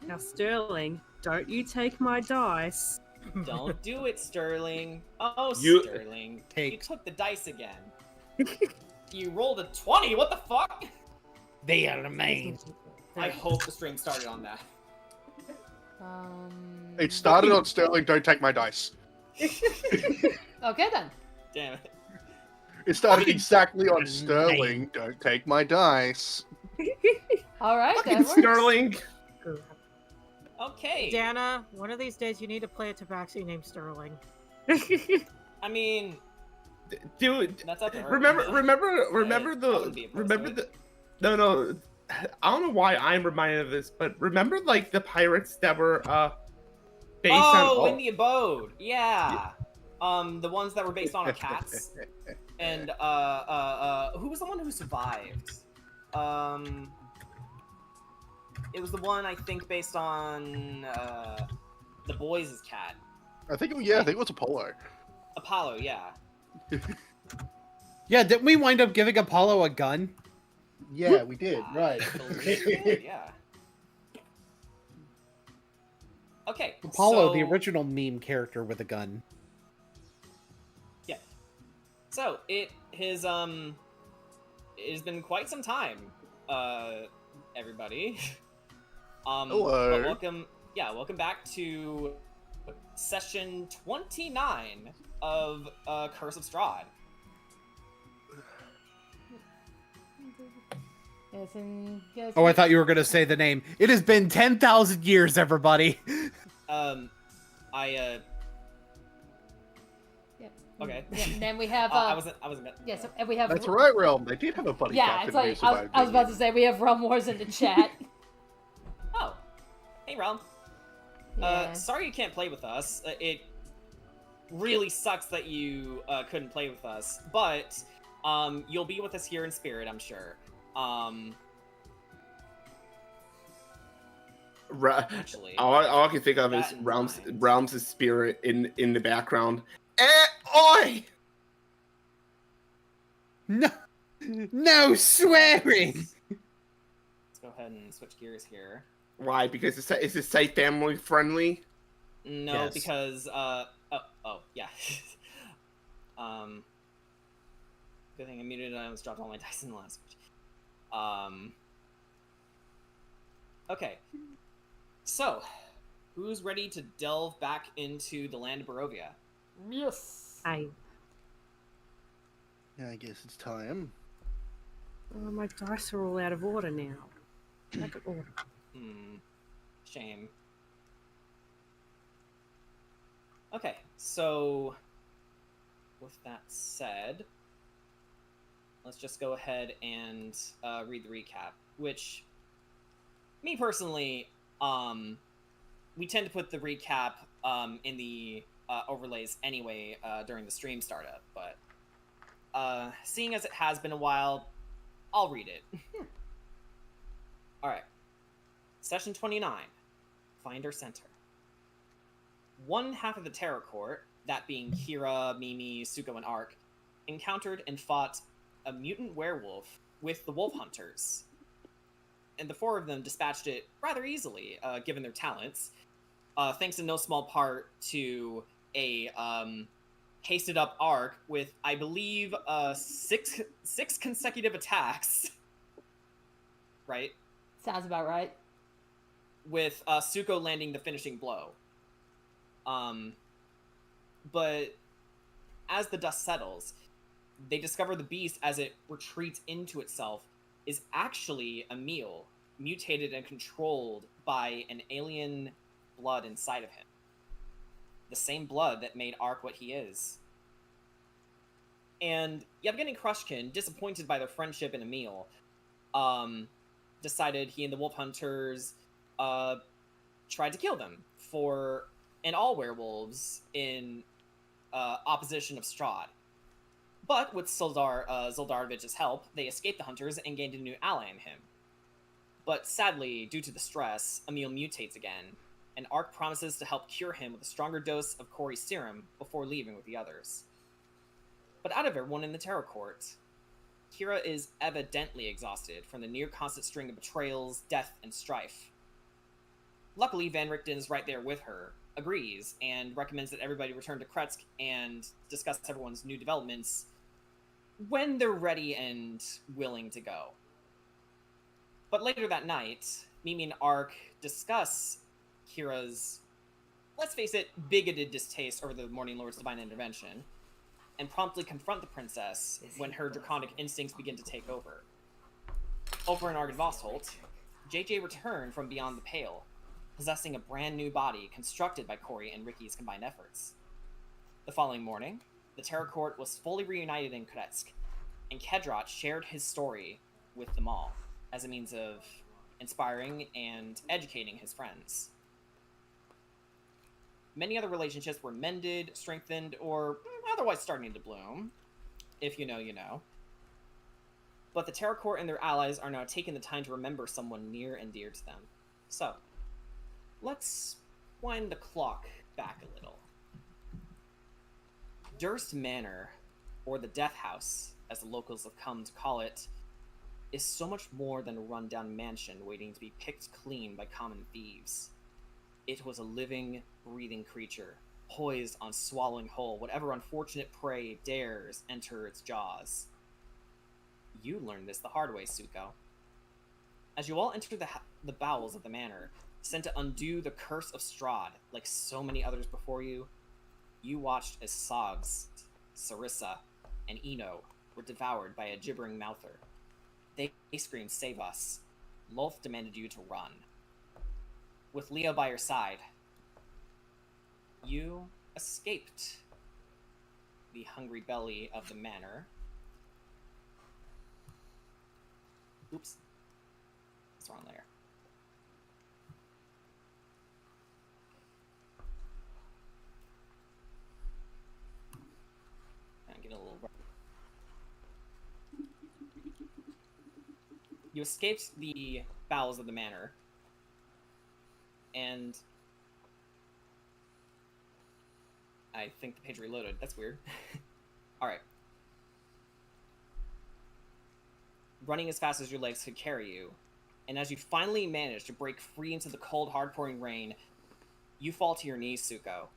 Now, Sterling, don't you take my dice. Don't do it, Sterling. Oh, You- Sterling. Take. You took the dice again. You rolled a 20, what the fuck? They are mine. I hope the stream started on that. It started on Sterling, don't take my dice. Okay then. Damn it. It started exactly on Sterling, don't take my dice. All right, that Fucking works. Sterling. Okay. Dana, one of these days you need to play a tabaxi named Sterling. I mean, Dude, that's up to her. remember I wouldn't be opposed to it. no, I don't know why I'm reminded of this, but remember like the pirates that were based on in the abode. Yeah. The ones that were based on our cats. And who was the one who survived? It was the one I think based on the boys' cat. I think it was Apollo. Apollo, yeah. Yeah, didn't we wind up giving Apollo a gun? Yeah, we did, right. I believe so, yeah. Okay. Apollo, so, the original meme character with a gun. Yeah. So it has been quite some time, everybody. Hello. But welcome back to session 29 of Curse of Strahd. Yes, Oh, I thought you were going to say the name. It has been 10,000 years, everybody. Yep. Okay. Yeah, and then we have. I wasn't. Yes, and we have. That's right, Realm. They did have a buddy Yeah, captain it's who like survived. I was about to say we have Rum Wars in the chat. Oh, hey, Realm. Yeah. Sorry you can't play with us. It really sucks that you couldn't play with us, but you'll be with us here in spirit, I'm sure. Actually, all I can think of is that in Realms' spirit in the background. Oi! No swearing. let's go ahead and switch gears here. Why? Because is this site family friendly? No, Yes. because yeah. Good thing I muted. I almost dropped all my dice in the last switch. Okay. So, who's ready to delve back into the land of Barovia? Yes. Yeah, I guess it's time. my dice are all out of order now. Back at order. Shame. Okay, so with that said, let's just go ahead and read the recap, which, me personally, we tend to put the recap in the overlays anyway during the stream startup, but seeing as it has been a while, I'll read it. Alright. Session 29. Find our center. One half of the Terror Court, that being Kira, Mimi, Suko, and Ark, encountered and fought a mutant werewolf with the Wolf Hunters. And the four of them dispatched it rather easily, given their talents, thanks in no small part to a hasted up Ark with, I believe, six consecutive attacks. Right? Sounds about right. With Suko landing the finishing blow. But as the dust settles, they discover the beast as it retreats into itself is actually a meal, mutated and controlled by an alien blood inside of him. The same blood that made Ark what he is. And Yevgeny Krushkin, disappointed by their friendship in Emil, decided he and the Wolf Hunters tried to kill them and all werewolves in opposition of Strahd. But with Zoldarovich's help, they escaped the Hunters and gained a new ally in him. But sadly, due to the stress, Emil mutates again, and Ark promises to help cure him with a stronger dose of Cori's serum before leaving with the others. But out of everyone in the Terror Court, Kira is evidently exhausted from the near-constant string of betrayals, death, and strife. Luckily, Van Richten's right there with her, agrees, and recommends that everybody return to Kretsk and discuss everyone's new developments when they're ready and willing to go. But later that night, Mimi and Ark discuss Kira's, let's face it, bigoted distaste over the Morning Lord's divine intervention, and promptly confront the princess when her draconic instincts begin to take over. Over in Argynvostholt, JJ returned from beyond the Pale, possessing a brand new body constructed by Corey and Ricky's combined efforts. The following morning, the Terror Court was fully reunited in Kretsk, and Kedrot shared his story with them all as a means of inspiring and educating his friends. Many other relationships were mended, strengthened, or otherwise starting to bloom. If you know, you know. But the Terror Court and their allies are now taking the time to remember someone near and dear to them. So, let's wind the clock back a little. Durst Manor, or the Death House, as the locals have come to call it, is so much more than a rundown mansion waiting to be picked clean by common thieves. It was a living, breathing creature, poised on swallowing whole whatever unfortunate prey dares enter its jaws. You learned this the hard way, Suko. As you all enter the bowels of the manor, sent to undo the Curse of Strahd, like so many others before you, you watched as Sogs, Sarissa, and Eno were devoured by a gibbering mouther. They screamed, "Save us." Lolth demanded you to run. With Leo by your side, you escaped the hungry belly of the manor. Oops. That's the wrong layer. And get a little... You escaped the bowels of the manor, and I think the page reloaded. That's weird. Alright. Running as fast as your legs could carry you, and as you finally manage to break free into the cold, hard-pouring rain, you fall to your knees, Suko,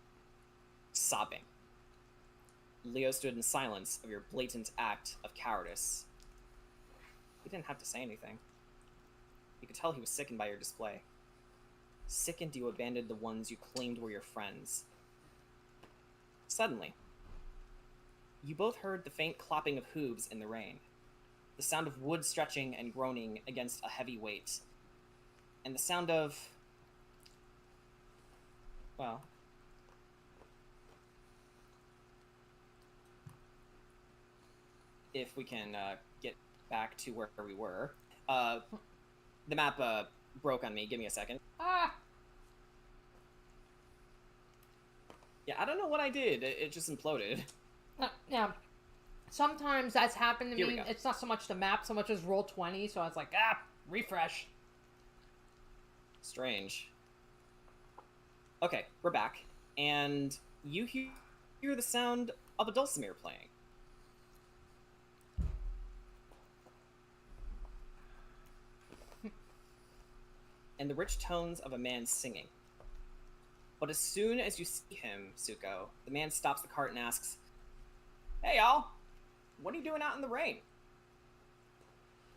sobbing. Leo stood in silence of your blatant act of cowardice. He didn't have to say anything. You could tell he was sickened by your display. Sickened you abandoned the ones you claimed were your friends. Suddenly, you both heard the faint clopping of hooves in the rain, the sound of wood stretching and groaning against a heavy weight, and the sound of... well... if we can get back to where we were. The map broke on me. Give me a second. Ah! Yeah, I don't know what I did. It just imploded. Yeah. Sometimes that's happened to Here we me. go. It's not so much the map, so much as roll 20, so I was like, refresh. Strange. Okay, we're back. And you hear the sound of a dulcimer playing. And the rich tones of a man singing. But as soon as you see him, Suko, the man stops the cart and asks, "Hey, y'all, what are you doing out in the rain?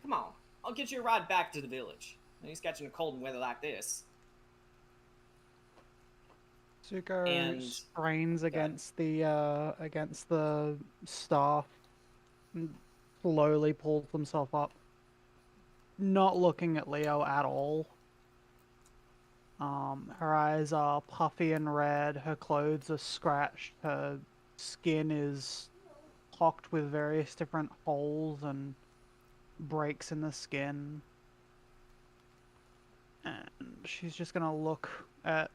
Come on, I'll get you a ride back to the village. He's catching a cold in weather like this." Zuko And- strains against the staff and slowly pulls himself up, not looking at Leo at all. Her eyes are puffy and red, her clothes are scratched, her skin is pocked with various different holes and breaks in the skin. And she's just gonna look at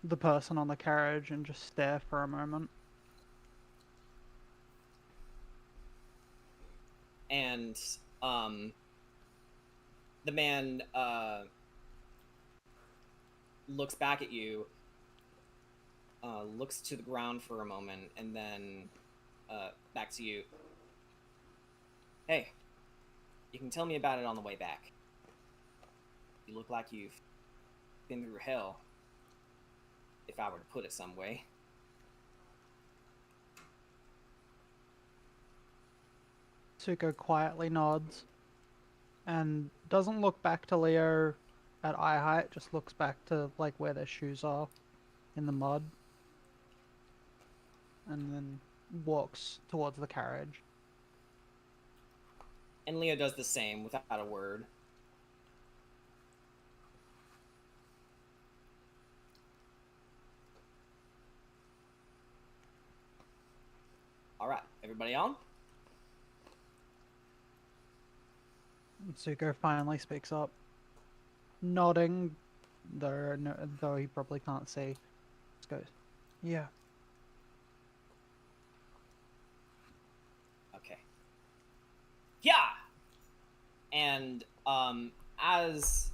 the person on the carriage and just stare for a moment. And the man looks back at you, looks to the ground for a moment, and then back to you. "Hey, you can tell me about it on the way back. You look like you've been through hell, if I were to put it some way. Suko quietly nods and doesn't look back to Leo at eye height, just looks back to like where their shoes are in the mud, and then walks towards the carriage. And Leo does the same without a word. All right, everybody on? Suko finally speaks up, nodding, though he probably can't see. Just goes, "Yeah." Okay. Yeah. And as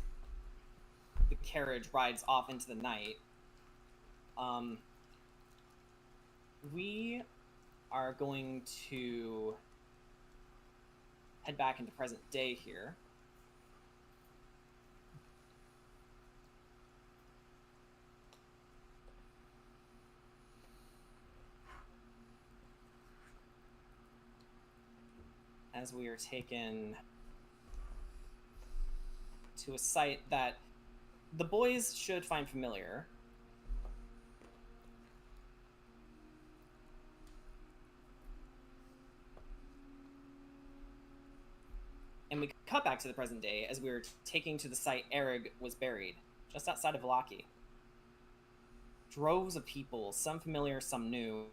the carriage rides off into the night, we are going to head back into present day here. As we are taken to a site that the boys should find familiar. And we cut back to the present day as we were taking to the site Erig was buried, just outside of Valaki. Droves of people, some familiar, some new,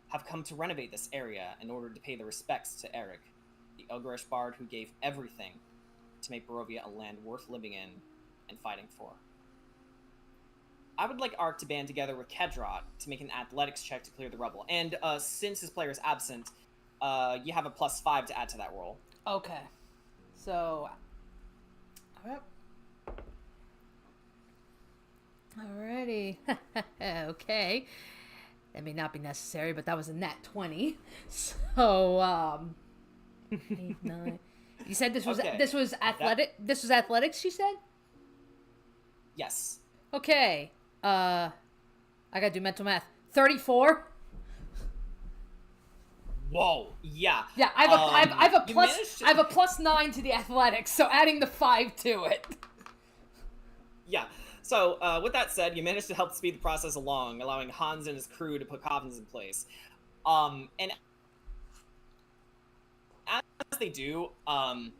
have come to renovate this area in order to pay their respects to Erig, the ogreish bard who gave everything to make Barovia a land worth living in and fighting for. I would like Ark to band together with Kedrot to make an athletics check to clear the rubble. And since his player is absent, you have a +5 to add to that roll. Okay. So, alrighty. Okay. That may not be necessary, but that was a nat 20. So, 8, 9. You said this was Okay. this was athletic. This was athletics. You said. Yes. Okay. I gotta do mental math. 34. Whoa. Yeah. Yeah, I have a you plus. managed to- I have a +9 to the athletics, so adding the 5 to it. Yeah. So, with that said, you managed to help speed the process along, allowing Hans and his crew to put coffins in place. And as they do, how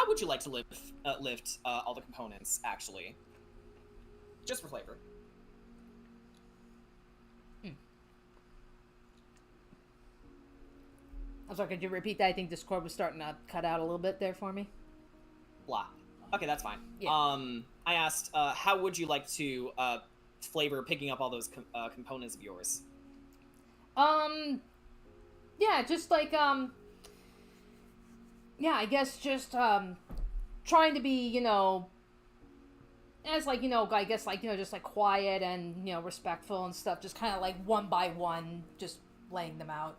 would you like to lift all the components, actually? Just for flavor. I'm sorry, could you repeat that? I think Discord was starting to cut out a little bit there for me. Blah. Okay, that's fine. Yeah. I asked, how would you like to flavor picking up all those components of yours? Yeah, just like, yeah, I guess just, trying to be, you know, as like, you know, I guess like, you know, just like quiet and, you know, respectful and stuff, just kind of like one by one, just laying them out.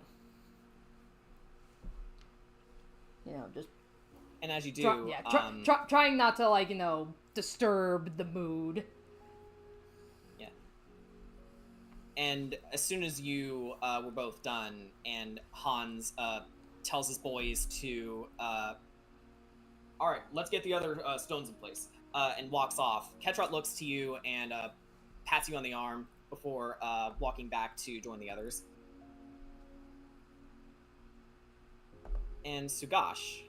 You know, just And as you do, trying not to, like, you know, disturb the mood. Yeah. And as soon as you were both done, and Hans tells his boys to, all right, let's get the other stones in place, and walks off. Ketrot looks to you and pats you on the arm before walking back to join the others. And Sugash,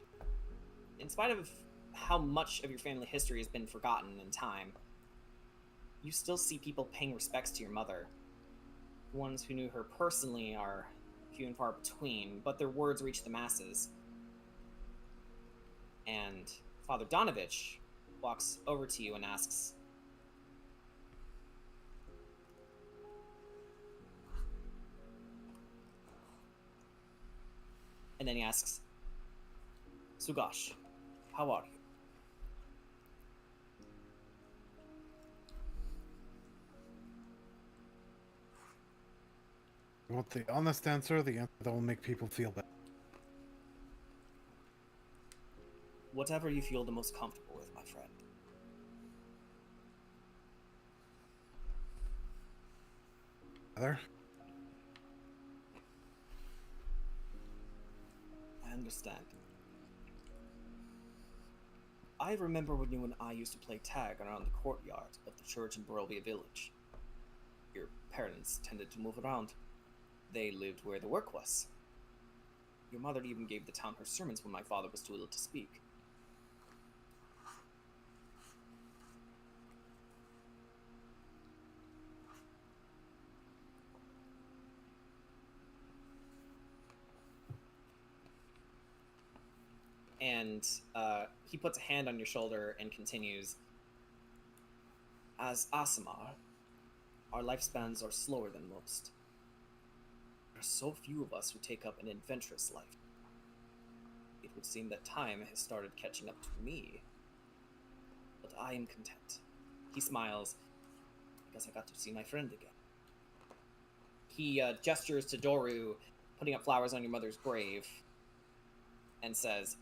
in spite of how much of your family history has been forgotten in time, you still see people paying respects to your mother. The ones who knew her personally are few and far between, but their words reach the masses. And Father Donovich walks over to you and asks, and then he asks, Sugash, how are you? You want the honest answer, the answer that will make people feel better? Whatever you feel the most comfortable with, my friend. together. I understand. I remember when you and I used to play tag around the courtyard of the church in Barovia village. Your parents tended to move around. They lived where the work was. Your mother even gave the town her sermons when my father was too ill to speak. And he puts a hand on your shoulder and continues, as Aasimar, our lifespans are slower than most. There are so few of us who take up an adventurous life. It would seem that time has started catching up to me. But I am content. He smiles, because I got to see my friend again. He gestures to Doru, putting up flowers on your mother's grave, and says,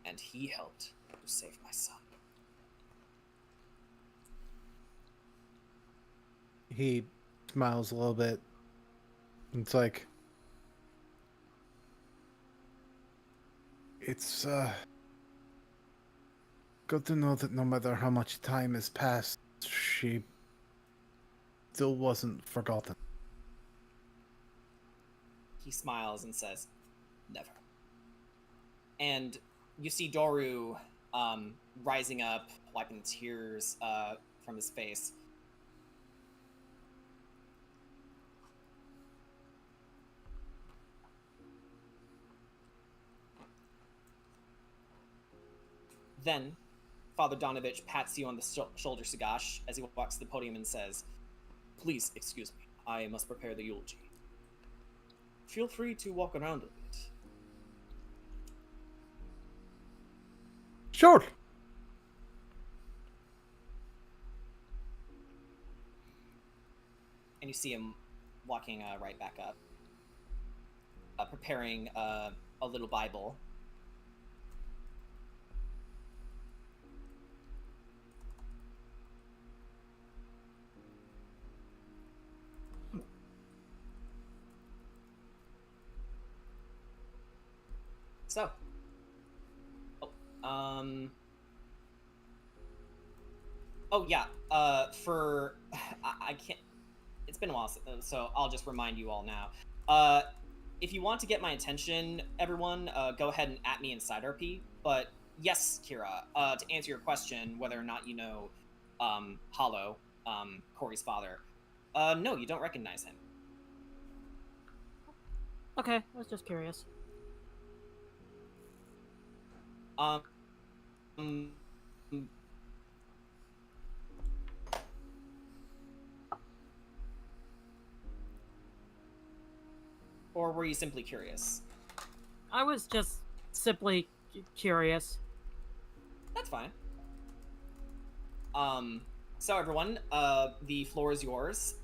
and he helped to save my son. He smiles a little bit. It's like, it's good to know that no matter how much time has passed, she still wasn't forgotten. He smiles and says, never. And you see Doru rising up, wiping tears from his face. Then, Father Donovich pats you on the shoulder, Sagash, as he walks to the podium and says, please excuse me, I must prepare the eulogy. Feel free to walk around a bit. Sure. And you see him walking right back up, preparing a little Bible. So, oh yeah, I can't, it's been a while, so I'll just remind you all now. If you want to get my attention, everyone, go ahead and @ me in SideRP, but yes, Kira, to answer your question, whether or not you know, Hollow, Corey's father, no, you don't recognize him. Okay, I was just curious. Or were you simply curious? I was just simply curious. That's fine. So everyone, the floor is yours.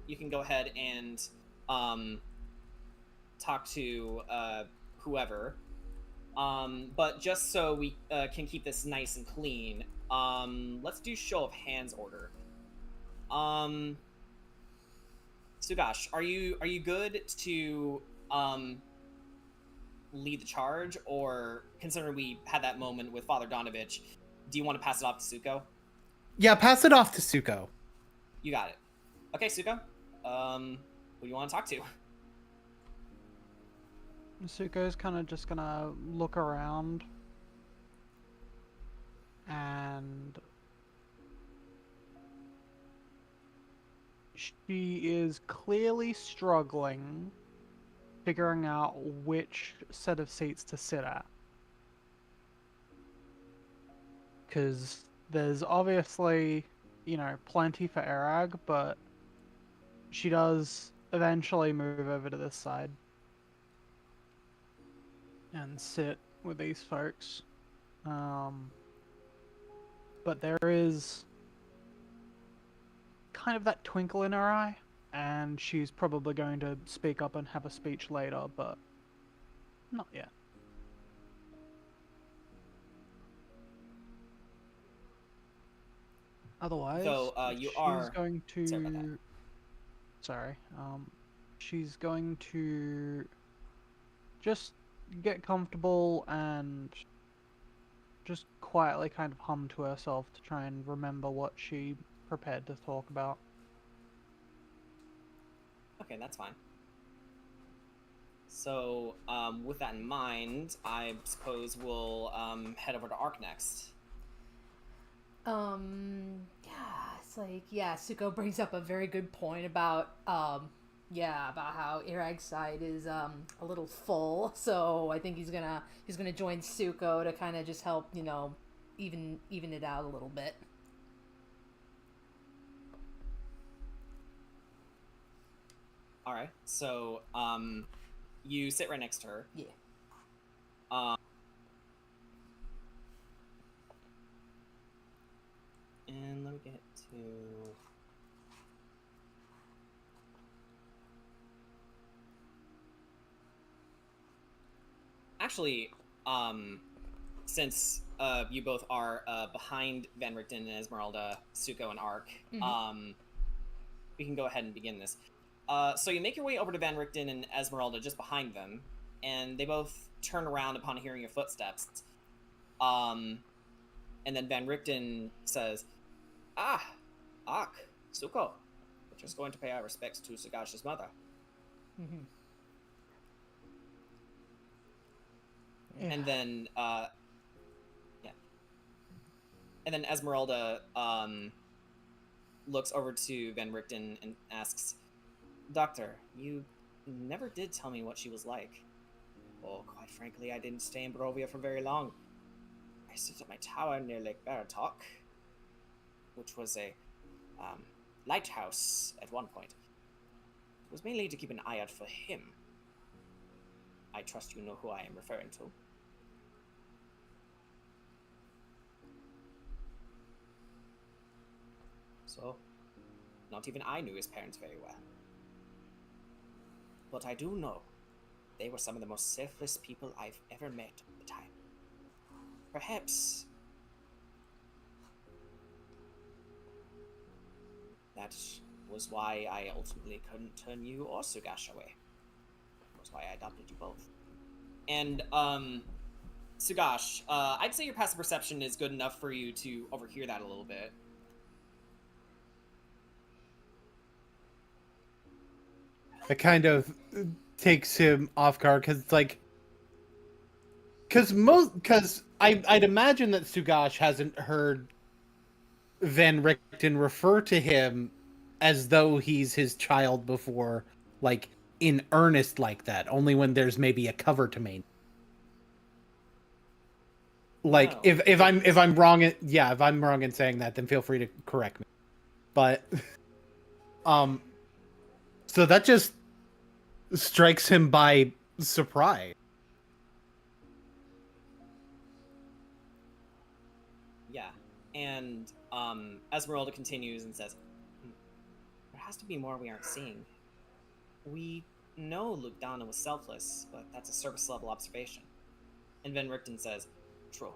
You can go ahead and talk to whoever. But just so we can keep this nice and clean, let's do show of hands order. Sugash, are you good to lead the charge, or considering we had that moment with Father Donovich, do you want to pass it off to Suko? Yeah, pass it off to Suko. You got it. Okay, Suko. Who do you want to talk to? Suko's kind of just gonna look around and she is clearly struggling figuring out which set of seats to sit at. Because there's obviously, you know, plenty for Erag, but she does eventually move over to this side and sit with these folks. But there is kind of that twinkle in her eye, and she's probably going to speak up and have a speech later, but not yet. Otherwise, So, you she's are... going Sorry about that. to Sorry. She's going to just get comfortable and just quietly kind of hum to herself to try and remember what she prepared to talk about. Okay, that's fine. So, with that in mind, I suppose we'll head over to Ark next. Yeah, it's like, yeah, Suko brings up a very good point about, about how Irag's side is, a little full, so I think he's gonna join Suko to kind of just help, even it out a little bit. Alright, so, you sit right next to her. Yeah. And let me get to... Actually, since you both are behind Van Richten and Esmeralda, Suko and Ark, we can go ahead and begin this. So you make your way over to Van Richten and Esmeralda just behind them, and they both turn around upon hearing your footsteps. And then Van Richten says, "Ah, Ark, Suko, we're just going to pay our respects to Sagash's mother." Mm-hmm. Yeah. And then, And then Esmeralda looks over to Van Richten and asks, "Doctor, you never did tell me what she was like." "Oh, quite frankly, I didn't stay in Barovia for very long. I sit at my tower near Lake Baratok, which was a lighthouse at one point. It was mainly to keep an eye out for him. I trust you know who I am referring to." So, not even I knew his parents very well. But I do know they were some of the most selfless people I've ever met at the time. Perhaps that was why I ultimately couldn't turn you or Sugash away. That was why I adopted you both. And, Sugash, I'd say your passive perception is good enough for you to overhear that a little bit. It kind of takes him off guard because it's like, because I'd imagine that Sugash hasn't heard Van Richten refer to him as though he's his child before, like in earnest like that. Only when there's maybe a cover to main. Like No. if I'm wrong, if I'm wrong in saying that, then feel free to correct me. But so that just strikes him by surprise. Yeah, and Esmeralda continues and says, "There has to be more we aren't seeing. We know Lugdana was selfless, but that's a surface level observation." And Van Richten says, "True.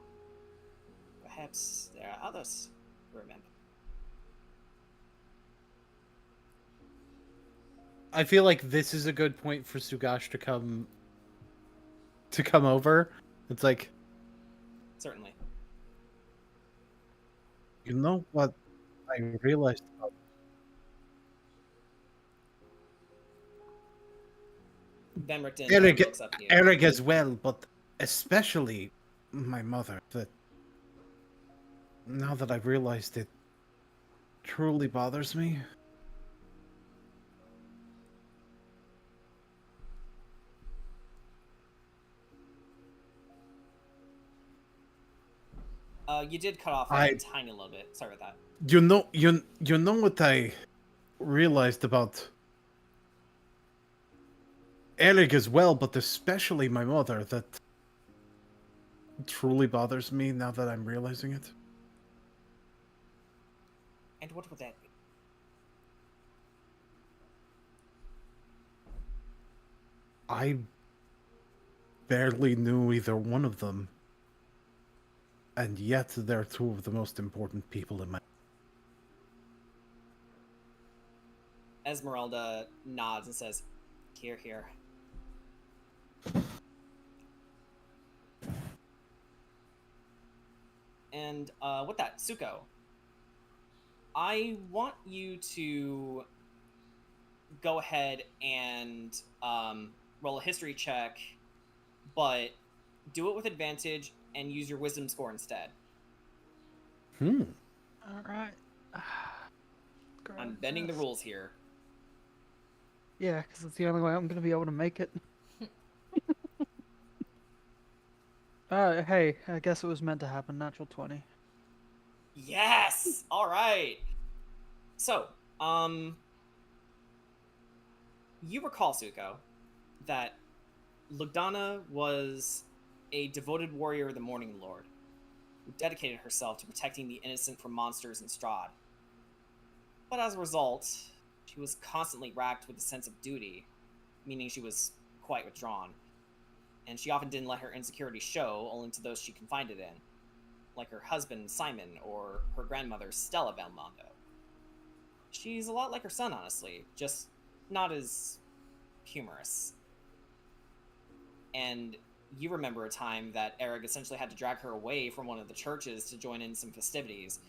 Perhaps there are others who remember." I feel like this is a good point for Sugash to come over. It's like, Certainly. you know what I realized about Van Richten Eric, looks up at you. Eric as well, but especially my mother, that now that I've realized it truly bothers me. You did cut off I- a tiny little bit. Sorry about that. You know what I realized about Eric as well, but especially my mother, that truly bothers me now that I'm realizing it. And what would that be? I barely knew either one of them. And yet they're two of the most important people in my... Esmeralda nods and says, "Here, here." And with that, Suko, I want you to go ahead and roll a history check, but do it with advantage and use your wisdom score instead. All right. I'm bending the rules here. Yeah, because it's the only way I'm going to be able to make it. Hey, I guess it was meant to happen. Natural 20. Yes! All right. So, you recall, Suko, that Lugdana was a devoted warrior of the Morning Lord, who dedicated herself to protecting the innocent from monsters in Strahd. But as a result, she was constantly racked with a sense of duty, meaning she was quite withdrawn. And she often didn't let her insecurity show, only to those she confided in, like her husband, Simon, or her grandmother, Stella Belmondo. She's a lot like her son, honestly, just not as humorous. And you remember a time that Eric essentially had to drag her away from one of the churches to join in some festivities.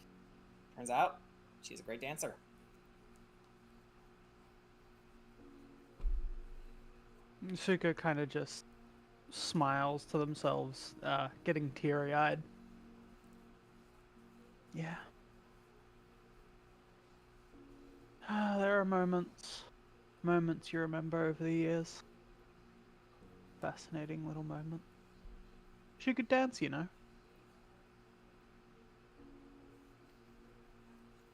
Turns out, she's a great dancer. Suko kind of just smiles to themselves, getting teary-eyed. Yeah. There are moments you remember over the years. Fascinating little moment. She could dance, you know.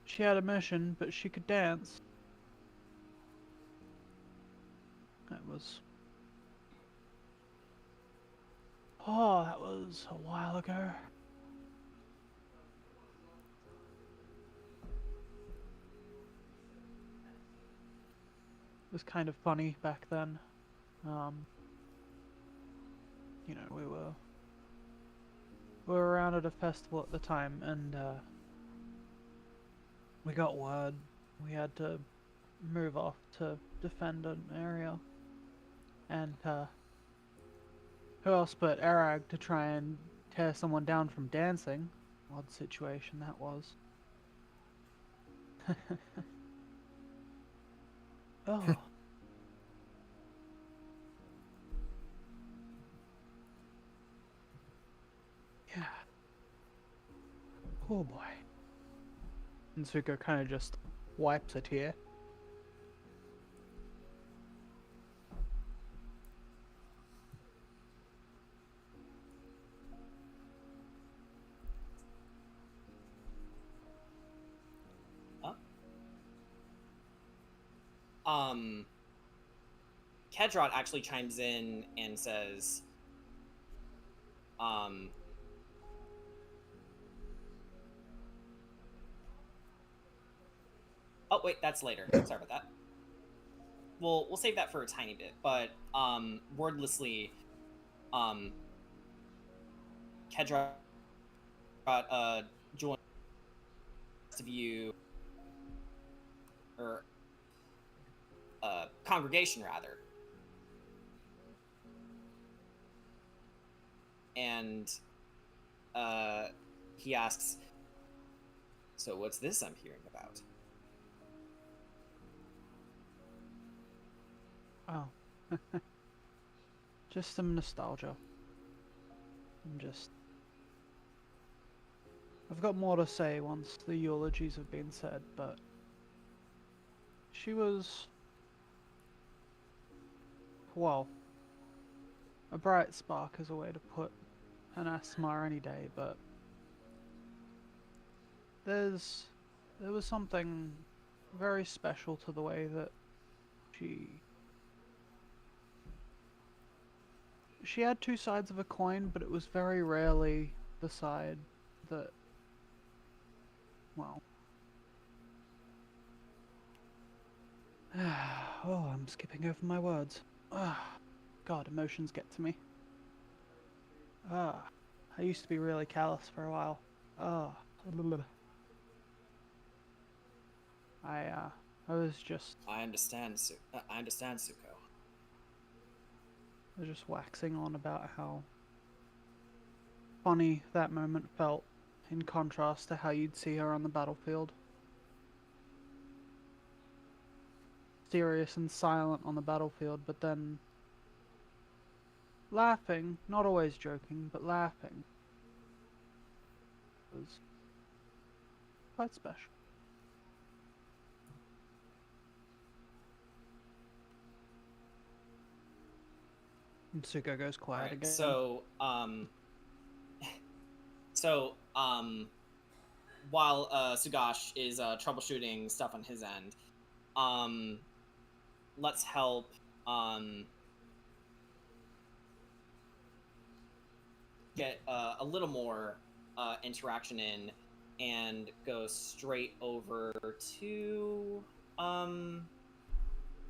She had a mission, but she could dance. That was... Oh, that was a while ago. It was kind of funny back then. You know, we were around at a festival at the time, and we got word we had to move off to defend an area, and who else but Arag to try and tear someone down from dancing? Odd situation that was. Oh. Yeah. Oh boy. And Zuko kind of just wipes a tear. Kedrot actually chimes in and says, oh wait, that's later. Sorry about that. We'll save that for a tiny bit, but wordlessly, Kedrot joined the rest of you, or congregation rather. And he asks, "So what's this I'm hearing about?" Oh. Just some nostalgia. I've got more to say once the eulogies have been said, but she was, well, a bright spark is a way to put an Asmar any day, but there was something very special to the way that she had two sides of a coin, but it was very rarely the side that, well, oh, I'm skipping over my words. God, emotions get to me. I used to be really callous for a while. I was just I understand, Suko. waxing on about how funny that moment felt in contrast to how you'd see her on the battlefield. Serious and silent on the battlefield, but then laughing, not always joking, but laughing, was quite special. And Suko goes quiet Alright, again. While Sugash is troubleshooting stuff on his end, let's help get a little more interaction in, and go straight over to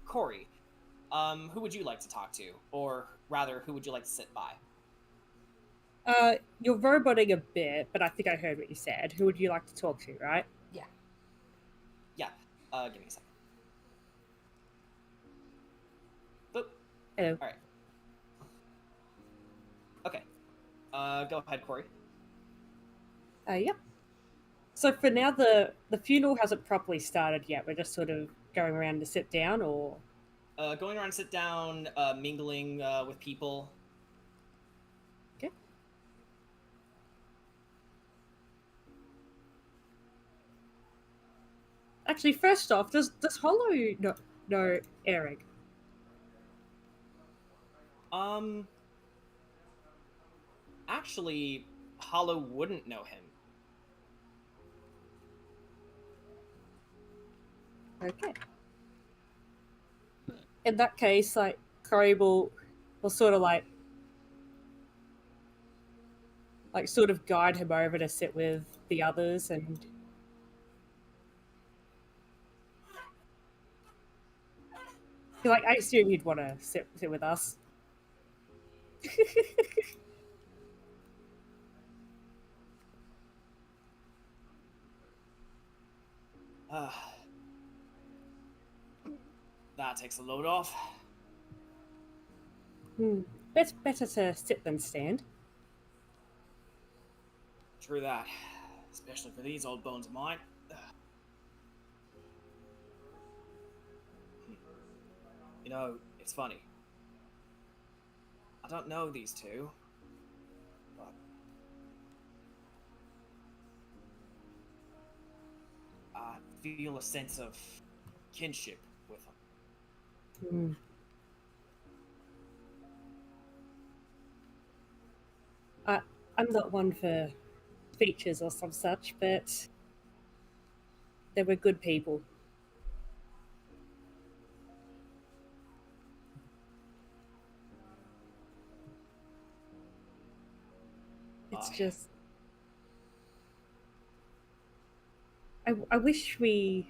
Corey. Who would you like to talk to, or rather, who would you like to sit by? You're roboting a bit, but I think I heard what you said. Who would you like to talk to, right? Yeah. Yeah. Give me a second. Boop. Hello. All right. Okay. Go ahead, Corey. Yep. So for now, the funeral hasn't properly started yet. We're just sort of going around to sit down, or Going around, sit down, mingling with people. okay. Actually, first off, does Hollow know Eric? Actually, Hollow wouldn't know him. Okay. In that case, like, Corey will sort of like sort of guide him over to sit with the others, and like, I assume he'd want to sit with us. That takes a load off. Better to sit than stand. True that. Especially for these old bones of mine. You know, it's funny. I don't know these two, but I feel a sense of kinship with them. I'm not one for features or some such, but they were good people. It's just... I wish we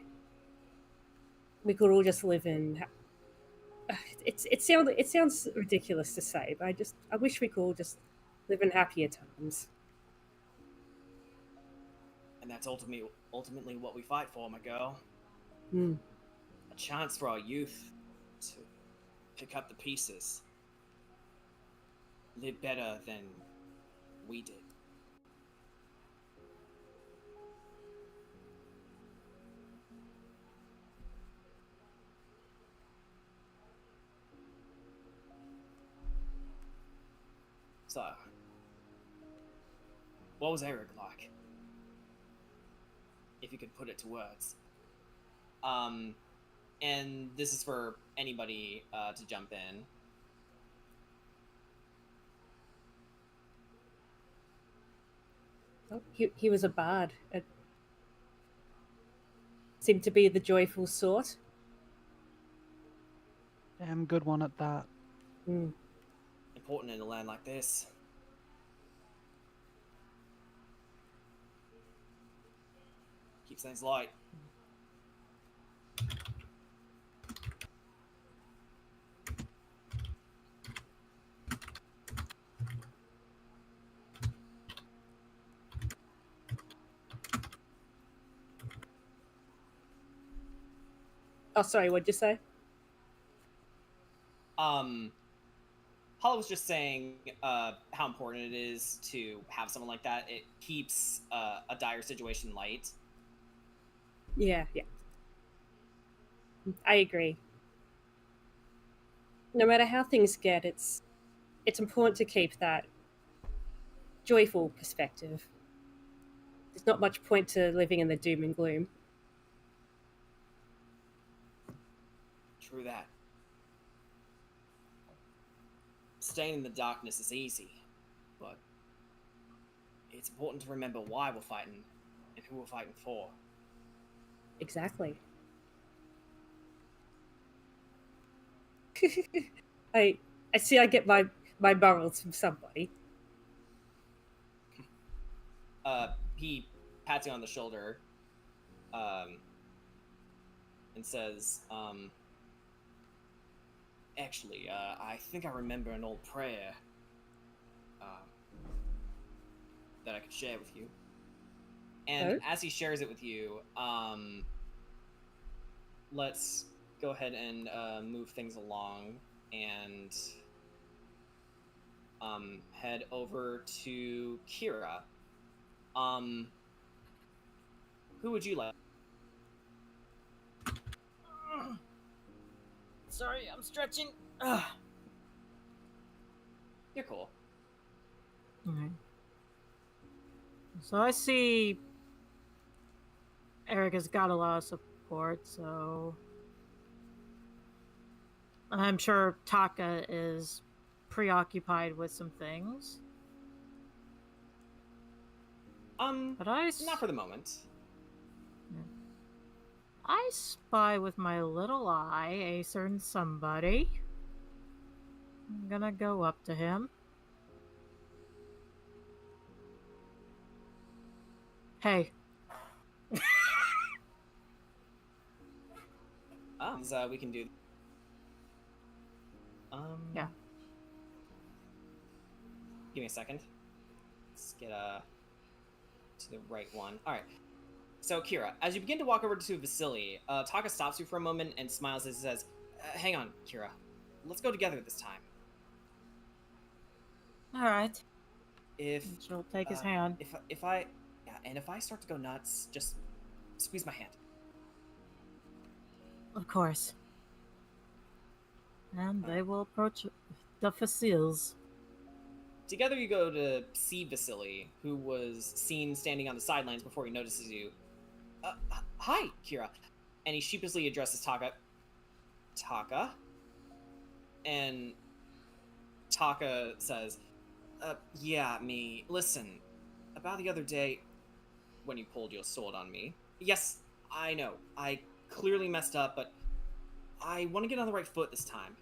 could all just live in... It sounds ridiculous to say, but I wish we could all just live in happier times. And that's ultimately what we fight for, my girl. A chance for our youth to pick up the pieces. Live better than we did. So, what was Eric like? If you could put it to words. And this is for anybody to jump in. Oh, he was a bard. It seemed to be the joyful sort. Damn good one at that. Important in a land like this. Keeps things light. Oh, sorry, what'd you say? Hollow was just saying how important it is to have someone like that. It keeps a dire situation light. Yeah, yeah. I agree. No matter how things get, it's important to keep that joyful perspective. There's not much point to living in the doom and gloom. True that. Staying in the darkness is easy, but it's important to remember why we're fighting and who we're fighting for. Exactly. I I see I get my morals from somebody. He pats you on the shoulder, and says, actually, I think I remember an old prayer, that I could share with you. And Oh? as he shares it with you, let's go ahead and move things along and head over to Kira. Who would you like? Sorry, I'm stretching. You're cool. Okay. So I see Eric has got a lot of support, so I'm sure Taka is preoccupied with some things. But Not for the moment. I spy with my little eye a certain somebody. I'm gonna go up to him. Hey. We can do. Yeah. Give me a second. Let's get to the right one. All right. So Kira, as you begin to walk over to Vasily, Taka stops you for a moment and smiles as he says, "Hang on, Kira. Let's go together this time. All right. If She'll take his hand. if I start to go nuts, just squeeze my hand." Of course. And they will approach the fossils. Together you go to see Vasily, who was seen standing on the sidelines before he notices you. Hi, Kira. And he sheepishly addresses Taka. Taka? And Taka says, yeah, me. Listen, about the other day when you pulled your sword on me. Yes, I know. I clearly messed up, but I want to get on the right foot this time.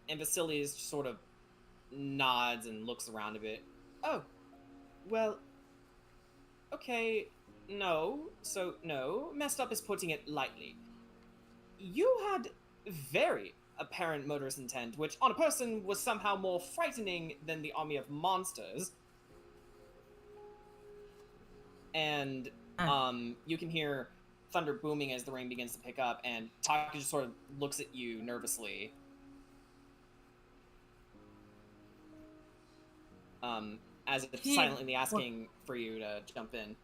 And Vasily sort of nods and looks around a bit. Oh, well, okay, no. So, no, messed up is putting it lightly. You had very apparent murderous intent, which on a person was somehow more frightening than the army of monsters. And you can hear thunder booming as the rain begins to pick up, and Taka just sort of looks at you nervously. As if silently asking for you to jump in.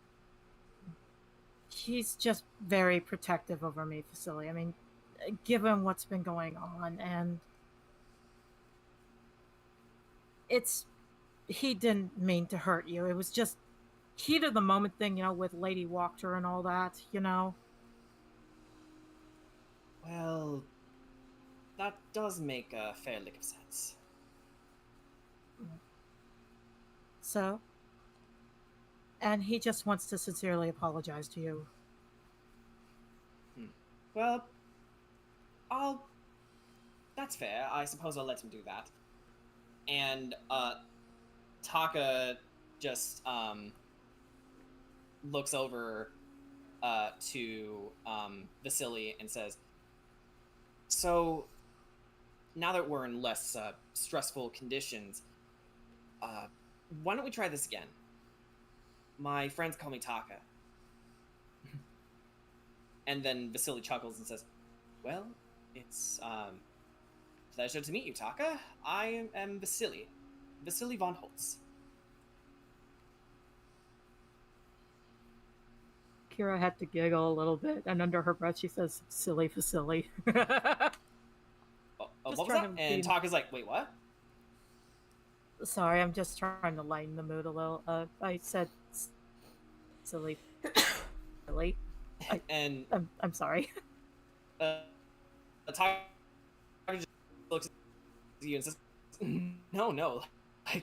He's just very protective over me, Vasily. I mean, given what's been going on, and he didn't mean to hurt you. It was just heat of the moment thing, with Lady Walker and all that, Well, that does make a fair lick of sense. So, and he just wants to sincerely apologize to you. Well, that's fair. I suppose I'll let him do that. And, Taka just, looks over, to, Vasily and says, so, now that we're in less, stressful conditions, why don't we try this again? My friends call me Taka. And then Vasily chuckles and says, "Well, it's pleasure to meet you, Taka. I am Vasily von Holtz." Kira had to giggle a little bit, and under her breath she says, "Silly Vasily." What Just was trying that? to And be- Taka's like, "Wait, what?" Sorry, I'm just trying to lighten the mood a little. I said silly. Silly. And I'm sorry. Taka just looks at you and says, "No."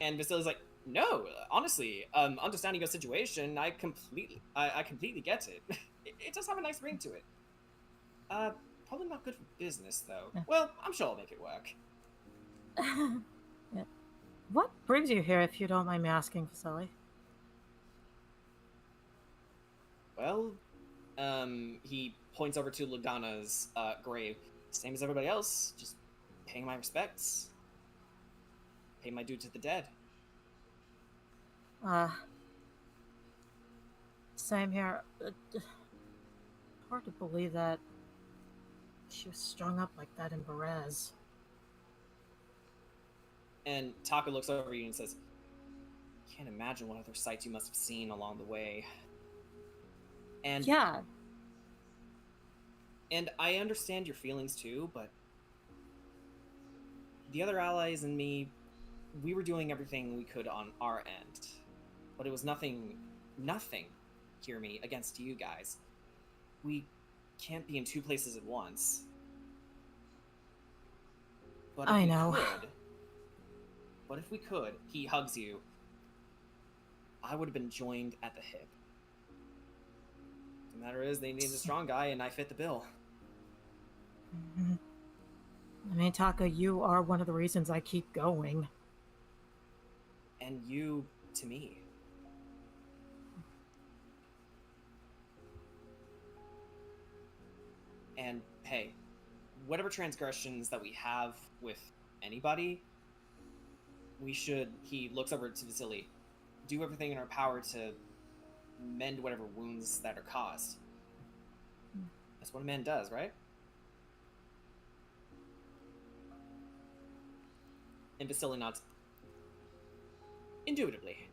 And Vasily's like, "No, honestly, understanding your situation, I completely get it. It does have a nice ring to it. Probably not good for business, though. Yeah. Well, I'm sure I'll make it work." Yeah. What brings you here, if you don't mind me asking, Vasily? Well, he points over to Lagana's grave. Same as everybody else, just paying my respects. Pay my due to the dead. Same here. Hard to believe that she was strung up like that in Berez. And Taka looks over you and says, "Can't imagine what other sights you must have seen along the way." And Yeah. And I understand your feelings too, but the other allies and me, we were doing everything we could on our end. But it was nothing, hear me, against you guys. We can't be in two places at once. But if I we know. But if we could, he hugs you, I would have been joined at the hip. The matter is, they needed a strong guy, and I fit the bill. Mm-hmm. I mean, Taka, you are one of the reasons I keep going. And you to me. And hey, whatever transgressions that we have with anybody, we should, he looks over to Vasily, do everything in our power to mend whatever wounds that are caused. That's what a man does, right? And Vasily nods. Indubitably.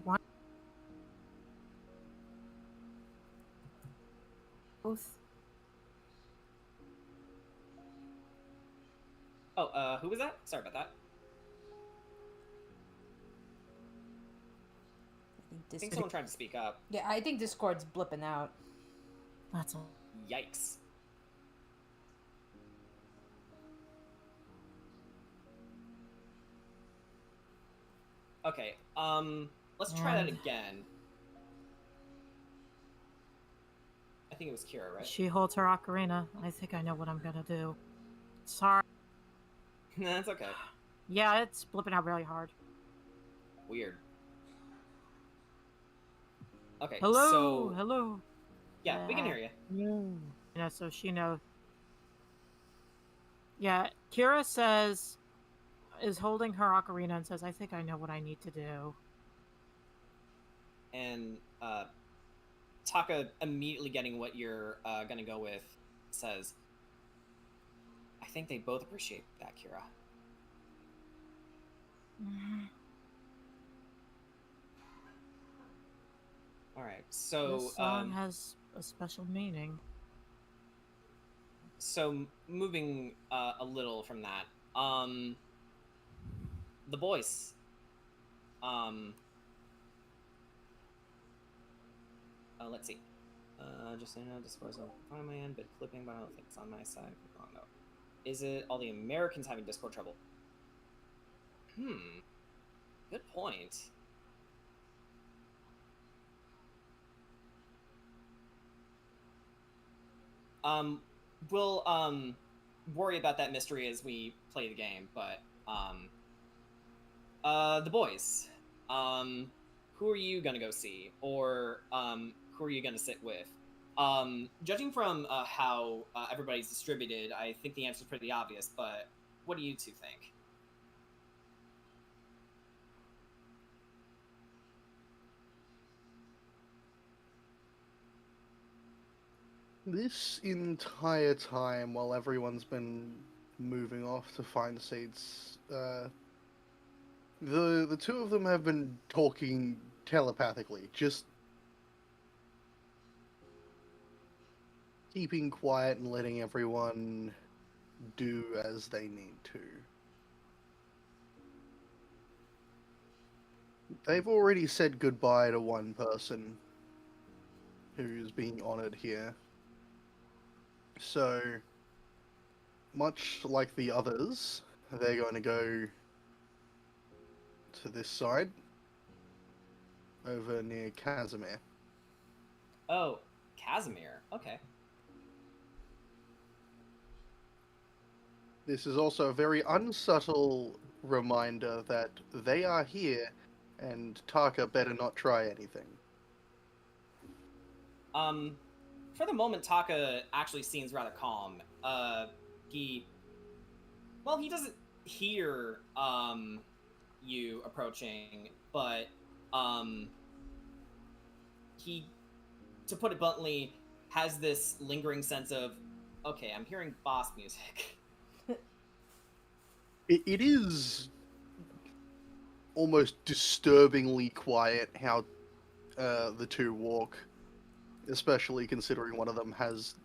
One. Both. Oh, who was that? Sorry about that. I think someone tried to speak up. Yeah, I think Discord's blipping out. That's all. Yikes. Okay, let's try that again. I think it was Kira, right? She holds her ocarina. I think I know what I'm gonna do. Sorry. That's okay. Yeah, it's blipping out really hard. Weird. Okay, Hello, so... hello. Yeah, we can hear you. You know, so she knows. Yeah, Kira is holding her ocarina and says, "I think I know what I need to do." And Taka, immediately getting what you're gonna go with, says, "I think they both appreciate that, Kira." All right, so This song has a special meaning. So moving a little from that, the voice, let's see, just so you know, Discord's on my end, but clipping, but I don't think it's on my side. Oh no, is it all the Americans having Discord trouble? Good point. We'll worry about that mystery as we play the game, but the boys, who are you gonna go see, or who are you gonna sit with? Judging from how everybody's distributed, I think the answer's pretty obvious, but what do you two think? This entire time, while everyone's been moving off to find seats, the two of them have been talking telepathically, just keeping quiet and letting everyone do as they need to. They've already said goodbye to one person who's being honored here. So, much like the others, they're going to go to this side, over near Casimir. Oh, Casimir. Okay. This is also a very unsubtle reminder that they are here, and Taka better not try anything. For the moment, Taka actually seems rather calm. He doesn't hear, you approaching, but, he, to put it bluntly, has this lingering sense of, okay, I'm hearing boss music. It is almost disturbingly quiet how the two walk, especially considering one of them has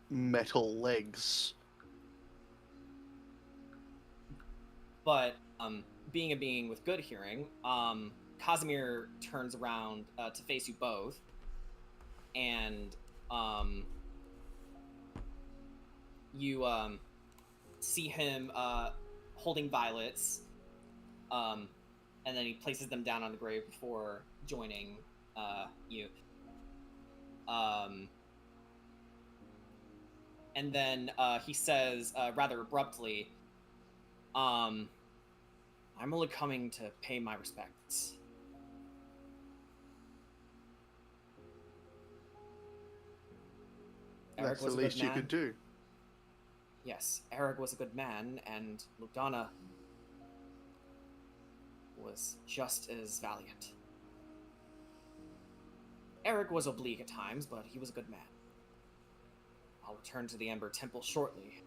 metal legs. But, being a being with good hearing, Casimir turns around to face you both, and you see him holding violets, and then he places them down on the grave before joining you. And then he says rather abruptly, I'm only coming to pay my respects. That's the least you could do. Yes, Eric was a good man, and Lugdana was just as valiant. Eric was oblique at times, but he was a good man. I'll return to the Ember Temple shortly.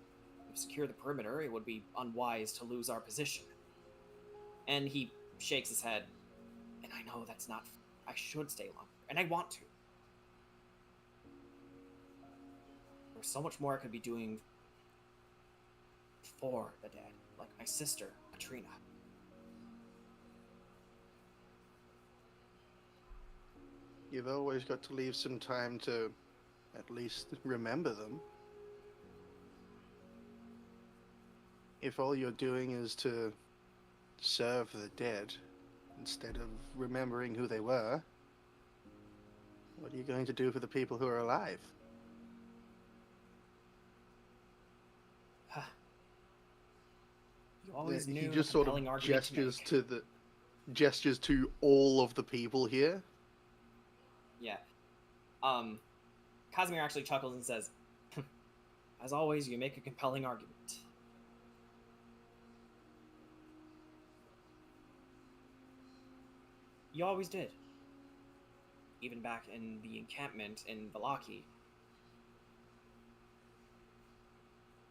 If secure the perimeter, it would be unwise to lose our position. And he shakes his head, and I know that's not... I should stay longer, and I want to. There's so much more I could be doing for the dead, like my sister, Katrina. You've always got to leave some time to at least remember them. If all you're doing is to serve the dead instead of remembering who they were, what are you going to do for the people who are alive? You always knew He just a sort of compelling argument gestures to all of the people here. Yeah. Casimir actually chuckles and says, as always, you make a compelling argument. You always did. Even back in the encampment in Valaki.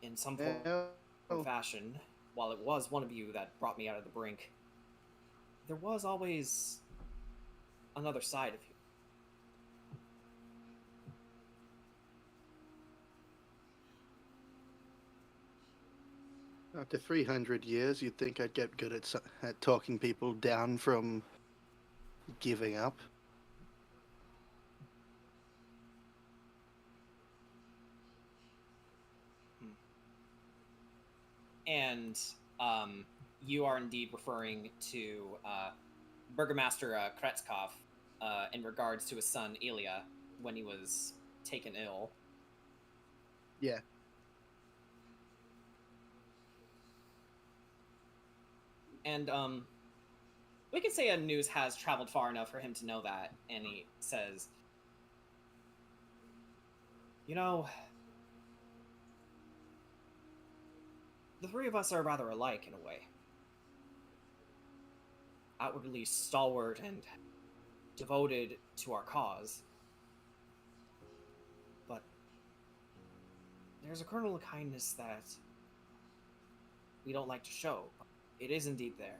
In some form or fashion, while it was one of you that brought me out of the brink, there was always another side of you. After 300 years, you'd think I'd get good at talking people down from giving up. And you are indeed referring to Burgomaster Kretskov in regards to his son Ilya when he was taken ill. Yeah. And we could say news has traveled far enough for him to know that, and he says, you know, the three of us are rather alike in a way. Outwardly stalwart and devoted to our cause. But there's a kernel of kindness that we don't like to show. It is indeed there.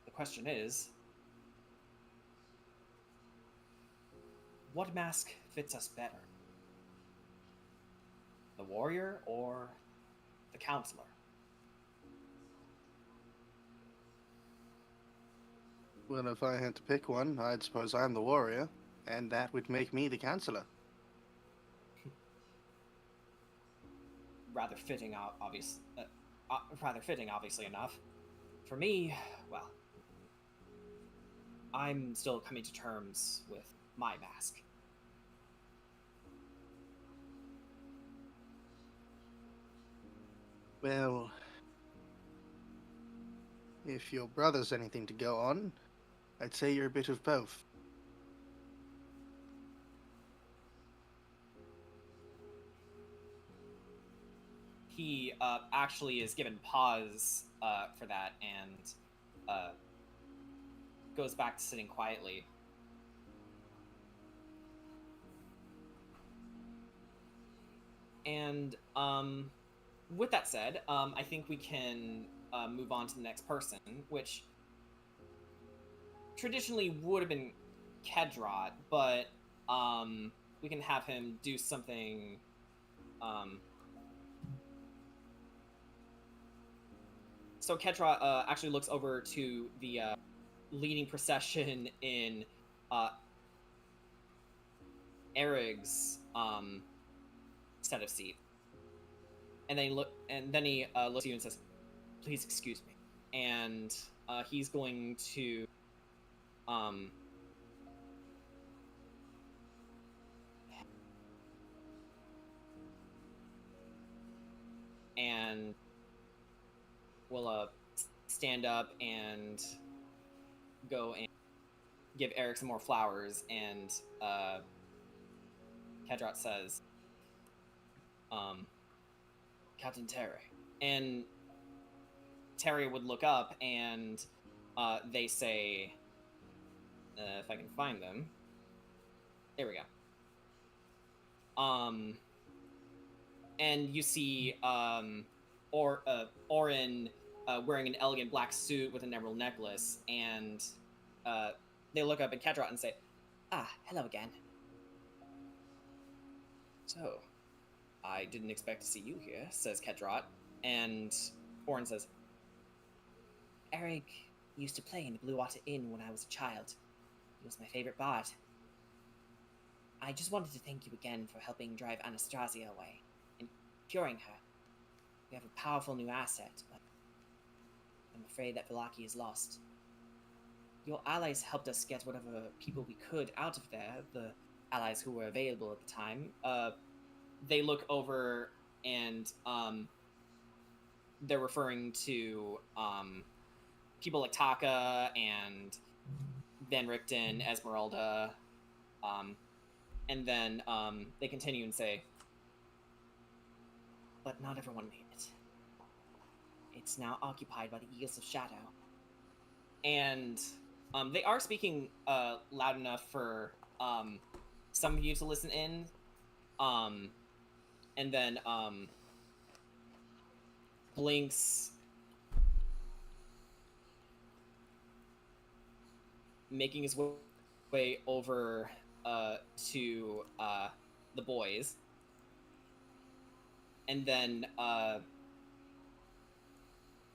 The question is, what mask fits us better? The warrior or the counselor? Well, if I had to pick one, I'd suppose I'm the warrior, and that would make me the counselor. Rather fitting, obviously enough. For me, well, I'm still coming to terms with my mask. Well, if your brother's anything to go on, I'd say you're a bit of both. He actually is given pause for that and goes back to sitting quietly. And with that said, I think we can move on to the next person, which traditionally would have been Kedrot, but we can have him do something. So Kedrot actually looks over to the leading procession in Eric's set of seat, and then he looks at you and says, "Please excuse me," and he's going to and will stand up and go and give Eric some more flowers, and Kedrot says, Captain Terry. And Terry would look up, and they say, if I can find them, there we go. And you see Orin wearing an elegant black suit with an emerald necklace, and they look up at Kedrot and say, hello again. So, I didn't expect to see you here, says Kedrot, and Orin says, Eric used to play in the Blue Water Inn when I was a child. He was my favorite bard. I just wanted to thank you again for helping drive Anastasia away and curing her. We have a powerful new asset, but I'm afraid that Vallaki is lost. Your allies helped us get whatever people we could out of there, the allies who were available at the time. They look over and they're referring to people like Taka and Van Richten, Esmeralda, and then they continue and say, but not everyone made it. It's now occupied by the Eagles of Shadow. And they are speaking loud enough for some of you to listen in. And then Blinks making his way over to the boys. And then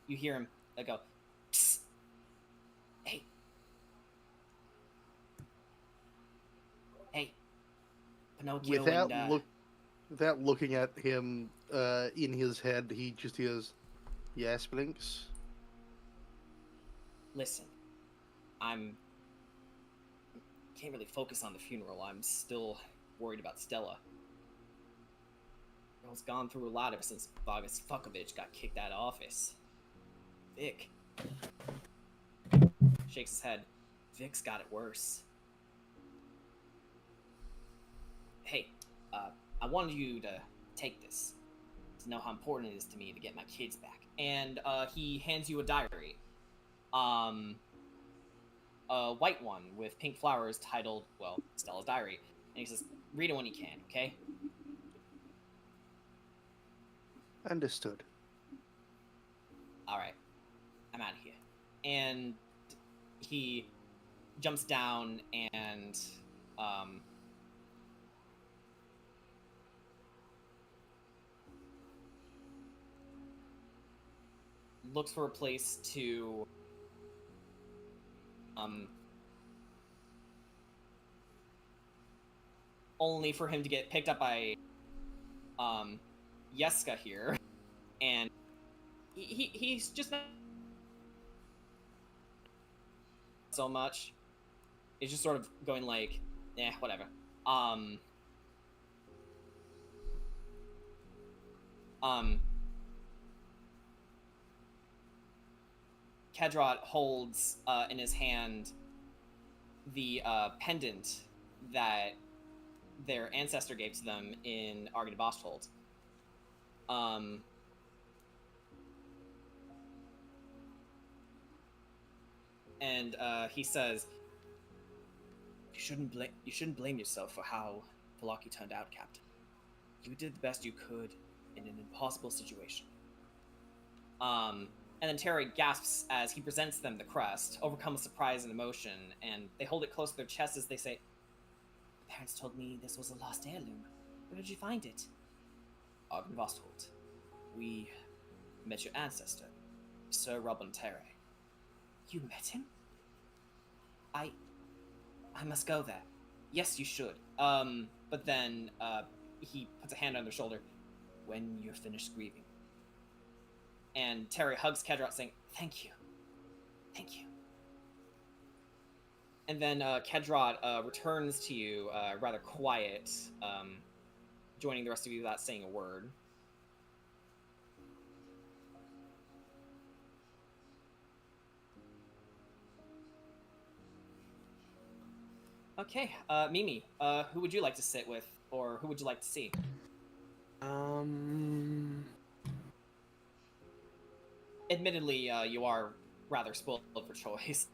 you hear him go, psst. Hey, Pinocchio. Without looking at him in his head, he just hears, yes, Blinks? Listen, can't really focus on the funeral. I'm still worried about Stella. Girl's gone through a lot ever since Bogus Fukovich got kicked out of office. Vic shakes his head. Vic's got it worse. Hey, I wanted you to take this, to know how important it is to me to get my kids back. And he hands you a diary. A white one with pink flowers titled, well, Stella's Diary. And he says, read it when you can, okay? Understood. All right, I'm out of here. And he jumps down and looks for a place to only for him to get picked up by Yeska here, and he's just not so much. He's just sort of going like, whatever. Kedrot holds in his hand the pendant that their ancestor gave to them in Argent Bosthold. And he says, "You shouldn't blame yourself for how Velaki turned out, Captain. You did the best you could in an impossible situation." And then Terry gasps as he presents them the crest, overcome with surprise and emotion, and they hold it close to their chests as they say, "Parents told me this was a lost heirloom. Where did you find it?" "Argent Bosthold. We met your ancestor, Sir Robin Terry." "You met him?" I must go there." "Yes, you should. But then, he puts a hand on their shoulder. "When you're finished grieving." And Terry hugs Kedrot, saying, "Thank you. Thank you." And then, Kedrot, returns to you, rather quiet, joining the rest of you without saying a word. Okay, Mimi, who would you like to sit with, or who would you like to see? Admittedly, you are rather spoiled for choice.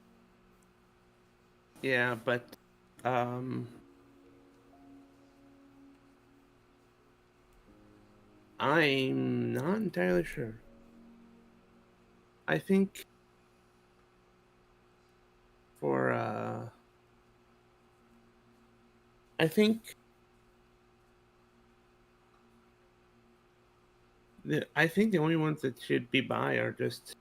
Yeah, but I'm not entirely sure. I think for I think the only ones that should be by are just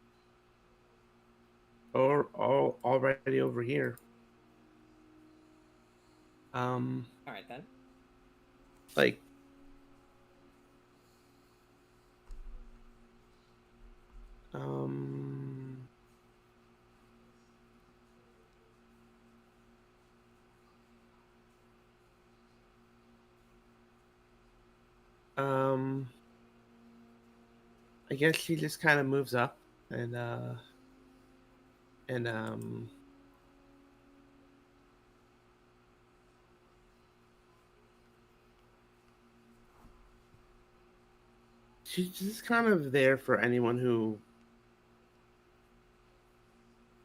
all already over here. All right then. Like I guess she just kind of moves up and she's just kind of there for anyone who.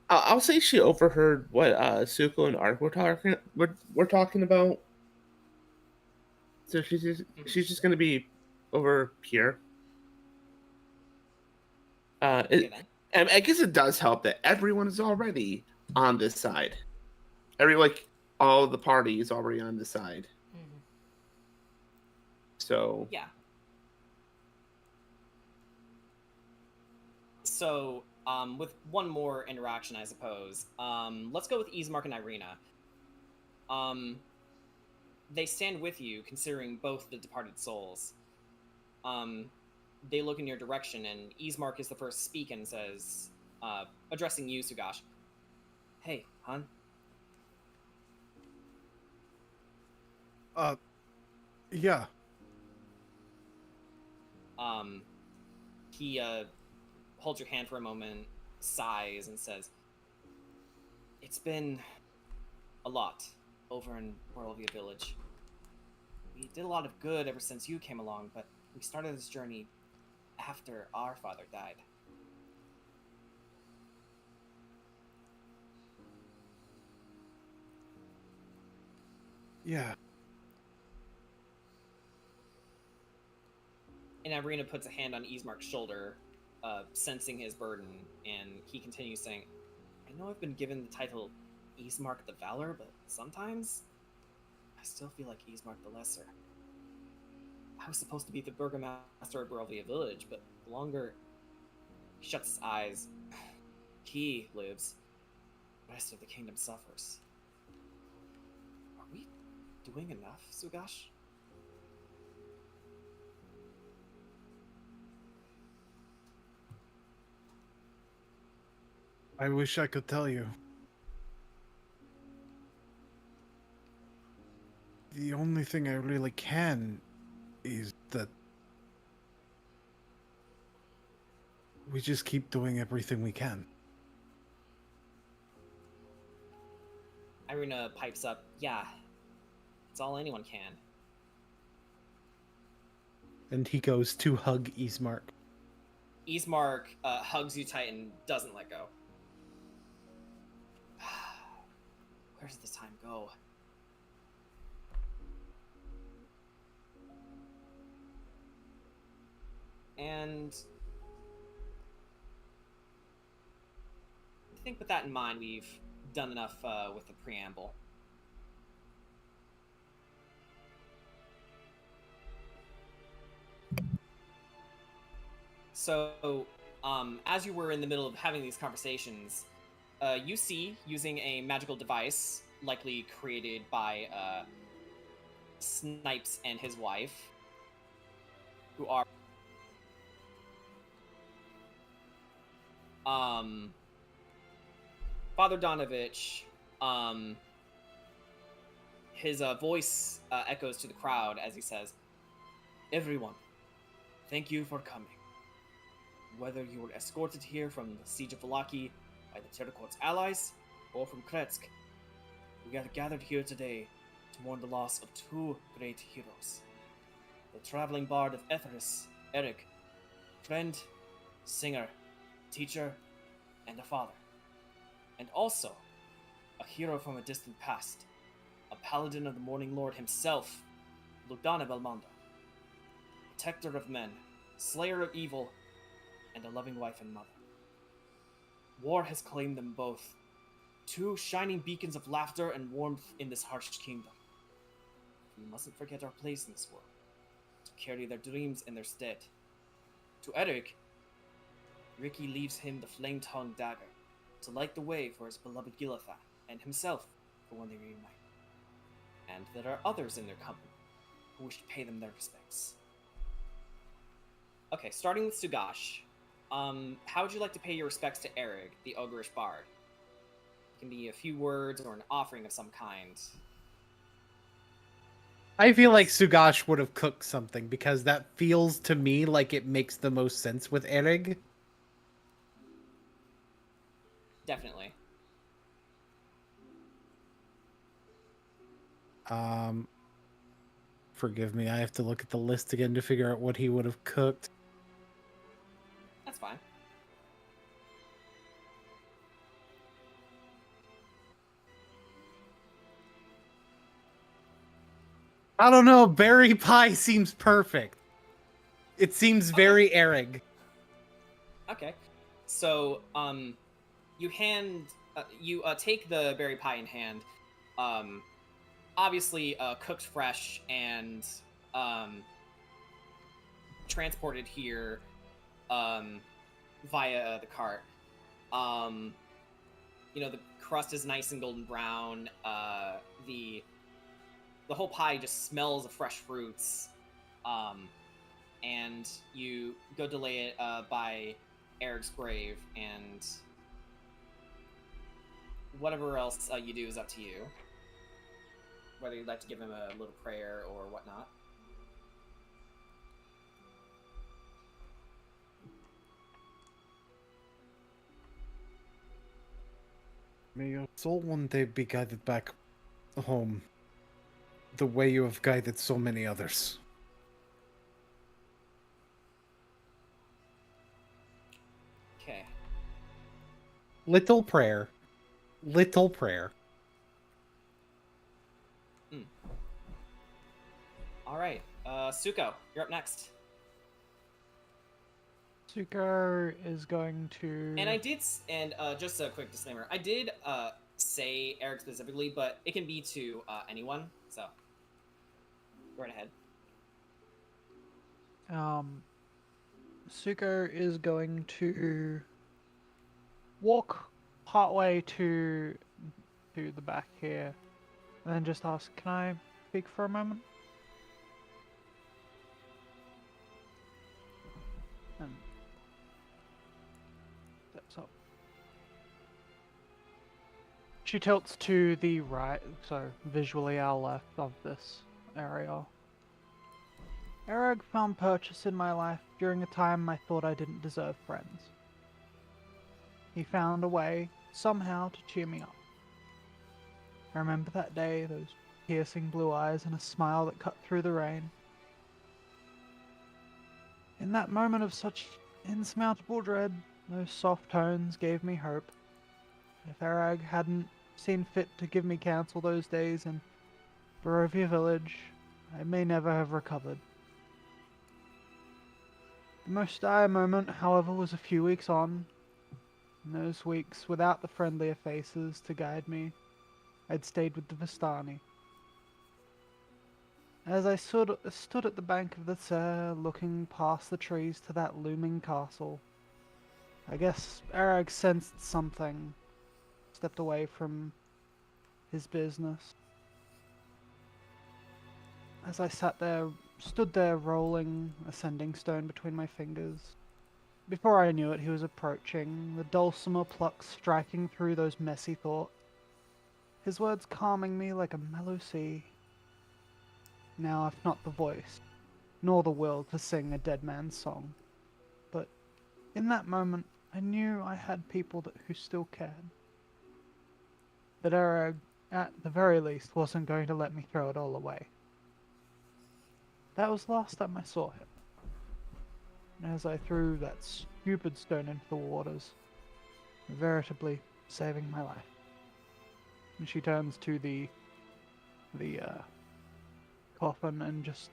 I'll say she overheard what Suko and Ark were talking about. So she's just gonna be over here. Okay, then. And I guess it does help that everyone is already on this side. All the party is already on this side. Mm-hmm. So Yeah. So, with one more interaction, I suppose. Let's go with Ismark and Irina. They stand with you, considering both the departed souls. They look in your direction, and Ismark is the first to speak and says, addressing you, Sugash, "Hey, hon." Yeah. He holds your hand for a moment, sighs, and says, "It's been a lot over in Barovia Village. We did a lot of good ever since you came along, but we started this journey after our father died. Yeah. And Irina puts a hand on Ismark's shoulder, sensing his burden, and he continues saying, I know I've been given the title Ismark the Valor, but sometimes I still feel like Ismark the Lesser. I was supposed to be the burgomaster of Barovia Village, but the longer he shuts his eyes, he lives, the rest of the kingdom suffers. Are we doing enough, Sugash? I wish I could tell you. The only thing I really can is that we just keep doing everything we can. Irina pipes up, yeah, it's all anyone can. And he goes to hug Ismark. Ismark hugs you tight and doesn't let go. Where does this time go? And I think with that in mind, we've done enough with the preamble. So, as you were in the middle of having these conversations, you see, using a magical device, likely created by Snipes and his wife, who are Father Donovich, his voice echoes to the crowd as he says, Everyone, thank you for coming. Whether you were escorted here from the Siege of Vallaki by the Terror Court's allies, or from Kretsk, we are gathered here today to mourn the loss of two great heroes. The traveling bard of Etheris, Eric, friend, singer, teacher, and a father. And also, a hero from a distant past, a paladin of the Morning Lord himself, Ludana Belmondo, protector of men, slayer of evil, and a loving wife and mother. War has claimed them both, two shining beacons of laughter and warmth in this harsh kingdom. We mustn't forget our place in this world, to carry their dreams in their stead. To Eric, Ricky leaves him the flame-tongued dagger, to light the way for his beloved Gilithan, and himself for when they reunite. And there are others in their company, who wish to pay them their respects. Okay, starting with Sugash. How would you like to pay your respects to Erig, the ogreish bard? It can be a few words or an offering of some kind. I feel like Sugash would have cooked something because that feels to me like it makes the most sense with Erig. Definitely. Forgive me, I have to look at the list again to figure out what he would have cooked. That's fine. I don't know, berry pie seems perfect. It seems very Erig. Okay. So, you take the berry pie in hand. Obviously, cooked fresh and, transported here, via the cart. The crust is nice and golden brown. The whole pie just smells of fresh fruits. And you go to lay it by Eric's grave, and whatever else you do is up to you. Whether you'd like to give him a little prayer or whatnot. May your soul one day be guided back home the way you have guided so many others. Okay. Little prayer. Little prayer. All right. Suko, you're up next. Suko is going to. And I did, just a quick disclaimer, I did say Eric specifically, but it can be to anyone. So, go right ahead. Suko is going to walk partway to the back here, and then just ask, "Can I speak for a moment?" And steps up. She tilts to the right, so visually our left of this area. Erag found purchase in my life during a time I thought I didn't deserve friends. He found a way, somehow, to cheer me up. I remember that day, those piercing blue eyes and a smile that cut through the rain. In that moment of such insurmountable dread, those soft tones gave me hope. If Erag hadn't seen fit to give me counsel those days in Barovia village, I may never have recovered. The most dire moment, however, was a few weeks on. In those weeks, without the friendlier faces to guide me, I'd stayed with the Vistani. As I stood at the bank of the Ser, looking past the trees to that looming castle, I guess Erag sensed something, stepped away from his business. As I stood there rolling a sending stone between my fingers. Before I knew it, he was approaching, the dulcimer plucks striking through those messy thoughts, his words calming me like a mellow sea. Now I've not the voice, nor the will to sing a dead man's song, but in that moment I knew I had people who still cared. That Erag, at the very least, wasn't going to let me throw it all away. That was the last time I saw him. And as I threw that stupid stone into the waters, veritably saving my life. And she turns to the coffin and just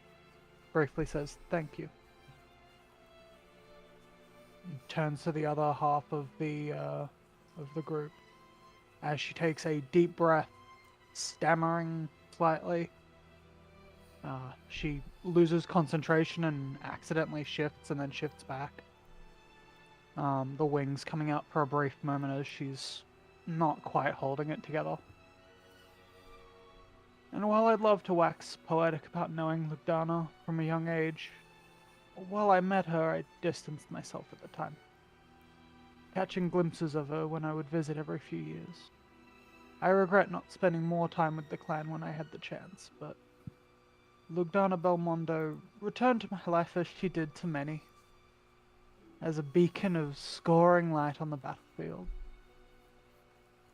briefly says, "Thank you." And turns to the other half of the group as she takes a deep breath, stammering slightly. She loses concentration and accidentally shifts and then shifts back. The wings coming out for a brief moment as she's not quite holding it together. And while I'd love to wax poetic about knowing Lugdana from a young age, while I met her, I distanced myself at the time, catching glimpses of her when I would visit every few years. I regret not spending more time with the clan when I had the chance, but Lugdana Belmondo returned to my life as she did to many, as a beacon of scoring light on the battlefield.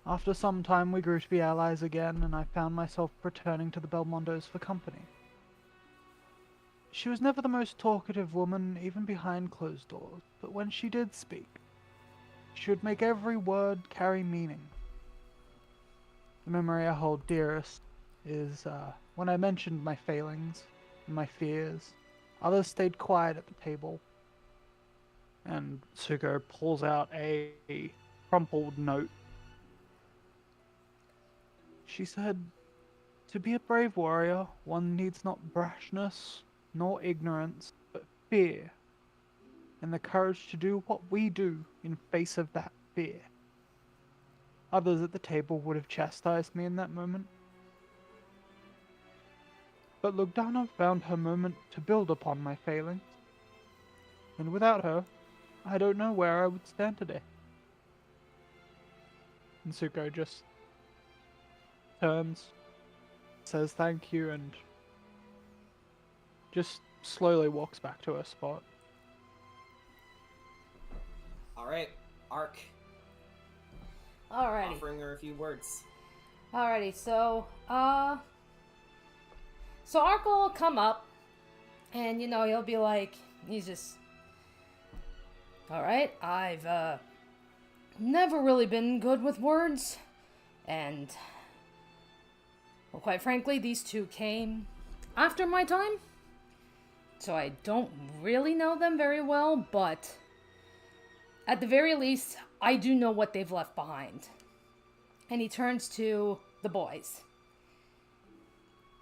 After some time we grew to be allies again, and I found myself returning to the Belmondos for company. She was never the most talkative woman, even behind closed doors, but when she did speak, she would make every word carry meaning. The memory I hold dearest is when I mentioned my failings and my fears, others stayed quiet at the table. And Suko pulls out a crumpled note. She said, "To be a brave warrior, one needs not brashness nor ignorance, but fear, and the courage to do what we do in face of that fear." Others at the table would have chastised me in that moment. But Lugdana found her moment to build upon my failings. And without her, I don't know where I would stand today. And Suko just turns, says thank you, and just slowly walks back to her spot. All right, Ark. Alrighty. Offering her a few words. Alrighty, so Ark will come up, and he'll be like, he's just, all right, I've never really been good with words, and well, quite frankly, these two came after my time, so I don't really know them very well, but at the very least, I do know what they've left behind. And he turns to the boys,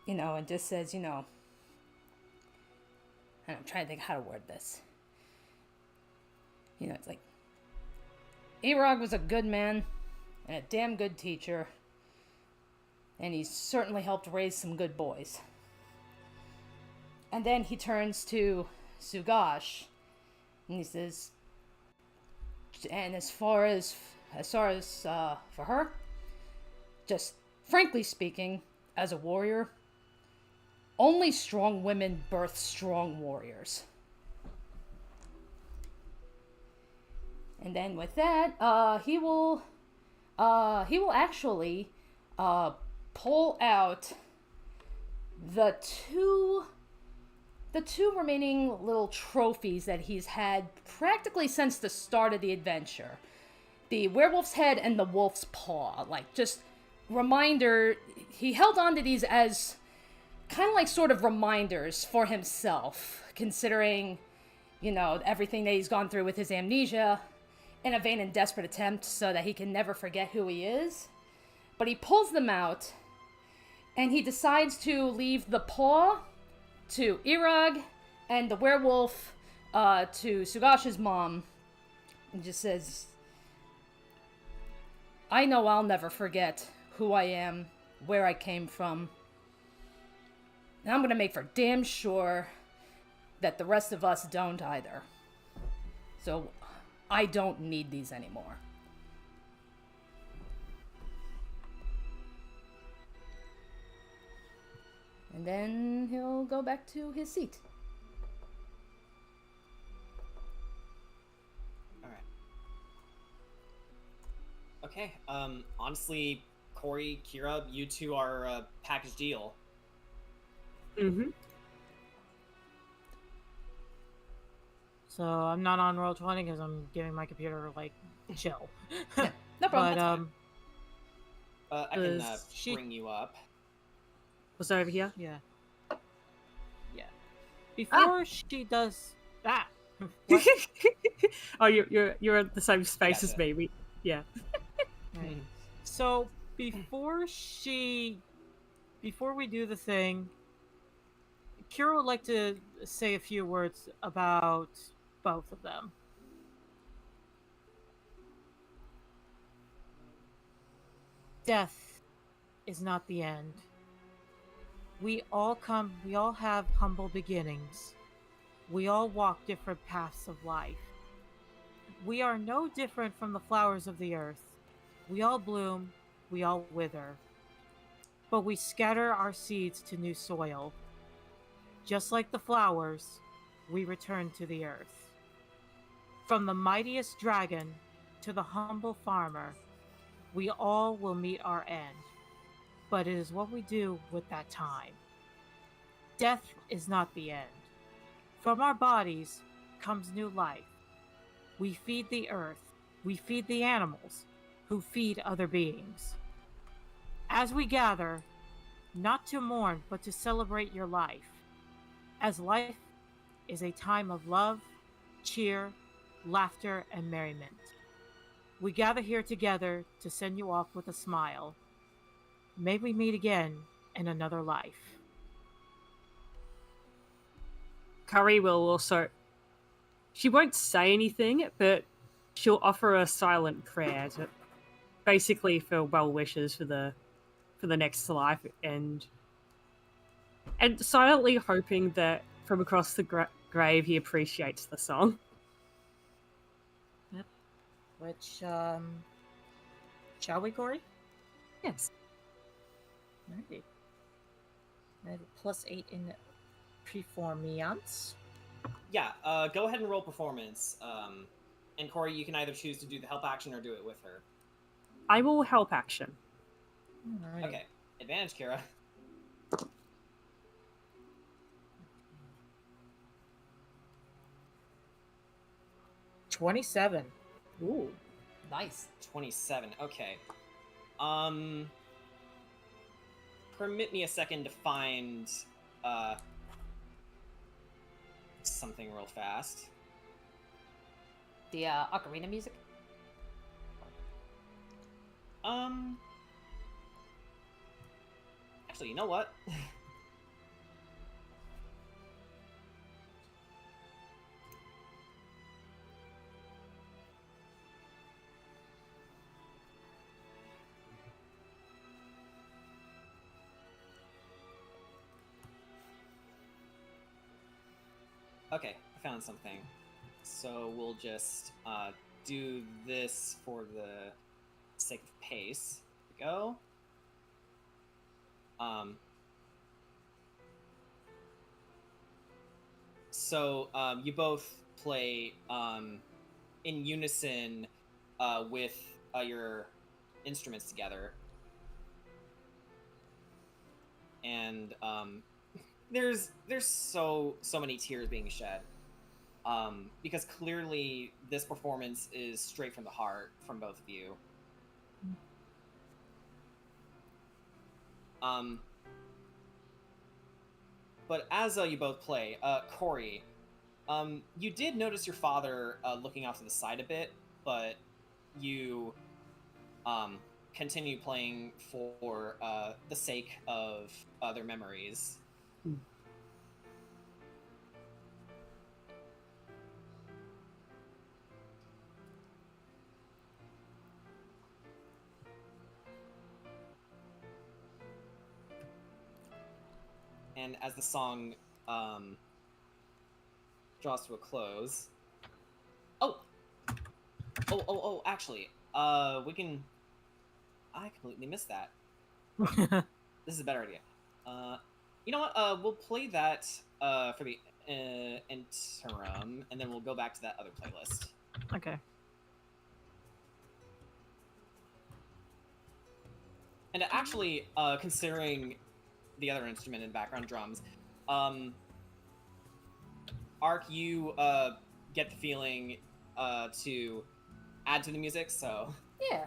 and just says, and I'm trying to think how to word this. It's like, Erog was a good man and a damn good teacher, and he's certainly helped raise some good boys. And then he turns to Sugash, and he says, and as far as for her, just frankly speaking, as a warrior, only strong women birth strong warriors. And then with that, he will actually pull out the two remaining little trophies that he's had practically since the start of the adventure. The werewolf's head and the wolf's paw. Like, just reminder, he held on to these as kind of like sort of reminders for himself, considering, everything that he's gone through with his amnesia, in a vain and desperate attempt so that he can never forget who he is. But he pulls them out, and he decides to leave the paw to Erog and the werewolf to Sugash's mom, and just says, I know I'll never forget who I am, where I came from, and I'm gonna make for damn sure that the rest of us don't either. So I don't need these anymore. And then he'll go back to his seat. Alright. Okay, honestly, Corey, Kira, you two are a package deal. Mm-hmm. So I'm not on Roll20 because I'm giving my computer, chill. Yeah, no problem. But, I can she- bring you up. Was that over here? yeah. Before she does that, what? Oh, you're in the same space as Gotcha. me. Yeah. Right. So before we do the thing, Kira would like to say a few words about both of them. Death is not the end. We all have humble beginnings. We all walk different paths of life. We are no different from the flowers of the earth. We all bloom, we all wither. But we scatter our seeds to new soil. Just like the flowers, we return to the earth. From the mightiest dragon to the humble farmer, we all will meet our end. But it is what we do with that time. Death is not the end. From our bodies comes new life. We feed the earth. We feed the animals, who feed other beings. As we gather, not to mourn, but to celebrate your life, as life is a time of love, cheer, laughter, and merriment. We gather here together to send you off with a smile. May we meet again in another life. Curry will also... She won't say anything, but she'll offer a silent prayer to basically for well wishes for the next life, and silently hoping that from across the grave he appreciates the song. Yep. Which, shall we, Corey? Yes. Alrighty. I have a +8 in performance. Yeah, go ahead and roll performance. And Corey, you can either choose to do the help action or do it with her. I will help action. Alright. Okay, advantage, Kira. 27. Ooh. Nice. 27. Okay. Permit me a second to find something real fast. The ocarina music. Actually, you know what? Okay, I found something. So we'll just do this for the sake of pace. Here we go. So you both play in unison with your instruments together, and there's so many tears being shed because clearly this performance is straight from the heart from both of you. But as you both play, Corey, you did notice your father looking off to the side a bit, but you continue playing for the sake of their memories. And as the song draws to a close, actually, we can. I completely missed that. This is a better idea. You know what? We'll play that for the interim, and then we'll go back to that other playlist. Okay. And actually, considering the other instrument in background drums, Ark, you get the feeling to add to the music, so Yeah.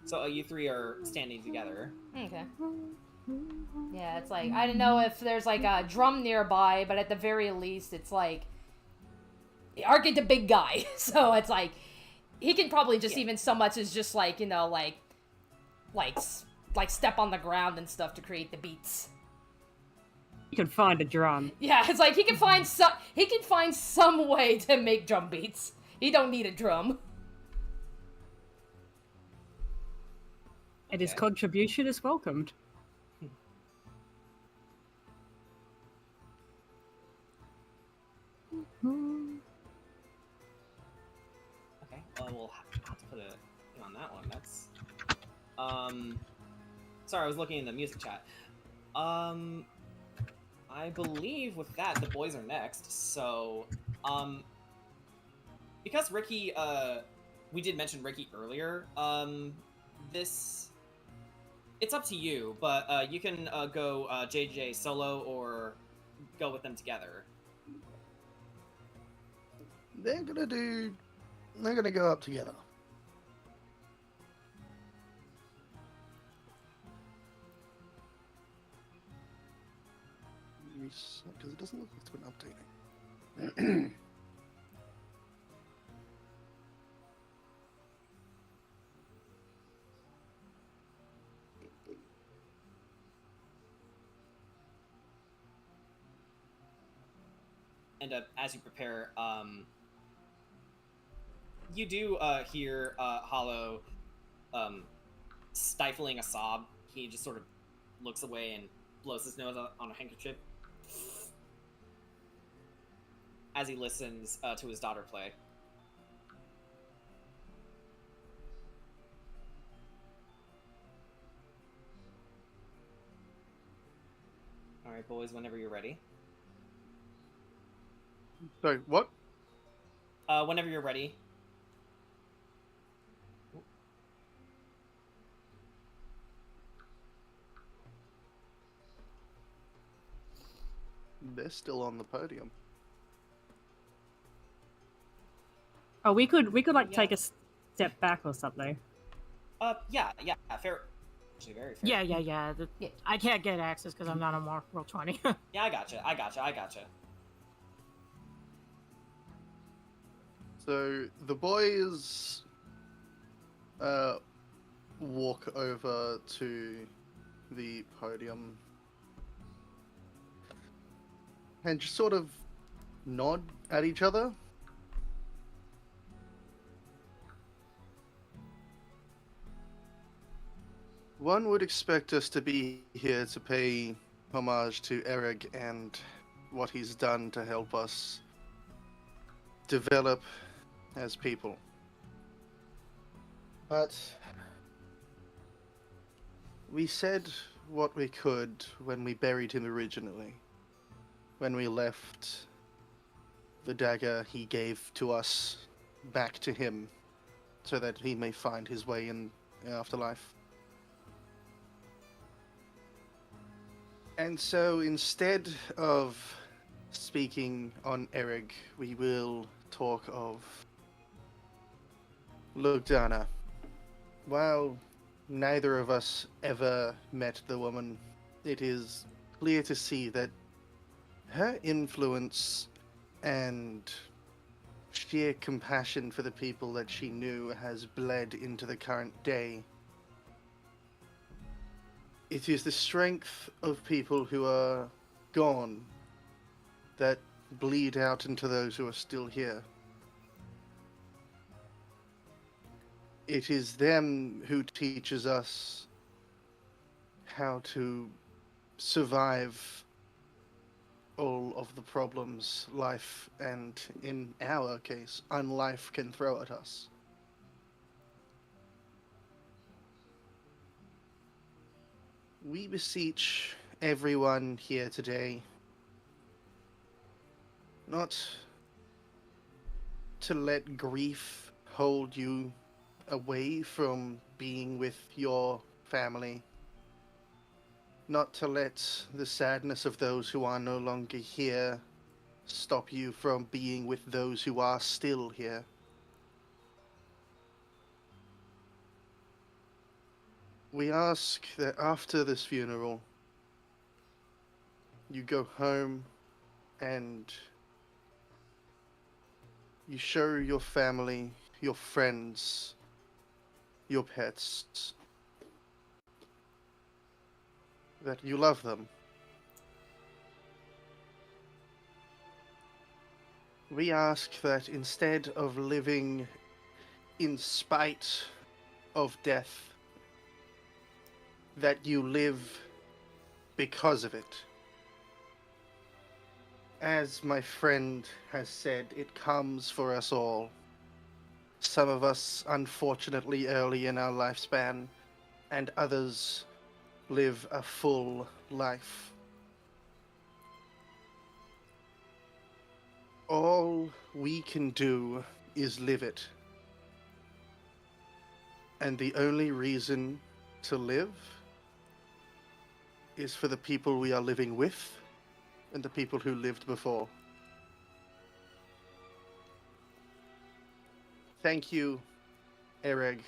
so you three are standing together. Okay. Yeah, it's like, I don't know if there's like a drum nearby, but at the very least, it's like, Ark is a big guy, so it's like, he can probably just even so much as just like, you know, like step on the ground and stuff to create the beats. You can find a drum. Yeah, it's like he can find some way to make drum beats. He don't need a drum. And his contribution is welcomed. Okay, well, we'll have to put a thing on that one. That's sorry, I was looking in the music chat. I believe with that the boys are next. So because Ricky we did mention Ricky earlier, this it's up to you, but you can go JJ solo or go with them together. They're gonna go up together. Because it doesn't look like it's been updating. And as you prepare, you do hear Hollow stifling a sob. He just sort of looks away and blows his nose on a handkerchief as he listens to his daughter play. All right, boys, whenever you're ready. Sorry, what? Whenever you're ready. They're still on the podium. Oh, we could like Yeah. take a step back or something. Yeah, fair. Actually, very fair. Yeah. Yeah. I can't get access because I'm not on Roll 20. Yeah, I gotcha. So the boys walk over to the podium and just sort of nod at each other. One would expect us to be here to pay homage to Eric and what he's done to help us develop as people. But we said what we could when we buried him originally. When we left the dagger he gave to us back to him so that he may find his way in the afterlife. And so instead of speaking on Eric, we will talk of Lugdana. While neither of us ever met the woman, it is clear to see that her influence and sheer compassion for the people that she knew has bled into the current day. It is the strength of people who are gone that bleed out into those who are still here. It is them who teaches us how to survive all of the problems life, and in our case, unlife can throw at us. We beseech everyone here today not to let grief hold you away from being with your family, not to let the sadness of those who are no longer here stop you from being with those who are still here. We ask that after this funeral, you go home and you show your family, your friends, your pets that you love them. We ask that instead of living in spite of death, that you live because of it. As my friend has said, it comes for us all. Some of us, unfortunately, early in our lifespan, and others live a full life. All we can do is live it. And the only reason to live is for the people we are living with and the people who lived before. Thank you, Ereg.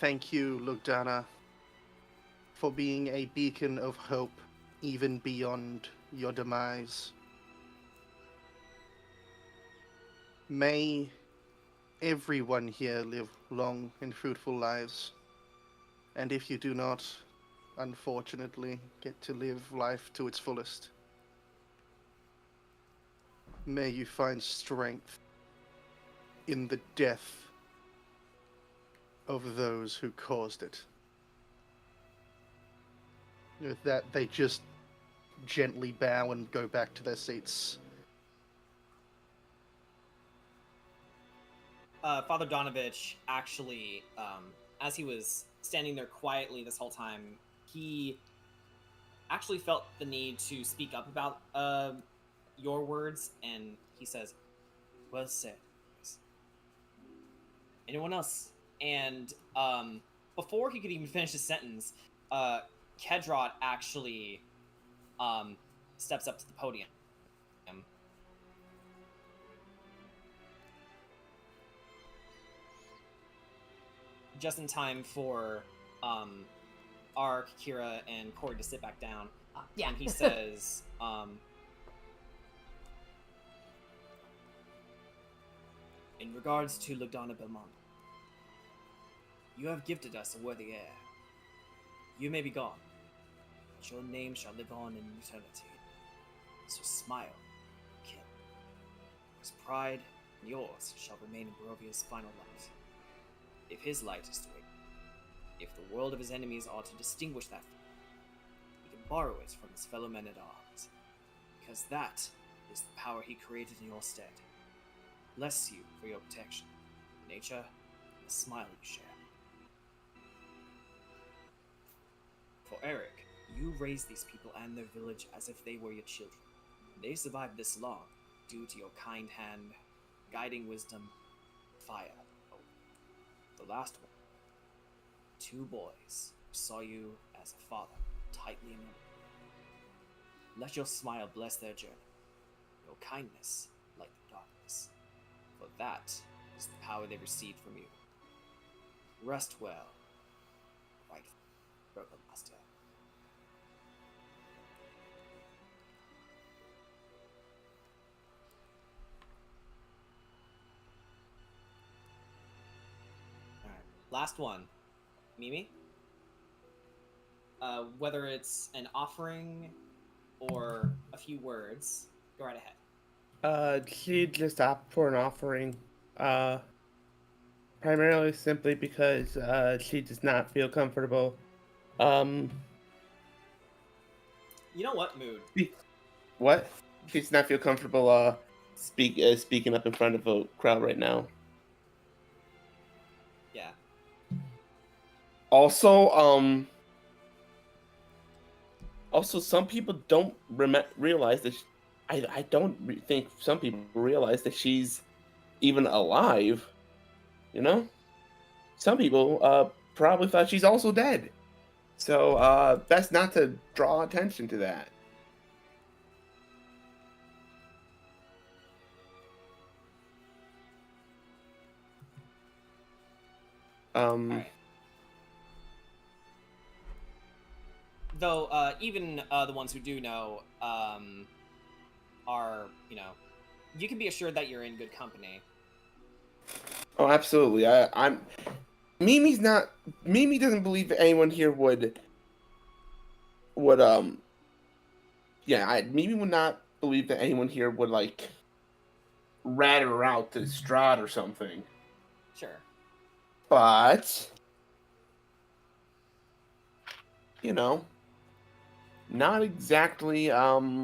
Thank you, Lugdana, for being a beacon of hope even beyond your demise. May everyone here live long and fruitful lives. And if you do not, unfortunately, get to live life to its fullest, may you find strength in the death of those who caused it. With that, they just gently bow and go back to their seats. Father Donovich actually, as he was standing there quietly this whole time, he actually felt the need to speak up about your words, and he says, "Well said. Anyone else?" And before he could even finish his sentence, Kedrot actually steps up to the podium. Just in time for Ark, Kira, and Corey to sit back down. Yeah. And he says, in regards to Lugdana Belmont, you have gifted us a worthy heir. You may be gone, but your name shall live on in eternity. So smile, kin. His pride and yours shall remain in Barovia's final light. If his light is to wake, if the world of his enemies are to distinguish that, he can borrow it from his fellow men at arms, because that is the power he created in your stead. Bless you for your protection, nature, and the smile you share. For Eric, you raised these people and their village as if they were your children. They survived this long due to your kind hand, guiding wisdom, fire, hope. The last one, 2 boys who saw you as a father, tightly in your. Let your smile bless their journey, your kindness light the darkness, for that is the power they received from you. Rest well, right, broken master. Alright, last one. Mimi? Whether it's an offering or a few words, go right ahead. She just opted for an offering, primarily simply because she does not feel comfortable. You know what, Mood? What? She does not feel comfortable speaking up in front of a crowd right now. Yeah. Also, some people don't realize that. I don't think some people realize that she's even alive. You know, some people probably thought she's also dead. So that's not to draw attention to that. Alright. Though, even the ones who do know are, you can be assured that you're in good company. Oh, absolutely. I'm. Mimi doesn't believe that anyone here would. Mimi would not believe that anyone here would like rat her out to Strahd or something. Sure. But not exactly like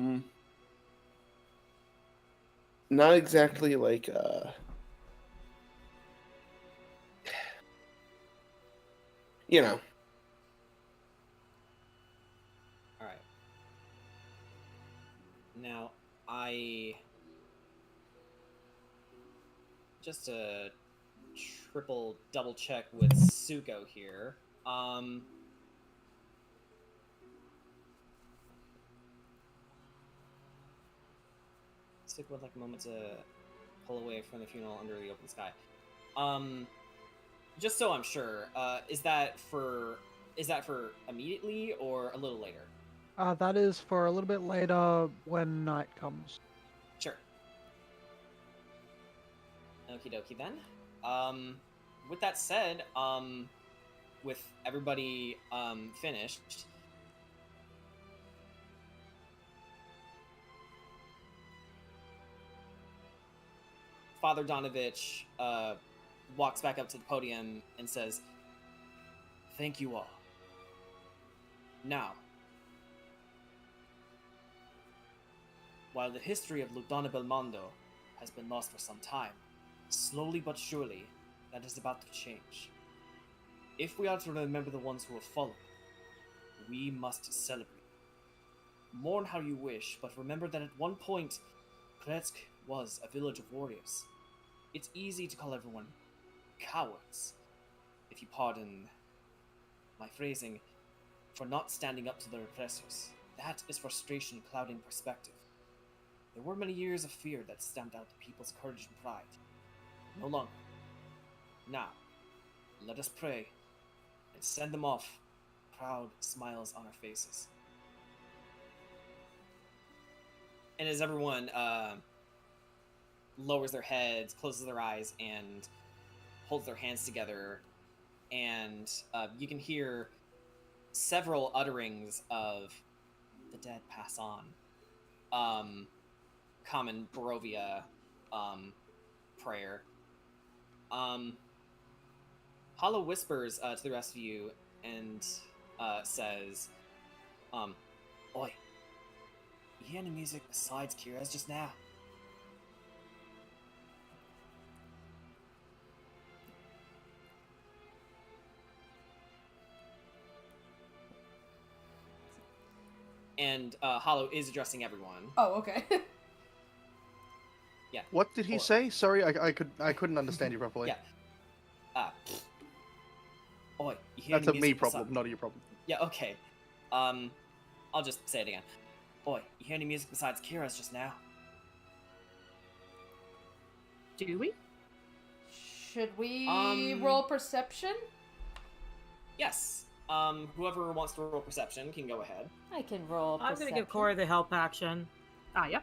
All right. Now, just to triple double check with Suko here. Suko would like a moment to pull away from the funeral under the open sky. Just so I'm sure, is that for immediately or a little later? That is for a little bit later when night comes. Sure. Okie dokie then. With that said, with everybody finished, Father Donovich walks back up to the podium and says, "Thank you all. Now, while the history of Lugdana Belmondo has been lost for some time, slowly but surely, that is about to change. If we are to remember the ones who have fallen, we must celebrate. Mourn how you wish, but remember that at one point, Kretsk was a village of warriors. It's easy to call everyone cowards, if you pardon my phrasing, for not standing up to the repressors, the That is frustration clouding perspective. There were many years of fear that stamped out the people's courage and pride. No longer. Now, let us pray and send them off, proud smiles on our faces. And as everyone lowers their heads, closes their eyes, and holds their hands together, and you can hear several utterings of "the dead pass on," common Barovia prayer. Hollow whispers to the rest of you and says, "Oi, you hear any music besides Kira's just now?" And Hollow is addressing everyone. Oh, okay. Yeah. What did he Or- say? Sorry, I couldn't understand you properly. Yeah. Oi, you hear That's any a me music problem, not a you problem. Yeah, okay. I'll just say it again. Oi, you hear any music besides Kira's just now? Do we? Should we roll perception? Yes. Whoever wants to roll perception can go ahead. I can roll I'm perception. gonna give Corey the help action. Ah, yeah.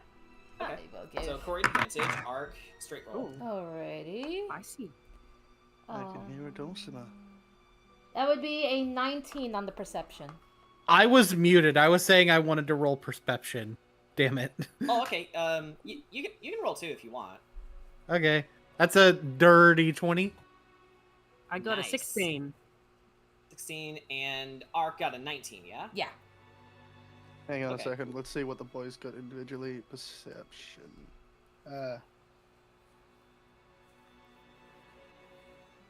Okay. I will give. So Corey advantage, Arc, straight roll. Alrighty. I see. I can hear a dulcimer. That would be a 19 on the perception. I was muted. I was saying I wanted to roll perception. Damn it. Oh, okay. You can roll too if you want. Okay. That's a dirty 20. I got Nice. a 16. 16, and Arc got a 19, yeah? Yeah. Hang on Okay. a second. Let's see what the boys got individually. Perception.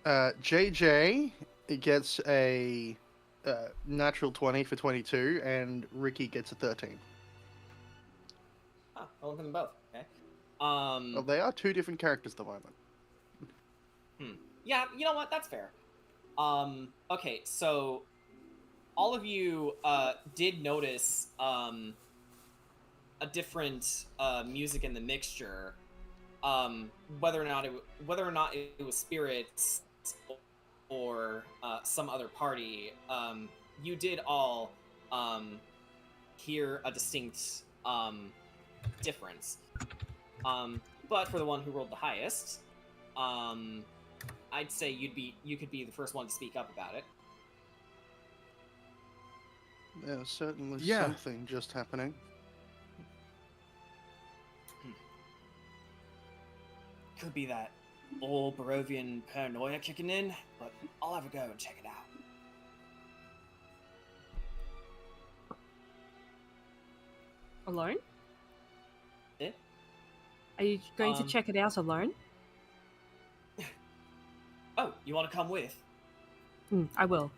JJ gets a natural 20 for 22, and Ricky gets a 13. Oh, I'll look at them both. Okay. Well, they are two different characters at the moment. Yeah, you know what? That's fair. Okay, so all of you did notice a different music in the mixture. Whether or not it was spirits or some other party, you did all hear a distinct difference. But for the one who rolled the highest, I'd say you could be the first one to speak up about it. There's certainly Yeah. something just happening. Could be that old Barovian paranoia kicking in, but I'll have a go and check it out. Alone? Eh? Are you going to Um, check it out alone? Oh, you want to come with? I will.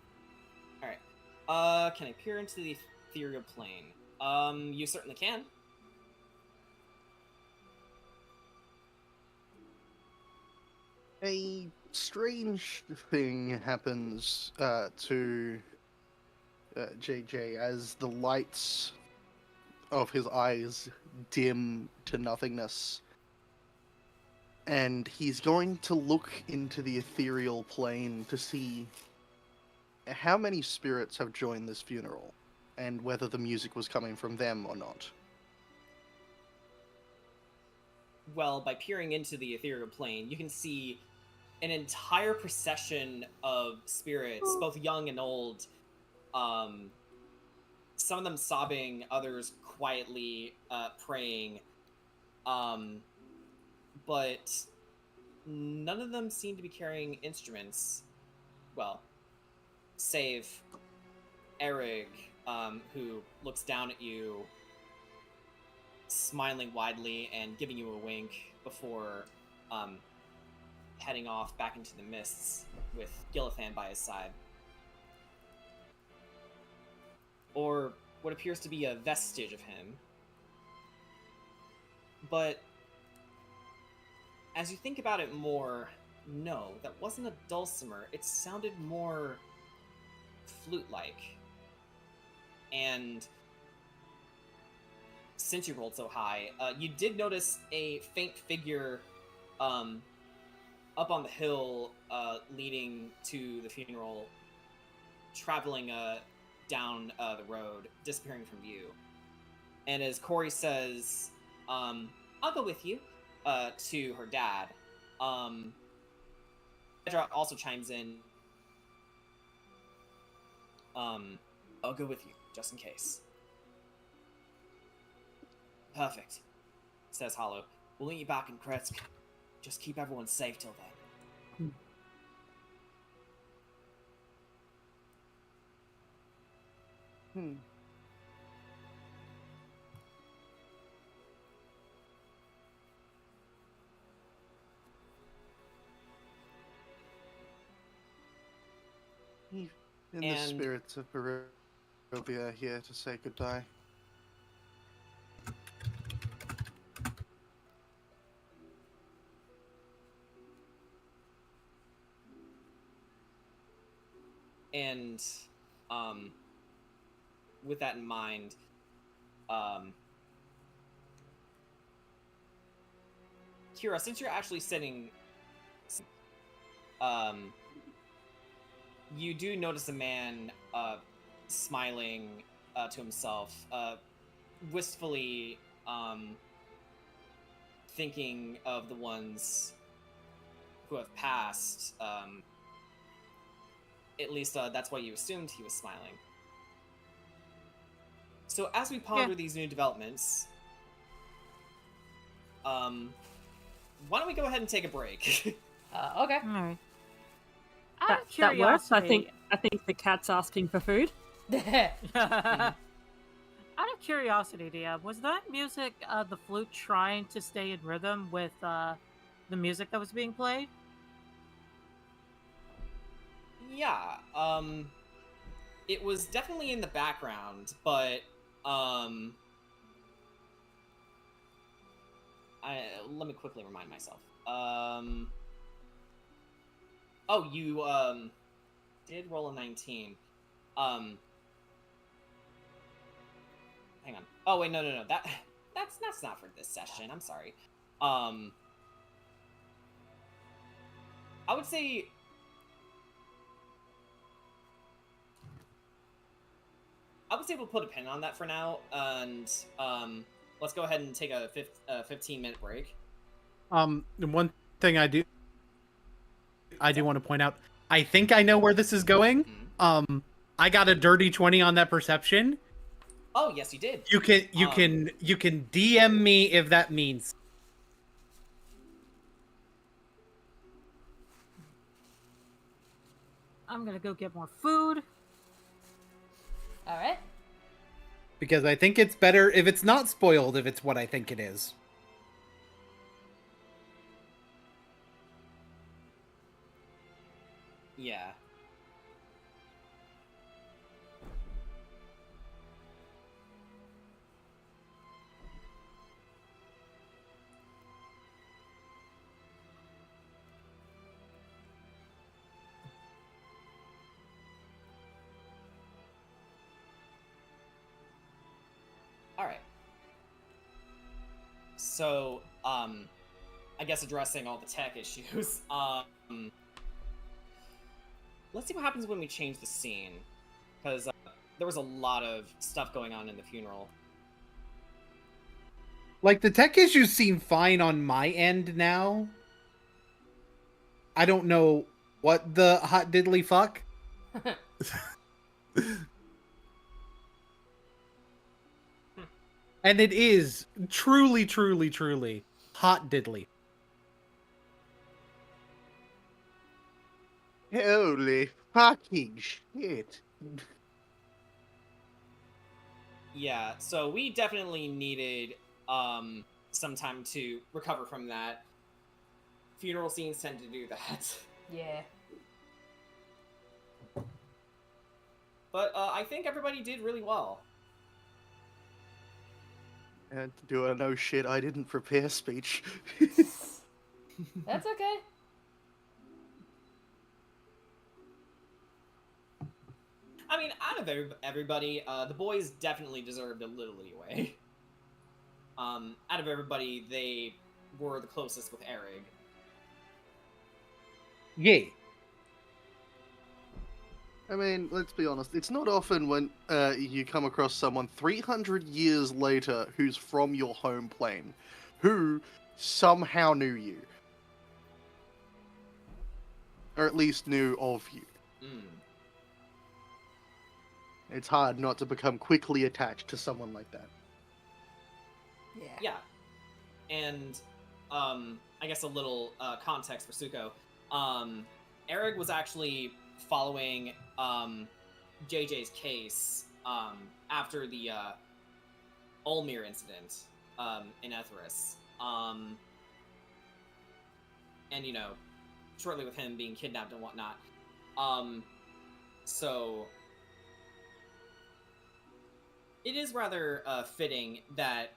Can I peer into the ethereal plane? You certainly can. A strange thing happens to JJ as the lights of his eyes dim to nothingness. And he's going to look into the ethereal plane to see how many spirits have joined this funeral and whether the music was coming from them or not. Well, by peering into the ethereal plane, you can see an entire procession of spirits, both young and old. Some of them sobbing, others quietly praying. But none of them seem to be carrying instruments. Well, save Erig, who looks down at you, smiling widely and giving you a wink before heading off back into the mists with Gilithan by his side. Or what appears to be a vestige of him. But as you think about it more, no, that wasn't a dulcimer. It sounded more flute-like. And since you rolled so high, you did notice a faint figure up on the hill leading to the funeral, traveling down the road, disappearing from view. And as Corey says, I'll go with you, to her dad, Pedra also chimes in, I'll go with you, just in case. Perfect, says Hollow. We'll meet you back in Kretsk. Just keep everyone safe till then. In the And- spirits of Barovia here to say goodbye. And with that in mind, Kira, since you're actually sitting, you do notice a man smiling to himself, wistfully, thinking of the ones who have passed. At least that's why you assumed he was smiling. So as we ponder these new developments, why don't we go ahead and take a break? Okay. All right. That works. I think the cat's asking for food. Out of curiosity, Dia, was that music the flute trying to stay in rhythm with the music that was being played? Yeah, it was definitely in the background, but let me quickly remind myself. Oh, you did roll a 19. Hang on. Oh wait, no. That's not for this session. I'm sorry. I would say we'll put a pin on that for now, and let's go ahead and take a 15-minute break. One thing I do want to point out, I think I know where this is going. I got a dirty 20 on that perception. Oh, yes, you did. You can DM me if that means. I'm gonna go get more food. All right. Because I think it's better if it's not spoiled if it's what I think it is. Yeah. All right. So, I guess addressing all the tech issues, let's see what happens when we change the scene, because there was a lot of stuff going on in the funeral. Like, the tech issues seem fine on my end now. I don't know what the hot diddly fuck. And it is truly, truly, truly hot diddly. Holy fucking shit. Yeah, so we definitely needed some time to recover from that. Funeral scenes tend to do that. Yeah. But I think everybody did really well. And do I know shit? I didn't prepare speech. That's okay. I mean, out of everybody, the boys definitely deserved a little leeway. Out of everybody, they were the closest with Erig. Yay. I mean, let's be honest. It's not often when you come across someone 300 years later who's from your home plane, who somehow knew you, or at least knew of you. Mm. It's hard not to become quickly attached to someone like that. Yeah. Yeah. And I guess a little context for Suko. Erig was actually following JJ's case after the Ulmir incident in Etheris. And, you know, shortly with him being kidnapped and whatnot. So it is rather fitting that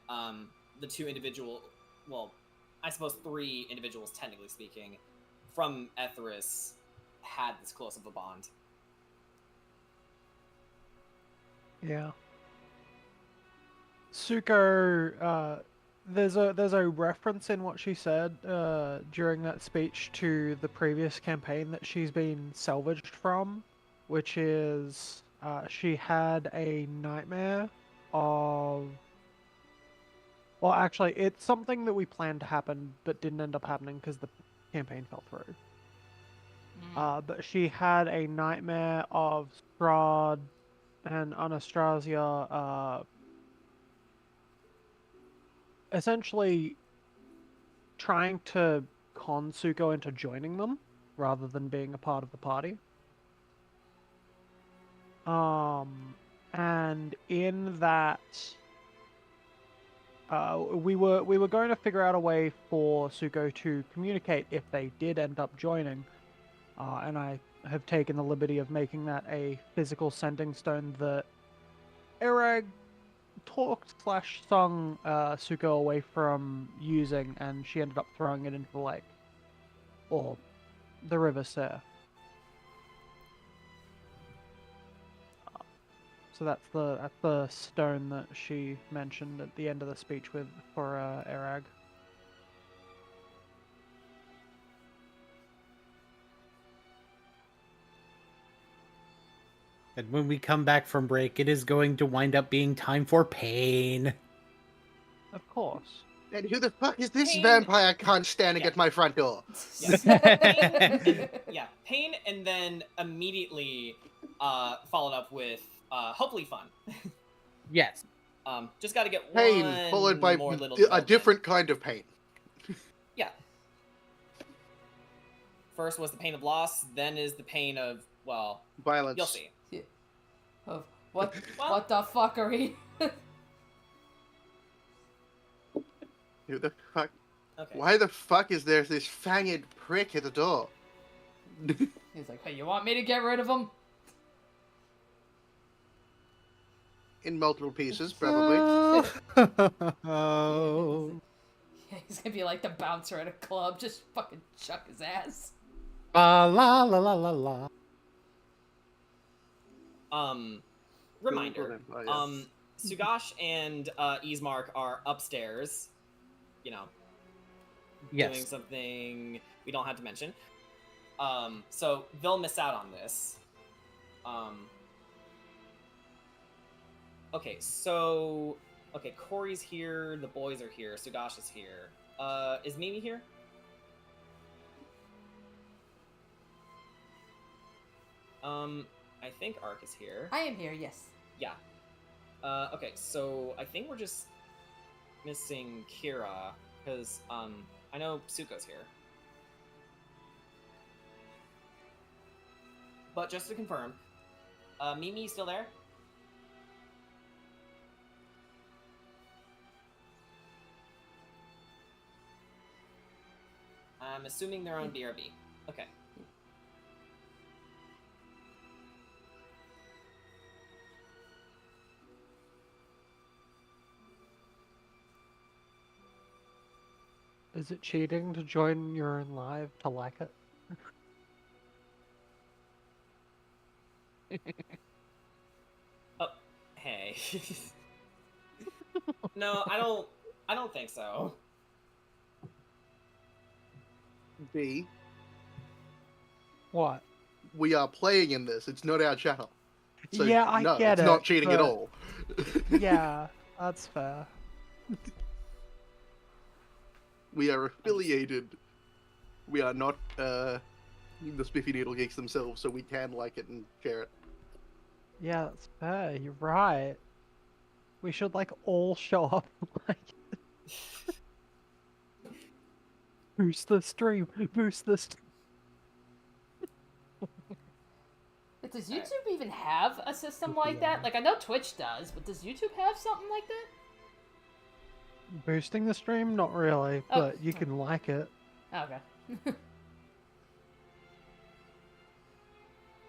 the two individual, well, I suppose 3 individuals, technically speaking, from Etheris had this close of a bond. Yeah. Suko, there's a reference in what she said during that speech to the previous campaign that she's been salvaged from, which is she had a nightmare of. Well, actually, it's something that we planned to happen but didn't end up happening because the campaign fell through. But she had a nightmare of Strahd and Anastasia essentially trying to con Suko into joining them rather than being a part of the party. And in that, we were going to figure out a way for Suko to communicate if they did end up joining, and I have taken the liberty of making that a physical sending stone that Erag talked/sung Suko away from using, and she ended up throwing it into the lake. Or the river Ser. So that's the stone that she mentioned at the end of the speech for Erag. And when we come back from break, it is going to wind up being time for pain. Of course. And who the fuck is this Pain. vampire cunt standing Yeah. at my front door? Yeah, pain, and then immediately followed up with hopefully fun. Yes. Just got to get Pain one followed by more little a development. different kind of pain. Yeah. First was the pain of loss, then is the pain of, well, Violence. you'll see. Of what? Well- What the fuckery? Who the fuck? Okay. Why the fuck is there this fanged prick at the door? He's like, hey, you want me to get rid of him? In multiple pieces, probably. Oh. Yeah, he's gonna be like the bouncer at a club, just fucking chuck his ass. La la la la la la. Reminder. Oh, yeah. Sugash and Ismark are upstairs, you know, Yes. doing something we don't have to mention. So they'll miss out on this. Okay, so Corey's here, the boys are here, Sugash is here. Is Mimi here? I think Ark is here. I am here, yes. Yeah. Okay, so I think we're just missing Kira, because I know Suko's here. But just to confirm, Mimi still there? I'm assuming they're on BRB. Okay. Is it cheating to join your own live to like it? Oh, hey. No, I don't. I don't think so. B, What? we are playing in this. It's not our channel. So Yeah, I no, get it's it, not cheating at but- all. Yeah, that's fair. We are affiliated. We are not the Spiffy Needle Geeks themselves, so we can like it and share it. Yeah, that's fair. You're right. We should like all show up and like boost the stream, boost the stream. Does YouTube even have a system like that? Like, I know Twitch does, but does YouTube have something like that? Boosting the stream? Not really, Oh. but you can like it. Okay.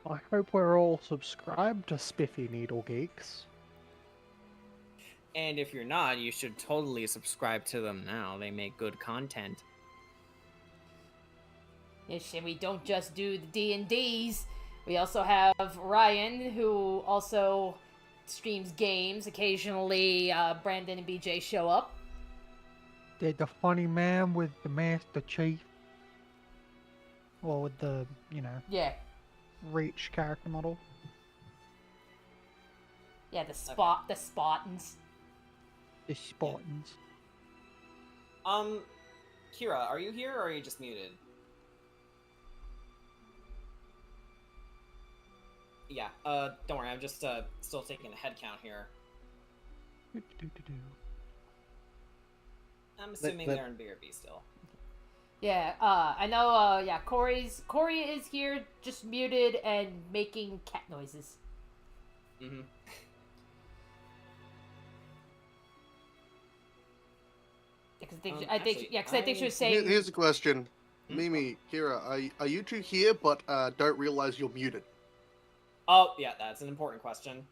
I hope we're all subscribed to Spiffy Needle Geeks. And if you're not, you should totally subscribe to them now. They make good content. Yeah, shit, we don't just do the D&Ds. We also have Ryan, who also streams games. Occasionally, Brandon and BJ show up. They're the funny man with the Master Chief. Well, with the, Yeah. Reach character model. Yeah, the Spartans. The Spartans. Kira, are you here or are you just muted? Yeah, don't worry, I'm just still taking a head count here. I'm assuming they're in BRB still. Yeah, I know, yeah, Corey is here, just muted and making cat noises. Mm-hmm. I think she was saying... Here's a question. Hmm? Mimi, Kira, are you two here but don't realize you're muted? Oh, yeah, that's an important question.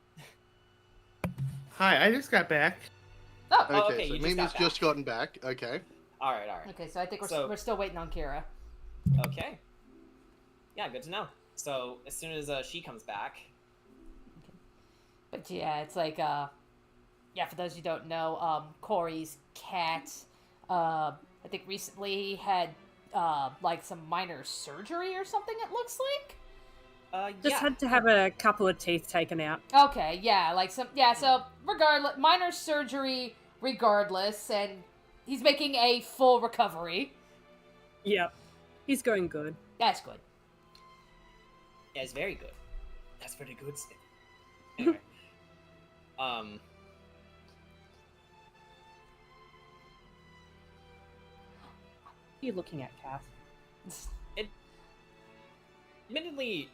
Hi, I just got back. Oh, okay, so you Mimi's just got just gotten back. Okay. Alright. okay, so I think So- we're still waiting on Kira. Okay. Yeah, good to know. So, as soon as she comes back... But yeah, it's like, yeah, for those who don't know, Corey's cat, I think recently he had, like, some minor surgery or something, it looks like? Just had to have a couple of teeth taken out. Okay, yeah, so regardless, minor surgery regardless, and he's making a full recovery. Yep. He's going good. That's good. Yeah, it's very good. That's pretty good stuff. Anyway. What are you looking at, Cass? Admittedly,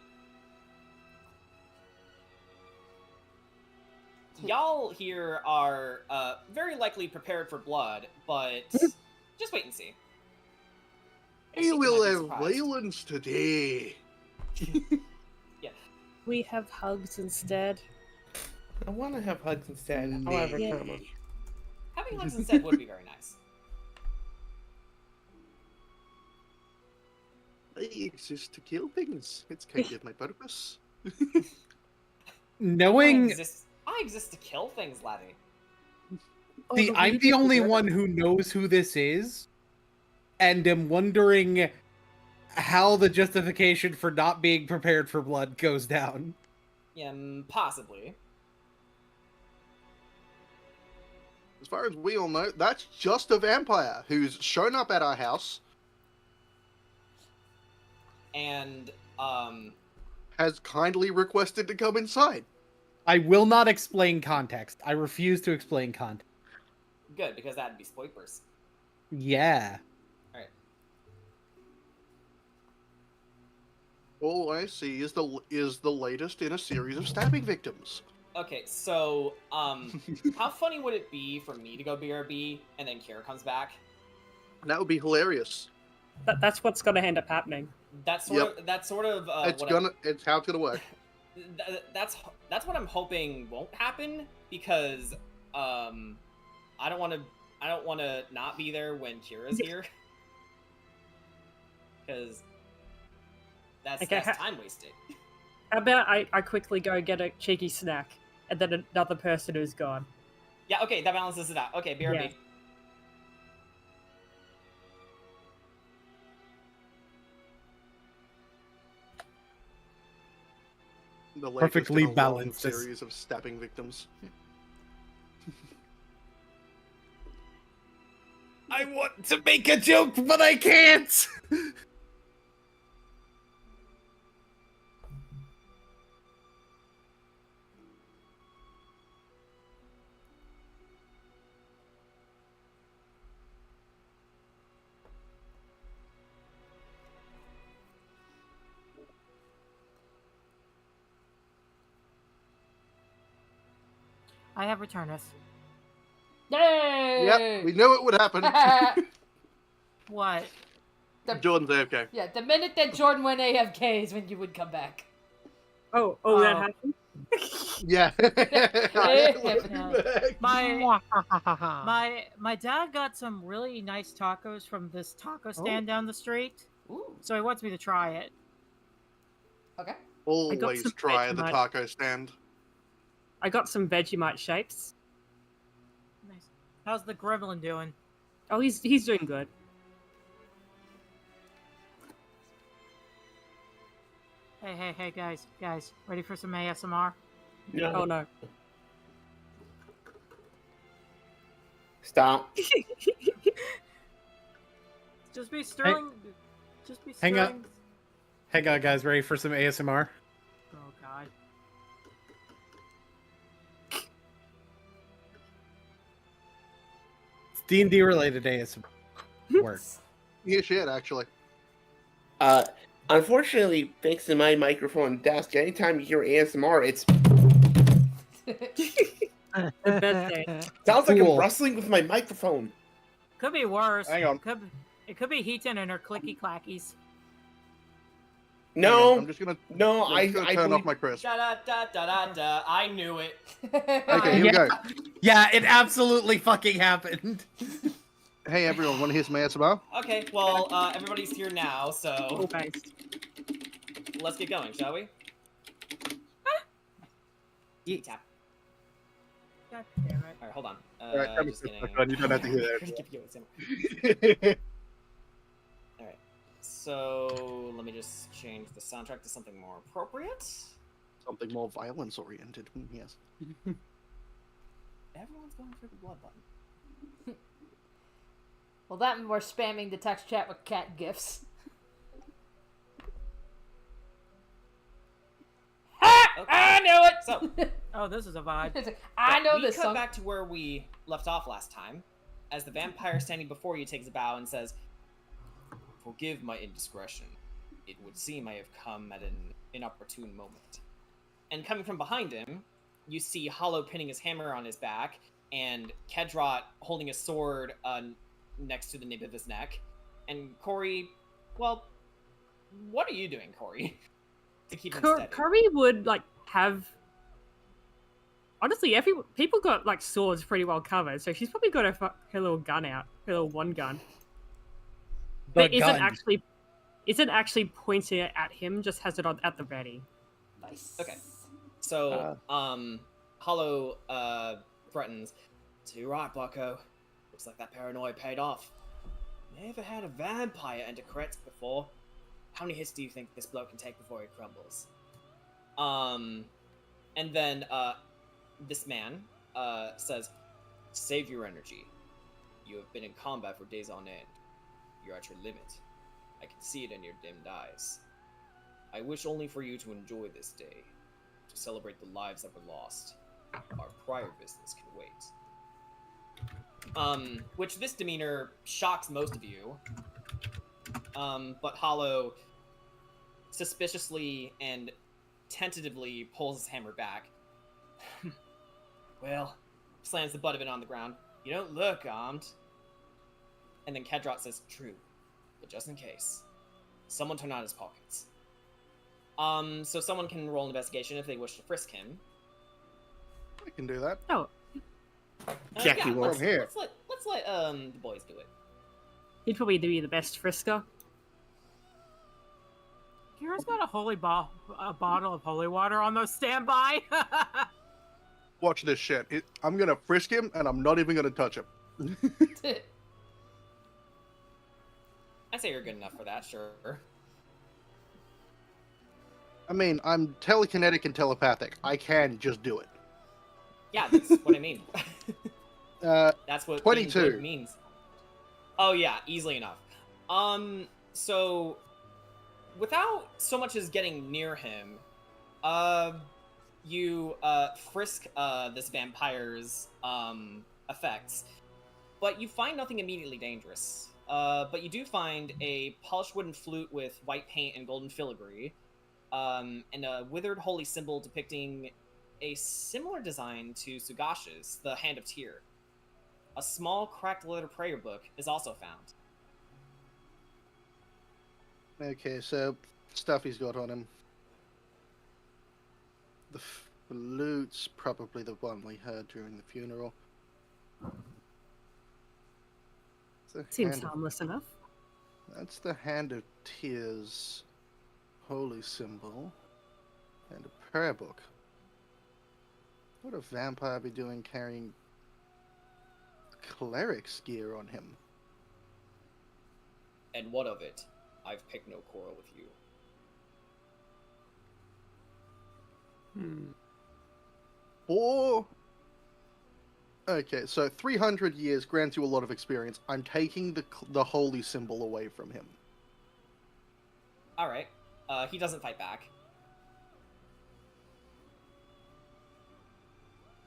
y'all here are very likely prepared for blood, but just wait and see. I You think will might be have surprised. violence today. We have hugs instead. I want to have hugs instead. Nay. However, Yay. Karma. Having hugs instead would be very nice. I exist to kill things. It's kind of my purpose. Knowing I exist to kill things, laddie. I'm the only one who knows who this is, and am wondering how the justification for not being prepared for blood goes down. Yeah, possibly. As far as we all know, that's just a vampire who's shown up at our house, And, has kindly requested to come inside. I will not explain context. I refuse to explain context. good, because that'd be spoilers. Yeah. All I see is the latest in a series of stabbing victims. Okay, so, how funny would it be for me to go BRB, and then Kira comes back? That would be hilarious. That's what's going to end up happening. That's sort of, It's how it's gonna work. that's what I'm hoping won't happen, because, I don't want to not be there when Kira's here. Because that's time wasted. How about I quickly go get a cheeky snack, and then another person who's gone. Yeah, okay, that balances it out. Okay, BRB. Yeah. The latest Perfectly in a long balanced. series of stabbing victims. I want to make a joke, but I can't. I have Returnus. Yay! Yep, we knew it would happen. What? Jordan's AFK. Yeah, the minute that Jordan went AFK is when you would come back. Oh, Oh. that happened. Yeah. My dad got some really nice tacos from this taco stand down the street, Ooh. so he wants me to try it. Okay. Always some try the Vegemite. taco stand. I got some Vegemite shapes. Nice. How's the gremlin doing? Oh, he's doing good. Hey, guys, ready for some ASMR? No. Oh no. Stop. Just be Sterling. Just be Hang on. Sterling. Hang on, guys. Ready for some ASMR? Oh God. It's D&D related ASMR. Work. Yeah, shit, actually. Unfortunately, thanks to my microphone desk, anytime you hear ASMR, it The best day. sounds like I'm Cool. wrestling with my microphone. Could be worse. Hang on. It could be Heaton and her clicky clackies. No, I'm just gonna I turn believe- off my crisp. Da da da da da da. I knew it. Okay, here we go. Yeah, it absolutely fucking happened. Hey everyone, want to hear some ASMR? Okay, well, everybody's here now, Cool so based. let's get going, shall we? Tap. God damn it. All right, hold on. Alright, come just here, getting... John, you don't have to hear that. Gonna give you a All right. So let me just change the soundtrack to something more appropriate. Something more violence oriented. Yes. Everyone's going for the blood button. Well, that and we're spamming the text chat with cat gifs. Okay. I know it. So Oh, this is a vibe. It's like, I know we this cut song. back to where we left off last time, as the vampire standing before you takes a bow and says, "Forgive my indiscretion. It would seem I have come at an inopportune moment." And coming from behind him, you see Hollow pinning his hammer on his back, and Kedrot holding a sword next to the nape of his neck. And Corey, well, what are you doing, Corey? To keep him steady. Curry would like have. Honestly, people got like swords pretty well covered, so she's probably got her little gun out, her little one gun. But isn't actually pointing it at him, just has it on at the ready. Nice. Okay. So, Hollow threatens, "So you're right, Bucko. Looks like that paranoia paid off. Never had a vampire enter Kretz before. How many hits do you think this bloke can take before he crumbles?" And then this man says, "Save your energy. You have been in combat for days on end. You're at your limit. I can see it in your dimmed eyes. I wish only for you to enjoy this day, to celebrate the lives that were lost. Our prior business can wait." Which this demeanor shocks most of you. But Hollow suspiciously and tentatively pulls his hammer back. "Well," slams the butt of it on the ground. "You don't look armed." And then Kedrot says, "True, but just in case. Someone turn on his pockets." So someone can roll an investigation if they wish to frisk him. I can do that. Oh, Jackie yeah, won't. Here. let's let the boys do it. he'd probably be the best frisker. Kira's got a a bottle of holy water on those standby. Watch this shit. I'm gonna frisk him, and I'm not even gonna touch him. I say you're good enough for that, sure. I mean, I'm telekinetic and telepathic. I can just do it. Yeah, that's what I mean. That's what being 22. good means. Oh yeah, easily enough. So without so much as getting near him, you frisk this vampire's effects, but you find nothing immediately dangerous. But you do find a polished wooden flute with white paint and golden filigree, and a withered holy symbol depicting a similar design to Sugash's, the Hand of Tyr. A small cracked leather prayer book is also found. Okay, so stuff he's got on him. The flute's probably the one we heard during the funeral. The Seems hand of- harmless enough. That's the Hand of Tears holy symbol and a prayer book. What would a vampire be doing carrying cleric's gear on him? And what of it? I've picked no quarrel with you. Or... Okay, so 300 years grants you a lot of experience. I'm taking the holy symbol away from him. Alright. He doesn't fight back.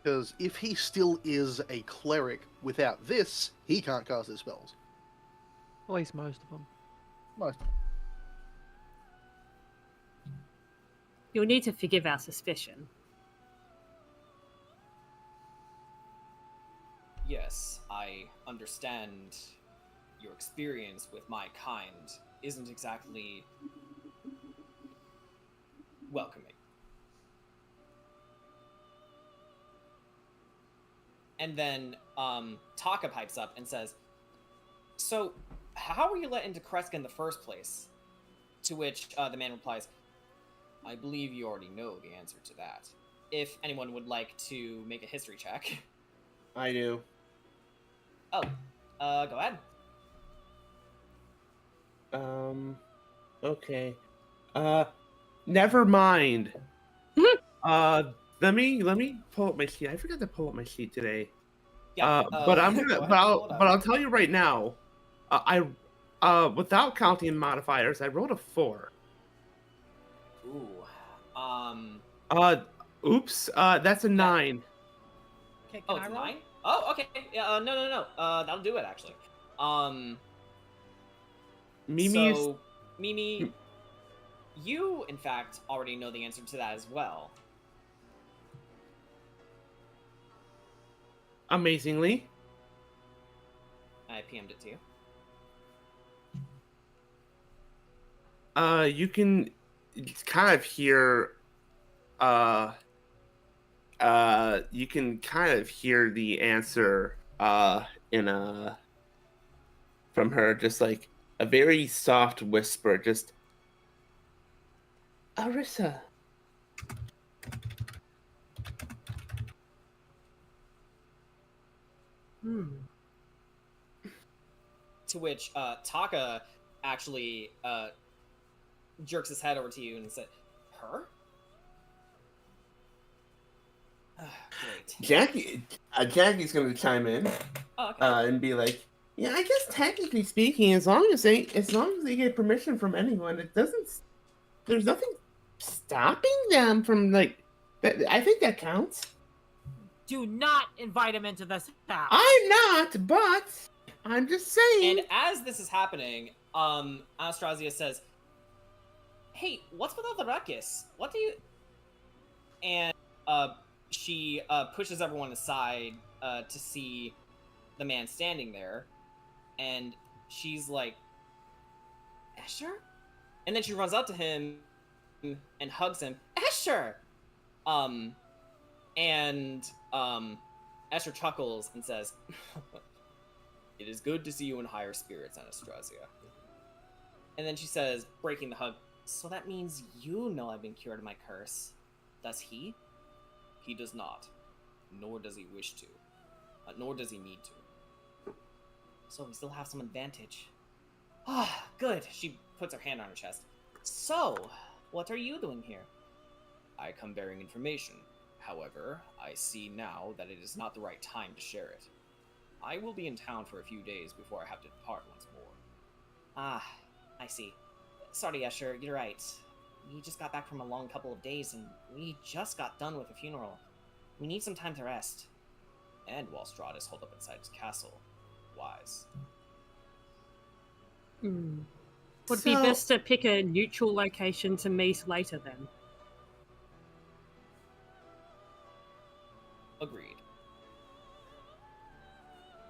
Because if he still is a cleric without this, he can't cast his spells. At least most of them. Most. You'll need to forgive our suspicion. Yes, I understand your experience with my kind isn't exactly welcoming. And then Taka pipes up and says, "So, how were you let into Kreska in the first place?" To which the man replies, "I believe you already know the answer to that. If anyone would like to make a history check." I do. Oh, go ahead. Okay. Never mind. Let me pull up my sheet. I forgot to pull up my sheet today. Yeah, but I'm go gonna, ahead, but pull it I'll up. tell you right now. Without counting modifiers, I rolled a 4. Ooh, Oops. That's a 9. Okay, can oh, I it's a roll? 9? Oh, okay. Yeah, no. That'll do it actually. Mimi is So, Mimi, you in fact already know the answer to that as well. amazingly. I PM'd it to you. You can kind of hear. You can kind of hear the answer. In a. From her, just like a very soft whisper, just. Arissa. To which Taka actually jerks his head over to you and said, "Her?" Great. Jackie's going to chime in Oh, okay. and be like, "Yeah, I guess technically speaking, as long as they get permission from anyone, it doesn't. There's nothing stopping them from like. I think that counts. Do not invite him into this house. I'm not, but I'm just saying." And as this is happening, Anastrazia says, "Hey, what's with all the ruckus? What do you..." And she pushes everyone aside to see the man standing there. And she's like, "Escher?" And then she runs up to him and hugs him. "Escher!" And Escher chuckles and says, "It is good to see you in higher spirits, Anastrazia." And then she says, breaking the hug, "So that means you know I've been cured of my curse. Does he?" "He does not. Nor does he wish to. Nor does he need to. So we still have some advantage." "Ah, good." She puts her hand on her chest. "So, What are you doing here? I come bearing information. However, I see now that it is not the right time to share it. I will be in town for a few days before I have to depart once more. Ah, I see. Sorry, Escher, you're right. We just got back from a long couple of days, and we just got done with a funeral. We need some time to rest. And while Strahd is holed up inside his castle, wise. Would it be best to pick a neutral location to meet later then? Agreed.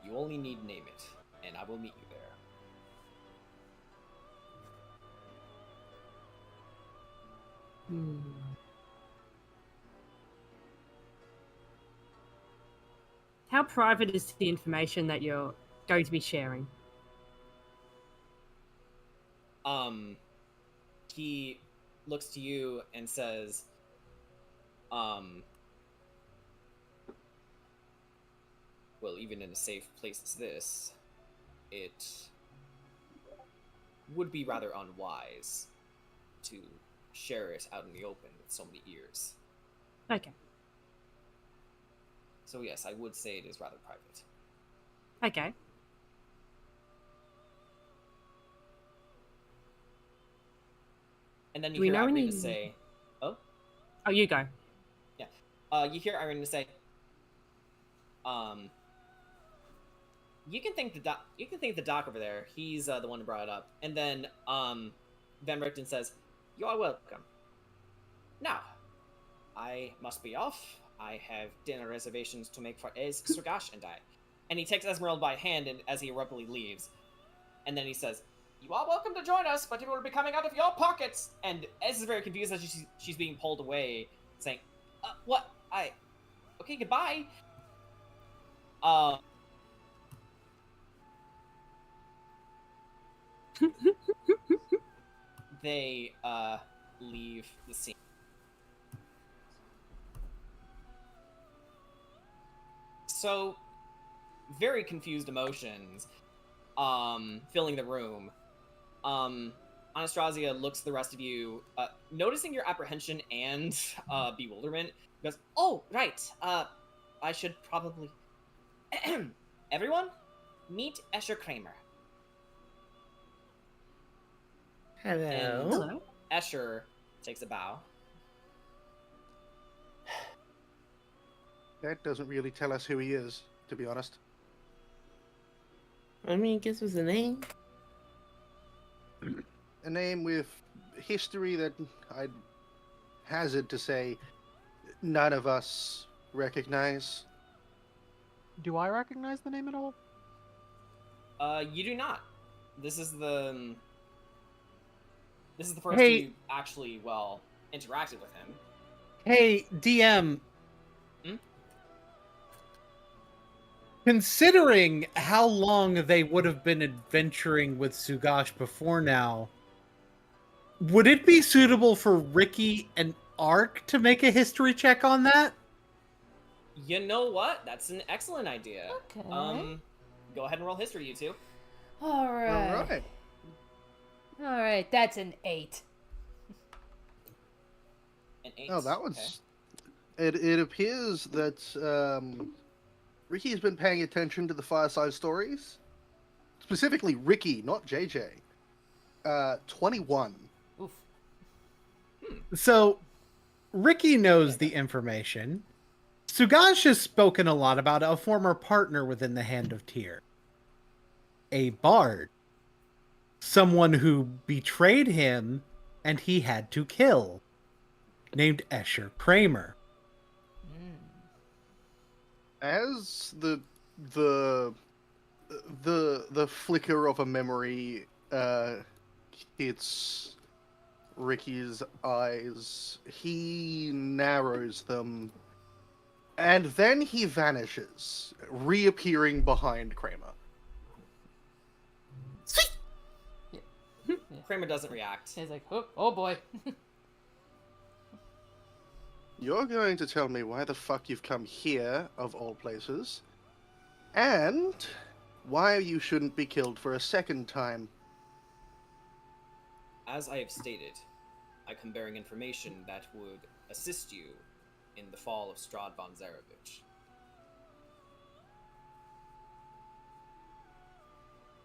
You only need name it, and I will meet you there. How private is the information that you're going to be sharing? He looks to you and says, well, even in a safe place as this, it would be rather unwise to share it out in the open with so many ears. Okay. So yes, I would say it is rather private. Okay. And then Do you we hear know Irene any- say, "Oh, Oh, you go. you hear Irene say, you can thank the doc. You can thank the doc over there. He's the one who brought it up." And then Van Richten says, "You are welcome. Now, I must be off. I have dinner reservations to make for Ez, Surgash, and I." And he takes Esmeralda by hand and as he abruptly leaves. And then he says, "You are welcome to join us, but it will be coming out of your pockets." And Ez is very confused as she's being pulled away, saying, "What? Okay, goodbye." They leave the scene. So, very confused emotions filling the room. Anastasia looks at the rest of you, noticing your apprehension and bewilderment. Goes, "Oh, right. I should probably... Everyone, meet Escher Kramer." Hello. And Hello. Escher takes a bow. That doesn't really tell us who he is, to be honest. I mean, guess what's the name? A name with history that I'd hazard to say none of us recognize. Do I recognize the name at all? You do not. This is the first Hey. you actually, well, interacted with him. Hey, DM. Hmm? Considering how long they would have been adventuring with Sugash before now, would it be suitable for Ricky and Ark to make a history check on that? You know what? That's an excellent idea. Okay. Go ahead and roll history, you two. All right. All right. All right. That's an 8. An 8. Oh, that was. It appears that Ricky's been paying attention to the fireside stories. Specifically, Ricky, not JJ. 21. Oof. So, Ricky knows the information. Sugash has spoken a lot about a former partner within the Hand of Tyr. A bard. Someone who betrayed him and he had to kill. Named Escher Kramer. As the flicker of a memory hits Ricky's eyes, he narrows them, and then he vanishes, reappearing behind Kramer. Kramer doesn't react. He's like, oh boy. You're going to tell me why the fuck you've come here, of all places, and why you shouldn't be killed for a second time. As I have stated, I come bearing information that would assist you in the fall of Strahd von Zarevich.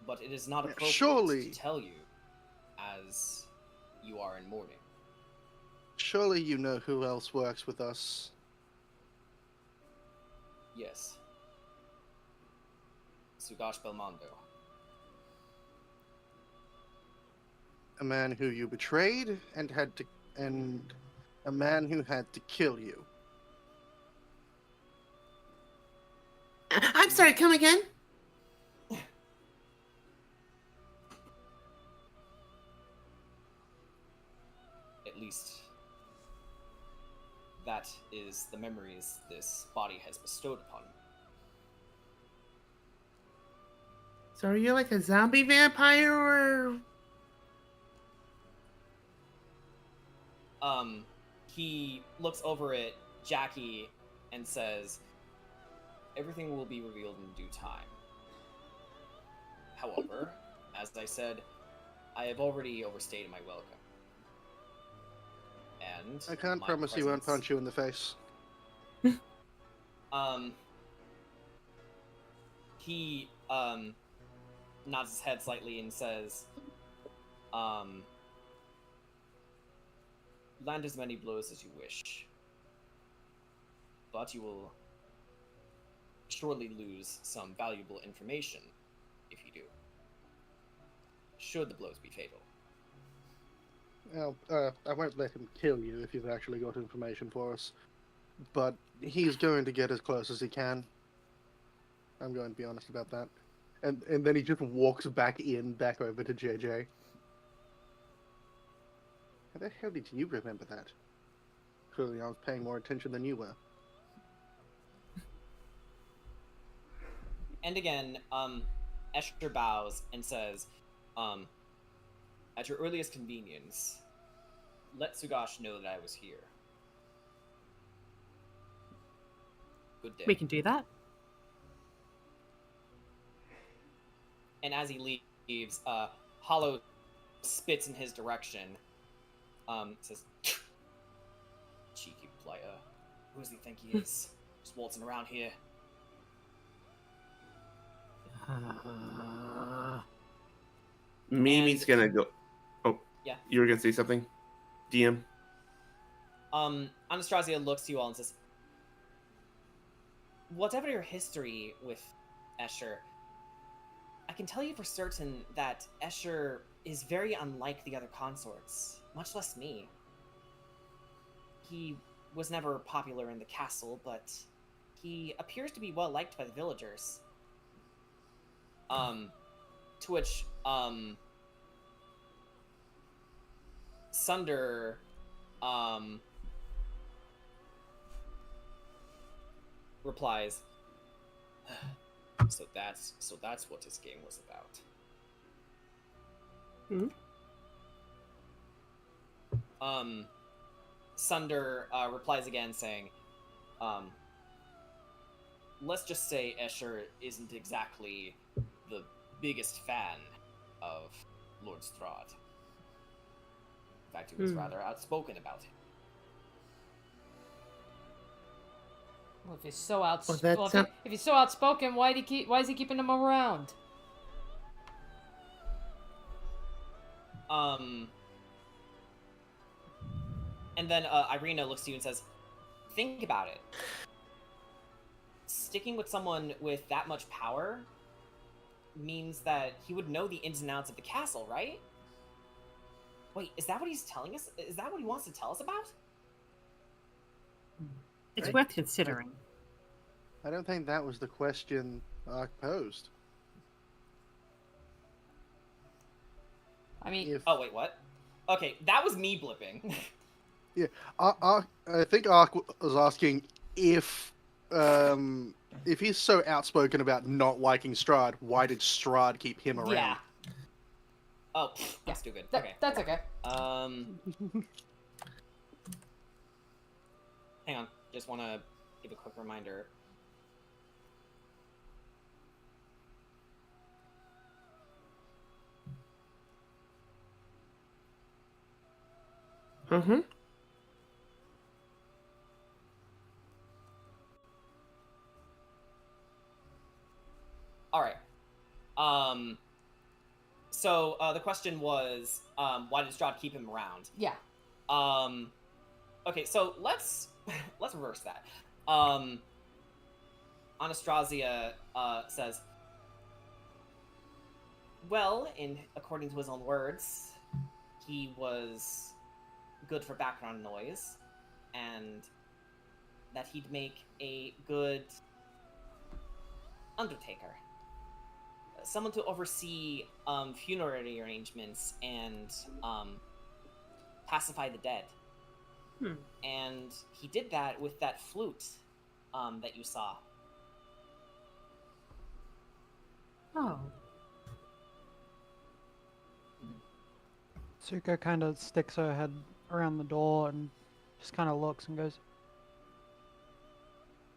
But it is not appropriate surely- to tell you as you are in mourning. Surely you know who else works with us. Yes. Sugash Belmondo. A man who you betrayed and a man who had to kill you. I'm sorry, come again? At least that is the memories this body has bestowed upon me. So are you like a zombie vampire or... He looks over at Jackie and says, everything will be revealed in due time. However, as I said, I have already overstayed my welcome. And I can't my promise he won't presence- punch you in the face. He nods his head slightly and says, land as many blows as you wish, but you will surely lose some valuable information if you do, should the blows be fatal. Well, I won't let him kill you if you've actually got information for us. But he's going to get as close as he can. I'm going to be honest about that. And then he just walks back over to JJ. How the hell did you remember that? Clearly I was paying more attention than you were. And again, Escher bows and says, at your earliest convenience, let Sugash know that I was here. Good day. We can do that. And as he leaves, Hollow spits in his direction. Says, cheeky player. Who does he think he is? Just waltzing around here. Mimi's gonna go... Oh, Yeah. you were gonna say something? DM? Anastasia looks to you all and says, whatever your history with Escher, I can tell you for certain that Escher is very unlike the other consorts, much less me. He was never popular in the castle, but he appears to be well liked by the villagers. To which, Sunder, replies, so that's what his game was about. Sunder replies again saying, let's just say Escher isn't exactly the biggest fan of Lord Strahd. In fact, he was rather outspoken about him. Well, if he's so that's if he's so outspoken, why is he keeping him around? And then Irina looks to you and says, think about it. Sticking with someone with that much power means that he would know the ins and outs of the castle, right? Wait, is that what he's telling us? Is that what he wants to tell us about? It's worth considering. I don't think that was the question Ark posed. I mean, If, Oh, wait, what? Okay, that was me blipping. I think Ark was asking if he's so outspoken about not liking Strahd, why did Strahd keep him around? yeah, Oh, that's stupid. Okay. that's okay. Hang on. Just want to give a quick reminder. Mm-hmm. All right. So the question was, why did Strahd keep him around? Yeah. Okay, so let's reverse that. Anastasia says, well, according to his own words, he was good for background noise, and that he'd make a good undertaker. Someone to oversee funerary arrangements and pacify the dead. And he did that with that flute that you saw. Oh. Suko kind of sticks her head around the door and just kind of looks and goes,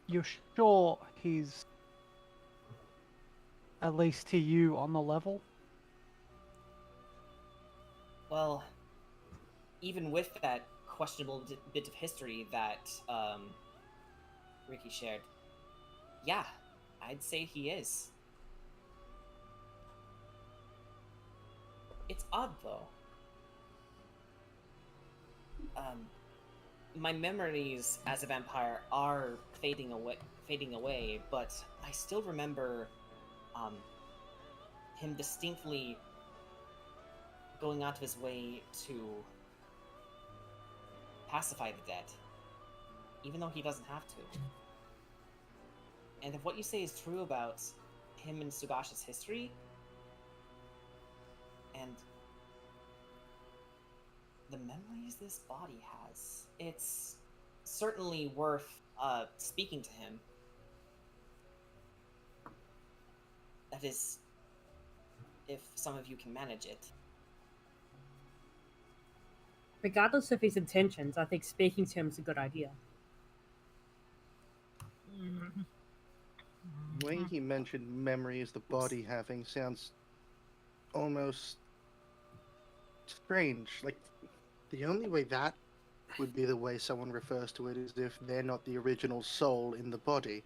"You're sure he's at least to you on the level?" Well, even with that questionable bit of history that Ricky shared, yeah, I'd say he is. It's odd, though. My memories as a vampire are fading away, but I still remember him distinctly going out of his way to pacify the dead, even though he doesn't have to. And if what you say is true about him and Sugash's history, and the memories this body has, it's certainly worth speaking to him. That is, if some of you can manage it. Regardless of his intentions, I think speaking to him is a good idea. The way he mentioned memories the body having sounds almost strange. Like, the only way that would be the way someone refers to it is if they're not the original soul in the body.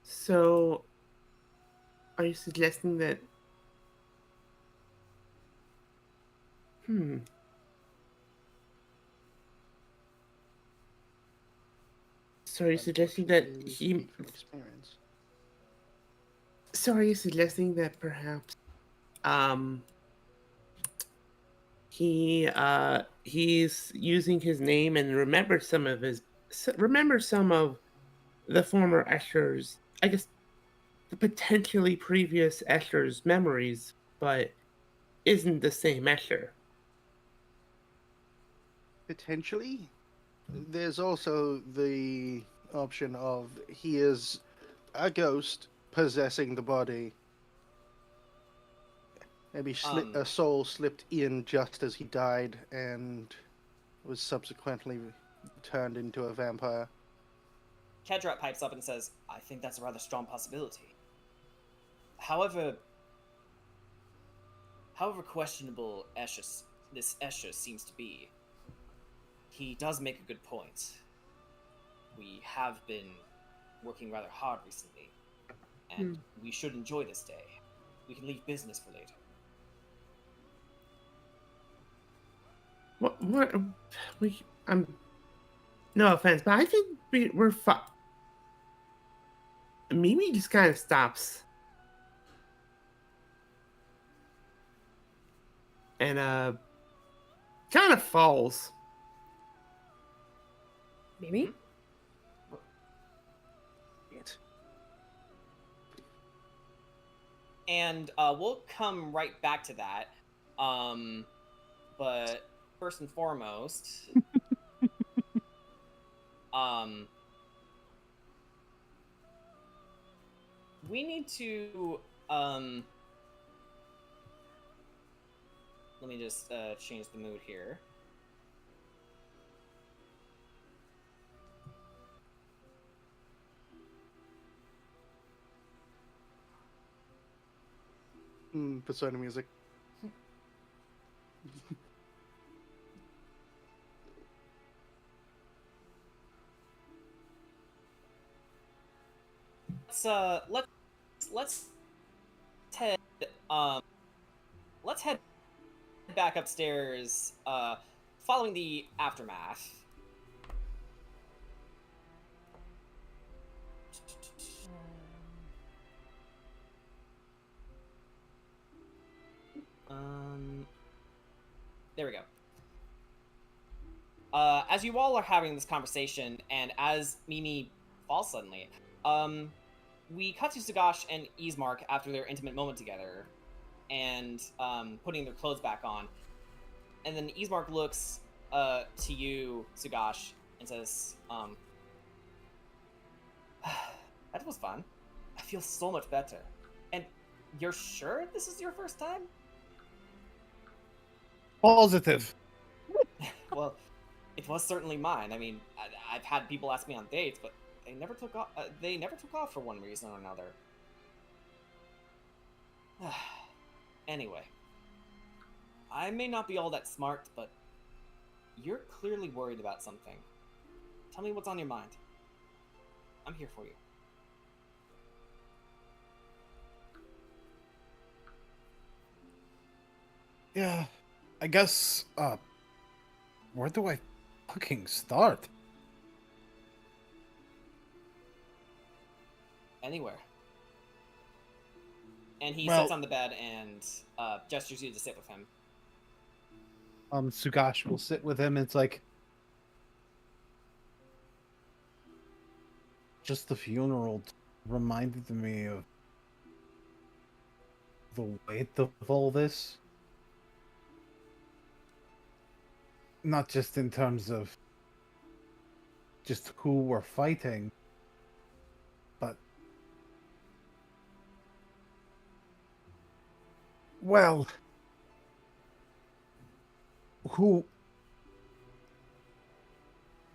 So, are you suggesting that? So are you suggesting that he? Speak from experience. So are you suggesting that perhaps, he's using his name and remembers some of the former Escher's, I guess, the potentially previous Escher's memories, but isn't the same Escher. Potentially. There's also the option of he is a ghost possessing the body. Maybe a soul slipped in just as he died and was subsequently turned into a vampire. Kedrat pipes up and says, I think that's a rather strong possibility. However questionable this Escher seems to be, he does make a good point. We have been working rather hard recently, and we should enjoy this day. We can leave business for later. No offense, but I think we're fine. Mimi just kind of stops. And kind of falls. Mimi? And we'll come right back to that. But first and foremost, we need to let me just change the mood here. Persona music. let's head let's head back upstairs. Following the aftermath. There we go. As you all are having this conversation, and as Mimi falls suddenly, we cut to Sagash and Ismark after their intimate moment together, and putting their clothes back on. And then Ismark looks to you, Sagash, and says, that was fun. I feel so much better. And you're sure this is your first time? Positive. Well, it was certainly mine. I mean, I've had people ask me on dates, but they never took off. They never took off for one reason or another. Anyway, I may not be all that smart, but you're clearly worried about something. Tell me what's on your mind. I'm here for you. Yeah, I guess, where do I fucking start? Anywhere. And he Well- sits on the bed and gestures you to sit with him. Sugash will sit with him. It's like, just the funeral reminded me of the weight of all this. Not just in terms of just who we're fighting, but, well,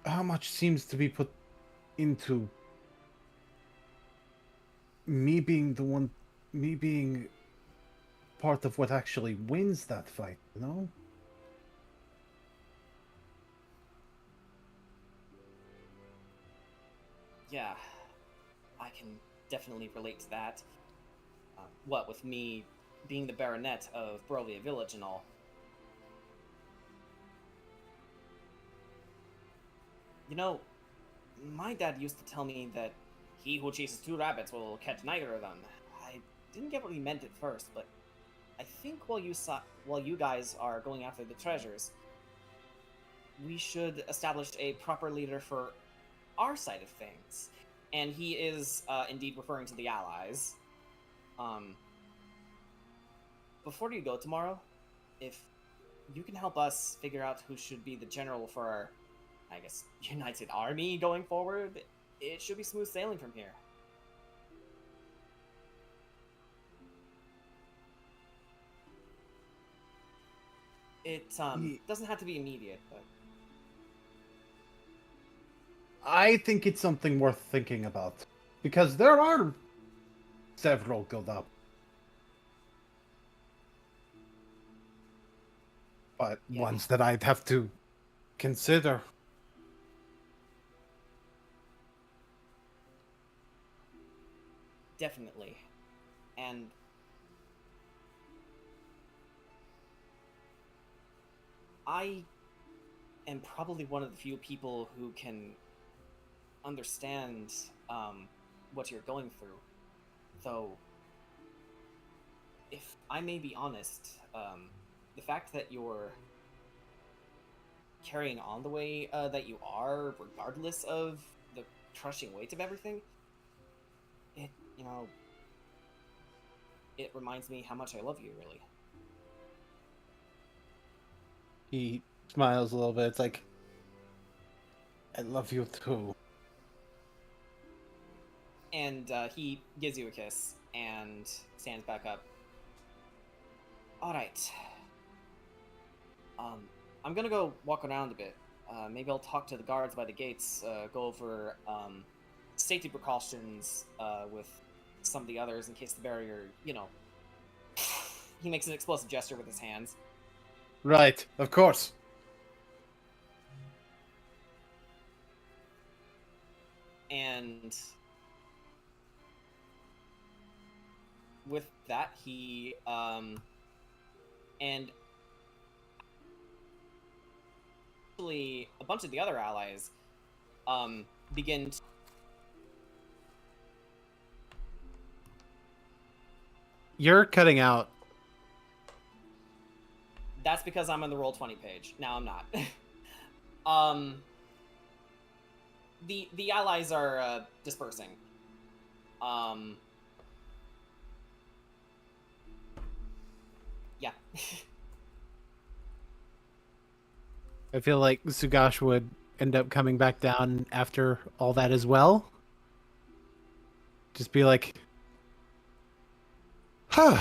how much seems to be put into me being part of what actually wins that fight, you know? Yeah, I can definitely relate to that. What with me being the baronet of Barovia Village and all. You know, my dad used to tell me that he who chases two rabbits will catch neither of them. I didn't get what he meant at first, but I think while you guys are going after the treasures, we should establish a proper leader for our side of things. And he is indeed referring to the allies. Before you go tomorrow, if you can help us figure out who should be the general for our, I guess, united army going forward, it should be smooth sailing from here. It doesn't have to be immediate, but I think it's something worth thinking about, because there are several good up. But Yeah. ones that I'd have to consider. definitely. And I am probably one of the few people who can understand what you're going through. Though, if I may be honest, the fact that you're carrying on the way that you are, regardless of the crushing weight of everything, it reminds me how much I love you, really. He smiles a little bit. It's like, I love you too. And he gives you a kiss and stands back up. All right. I'm gonna go walk around a bit. Maybe I'll talk to the guards by the gates, go over safety precautions with some of the others in case the barrier, he makes an explosive gesture with his hands. Right, of course. And with that, he and actually a bunch of the other allies begin to You're cutting out. That's because I'm on the Roll20 page. Now I'm not. The allies are dispersing. Yeah. I feel like Sugash would end up coming back down after all that as well. Just be like, huh.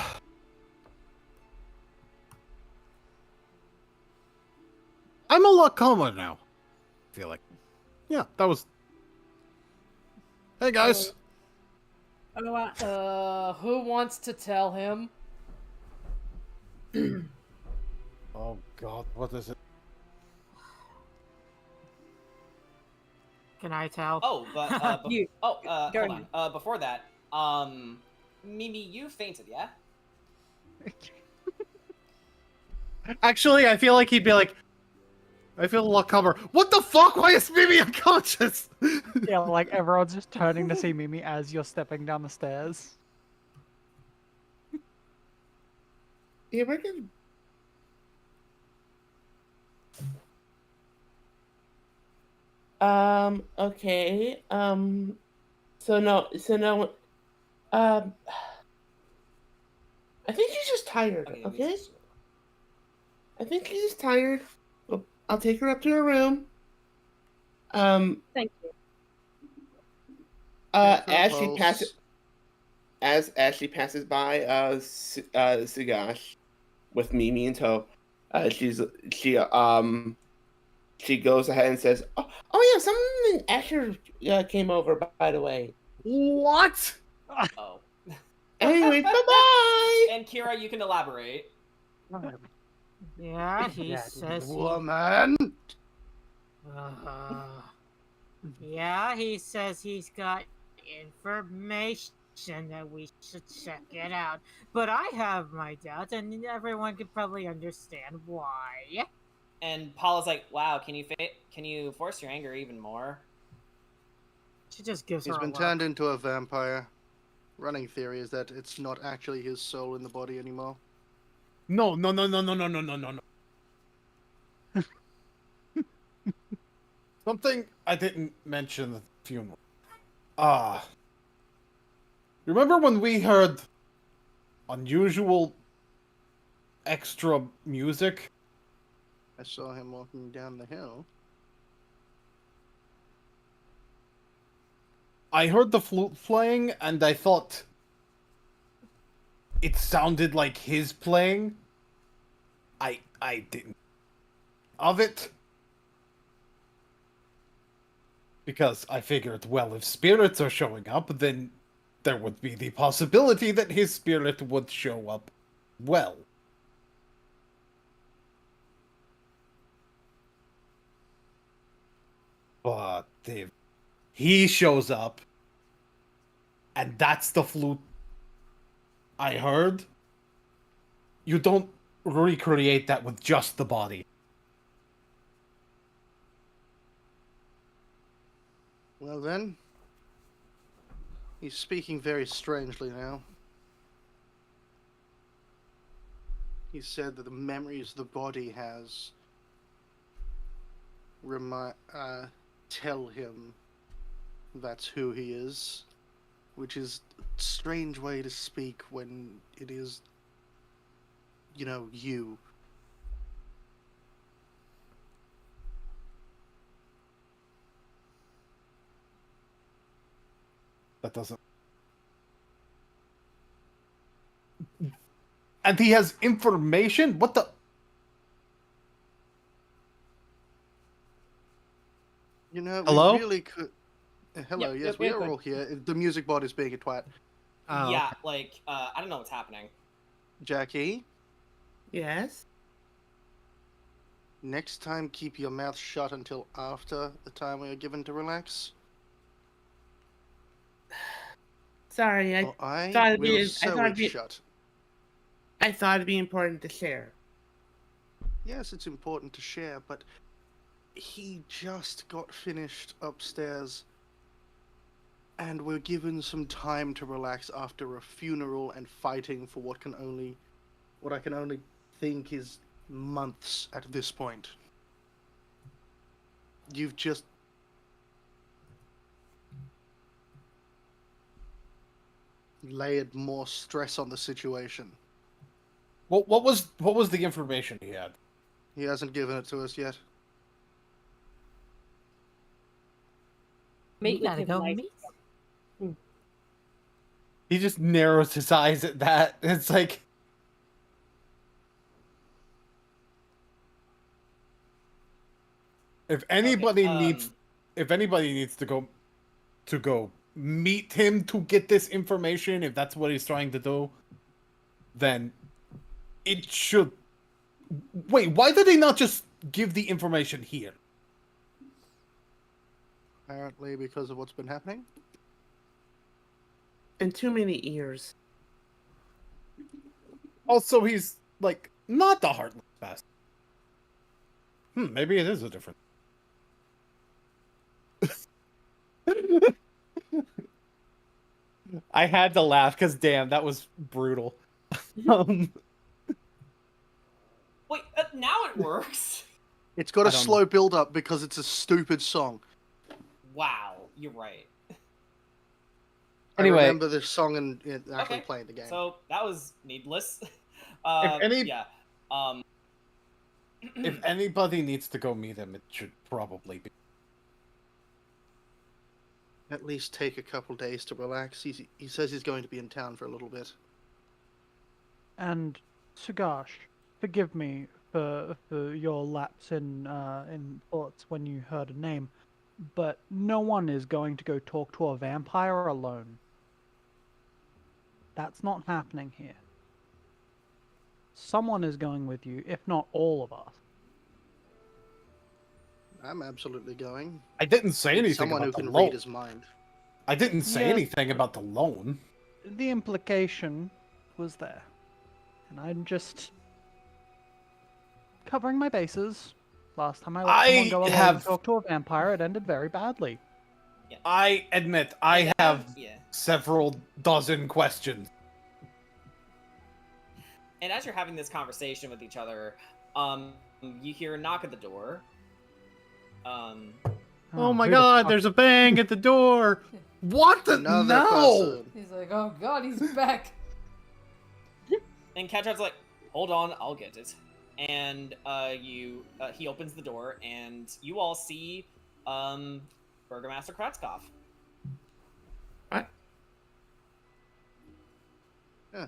I'm a lot calmer now. I feel like. Yeah, that was. Hey guys. Who wants to tell him? Oh God, what is it? Can I tell? Oh, but You. hold Go on. Before that, Mimi, you fainted, yeah? Actually, I feel like he'd be like, I feel a lot calmer. What the fuck? Why is Mimi unconscious? Yeah, like everyone's just turning to see Mimi as you're stepping down the stairs. Yeah, we're good. Okay. So no. I think he's just tired. Okay. I think he's just tired. Well, I'll take her up to her room. Thank you. As she passes, as she passes by, Sugash, with Mimi in tow, she goes ahead and says, "Oh yeah, someone Asher came over, by the way." What? Oh. Anyway, bye-bye! And Kira, you can elaborate. Yeah, he says Woman! yeah, he says he's got information that we should check it out. But I have my doubts, and everyone could probably understand why. And Paula's like, "Wow, can you force your anger even more?" She just gives He's her been a turned look. into a vampire. Running theory is that it's not actually his soul in the body anymore. No. Something I didn't mention at the funeral. Remember when we heard unusual extra music? I saw him walking down the hill. I heard the flute playing, and I thought it sounded like his playing. I didn't of it. Because I figured, well, if spirits are showing up, then there would be the possibility that his spirit would show up well. But if he shows up, and that's the flute I heard, you don't recreate that with just the body. Well then, he's speaking very strangely now. He said that the memories the body has tell him that's who he is, which is a strange way to speak when it is, you. That doesn't... And he has information? What the... Hello? We really could... Hello, Yep, yes, yep, we yeah, are good. all here. The music bot is being a twat. Oh, Yeah, like, I don't know what's happening. Jackie, Yes. next time keep your mouth shut until after the time we are given to relax. Sorry, Well, I thought it'd will be- I sew thought it it'd be- shut. I thought it'd be important to share. Yes, it's important to share, but he just got finished upstairs, and we're given some time to relax after a funeral and fighting for what I can only think is months at this point. You've just layered more stress on the situation. What was the information he had? He hasn't given it to us yet. We Meet with gotta him go later. meet. He just narrows his eyes at that. It's like, if anybody needs to go meet him to get this information, if that's what he's trying to do, then it should. Wait, why did they not just give the information here? Apparently because of what's been happening. And too many ears. Also, he's like not the heartless bastard. Maybe it is a different. I had to laugh because damn, that was brutal. Wait, now it works. It's got I a don't slow build up because it's a stupid song. Wow, you're right. Anyway. I remember this song and actually Okay, playing the game. So that was needless. If If anybody needs to go meet him, it should probably be. At least take a couple days to relax. He says he's going to be in town for a little bit. And Sugash, forgive me for your lapse in thoughts when you heard a name, but no one is going to go talk to a vampire alone. That's not happening here. Someone is going with you, if not all of us. I'm absolutely going. I didn't say anything Someone who about the can loan. read his mind. I didn't say Yes. anything about the loan. The implication was there. And I'm just covering my bases. Last time I let someone go alone and talk to a vampire, it ended very badly. I admit, I have yeah. several dozen questions. And as you're having this conversation with each other, you hear a knock at the door. Oh my who the god, fuck- there's a bang at the door! What the? Another No! person. He's like, oh god, he's back. And Catchup's like, hold on, I'll get it. And he opens the door, and you all see Burgomaster Kratzkopf. What? Yeah.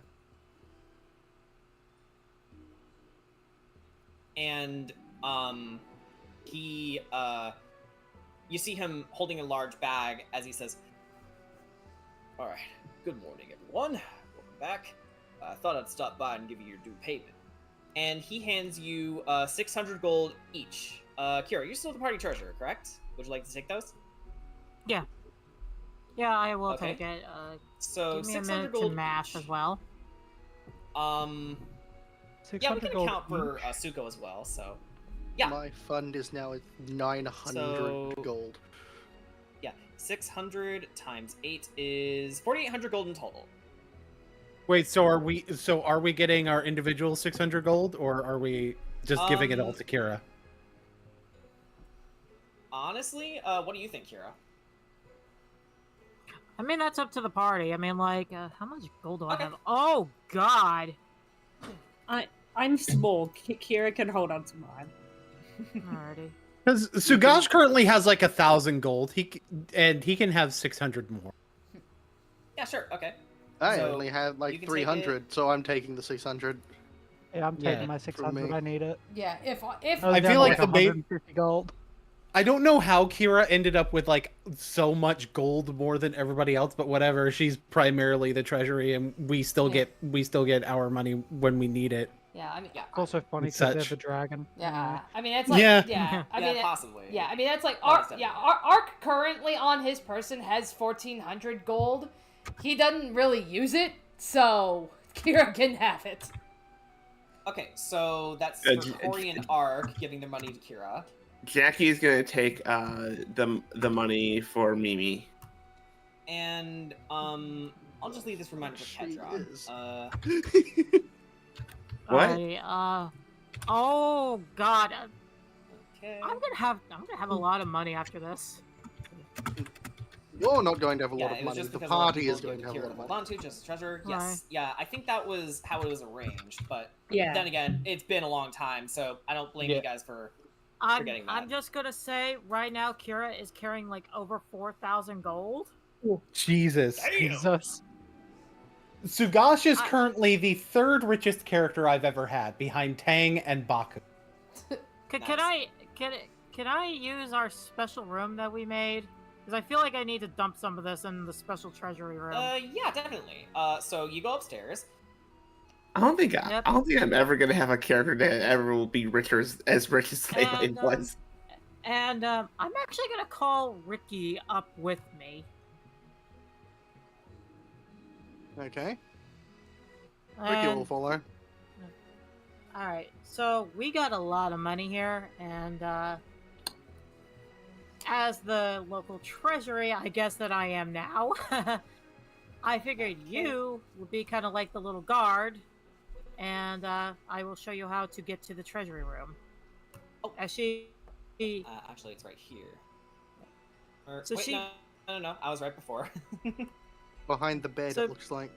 And you see him holding a large bag as he says, "All right, good morning, everyone. Welcome back. I thought I'd stop by and give you your due payment." And he hands you 600 gold each. Kira, you're still the party treasurer, correct? Would you like to take those? Yeah, I will Okay. take it. So Give me a 600 minute to gold math each. as well. Yeah, we 600 can gold account for each. Suko as well. So yeah, My fund is now at 900 So- gold. yeah, 600 times 8 is 4,800 gold in total. Wait, so are we getting our individual 600 gold, or are we just giving it all to Kira? Honestly, what do you think, Kira? I mean, that's up to the party. I mean, like, how much gold do I Okay. have? Oh god! I'm small. Kira can hold on to mine. Alrighty. Because Sugash currently has like 1,000 gold. He can have 600 more. Yeah, sure. Okay. I So, only have you like can take 300, so I'm taking the 600. Yeah, I'm taking Yeah. my 600. me. I need it. Yeah, if I feel like the main- 150 gold. I don't know how Kira ended up with like so much gold more than everybody else, but whatever. She's primarily the treasury, and we still get our money when we need it. yeah, I mean, yeah, It's also funny And because they're such. the dragon. yeah. I mean, that's like, Yeah. yeah. I mean, possibly. yeah. I mean, that's like That is Ark. definitely- Yeah, Ark currently on his person has 1,400 gold, he doesn't really use it, so Kira can have it. Okay, so that's Uh, for J- Corey and Ark giving their money to Kira. Jackie is gonna take the money for Mimi. And I'll just leave this reminder for She Kedron. is. What? Oh God. Okay. I'm gonna have a lot of money after this. You're not going to have a Yeah, lot of it was money. just The because a lot of party people is going to have a Kira lot of hold money. on to just treasure. Right. Yes, yeah, I think that was how it was arranged. But Yeah. then again, it's been a long time, so I don't blame Yeah. you guys for I'm forgetting that. I'm just gonna say right now, Kira is carrying like over 4,000 gold. Jesus. Jesus. Sugash is I- currently the third richest character I've ever had, behind Tang and Baku. Can I use our special room that we made? Because I feel like I need to dump some of this in the special treasury room. Yeah, definitely. So you go upstairs. I don't think Yep. I'm ever gonna have a character that ever will be richer as rich as Lele And, was. And I'm actually gonna call Ricky up with me. Okay. Ricky And- will follow. All right, so we got a lot of money here, and as the local treasury, I guess that I am now. I figured you would be kind of like the little guard, and I will show you how to get to the treasury room. Oh. As she, Actually, it's right here. Or, So wait, she- no, I was right before. Behind the bed, So- it looks like.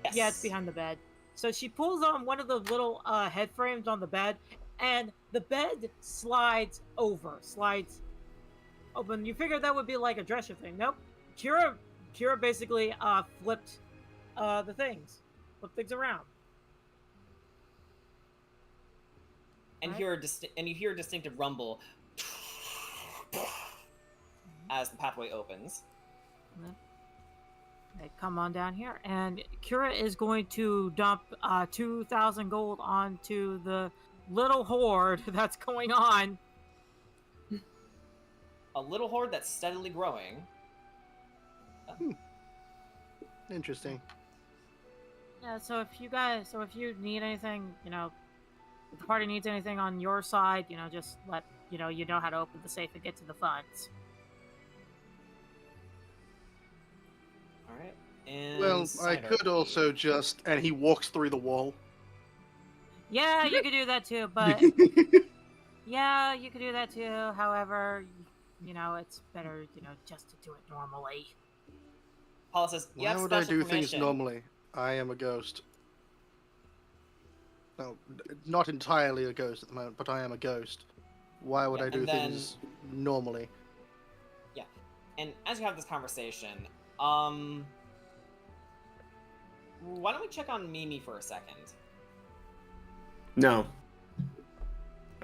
Yes. yeah, it's behind the bed. So she pulls on one of the little head frames on the bed, and the bed slides open. You figured that would be like a dresser thing. Nope. Kira basically flipped flipped things around. And Right. you hear a distinctive rumble as the pathway opens. They come on down here, and Kira is going to dump 2,000 gold onto the little horde that's going on. A little horde that's steadily growing. Interesting. Yeah, so if you need anything, if the party needs anything on your side, just let you know how to open the safe and get to the funds. All right. And Well, I side could RP. also just... And he walks through the wall. Yeah, you could do that too, but yeah, you could do that too. However, it's better, just to do it normally. Paula says, "You Why have would I special do things permission." normally? I am a ghost. No, not entirely a ghost at the moment, but I am a ghost. Why would Yeah, I do and then- things normally? And as you have this conversation, why don't we check on Mimi for a second? No.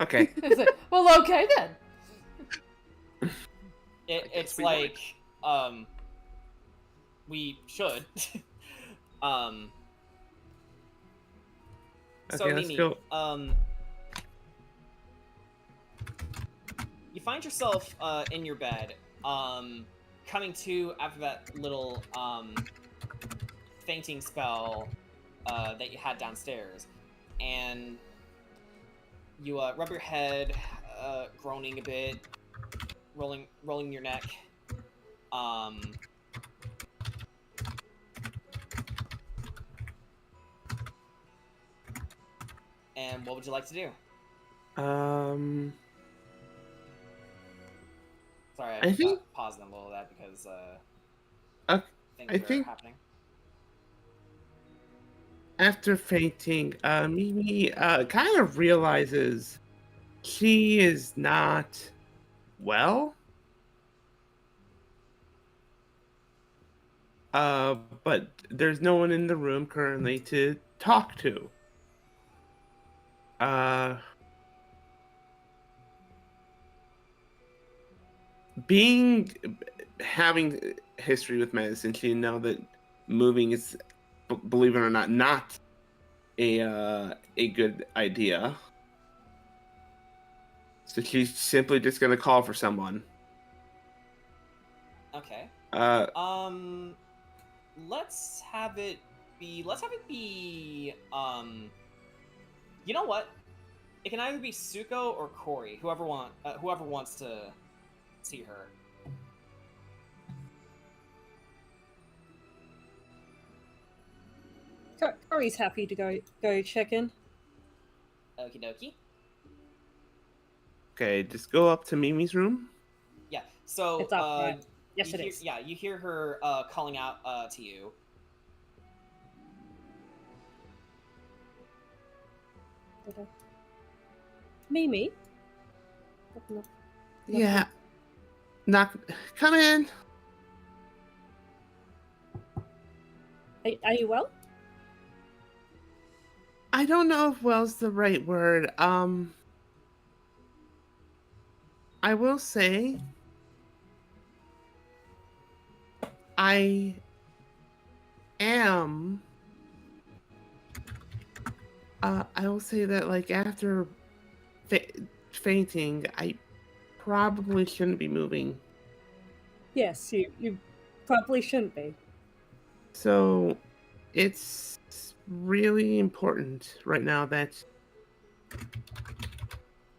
Okay. It's like, well, okay then. It's we like, we should. So Okay, let's Mimi, go. You find yourself in your bed, coming to after that little fainting spell that you had downstairs, and you rub your head, groaning a bit, rolling your neck. And what would you like to do? Sorry, I think- paused in the middle of that because things I are think- happening. After fainting, Mimi kind of realizes she is not well. But there's no one in the room currently to talk to. Having history with medicine, she know that moving is, believe it or not a good idea. So she's simply just gonna call for someone. Okay. Uh, let's have it be. You know what? It can either be Suko or Corey. Whoever wants to see her. Corey's happy to go check in. Okie dokie. Okay, just go up to Mimi's room. Yeah. So It's up, right? Yes, it is. Yeah, you hear her calling out to you. Mimi. Yeah. Come in. Are you well? I don't know if well's the right word. I will say I am I will say that like after fainting, I probably shouldn't be moving. Yes, you probably shouldn't be. So it's really important right now that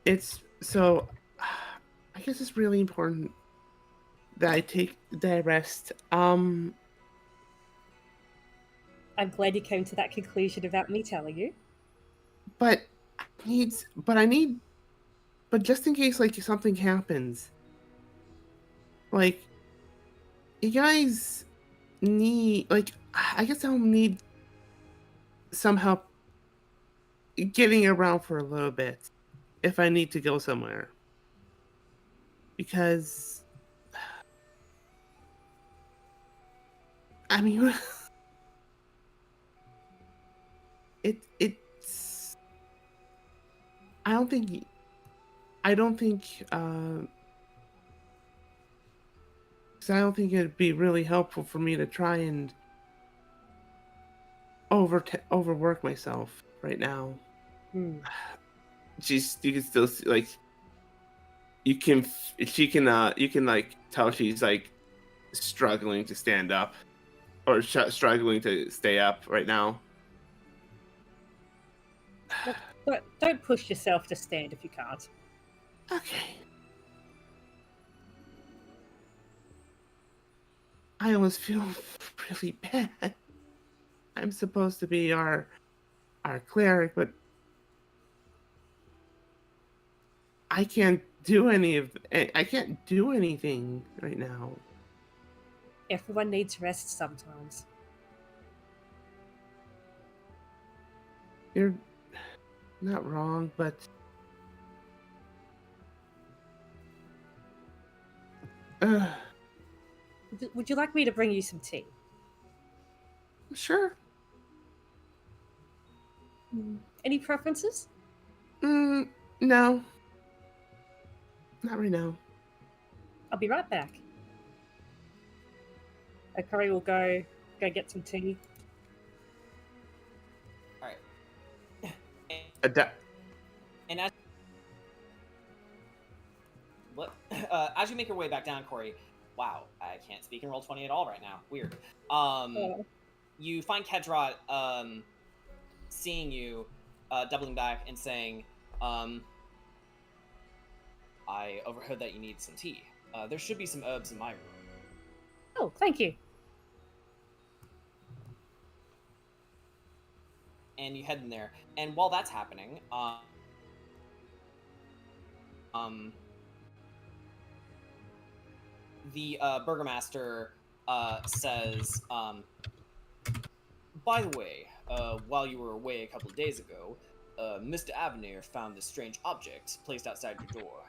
I guess it's really important that I rest. I'm glad you came to that conclusion without me telling you. But just in case like something happens, like you guys need like I guess I'll need some help getting around for a little bit if I need to go somewhere. Because I mean it's I don't think so I don't think it'd be really helpful for me to try and overwork myself right now. You can still see, like you can like tell she's like struggling to stand up or struggling to stay up right now. But don't push yourself to stand if you can't. Okay. I almost feel really bad. I'm supposed to be our cleric, but I can't do anything right now. Everyone needs rest sometimes. You're not wrong, but Would you like me to bring you some tea? Sure. Any preferences? No. Not right now. I'll be right back. Curry will go get some tea. All right. And as you make your way back down, Corey, wow, I can't speak in Roll20 at all right now. Weird. You find Kedrot seeing you, doubling back and saying, I overheard that you need some tea. There should be some herbs in my room. Oh, thank you. And you head in there. And while that's happening, the burgomaster says, by the way, while you were away a couple of days ago, Mr. Avenir found this strange object placed outside your door.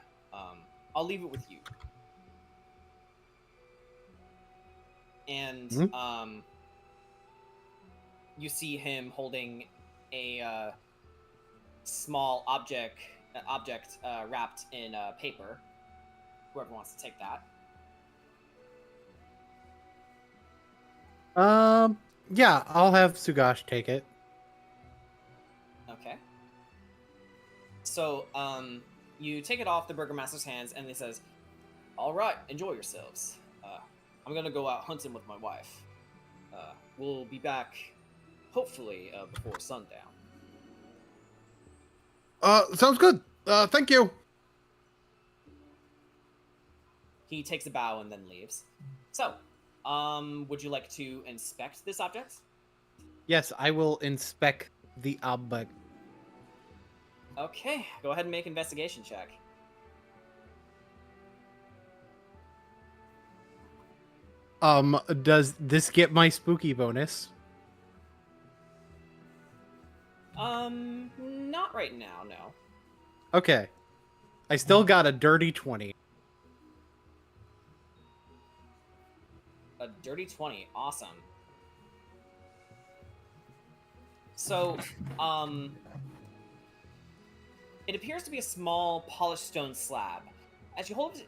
I'll leave it with you. And you see him holding a small object wrapped in paper. Whoever wants to take that. Yeah, I'll have Sugash take it. Okay. So, you take it off the burgomaster's hands, and he says, "All right, enjoy yourselves. I'm gonna go out hunting with my wife." We'll be back, hopefully, before sundown. Sounds good. Thank you. He takes a bow and then leaves. So, would you like to inspect this object? Yes, I will inspect the object. Okay, go ahead and make an investigation check. Does this get my spooky bonus? Not right now, no. Okay. I still got a dirty 20. A dirty 20, awesome. So, it appears to be a small polished stone slab. As you hold it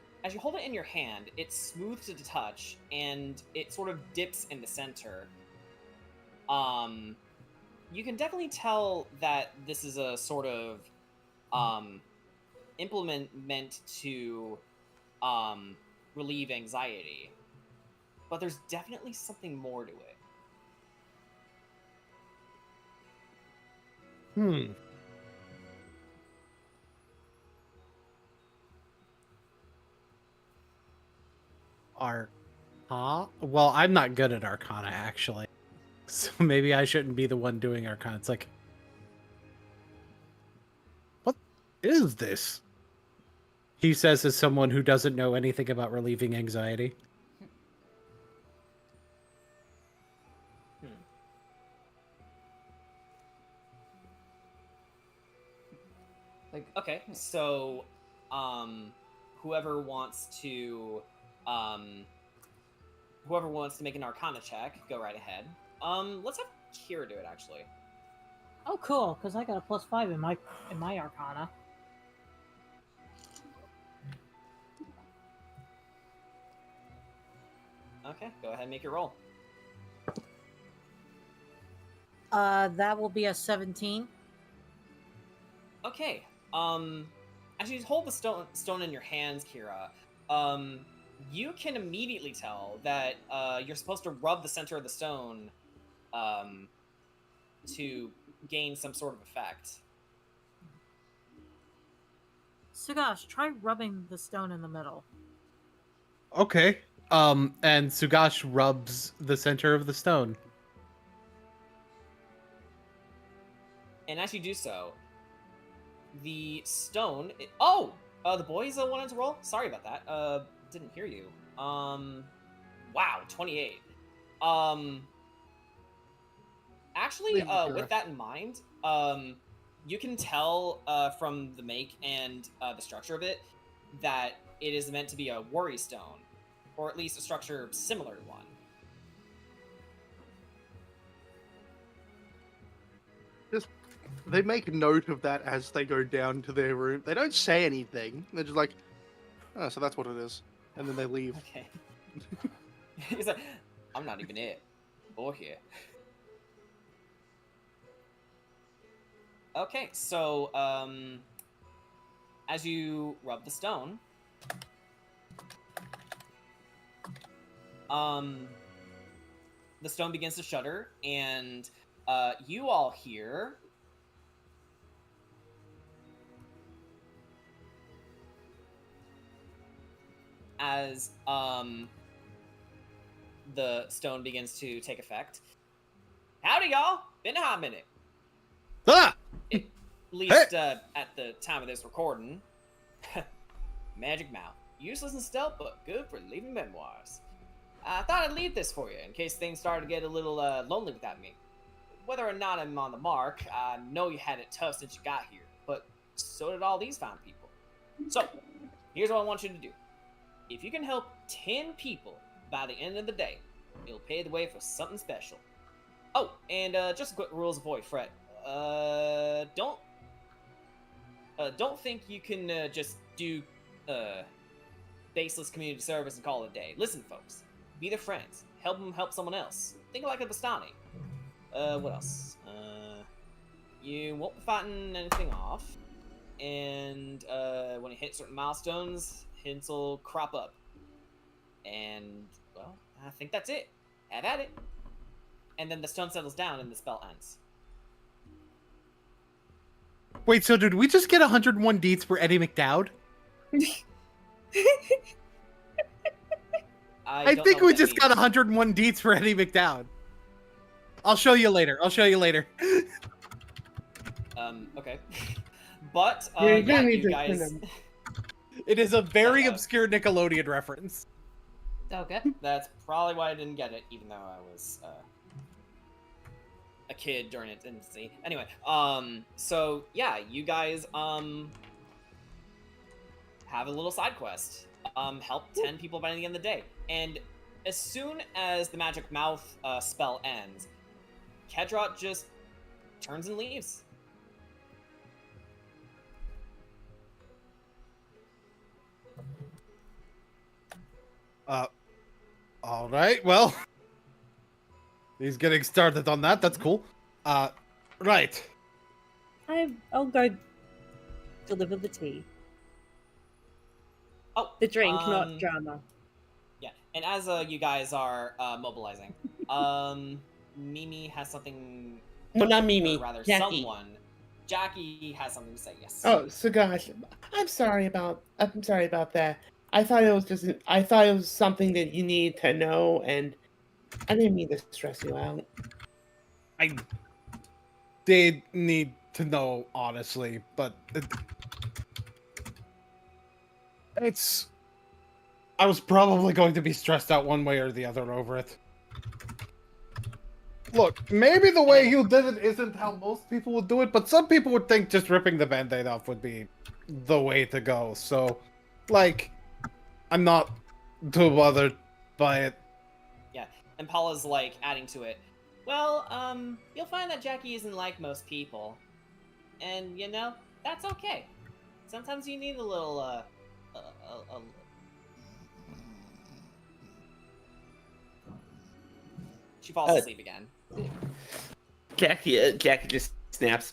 in your hand, it's smooth to the touch, and it sort of dips in the center. You can definitely tell that this is a sort of implement meant to relieve anxiety. But there's definitely something more to it. Well, I'm not good at Arcana, actually. So maybe I shouldn't be the one doing Arcana. It's like, what is this? He says as someone who doesn't know anything about relieving anxiety. Like, okay, so, whoever wants to make an Arcana check, go right ahead. Let's have Kira do it, actually. Oh, cool, because I got a +5 in my Arcana. Okay, go ahead and make your roll. That will be a 17. Okay, as you hold the stone in your hands, Kira, you can immediately tell that you're supposed to rub the center of the stone to gain some sort of effect. Sugash, try rubbing the stone in the middle. Okay. And Sugash rubs the center of the stone. And as you do so, the stone... the boys wanted to roll? Sorry about that. Didn't hear you. Wow, 28. Actually, with that in mind, you can tell from the make and the structure of it that it is meant to be a worry stone, or at least a structure similar to one. They make note of that as they go down to their room. They don't say anything. They're just like, oh, so that's what it is. And then they leave. Okay. He's like, I'm not even it. Or here. Okay, so, as you rub the stone, the stone begins to shudder, and you all hear as the stone begins to take effect. Howdy, y'all! Been a hot minute. Ah! At least at the time of this recording. Magic mouth. Useless in stealth, but good for leaving memoirs. I thought I'd leave this for you, in case things started to get a little lonely without me. Whether or not I'm on the mark, I know you had it tough since you got here, but so did all these fine people. So, here's what I want you to do. If you can help 10 people by the end of the day, it'll pay the way for something special. Oh, and just a quick rules of void, Fred. Don't think you can just do baseless community service and call it a day. Listen, folks, be their friends. Help them help someone else. Think like a Bastani. What else? You won't be fighting anything off, and when you hit certain milestones, hints will crop up. And well, I think that's it. Have at it. and then the stone settles down and the spell ends. Wait, so did we just get 101 deets for Eddie McDowd? I don't think know we what that just got means. 101 deets for Eddie McDowd. I'll show you later. Okay. But, You're yeah, gonna need you to guys... send them. It is a very Yeah. obscure Nickelodeon reference. Okay. That's probably why I didn't get it, even though I was, a kid during its infancy. Anyway, so, yeah, you guys, have a little side quest. Help 10 people by the end of the day. And as soon as the magic mouth, spell ends, Kedrot just turns and leaves. All right, well, he's getting started on that. That's cool. Right. I'll go deliver the tea. Oh, The drink, not drama. Yeah, and as you guys are mobilizing, Mimi has something. Well, not Mimi. Or rather, Jackie. someone. Jackie has something to say. Yes. Oh, so gosh, I'm sorry about that. I thought it was something that you need to know, and I didn't mean to stress you out. I did need to know, honestly, but it's... I was probably going to be stressed out one way or the other over it. Look, maybe the way you did it isn't how most people would do it, but some people would think just ripping the band-aid off would be the way to go. So, like, I'm not too bothered by it. Yeah, and Paula's like adding to it. Well, you'll find that Jackie isn't like most people, and you know that's okay. Sometimes you need a little She falls asleep again. Jackie just snaps.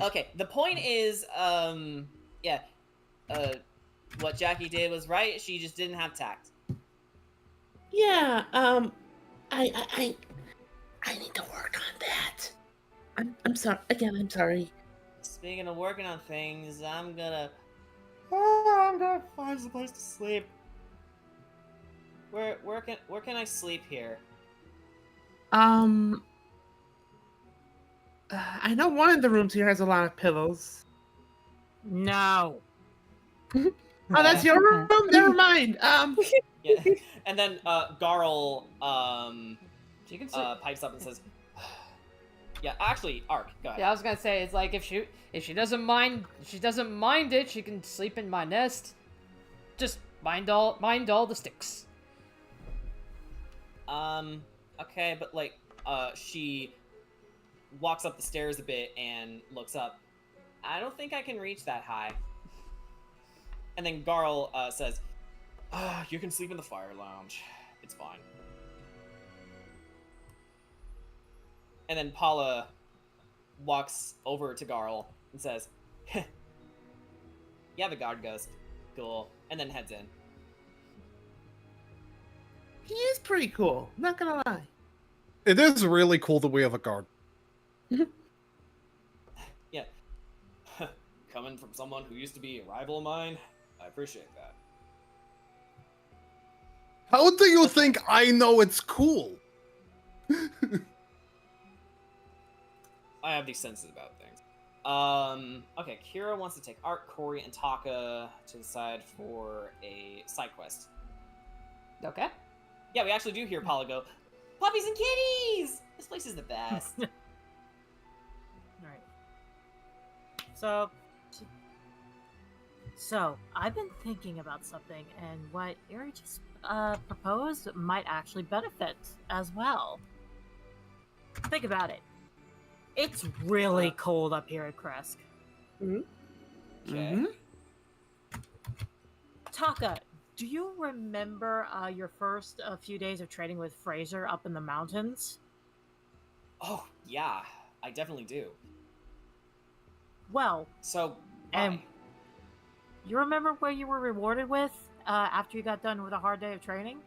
Okay. The point is, what Jackie did was right. She just didn't have tact. Yeah, I need to work on that. I'm sorry. Again, I'm sorry. Speaking of working on things, I'm gonna find some place to sleep. Where can I sleep here? I know one of the rooms here has a lot of pillows. No. Oh, that's your room? Never mind. Yeah. And then Garl She can sleep. pipes up and says, "Yeah, actually, Ark, go ahead." Yeah, I was gonna say, it's like if she doesn't mind it, she can sleep in my nest. Just mind all the sticks. Okay, but like, she walks up the stairs a bit and looks up. I don't think I can reach that high. And then Garl says, "You can sleep in the fire lounge. It's fine." And then Paula walks over to Garl and says, "You have a guard ghost. Cool." And then heads in. He is pretty cool. Not gonna lie. It is really cool that we have a guard. Yeah. Coming from someone who used to be a rival of mine, I appreciate that. How do you think I know it's cool? I have these senses about things. Okay, Kira wants to take Art, Corey, and Taka to the side for a side quest. Okay. Yeah, we actually do hear Paula go, "Puppies and kitties! This place is the best." Right. So I've been thinking about something, and what Erie just proposed might actually benefit as well. Think about it. It's really cold up here at Kresk. Okay. Taka, do you remember your first few days of training with Fraser up in the mountains? Oh, yeah, I definitely do. Well, So, and why? you remember what you were rewarded with after you got done with a hard day of training?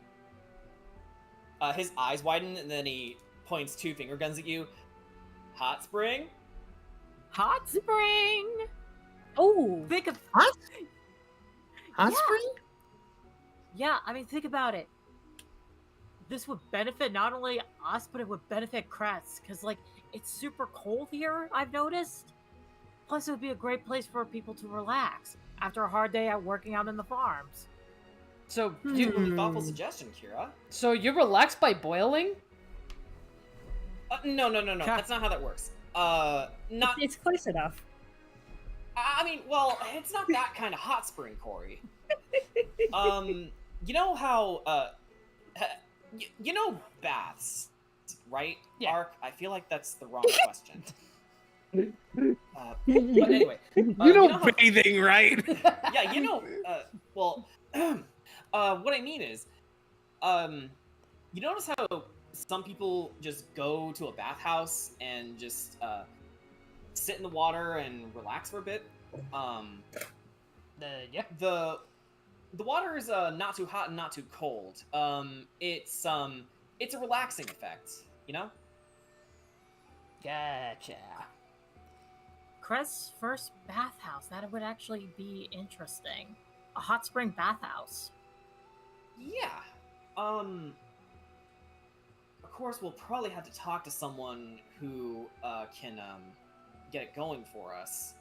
His eyes widen, and then he points 2 finger guns at you. Hot spring? Hot spring. Oh, Think of Hot Yeah. spring? Yeah, I mean, think about it. This would benefit not only us, but it would benefit Kretz, because, like, it's super cold here, I've noticed. Plus, it would be a great place for people to relax after a hard day out working out in the farms. So Really thoughtful suggestion, Kira. so you relax by boiling? No. That's not how that works. Not. it's close enough. I mean, well, it's not that kind of hot spring, Corey. You know how, you know baths, right? Yeah. Ark, I feel like that's the wrong question. But anyway. You know how- bathing, right? Yeah, you know, well, what I mean is, you notice how some people just go to a bathhouse and just, sit in the water and relax for a bit? Yeah. The water is not too hot and not too cold. It's a relaxing effect, you know? Gotcha. Kretz's first bathhouse. That would actually be interesting. A hot spring bathhouse. Yeah. Of course, we'll probably have to talk to someone who can get it going for us.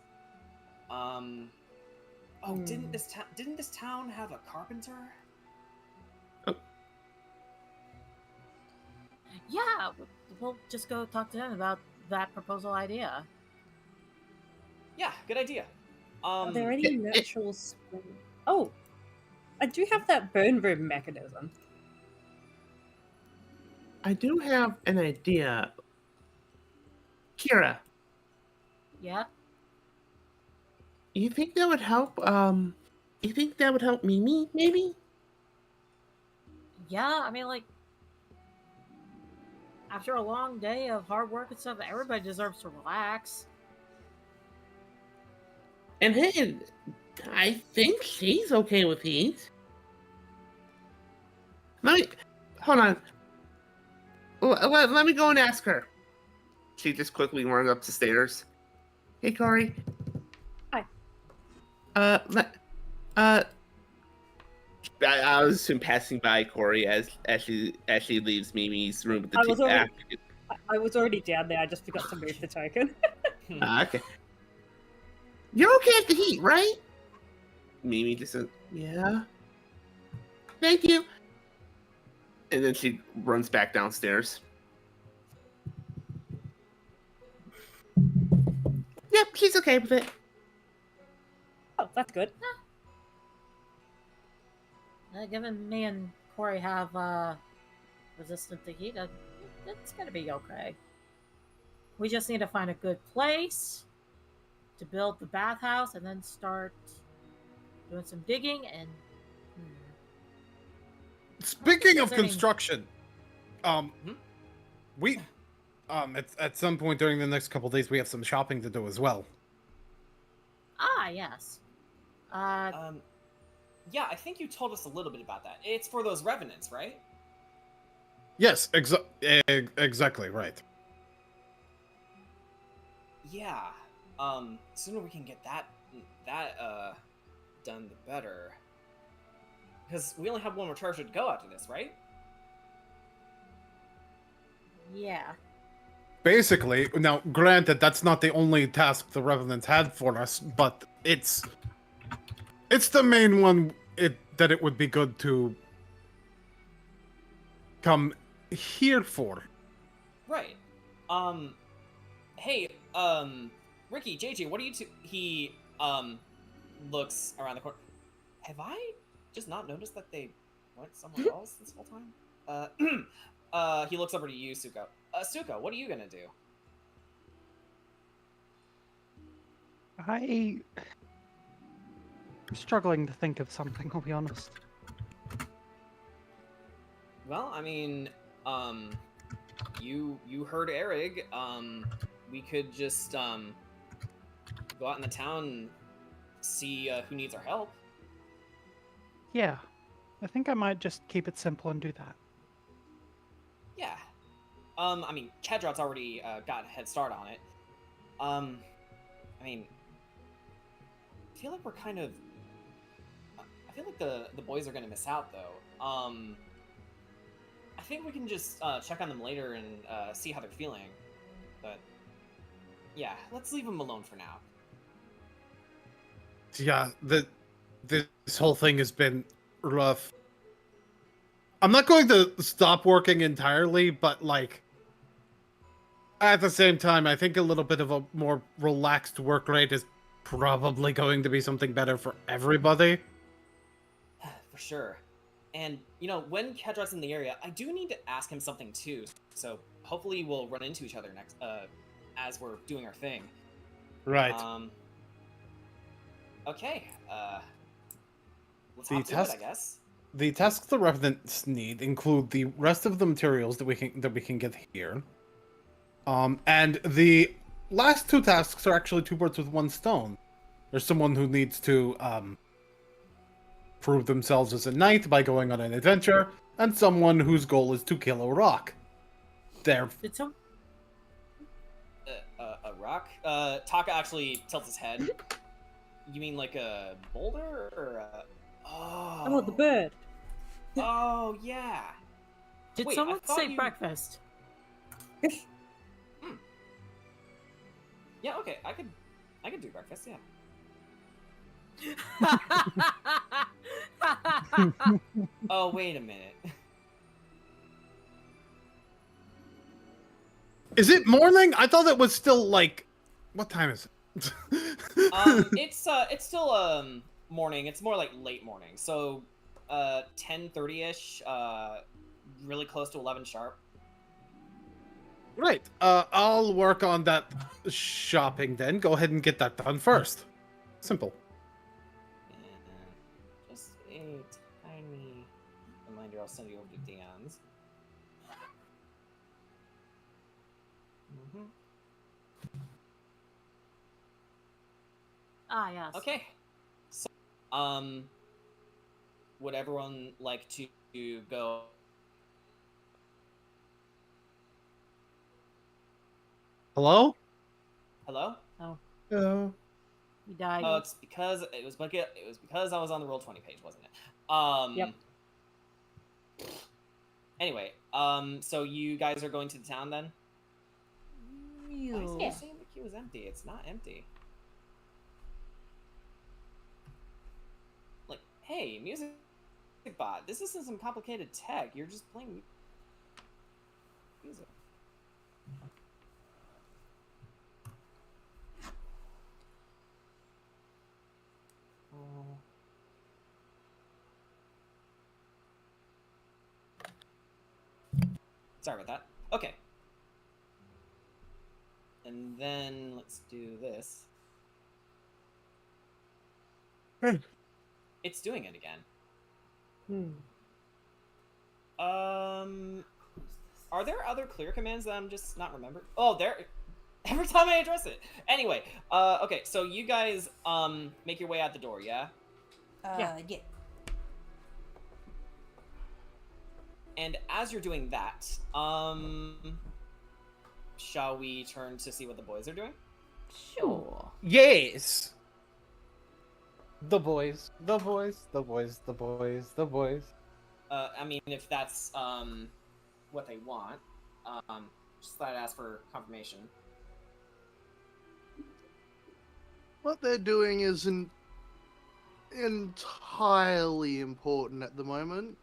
Didn't this town have a carpenter? Yeah, we'll just go talk to him about that proposal idea. Yeah, good idea. Are there any natural spring? Oh, I do have that burn room mechanism. I do have an idea. Kira, Yeah? you think that would help? You think that would help Mimi, maybe? Yeah, I mean, like, after a long day of hard work and stuff, everybody deserves to relax. And hey, I think she's okay with heat. Hold on. Let me go and ask her. She just quickly runs up the stairs. Hey, Corey. Hi. I was assume passing by Corey as she leaves Mimi's room with the I was already down there. I just forgot to move the token. Okay. You're okay with the heat, right? Mimi just said, yeah. Thank you. And then she runs back downstairs. Yep, she's okay with it. Oh, that's good. Given me and Corey have resistant to heat, it's gonna be okay. We just need to find a good place to build the bathhouse and then start doing some digging and Speaking of Is there any- construction, we at some point during the next couple days we have some shopping to do as well. yes. Yeah, I think you told us a little bit about that. It's for those revenants, right? Yes, exactly right. Yeah. Sooner we can get that done, the better. Because we only have one more charger to go after this, right? Yeah. Basically, now granted that's not the only task the Revenants had for us, but it's the main one that it would be good to come here for. Right. Hey, Ricky, JJ, what are you two? He, looks around the corner. Have I just not noticed that they went somewhere else this whole time? He looks over to you, Suko. Suko, what are you gonna do? I'm struggling to think of something, I'll be honest. Well, I mean, you heard Erig. We could just, go out in the town and see, who needs our help. Yeah, I think I might just keep it simple and do that. Yeah. I mean, Kedrod's already got a head start on it. I mean, I feel like we're kind of. I feel like the boys are gonna miss out though. I think we can just check on them later and see how they're feeling. But yeah, let's leave them alone for now. Yeah, this whole thing has been rough. I'm not going to stop working entirely, but like at the same time, I think a little bit of a more relaxed work rate is probably going to be something better for everybody. For sure. And, you know, when Kedrod's in the area, I do need to ask him something too. So hopefully we'll run into each other next, as we're doing our thing. Right. Okay. Let's hop to it, I guess. The tasks the revenants need include the rest of the materials that we can get here. And the last two tasks are actually two birds with one stone. There's someone who needs to prove themselves as a knight by going on an adventure, and someone whose goal is to kill a rock. There. Did some A rock? Taka actually tilts his head. You mean like a boulder or a... Oh, the bird. Oh, yeah. Did Wait, someone I thought say you- breakfast? Yeah, okay, I could do breakfast, yeah. Oh, wait a minute. Is it morning? I thought it was still like. What time is it? It's still morning. It's more like late morning. So 10:30ish, really close to 11 sharp. Right. I'll work on that shopping then. Go ahead and get that done first. Simple. And just a tiny reminder, I'll send you over to Dan's. Ah, yes. Okay. So, would everyone like to go? Hello? Hello? Oh, Hello. you died. Oh, it's because it was because I was on the Roll20 page, wasn't it? Yep. Anyway, so you guys are going to the town then? Why is Yeah. it saying the queue is empty? It's not empty. Like, hey, music bot, this isn't some complicated tech. You're just playing music. Oh. Sorry about that. Okay. And then let's do this. It's doing it again. Are there other clear commands that I'm just not remembering? Oh, there. Every time I address it. Anyway, okay, so you guys make your way out the door, yeah? Yeah. And as you're doing that, shall we turn to see what the boys are doing? Sure. Yes. The boys. I mean, if that's what they want, just thought I'd ask for confirmation. What they're doing isn't entirely important at the moment.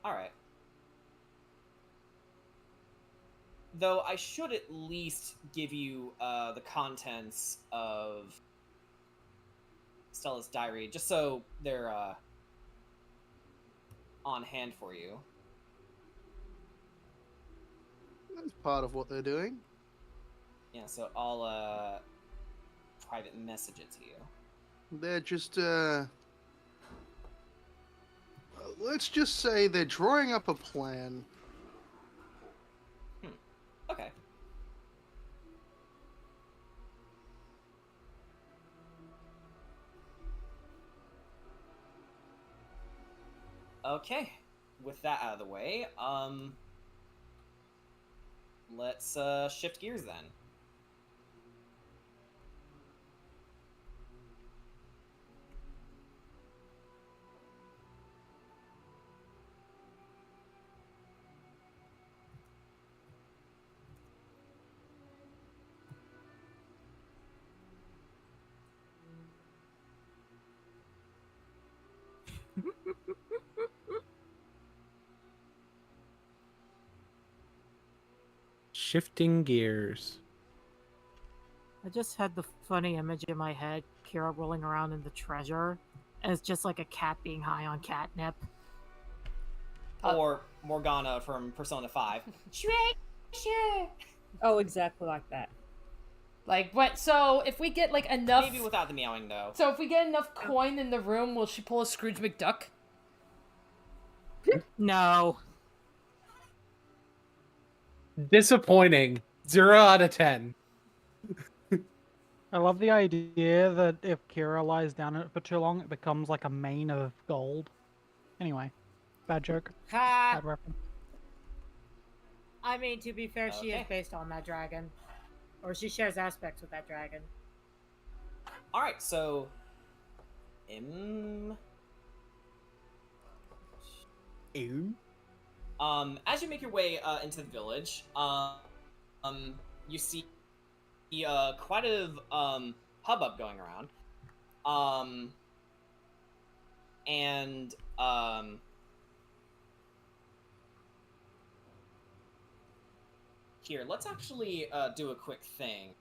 All right. Though I should at least give you the contents of Stella's diary, just so they're on hand for you. That's part of what they're doing. Yeah, so I'll private message it to you. They're just, let's just say they're drawing up a plan. Okay. Okay. with that out of the way, let's shift gears then. Shifting gears. I just had the funny image in my head, Kira rolling around in the treasure, as just like a cat being high on catnip. Or Morgana from Persona 5. Treasure! Oh, exactly like that. Like what? So if we get like enough, Maybe without the meowing though. so if we get enough coin in the room, will she pull a Scrooge McDuck? No. Disappointing. 0 out of 10. I love the idea that if Kira lies down in it for too long, it becomes like a mane of gold. Anyway, bad joke. Ha! Bad reference. I mean, to be fair, she is Okay. based on that dragon. Or she shares aspects with that dragon. Alright, so... as you make your way into the village, you see quite a hubbub going around. Here, let's actually do a quick thing,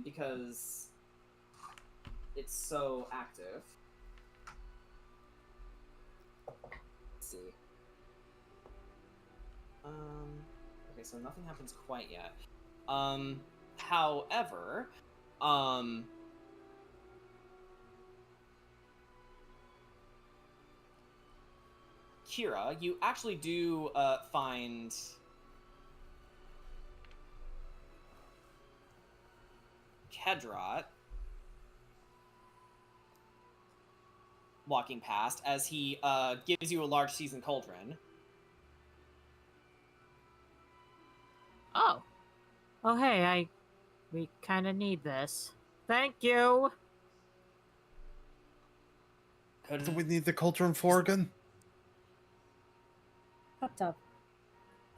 because it's so active. Let's see. Okay, so nothing happens quite yet. However, Kira, you actually do find Kedrot walking past as he gives you a large seasoned cauldron. Oh. Oh, hey, we kind of need this. Thank you. Do we need the cauldron for again? Hot tub.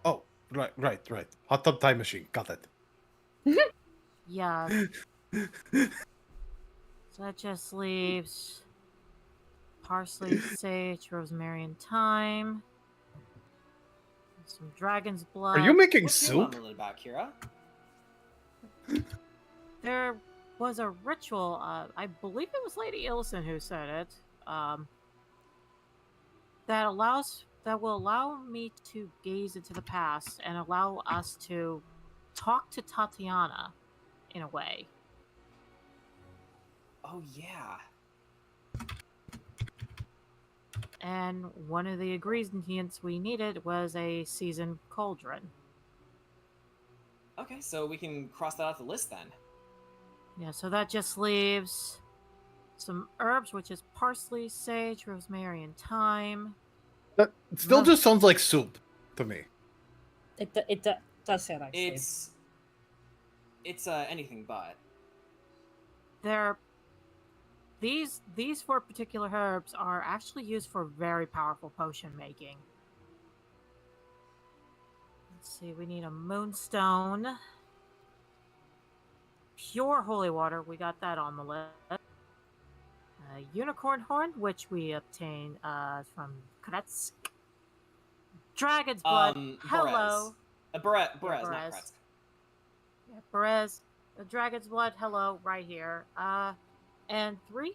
Oh, right. Hot tub time machine. Got it. Yeah. So that just leaves parsley, sage, rosemary, and thyme. Some dragon's blood. Are you making What's your soup? mumble about, Kira? There was a ritual, I believe it was Lady Illison who said it, that will allow me to gaze into the past and allow us to talk to Tatiana in a way. Oh, yeah. And one of the ingredients we needed was a seasoned cauldron. Okay, so we can cross that off the list then. Yeah, so that just leaves some herbs, which is parsley, sage, rosemary, and thyme. That still just sounds like soup to me. It does sound like soup. It's anything but. These four particular herbs are actually used for very powerful potion making. Let's see, we need a moonstone. Pure holy water, we got that on the list. Unicorn horn, which we obtain from Kretsk. Dragon's blood, hello. Berez, not Berez. Kretsk. Yeah, Berez. The dragon's blood, hello, right here. And three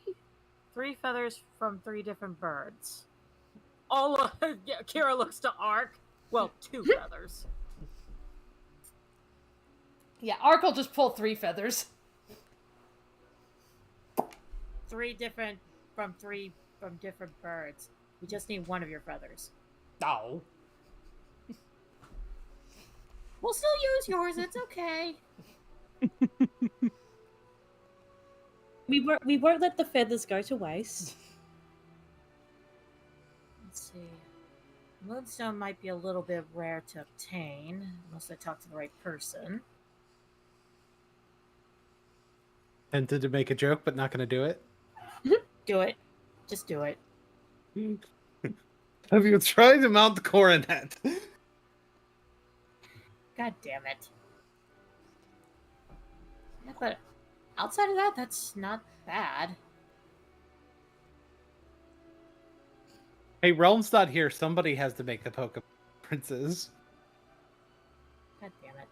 feathers from 3 different birds. Kira looks to Ark. Well, 2 feathers. Yeah, Ark will just pull 3 feathers. 3 different from different birds. We just need 1 of your feathers. No. We'll still use yours. It's okay. We won't let the feathers go to waste. Let's see. Moonstone might be a little bit rare to obtain, unless I talk to the right person. Tempted to make a joke, but not going to do it. Do it. Just do it. Have you tried to mount the coronet? God damn it. Yeah, but outside of that, that's not bad. Hey, Realm's not here. Somebody has to make the Pokemon princes. God damn it.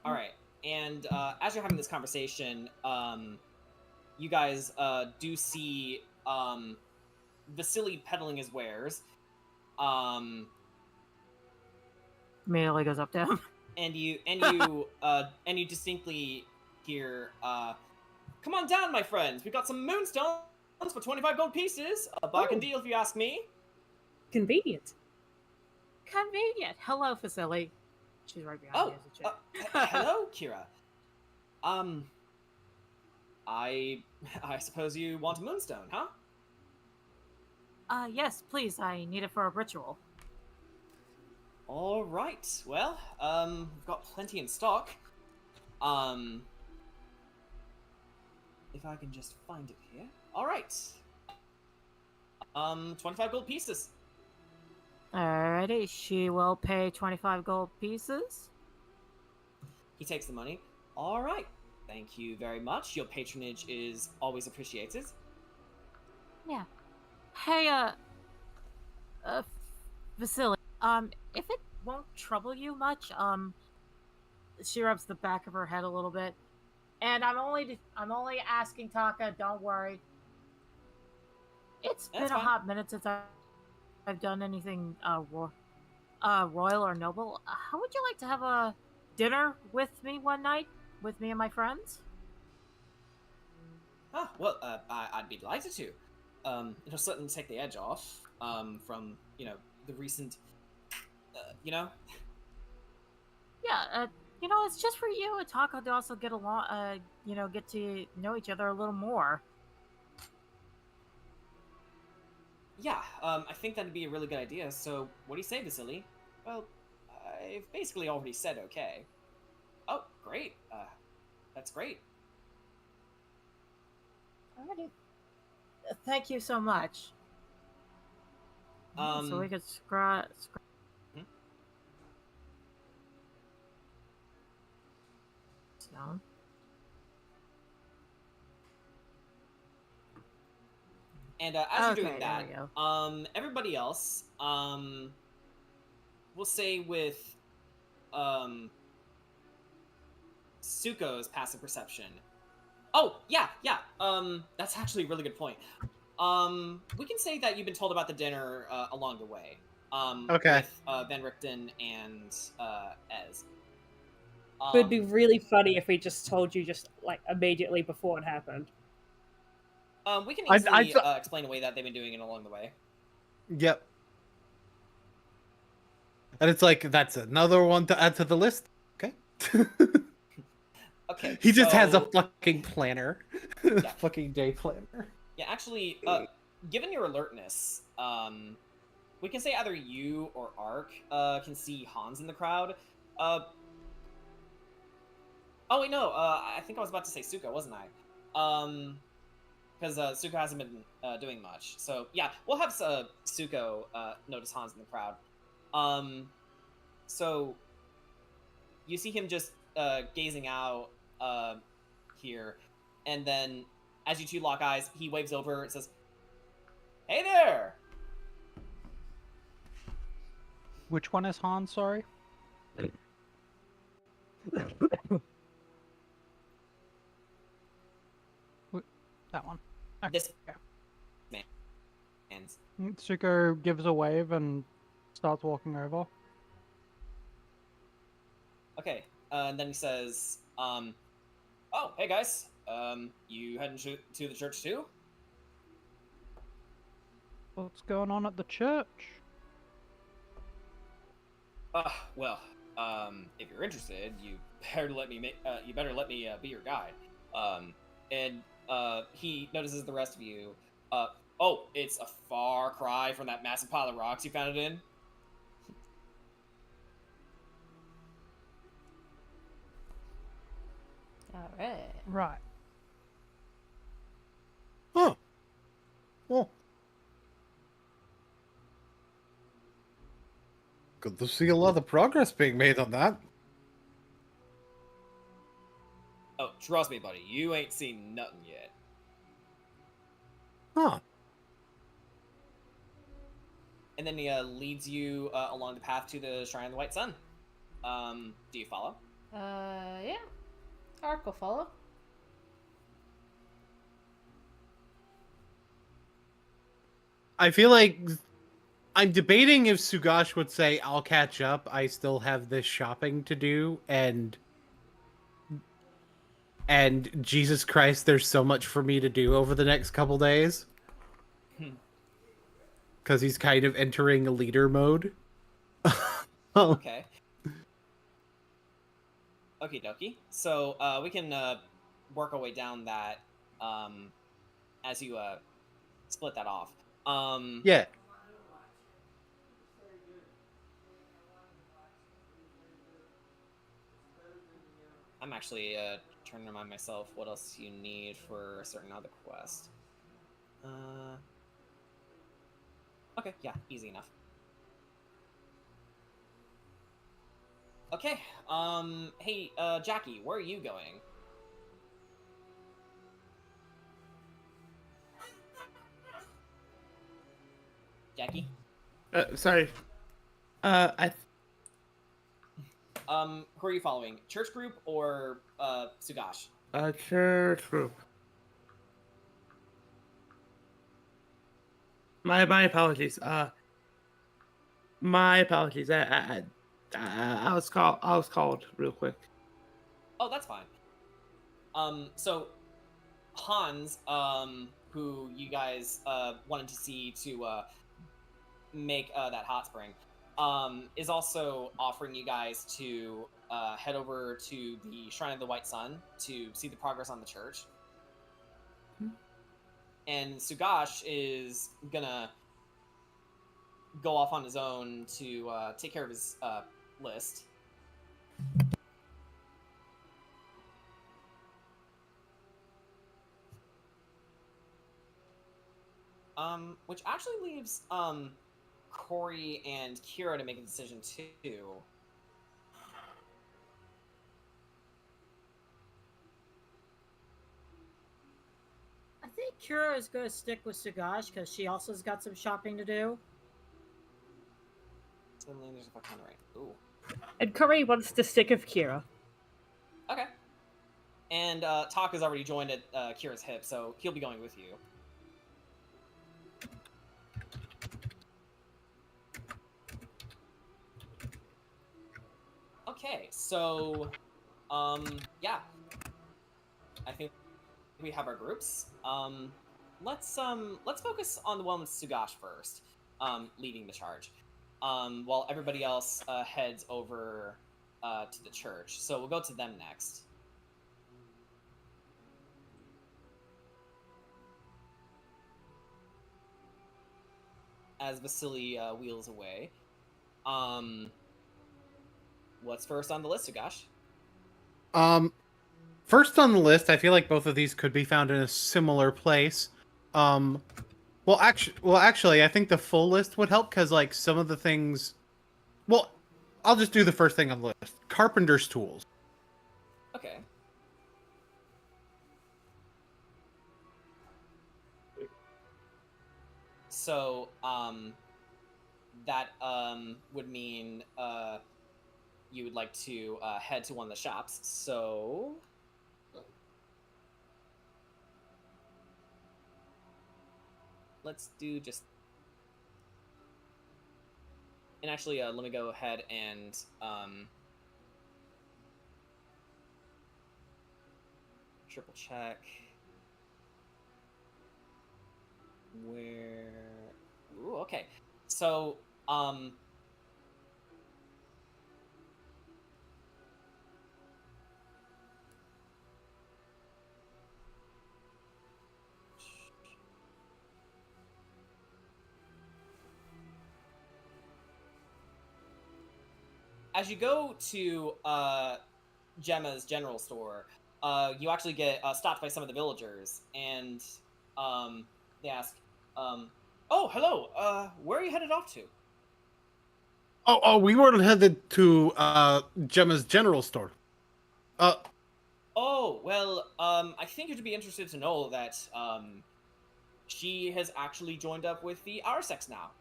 All right, and as you're having this conversation, you guys do see Vasily peddling his wares. Immediately goes up to him. And you distinctly hear, "Come on down, my friends. We got some moonstones for 25 gold pieces. A bargain deal, if you ask me." Convenient. Convenient. Hello, Vasily. She's right behind you as a chick. Hello, Kira. I suppose you want a moonstone, huh? Yes, please. I need it for a ritual. All right. Well, we've got plenty in stock. If I can just find it here. All right. 25 gold pieces. Alrighty, she will pay 25 gold pieces. He takes the money. All right. Thank you very much. Your patronage is always appreciated. Yeah. Hey, Vasily, if it won't trouble you much, she rubs the back of her head a little bit. And I'm only asking Taka, don't worry. It's been a hot minute since I've done anything royal or noble. How would you like to have a dinner with me one night? With me and my friends? Ah, well, I'd be delighted to. It'll certainly take the edge off, from, the recent, Yeah, it's just for you and Taka to also get along, get to know each other a little more. Yeah, I think that'd be a really good idea. So, what do you say, Vasily? Well, I've basically already said okay. Oh, great. That's great. Alrighty. Thank you so much. So we could scratch. Down. And as you're doing that, everybody else, we'll say with Suko's passive perception. Oh, yeah. That's actually a really good point. We can say that you've been told about the dinner along the way. Okay. With Van Richten and Ez. It would be really funny if we just told you just like immediately before it happened. We can easily explain away that they've been doing it along the way. Yep. And it's like, that's another one to add to the list. Okay. Okay. He just has a fucking planner. Yeah. Fucking day planner. Yeah, actually, given your alertness, we can say either you or Ark can see Hans in the crowd. Oh wait, no. I think I was about to say Suko, wasn't I? Because Suko hasn't been doing much. So yeah, we'll have Suko notice Hans in the crowd. So you see him just gazing out here, and then as you two lock eyes, he waves over and says, "Hey there!" Which one is Han? Sorry. That one. Okay. This man. Tsuko gives a wave and starts walking over. Okay, and then he says, "Oh, hey guys, you heading to the church too?" What's going on at the church? Well, if you're interested, you better let me be your guide. And he notices the rest of you. Oh, it's a far cry from that massive pile of rocks you found it in. All right. Right. Oh. Well. Good to see a lot of progress being made on that. Oh, trust me, buddy, you ain't seen nothing yet. Huh. And then he leads you along the path to the Shrine of the White Sun. Do you follow? Yeah. Ark will follow. I feel like I'm debating if Sugash would say, I'll catch up. I still have this shopping to do, and Jesus Christ, there's so much for me to do over the next couple days. Because he's kind of entering a leader mode. Okay. Okie dokie. So we can work our way down that as you split that off. Yeah. I'm actually trying to remind myself what else you need for a certain other quest. Okay, yeah, easy enough. Okay, hey, Jackie, where are you going? Jackie? Sorry. Who are you following? Church group or Sugash? Church group. My apologies. My apologies. I was called real quick. Oh, that's fine. So Hans, who you guys wanted to see to make that hot spring, is also offering you guys to head over to the Shrine of the White Sun to see the progress on the church. And Sugash is gonna go off on his own to take care of his list. Which actually leaves Corey and Kira to make a decision too. I think Kira is going to stick with Sugash because she also has got some shopping to do. There's a fuck right. Ooh. And Curry wants to stick with Kira. Okay. And Talk has already joined at Kira's hip, so he'll be going with you. Okay, so yeah. I think we have our groups. Let's focus on the one with Sugash first, leading the charge. While everybody else heads over to the church. So we'll go to them next. As Vasily wheels away. What's first on the list, Sugash? First on the list, I feel like both of these could be found in a similar place. Well, actually, I think the full list would help because, like, some of the things. Well, I'll just do the first thing on the list: carpenter's tools. Okay. So, that would mean you would like to head to one of the shops. So, let's do just. And actually, let me go ahead and triple check where. Ooh, okay. So, as you go to Gemma's general store, you actually get stopped by some of the villagers, and they ask, "Oh, hello. Where are you headed off to?" Oh, we were headed to Gemma's general store. Oh, well, I think you'd be interested to know that she has actually joined up with the Arsex now.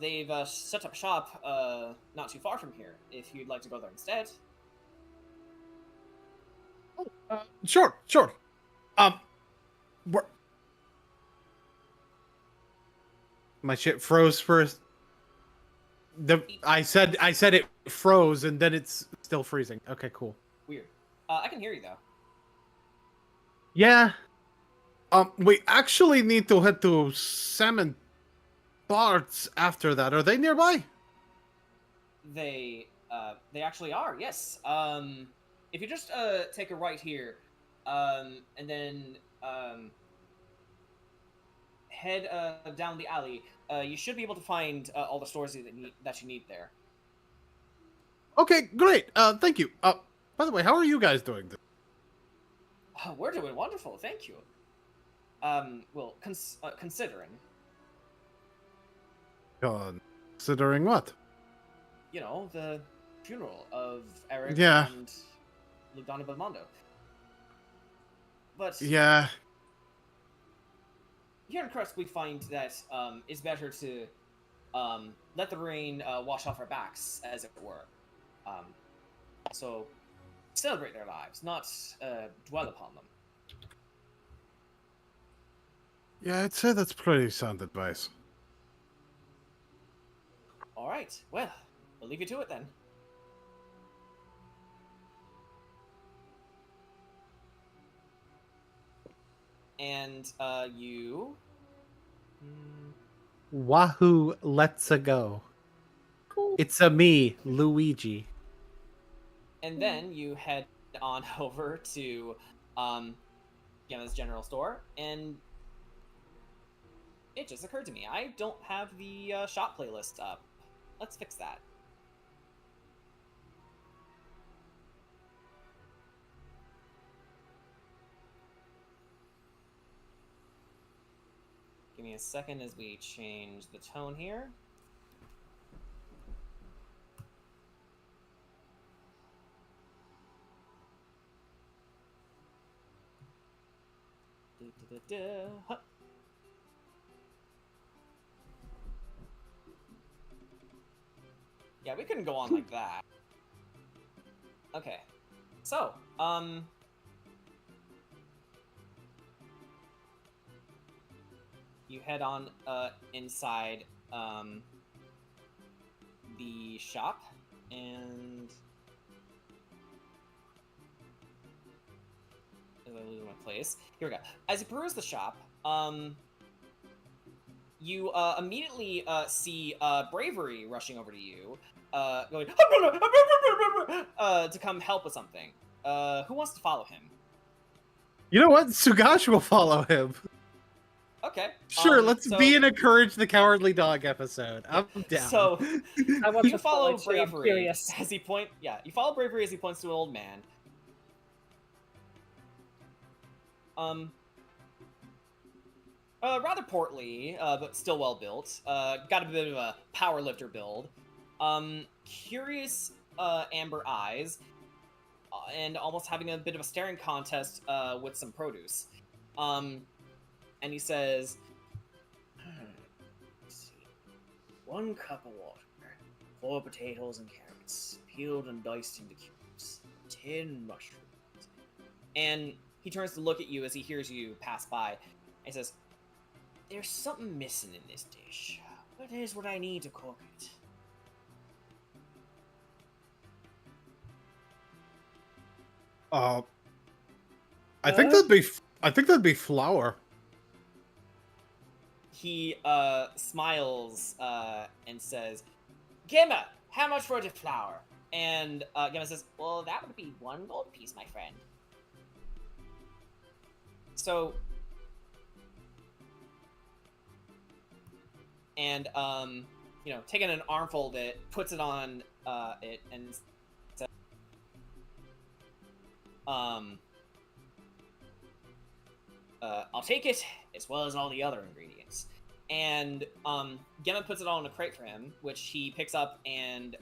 They've set up shop not too far from here, if you'd like to go there instead. Sure. Where... My shit froze first. I said it froze, and then it's still freezing. Okay, cool. Weird. I can hear you, though. Yeah. We actually need to head to Salmon Bards after that. Are they nearby? They actually are, yes. If you just take a right here, and then head down the alley, you should be able to find all the stores that you need there. Okay, great. Thank you. By the way, how are you guys doing? We're doing wonderful, thank you. Well, considering. Considering what? You know, the funeral of Eric Yeah. and Lugano Belmondo. But Yeah. here in Kursk, we find that it's better to let the rain wash off our backs, as it were. So celebrate their lives, not dwell upon them. Yeah, I'd say that's pretty sound advice. All right, well, we'll leave you to it then. And you... Wahoo, let's-a go. Cool. It's a me, Luigi. And then you head on over to Gemma's general store, and it just occurred to me, I don't have the shop playlist up. Let's fix that. Give me a second as we change the tone here. Huh. Yeah, we couldn't go on like that. Okay. So, you head on inside the shop, and I'm losing my place. Here we go. As you peruse the shop, you immediately see Bravery rushing over to you, going to come help with something. Who wants to follow him? You know what? Sugash will follow him. Okay. Sure, let's be in a Courage the Cowardly Dog episode. I'm down. So I want you to follow too. I'm Bravery curious. as he you follow Bravery as he points to an old man. Rather portly, but still well built. Got a bit of a power lifter build. Curious amber eyes, and almost having a bit of a staring contest with some produce. And he says, let's see, 1 cup of water, 4 potatoes and carrots, peeled and diced into cubes, 10 mushrooms. And he turns to look at you as he hears you pass by, and he says, there's something missing in this dish. What is what I need to cook it? I think that'd be flour. He smiles and says, Gemma, how much for the flour? And Gemma says, well, that would be 1 gold piece, my friend. So, and taking an armful of it, puts it on it and says, I'll take it, as well as all the other ingredients. And Gemma puts it all in a crate for him, which he picks up and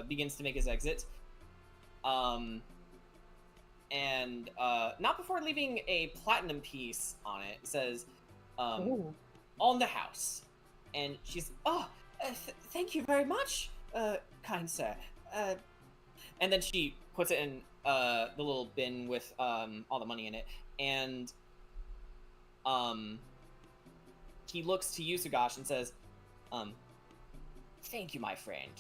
begins to make his exit. And not before leaving a platinum piece on it. It says, on the house. And she's, thank you very much, kind sir. And then she puts it in the little bin with all the money in it. And he looks to you, Sugash, and says, thank you, my friend.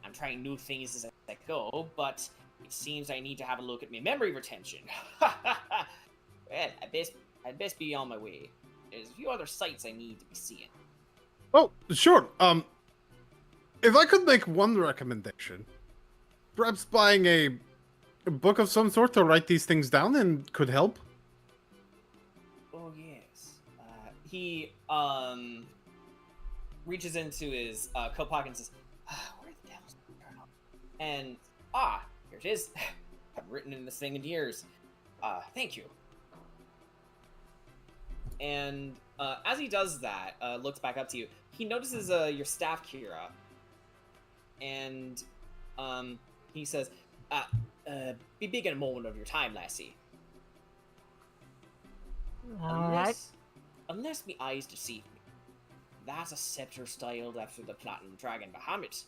I'm trying new things as I go, but it seems I need to have a look at my memory retention. Well, I'd best be on my way. There's a few other sites I need to be seeing. Oh, sure. If I could make one recommendation, perhaps buying a book of some sort to write these things down and could help. Oh, yes. He reaches into his coat pocket and says, where the devil's the journal? And, here it is. I've written in this thing in years. Thank you. And as he does that, looks back up to you, he notices your staff, Kira. And he says, be big in a moment of your time, lassie. Unless me eyes deceive me, that's a scepter styled after the Platinum Dragon Bahamut.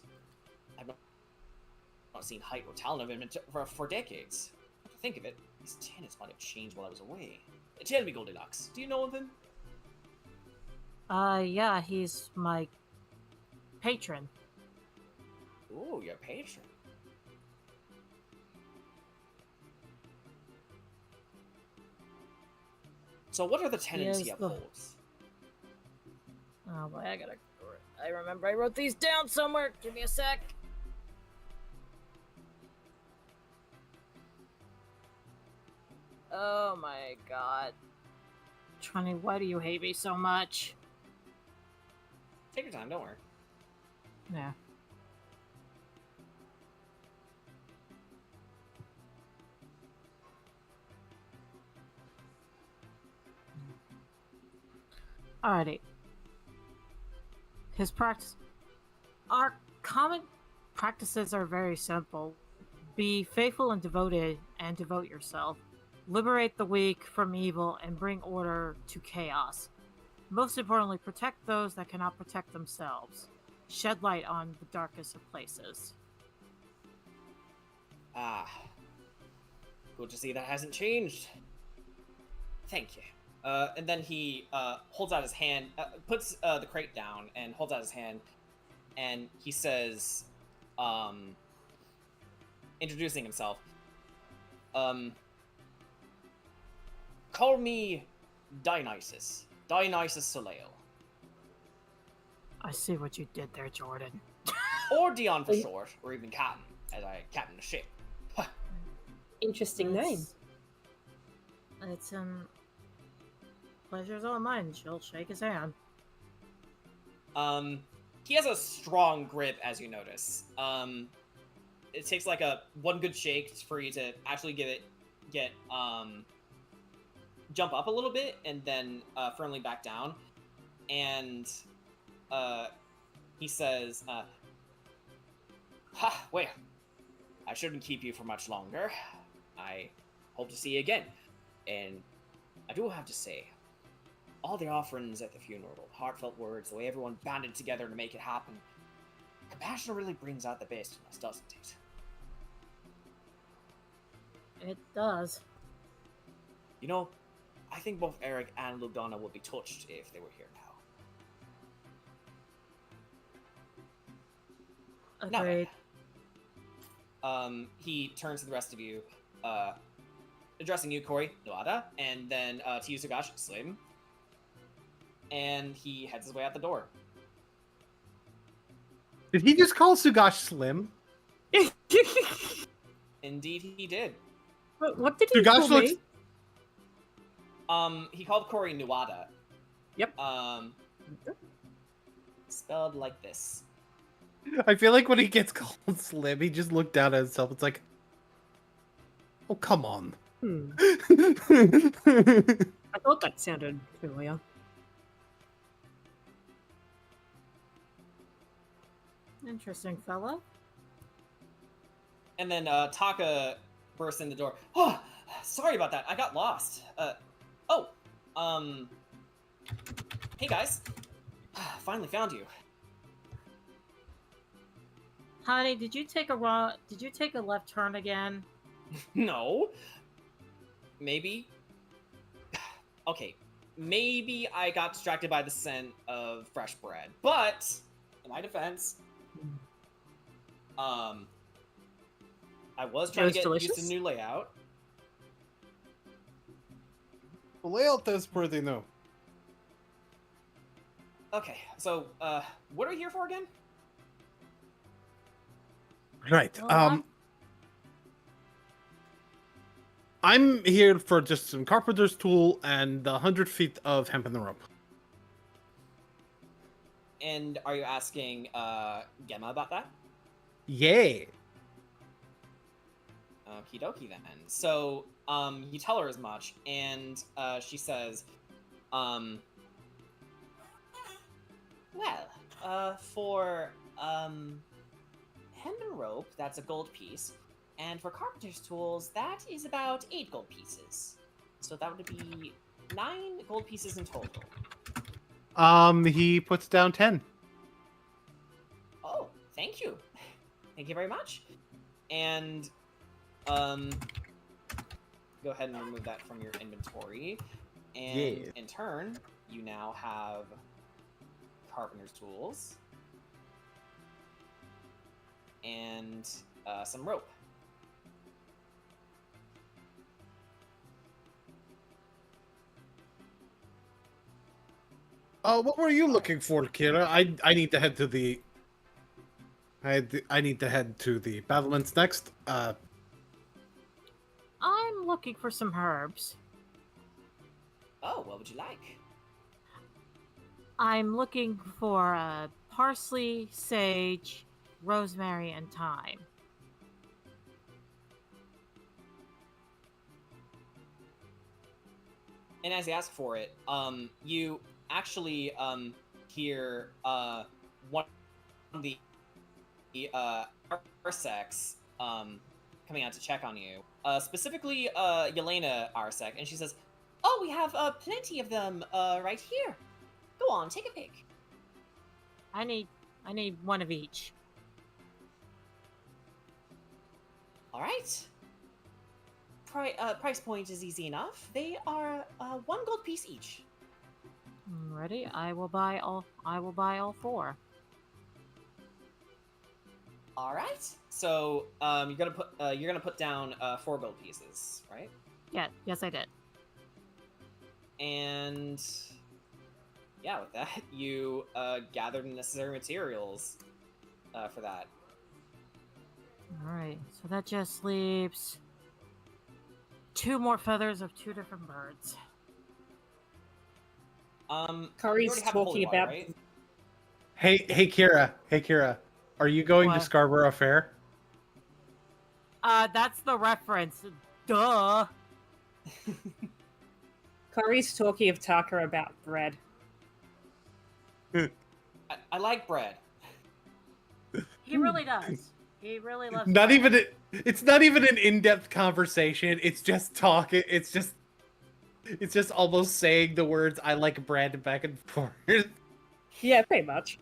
I've not seen height or talent of him for decades. To think of it, his tenets might have changed while I was away. Tell me, Goldilocks, do you know of him? Yeah, he's my patron. Ooh, your patron. So what are the tenets he upholds? Oh boy, I remember I wrote these down somewhere. Give me a sec. Oh my god. Trunny, why do you hate me so much? Take your time, don't worry. Yeah. Alrighty. Our common practices are very simple. Be faithful and devoted, and devote yourself. Liberate the weak from evil and bring order to chaos. Most importantly, protect those that cannot protect themselves. Shed light on the darkest of places. Good to see that hasn't changed. Thank you. And then he holds out his hand, puts the crate down, and holds out his hand, and he says, introducing himself, call me Dionysus Soleil. I see what you did there, Jordan. Or Dion for short, or even Captain, as I captain the ship. Interesting name. It's pleasure's all mine. She'll shake his hand. He has a strong grip, as you notice. It takes like one good shake for you to actually get jump up a little bit and then firmly back down. And he says, well, I shouldn't keep you for much longer. I hope to see you again. And I do have to say, all the offerings at the funeral, heartfelt words, the way everyone banded together to make it happen, compassion really brings out the best in us, doesn't it? It does. You know, I think both Eric and Lugana would be touched if they were here now. Agreed. He turns to the rest of you, addressing you, Corey, Noada, and then to you, Sugash, Slim. And he heads his way out the door. Did he just call Sugash Slim? Indeed, he did. What did he Sugash call looks... me? He called Corey Nuada. Yep. Spelled like this. I feel like when he gets called slim, he just looked down at himself. It's like, oh, come on. I thought that sounded familiar. Interesting fellow. And then Taka bursts in the door. Oh, sorry about that. I got lost. Hey guys. Finally found you. Honey, did you take a left turn again? No. Maybe. Okay. Maybe I got distracted by the scent of fresh bread. But, in my defense, I was trying to get used to the new layout. The layout is pretty new. Okay, so, what are we here for again? Right. Well, I'm here for just some carpenter's tool and 100 feet of hemp in the rope. And are you asking, Gemma about that? Yeah. Okie dokie then. So, you tell her as much, and, she says, for, hemp and rope, that's a gold piece, and for carpenter's tools, that is about 8 gold pieces. So that would be 9 gold pieces in total. He puts down 10. Oh, thank you. Thank you very much. And, go ahead and remove that from your inventory. And in turn, you now have carpenter's tools and some rope. What were you looking for, Kira? I need to head to the. I need to head to the battlements next. I'm looking for some herbs. Oh, what would you like? I'm looking for parsley, sage, rosemary, and thyme. And as you ask for it, you actually hear one of the Arsecs coming out to check on you. Specifically, Yelena Arsec, and she says, "Oh, we have plenty of them right here. Go on, take a pick." I need one of each. All right. Price point is easy enough. They are 1 gold piece each. Ready? I will buy all 4. All right. So you're gonna put down 4 gold pieces, right? Yeah. Yes, I did. And yeah, with that, you gathered the necessary materials for that. All right. So that just leaves 2 more feathers of 2 different birds. Curry's you already have a holy talking water, about. right? Hey, Kira. Are you going to What? Scarborough Fair? That's the reference. Duh. Curry's talking of Taka about bread. I like bread. He really does. He really loves. Not bread. even. It's not even an in-depth conversation. It's just talking. It's just almost saying the words "I like bread" back and forth. Yeah, pretty much.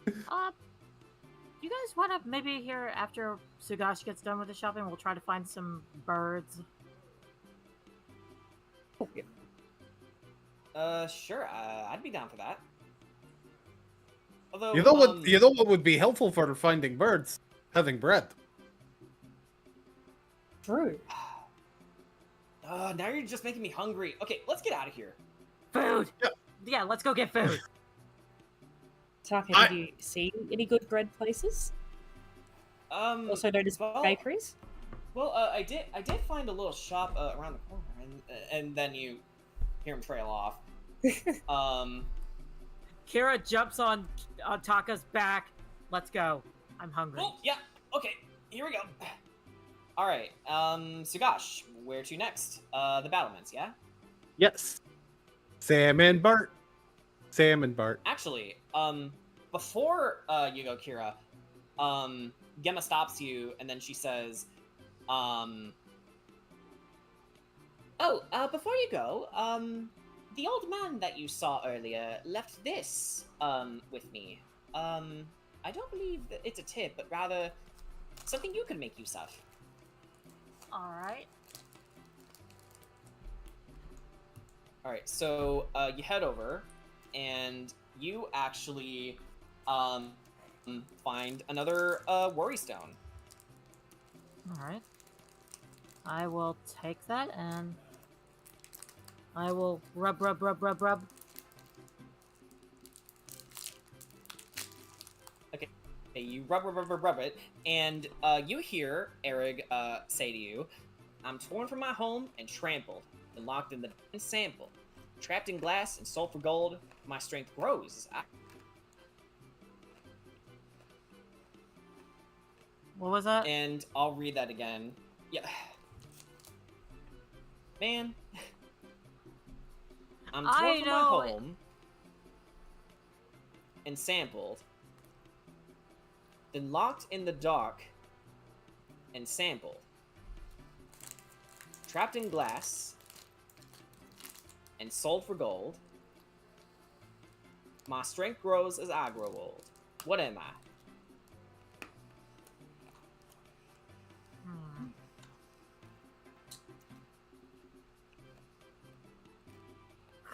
You guys want to maybe here after Sugash gets done with the shopping, we'll try to find some birds. Oh, yeah. Sure. I'd be down for that. Although, You know what? You know what would be helpful for finding birds? Having bread. True. Now you're just making me hungry. Okay, let's get out of here. Food. Yeah, let's go get food. Taka, did you see any good bread places? Also known as bakeries? Well, I did find a little shop around the corner, and then you hear him trail off. Kira jumps on Taka's back, Let's go. I'm hungry. Oh, yeah. Okay, here we go. All right, Sugash, where to next? The battlements, yeah? Yes. Sam and Bart. Sam and Bart. Actually, before you go, Kira, Gemma stops you, and then she says, before you go, the old man that you saw earlier left this, with me. I don't believe that it's a tip, but rather something you can make use of. All right. All right, so you head over, and you actually find another worry stone. All right. I will take that and I will rub. Okay, you rub it, and you hear Erig say to you, "I'm torn from my home and trampled, and locked in the sample, trapped in glass and sold for gold. My strength grows." What was that? And I'll read that again. Yeah. Man. I'm torn from my home and sampled, then locked in the dark and sampled, trapped in glass and sold for gold. My strength grows as I grow old. What am I?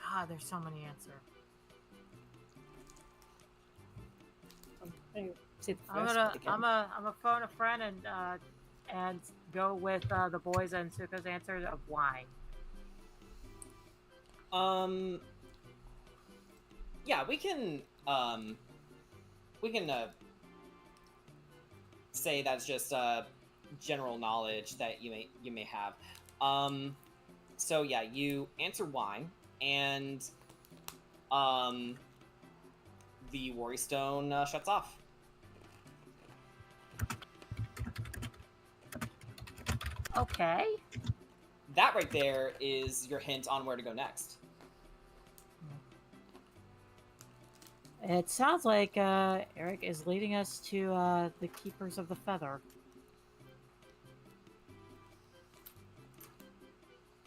God, there's so many answers. I'm gonna phone a friend and go with the boys and Suka's answer of wine. Yeah, we can say that's just general knowledge that you may have. So yeah, you answer wine, and the worry stone shuts off. Okay. That right there is your hint on where to go next. It sounds like Eric is leading us to the Keepers of the Feather.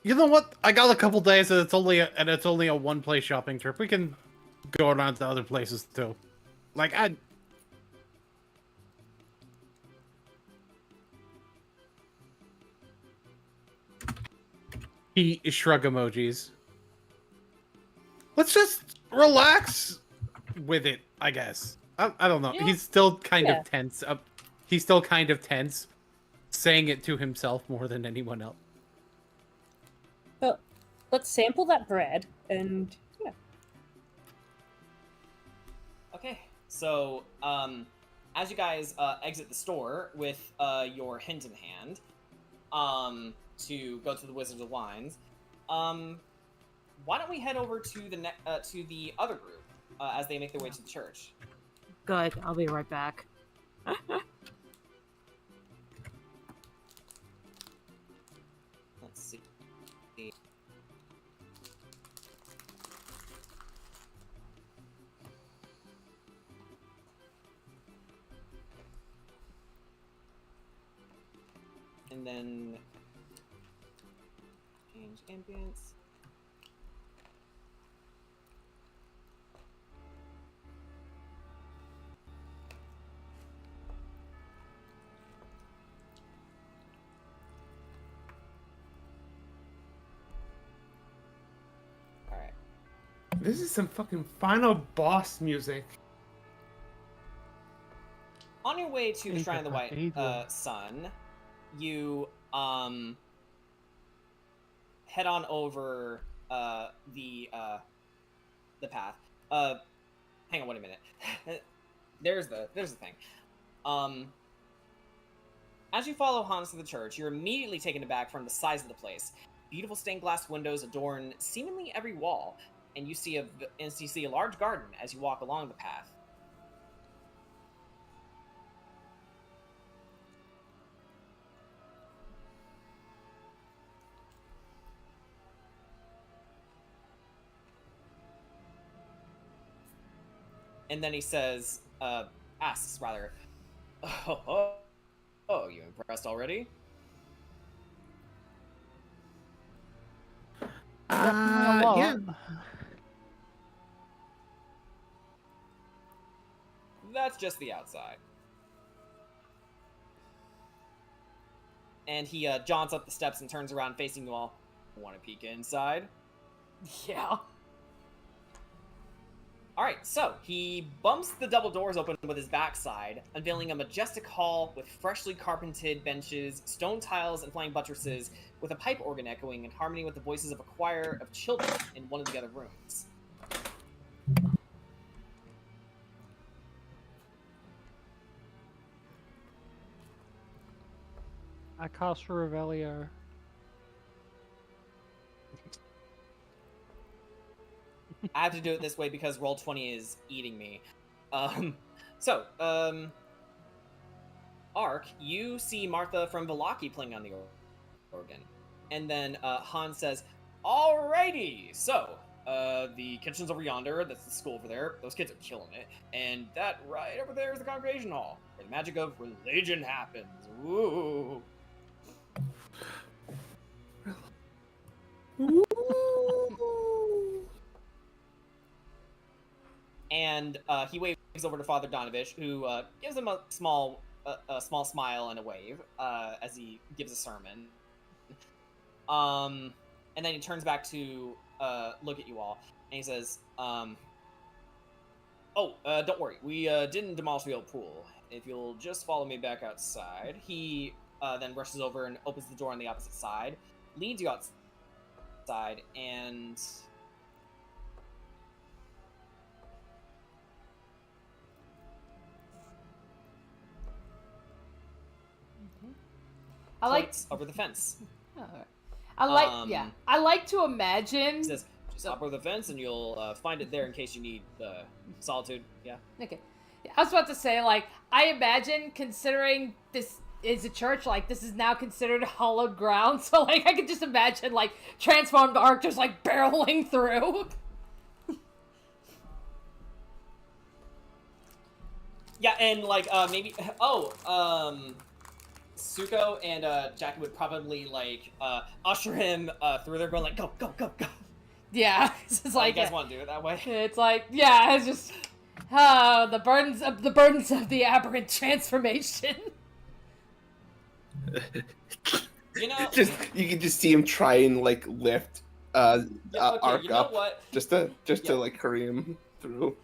You know what? I got a couple days, and it's only a one-place shopping trip. We can go around to other places too. Like he shrug emojis. Let's just relax with it, I guess. I don't know. Yeah. He's still kind Yeah. of tense. He's still kind of tense, saying it to himself more than anyone else. But let's sample that bread and yeah. Okay, so as you guys exit the store with your hint in hand, to go to the Wizards of Wines, why don't we head over to the other group as they make their way to the church? Good. I'll be right back. Let's see. And then change ambience. All right. This is some fucking final boss music. On your way to the Ancient Shrine of the White Cathedral. Sun, you head on over the path. Hang on, wait a minute. there's the thing. As you follow Hans to the church, you're immediately taken aback from the size of the place. Beautiful stained glass windows adorn seemingly every wall, and you see a large garden as you walk along the path. and then he says, asks rather, oh, you impressed already? Definitely a lot. Yeah. That's just the outside. And he jaunts up the steps and turns around facing you all. Want to peek inside? Yeah. Alright, so he bumps the double doors open with his backside, unveiling a majestic hall with freshly carpeted benches, stone tiles, and flying buttresses, with a pipe organ echoing in harmony with the voices of a choir of children in one of the other rooms. I cast Revelio. I have to do it this way because Roll20 is eating me. Ark, you see Martha from Velaki playing on the organ. And then Han says, alrighty, so, the kitchen's over yonder, that's the school over there, those kids are killing it, and that right over there is the congregation hall, where the magic of religion happens. Ooh. And he waves over to Father Donovich, who gives him a small smile and a wave as he gives a sermon. And then he turns back to look at you all, and he says, don't worry, we didn't demolish the old pool. If you'll just follow me back outside. He then rushes over and opens the door on the opposite side, leads you outside, and... I like points over the fence. I like to imagine. He says, just hop over the fence and you'll find it there in case you need solitude. Yeah. Okay. I was about to say, like, I imagine, considering this is a church, like, this is now considered hallowed ground, so, like, I could just imagine, like, transformed Ark just, like, barreling through. Yeah, and, like, maybe... Suko and Jackie would probably, like, usher him through there, going like, go, go, go, go. Yeah, it's like... You guys want to do it that way? It's like, yeah, it's just... the burdens of the aberrant transformation. You know... You can just see him try and, like, lift Ark you know up. what? Just to like, hurry him through.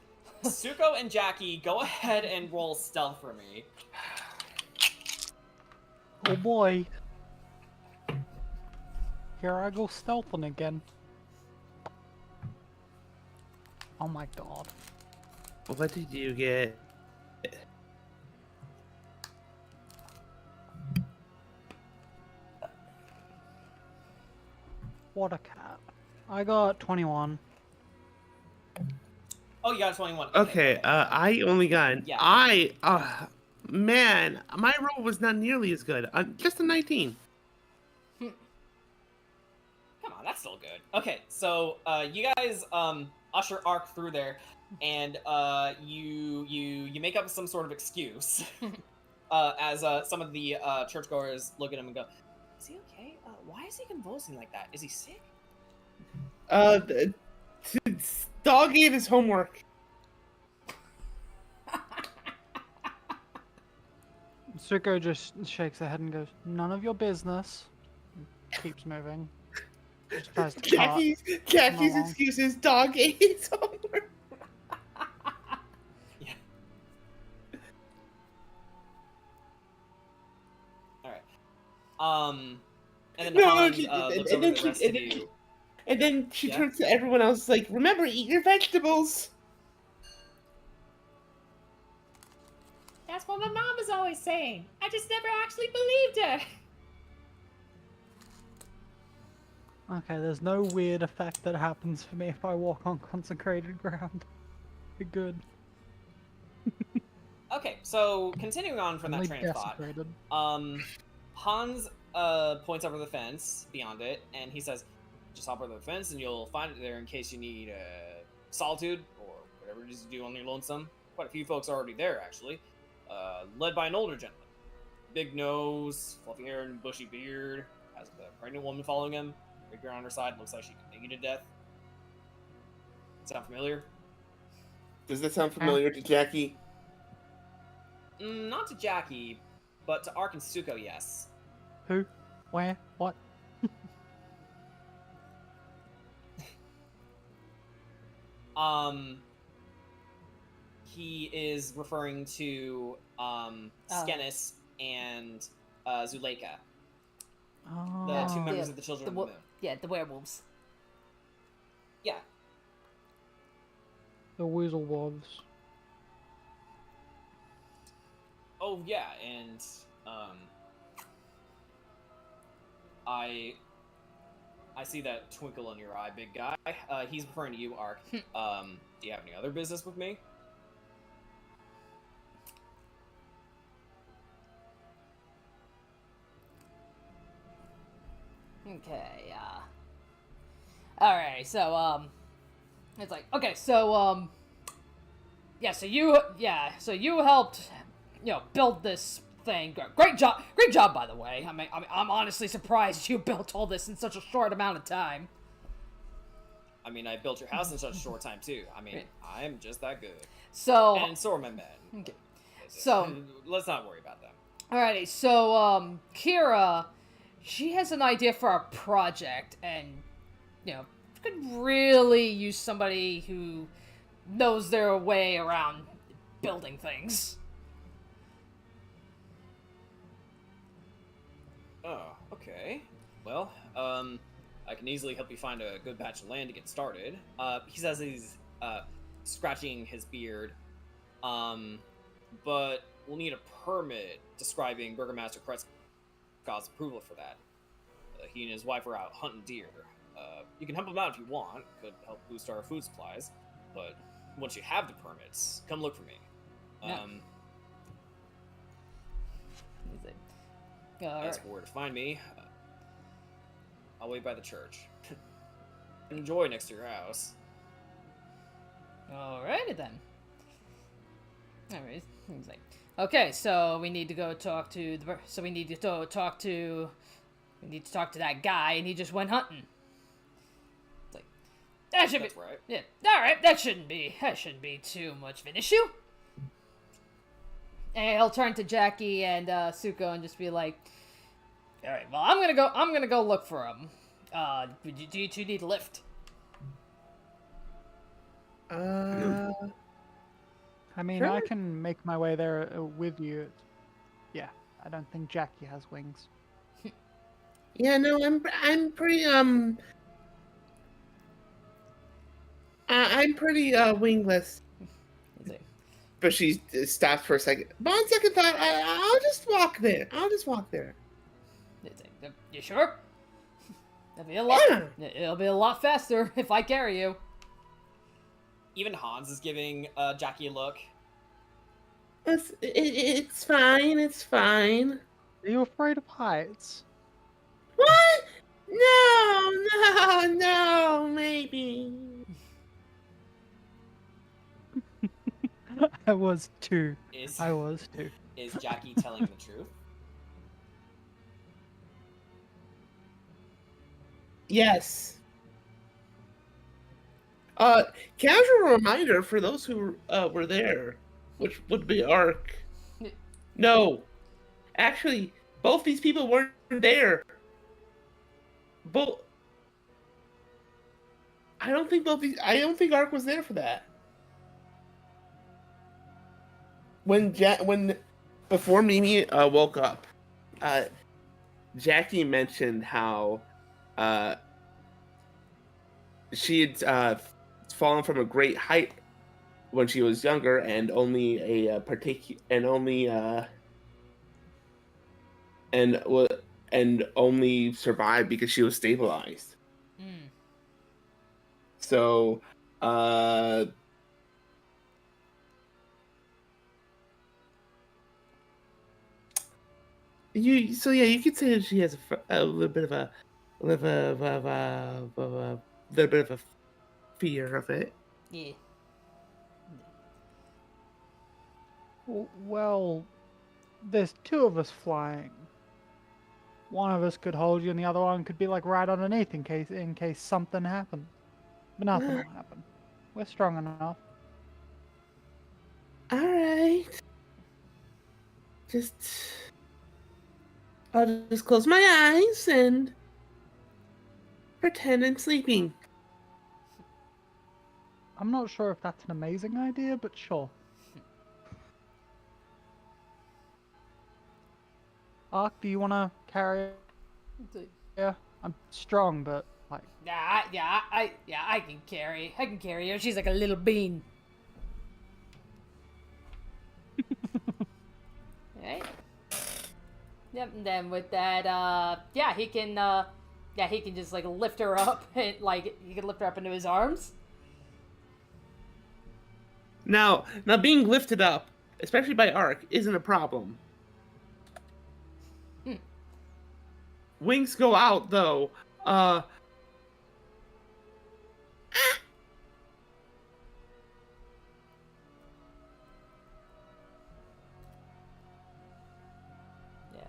Suko and Jackie, go ahead and roll stealth for me. Oh boy. Here I go stealthing again. Oh my god. What did you get? What a cat. I got 21. Oh, you got a 21. Okay, I only got... Yeah. Man, my roll was not nearly as good. Just a 19. Come on, that's still good. Okay, so you guys usher Ark through there, and you make up some sort of excuse as some of the churchgoers look at him and go, "Is he okay? Why is he convulsing like that? Is he sick?" Dog ate his homework. Suko just shakes her head and goes, "None of your business." Keeps moving. Just tries to Jackie's excuse is dog ate his homework. Yeah. All right. And then Hans looks over the rest of you. And then she turns to everyone else like, "Remember, eat your vegetables." That's what my mom was always saying. I just never actually believed her. Okay, there's no weird effect that happens for me if I walk on consecrated ground. Be good. Okay, so continuing on from that Only train of thought, desecrated. Hans points over the fence beyond it, and he says, "Just hop over the fence, and you'll find it there in case you need solitude or whatever it is you do on your lonesome." quite a few folks already there, actually. Led by an older gentleman. Big nose, fluffy hair and bushy beard. Has a pregnant woman following him. Rapier on her side, looks like she could make you to death. Sound familiar? Does that sound familiar to Jackie? Not to Jackie, but to Ark and Suko, yes. Who? Where? What? He is referring to Skenis and Zuleika, the two members of the Children of the Moon. Yeah, the werewolves. Yeah. The weasel wolves. Oh yeah, and I see that twinkle in your eye, big guy. He's referring to you, Ark. Do you have any other business with me? Okay, alright, so, it's like, okay, so, yeah, so you helped, build this thing. Great job, by the way. I'm honestly surprised you built all this in such a short amount of time. I mean, I built your house in such a short time, too. I mean, I'm just that good. So... And so are my men. Okay. So... Let's not worry about them. Alrighty, so, Kira, she has an idea for a project, and, could really use somebody who knows their way around building things. Oh, okay. Well, I can easily help you find a good patch of land to get started. He says he's scratching his beard. But we'll need a permit describing Burgomaster Kretzko's approval for that. He and his wife are out hunting deer. You can help him out if you want. Could help boost our food supplies. But once you have the permits, come look for me. As for where to find me, I'll wait by the church. Enjoy next to your house. Alrighty then. Alright, he's like, okay, so we need to go talk to the. So we need to go talk to. We need to talk to that guy, and he just went hunting. It's like that should That's be right. Yeah. All right, that shouldn't be too much of an issue. And he'll turn to Jackie and Suko and just be like, "All right, well, I'm gonna go look for him. Do you two need a lift?" I mean, Sure. I can make my way there with you. Yeah, I don't think Jackie has wings. Yeah, no, I'm pretty I'm pretty wingless. He's like, But she stops for a second. But on second thought, I'll just walk there. you sure? It'll be a lot faster if I carry you. Even Hans is giving Jackie a look. It's fine. It's fine. Are you afraid of heights? What? No, maybe. I was too. Is Jackie telling the truth? Yes. Casual reminder for those who were there, which would be Ark. No, actually, both these people weren't there. I don't think Ark was there for that. Before Mimi woke up, Jackie mentioned how she had fallen from a great height when she was younger, and only only survived because she was stabilized. Mm. So, you could say that she has a little bit of a fear of it. Yeah. Well, there's two of us flying. One of us could hold you, and the other one could be like right underneath in case something happened. But nothing will happen. We're strong enough. All right. I'll just close my eyes and pretend I'm sleeping. I'm not sure if that's an amazing idea, but sure. Ark, do you want to carry? Yeah, I'm strong, but like. I can carry her. She's like a little bean. Right? Yep, and then with that, he can just like lift her up and like he can lift her up into his arms. Now being lifted up, especially by Ark, isn't a problem. Wings go out though. Yeah,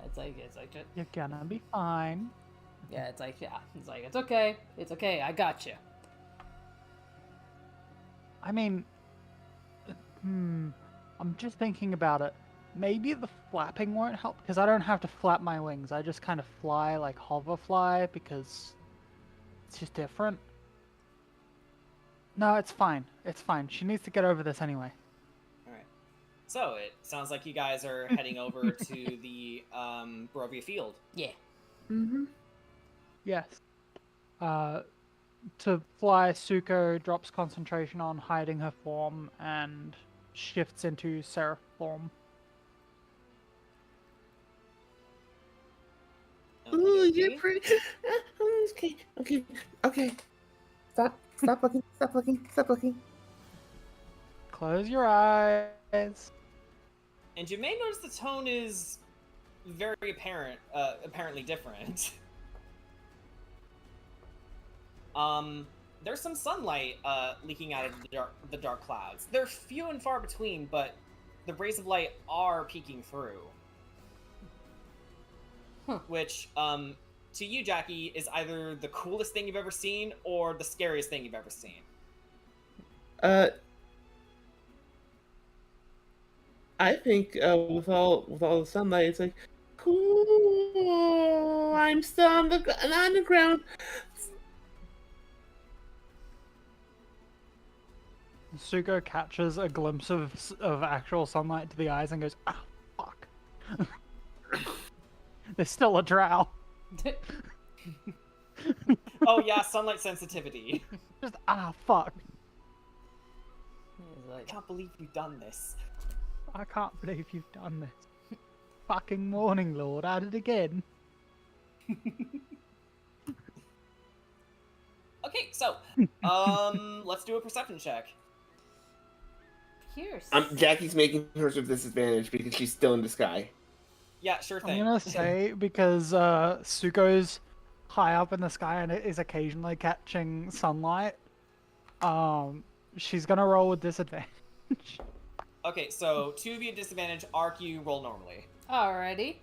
it's like You're gonna be fine. yeah, it's like it's okay, I got you. I mean, I'm just thinking about it. Maybe the flapping won't help because I don't have to flap my wings. I just kind of fly like hover fly because it's just different. No, it's fine. It's fine. She needs to get over this anyway. All right. So it sounds like you guys are heading over to the Barovia field. Yeah. Mm-hmm. Yes. To fly, Suko drops concentration on hiding her form and shifts into seraph form. Ooh, Okay. you're pretty. Okay. Stop looking. Close your eyes. And you may notice the tone is very apparently different. There's some sunlight leaking out of the dark clouds. They're few and far between, but the rays of light are peeking through. Which, to you, Jackie, is either the coolest thing you've ever seen or the scariest thing you've ever seen. I think with all the sunlight, it's like, cool. I'm still on the ground. Suko catches a glimpse of actual sunlight to the eyes and goes, ah, fuck. There's still a drow. Oh yeah, sunlight sensitivity. Just, ah, fuck. I can't believe you've done this. I can't believe you've done this. Fucking Morning Lord at it again. Okay, so, let's do a perception check. Pierce. Jackie's making hers with disadvantage because she's still in the sky. Yeah, sure thing. I'm gonna say, because Suko's high up in the sky and it is occasionally catching sunlight, she's gonna roll with disadvantage. Okay, so 2 of you at disadvantage, Arc, you roll normally. Alrighty.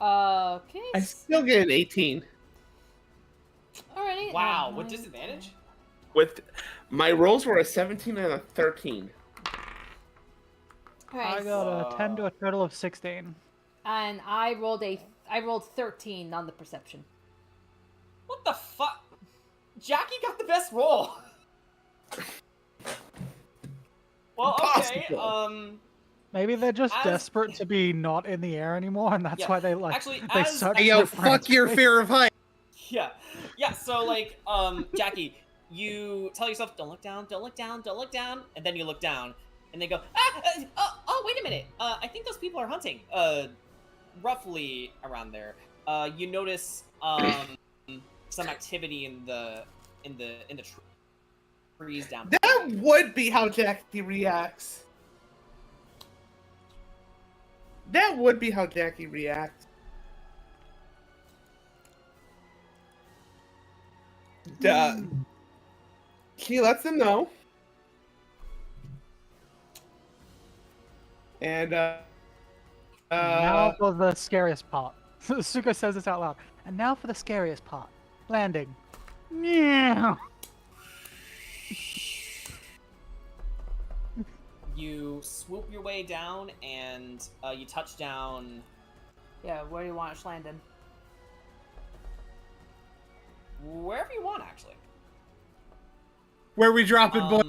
Okay. I still get an 18. Alrighty. Wow, with disadvantage? With my rolls were a 17 and a 13. I got a 10 to a total of 16. And I rolled 13 on the perception. What the fuck? Jackie got the best roll. Well, okay. Impossible. Maybe they're just desperate to be not in the air anymore, and that's why they like actually, they as- search Hey, yo, for fuck your friends. fear of height. Yeah. So like, Jackie, you tell yourself, don't look down, and then you look down, and they go, oh, wait a minute. I think those people are hunting. Roughly around there. You notice some activity in the trees down. That would be how Jackie reacts. She lets them know. And Now for the scariest part. Suko says this out loud. And now for the scariest part. Landing. Meow. You swoop your way down, and you touch down. Yeah, where do you want us landing? Wherever you want, actually. Where we drop it, boy.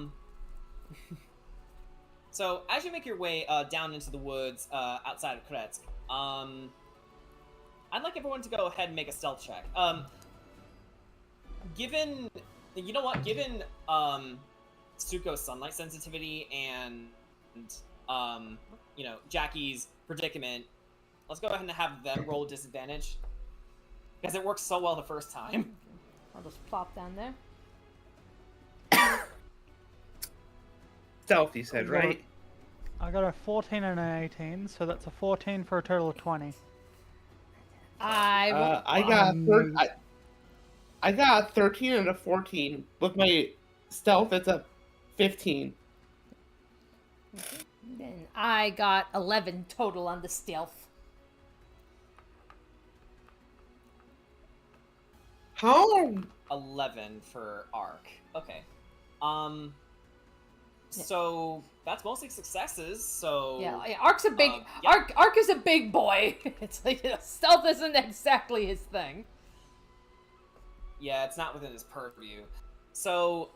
So, as you make your way down into the woods outside of Kretsk, I'd like everyone to go ahead and make a stealth check. Given, you know what? Given Suko's sunlight sensitivity and you know, Jackie's predicament, let's go ahead and have them roll disadvantage because it worked so well the first time. I'll just plop down there. Stealth, you said, right? I got a 14 and an 18, so that's a 14 for a total of 20. I got 13 and a 14. With my stealth, it's a 15. Then I got 11 total on the stealth. How? 11 for Arc. Okay. So that's mostly successes. So Yeah, Arc's a big yeah. Arc is a big boy. It's like, you know, stealth isn't exactly his thing. Yeah, it's not within his purview. So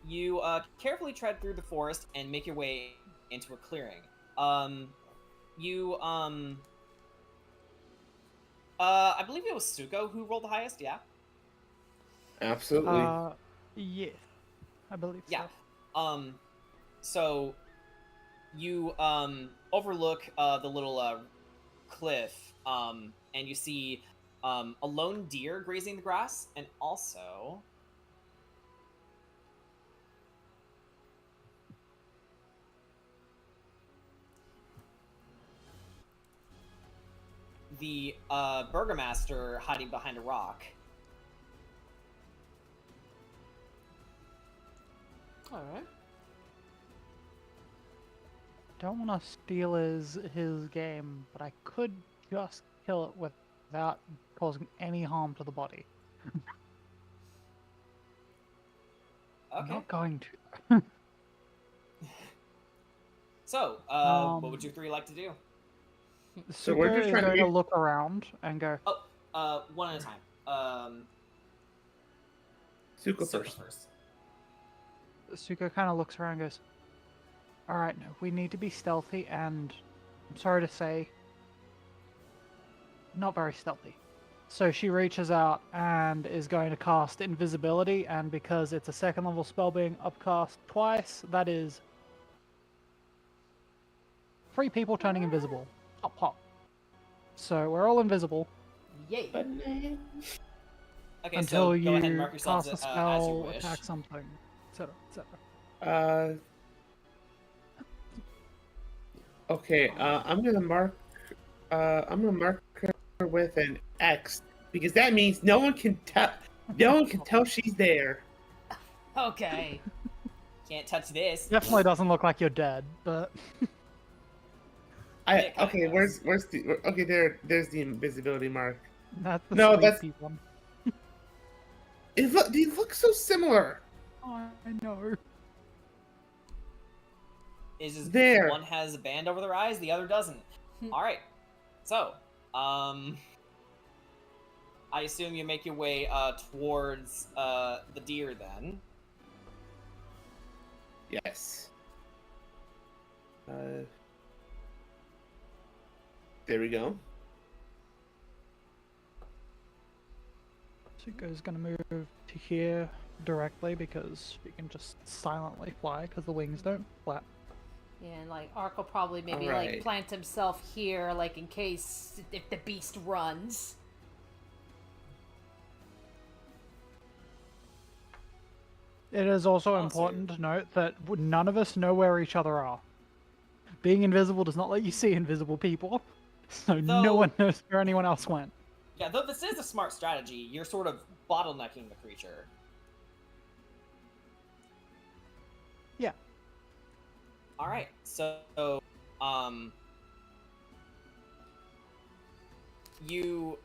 you carefully tread through the forest and make your way into a clearing. I believe it was Suko who rolled the highest. Yeah. Absolutely. Yes. I believe so. Yeah. So you overlook the little cliff, and you see a lone deer grazing the grass, and also the burgomaster hiding behind a rock. All right. Don't want to steal his game, but I could just kill it without causing any harm to the body. I'm Okay. not going to. So, what would you three like to do? So we're Suko just is trying to going to get- look around and go, One at a time. Suko Suko first. Suko kind of looks around and goes, alright, no, we need to be stealthy and, I'm sorry to say, not very stealthy. So she reaches out and is going to cast invisibility, and because it's a second level spell being upcast twice, that is 3 people turning invisible. Pop, pop. So we're all invisible Yay. Okay, until so go ahead and you mark yourselves cast a as you spell, wish. attack something, etc., etc. Okay. I'm gonna mark her with an X because that means no one can tell. No one can tell she's there. Okay. Can't touch this. Definitely doesn't look like you're dead, but Okay. Where's the? Okay, there's the invisibility mark. that's the No, sleepy one. They look so similar. I know. Is just There. one has a band over their eyes, the other doesn't. All right. So, I assume you make your way towards the deer then. Yes. There we go. Suko's gonna move to here directly because he can just silently fly because the wings don't flap. Yeah, and like Ark will probably maybe Alright. like plant himself here, like in case if the beast runs. It is also Also- important to note that none of us know where each other are. Being invisible does not let you see invisible people, so no Though- one knows where anyone else went. Yeah, though this is a smart strategy, you're sort of bottlenecking the creature. Yeah. All right, so you,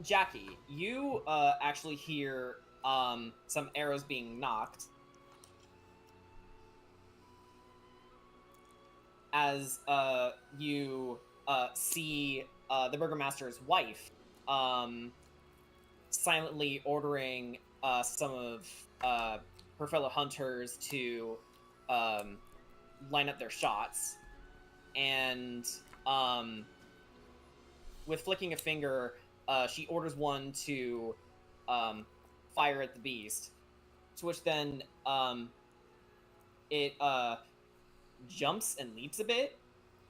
Jackie, you actually hear some arrows being knocked as you see the burgomaster's wife silently ordering some of her fellow hunters to line up their shots, and with flicking a finger, she orders one to fire at the beast, to which then it jumps and leaps a bit,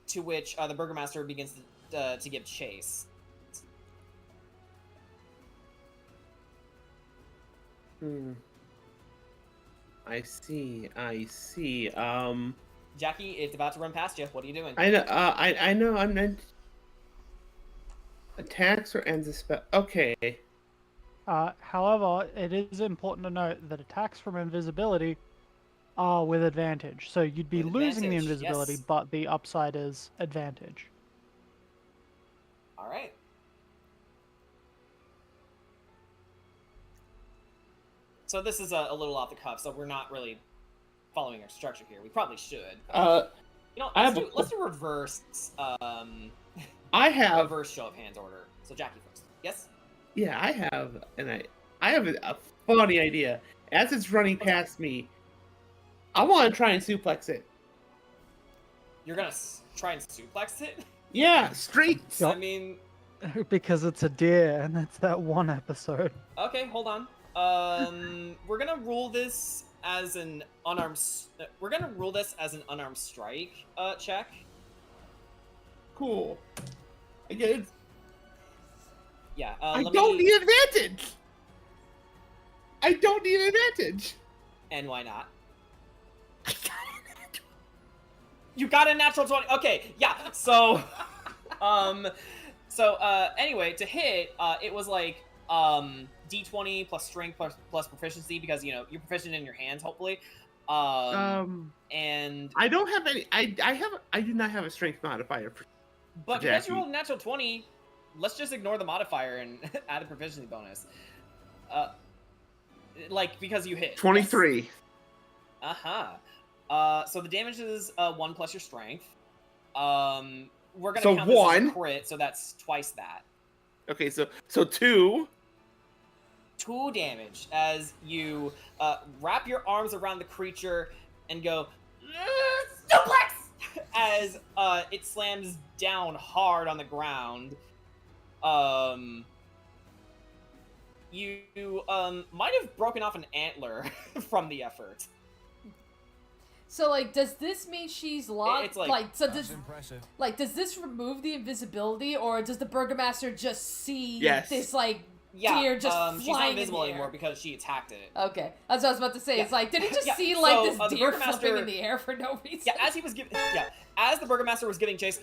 to which the burgomaster begins to give chase. I see. Jackie, it's about to run past you. What are you doing? I know. I know. I'm not. Attacks or ends a spell. Okay. However, it is important to note that attacks from invisibility are with advantage. So you'd be With losing the advantage, invisibility, yes. but the upside is advantage. All right. So this is a little off the cuff, so we're not really following our structure here. We probably should. You know, let's do reverse. I have reverse show of hands order. So Jackie first. Yes. Yeah, I have, and I have a funny idea. As it's running past me, I want to try and suplex it. You're gonna try and suplex it? Yeah, straight. I mean, Because it's a deer, and it's that one episode. okay, hold on. We're gonna rule this as an unarmed. We're gonna rule this as an unarmed strike check. Cool. I get it. Yeah. I don't need advantage. I don't need advantage. And why not? You got a natural 20. Okay, yeah. So, anyway, to hit, it was like D20 plus strength plus proficiency, because you know you're proficient in your hands, hopefully. And I don't have any. I do not have a strength modifier. But because you rolled a natural 20, let's just ignore the modifier and add a proficiency bonus. Like, because you hit. 23. Yes. So the damage is 1 plus your strength. We're gonna count this as a crit, so that's twice that. Okay, so 2. 2 damage as you wrap your arms around the creature and go suplex as it slams down hard on the ground. You might have broken off an antler from the effort. So, like, does this mean she's locked? It's like so does this remove the invisibility, or does the burgomaster just see this deer just flying she's not invisible in the air? anymore because she attacked it. Okay, that's what I was about to say. Yeah. It's like, did he just see So, this the deer burgomaster- flipping in the air for no reason? Yeah, as the burgomaster was giving chase,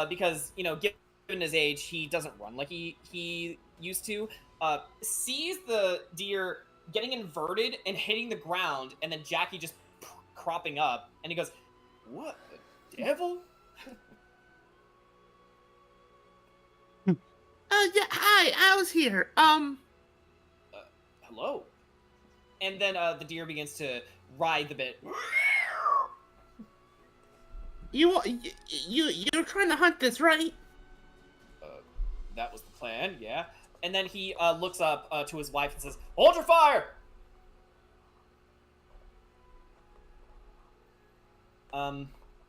because you know, given his age, he doesn't run like he used to. Sees the deer getting inverted and hitting the ground, and then Jackie just cropping up, and he goes, "What the devil?" Yeah, hi, I was here. Hello. And then the deer begins to writhe a bit. You're trying to hunt this, right? That was the plan, yeah. And then he looks up to his wife and says, "Hold your fire!"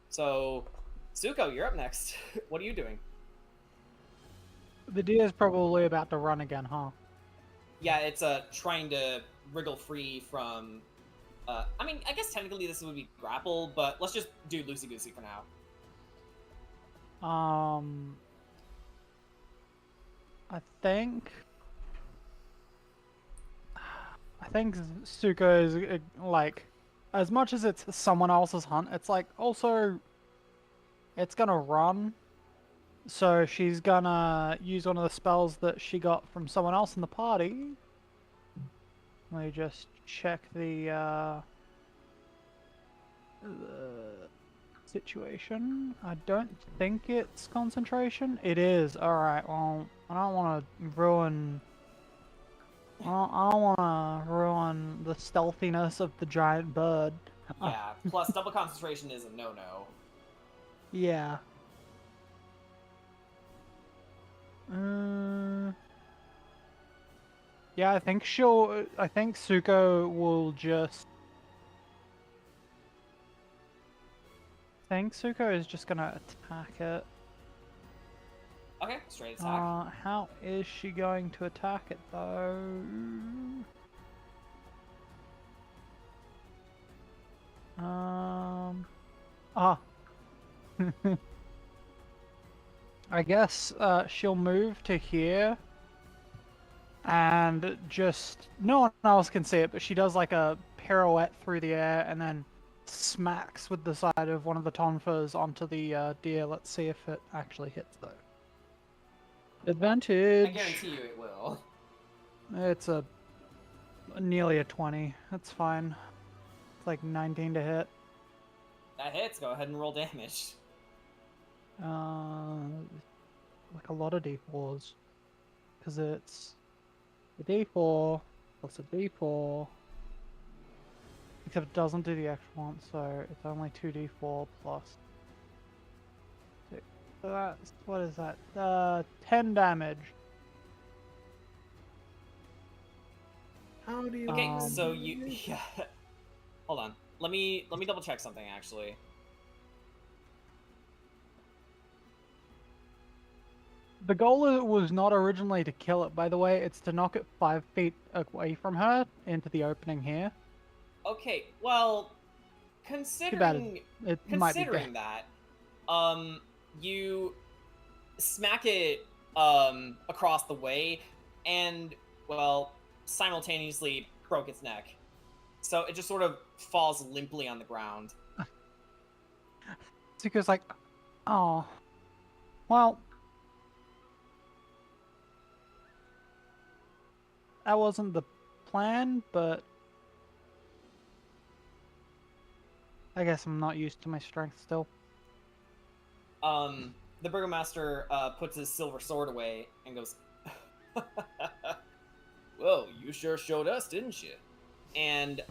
So, Suko, you're up next. What are you doing? The deer's probably about to run again, huh? Yeah, it's trying to wriggle free from... I mean, I guess technically this would be grapple, but let's just do loosey-goosey for now. I think Suko is like, as much as it's someone else's hunt, it's like also it's gonna run. So she's gonna use one of the spells that she got from someone else in the party. Let me just check the the situation. I don't think it's concentration. It is. Alright, well, I don't want to ruin... I don't want to ruin the stealthiness of the giant bird. Yeah, plus double concentration is a no-no. Yeah. Yeah, I think Suko will just... I think Suko is just gonna attack it. Okay, straight attack. How is she going to attack it though? I guess she'll move to here and just... No one else can see it, but she does like a pirouette through the air and then smacks with the side of one of the tonfas onto the deer. Let's see if it actually hits though. Advantage. I guarantee you it will. It's nearly a 20. That's fine. It's like 19 to hit. That hits. Go ahead and roll damage. Like a lot of d4s, because it's a d4 plus a d4. Except it doesn't do the extra one, so it's only 2d4 plus 6. So that's, what is that? 10 damage. How do you? Okay, so you... Yeah. Hold on. Let me double check something, actually. The goal was not originally to kill it, by the way. It's to knock it 5 feet away from her into the opening here. Okay, well, considering that, you smack it across the way, and well, simultaneously broke its neck. So it just sort of falls limply on the ground. Zuko's like, oh, well, that wasn't the plan, but I guess I'm not used to my strength still. The burgomaster puts his silver sword away and goes, "Well, you sure showed us, didn't you?" And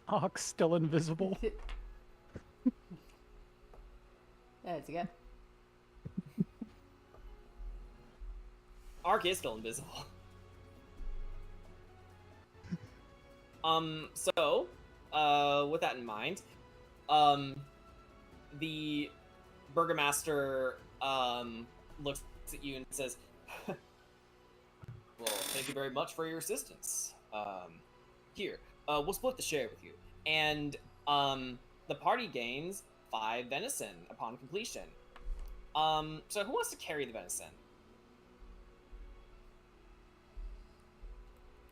Ark's still invisible. That's good. Ark is still invisible. So, with that in mind, the burgomaster, looks at you and says, "Well, thank you very much for your assistance. Here, we'll split the share with you." And, the party gains 5 venison upon completion. So who wants to carry the venison?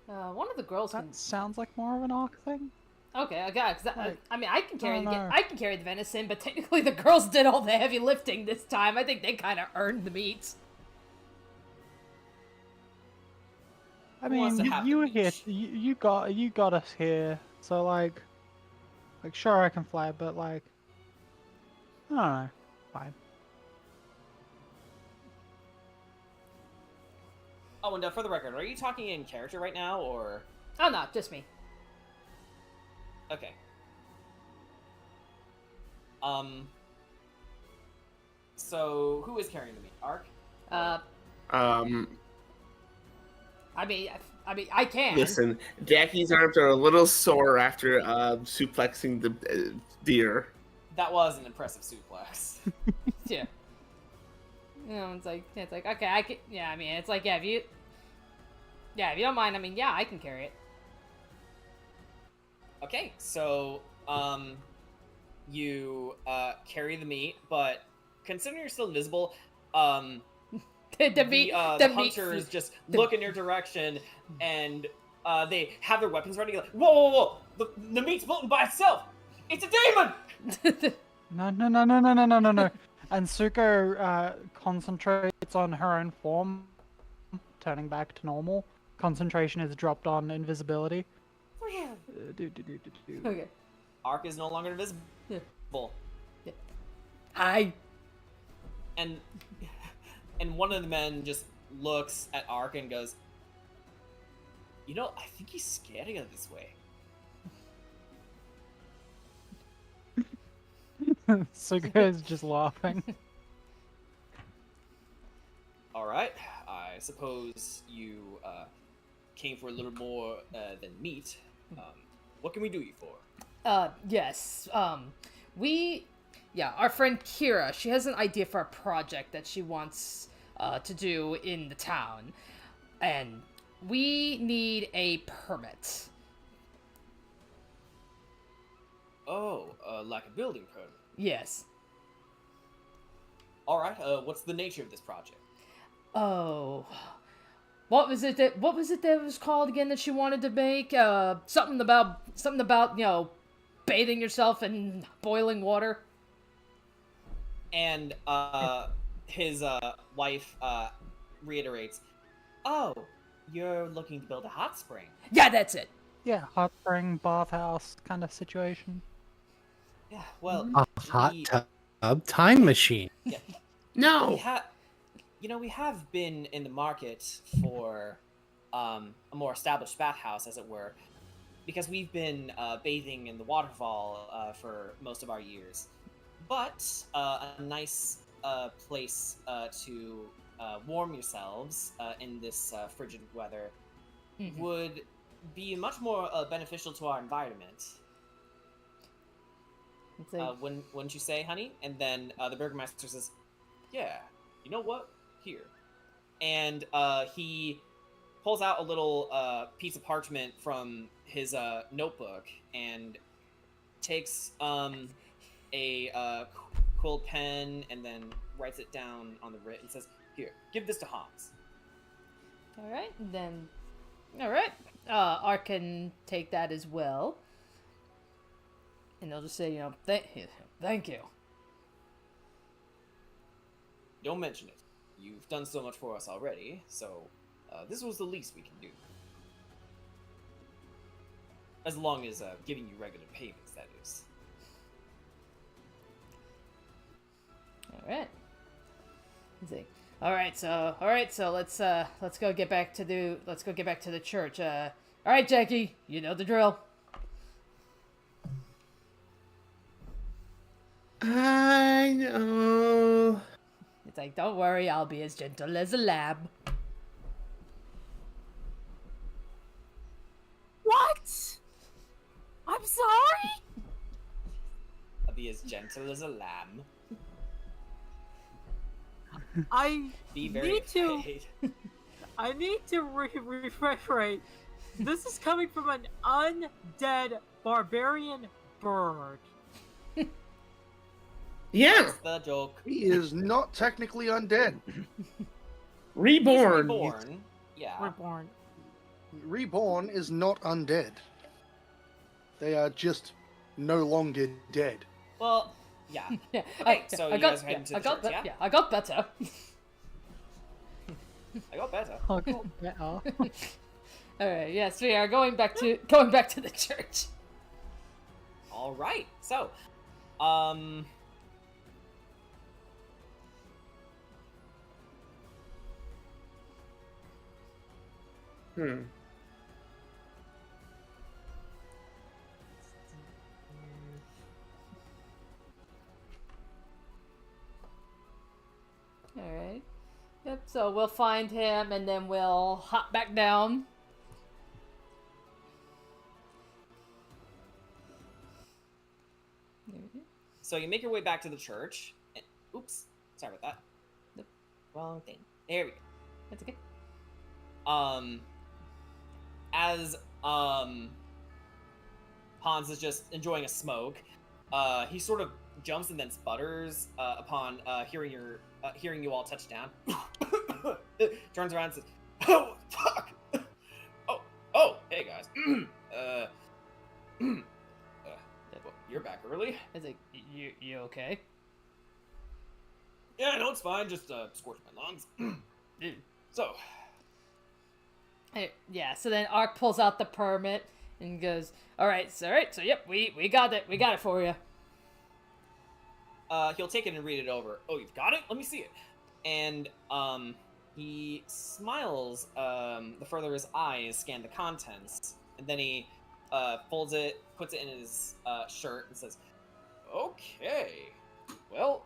One of the girls can... That sounds like more of an Ark thing. Okay, because Like, I mean, I can carry I don't know. I can carry the venison, but technically the girls did all the heavy lifting this time. I think they kind of earned the meat. I Who wants mean, to have you the were here. beach? You got us here. So like sure I can fly, but like, I don't know. Fine. Oh, and for the record, are you talking in character right now, or...? Oh no, just me. Okay. So, who is carrying the meat? Ark? I mean, I can. Listen, Jackie's arms are a little sore after suplexing the deer. That was an impressive suplex. Yeah. You know, it's like okay, I can. Yeah, I mean, it's like if you don't mind, I mean, yeah, I can carry it. Okay, so, you, carry the meat, but considering you're still invisible, The meat, the hunters just look in your direction, and, they have their weapons ready, like, whoa! The meat's floating by itself! It's a demon! No. And Suko concentrates on her own form, turning back to normal, concentration is dropped on invisibility. Okay. Ark is no longer invisible. Hi. And one of the men just looks at Ark and goes, "You know, I think he's scared of this way." Suga is just laughing. All right, I suppose you came for a little more than meat. What can we do you for? Yes. Our friend Kira, she has an idea for a project that she wants to do in the town. And we need a permit. Oh, like a building permit. Yes. All right. What's the nature of this project? Oh. What was it that was called again that she wanted to make? Something about, you know, bathing yourself in boiling water. And his wife reiterates, "Oh, you're looking to build a hot spring." Yeah, that's it. Yeah, hot spring, bathhouse kind of situation. Yeah, well, A hot tub time machine. Yeah. No. We have been in the market for a more established bathhouse, as it were, because we've been bathing in the waterfall for most of our years. But a nice place to warm yourselves in this frigid weather would be much more beneficial to our environment. Wouldn't you say, honey? And then the Burgermeister says, "Yeah, you know what? Here." And he pulls out a little piece of parchment from his notebook and takes a quill pen and then writes it down on the writ and says, "Here, give this to Hans." Alright, then... Alright. Ark can take that as well. And they'll just say, you know, thank you. Don't mention it. You've done so much for us already, so this was the least we can do. As long as giving you regular payments, that is. Alright. Alright, so let's go get back to the church. Alright, Jackie, you know the drill. I know. It's like, don't worry, I'll be as gentle as a lamb. What? I'm sorry? I'll be as gentle as a lamb. I Be very need to. afraid. I need to refresh. This is coming from an undead barbarian bird. Yeah. That's the joke. He is not technically undead. Reborn. He's reborn. Yeah. Reborn. Reborn is not undead. They are just no longer dead. Well, yeah. Yeah. Okay, so you guys are heading to the church, yeah? Yeah, I got better. I got better. Oh, God, better. Alright, yes, we are going back to the church. All right. So, Alright. Yep, so we'll find him and then we'll hop back down. So you make your way back to the church. And, oops, sorry about that. Nope, wrong thing. There we go. That's okay. As Hans is just enjoying a smoke, he sort of jumps and then sputters upon hearing you all touch down. Turns around and says, "Oh fuck! Oh, hey guys. You're back early." It's like, you okay? Yeah, no, it's fine. Just scorched my lungs. So, Yeah, so then Ark pulls out the permit and goes, all right, so yep, we got it for you. He'll take it and read it over. Oh, you've got it? Let me see it. And he smiles the further his eyes scan the contents, and then he folds it, puts it in his shirt, and says, "Okay, well,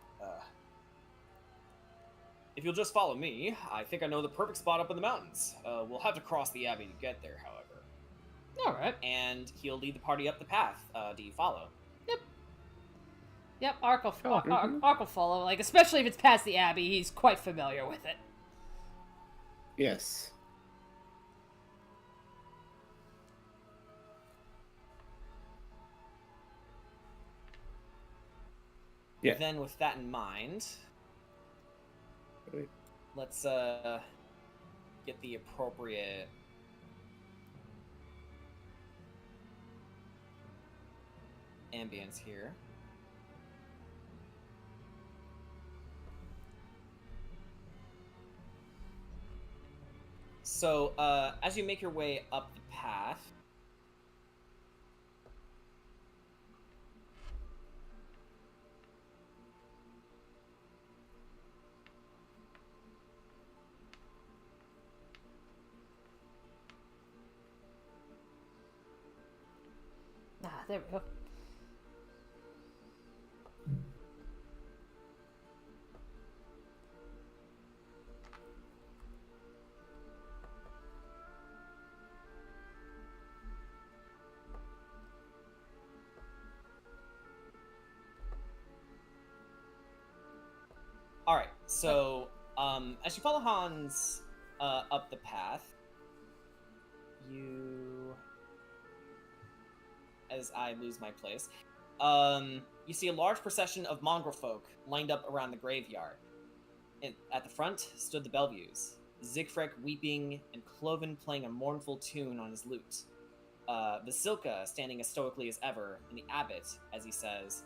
if you'll just follow me, I think I know the perfect spot up in the mountains. We'll have to cross the abbey to get there, however." All right. And he'll lead the party up the path. Do you follow? Yep, Ark will follow. Like, especially if it's past the abbey, he's quite familiar with it. Yes. Yeah. Then, with that in mind, Wait. let's get the appropriate ambience here. So, as you make your way up the path, There we go. Alright, so, as you follow Hans up the path, as I lose my place, you see a large procession of mongrel folk lined up around the graveyard. At the front stood the Bellevues, Zigfrek weeping and Cloven playing a mournful tune on his lute. Vasilka standing as stoically as ever, and the abbot, as he says,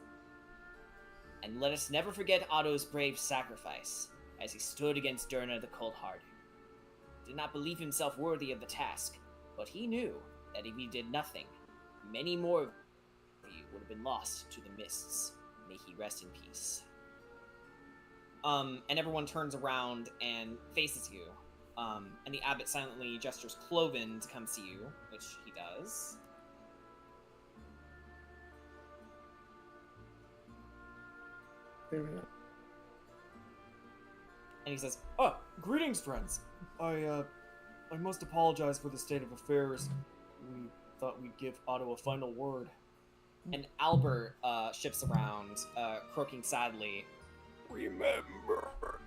"And let us never forget Otto's brave sacrifice, as he stood against Durna the Cold-Hearted. Did not believe himself worthy of the task, but he knew that if he did nothing, many more of you would have been lost to the mists. May he rest in peace." And everyone turns around and faces you. And the abbot silently gestures Cloven to come see you, which he does. There And he says, "Oh, greetings, friends. I must apologize for the state of affairs. We thought we'd give Otto a final word." And Albert shifts around, croaking sadly, "Remember."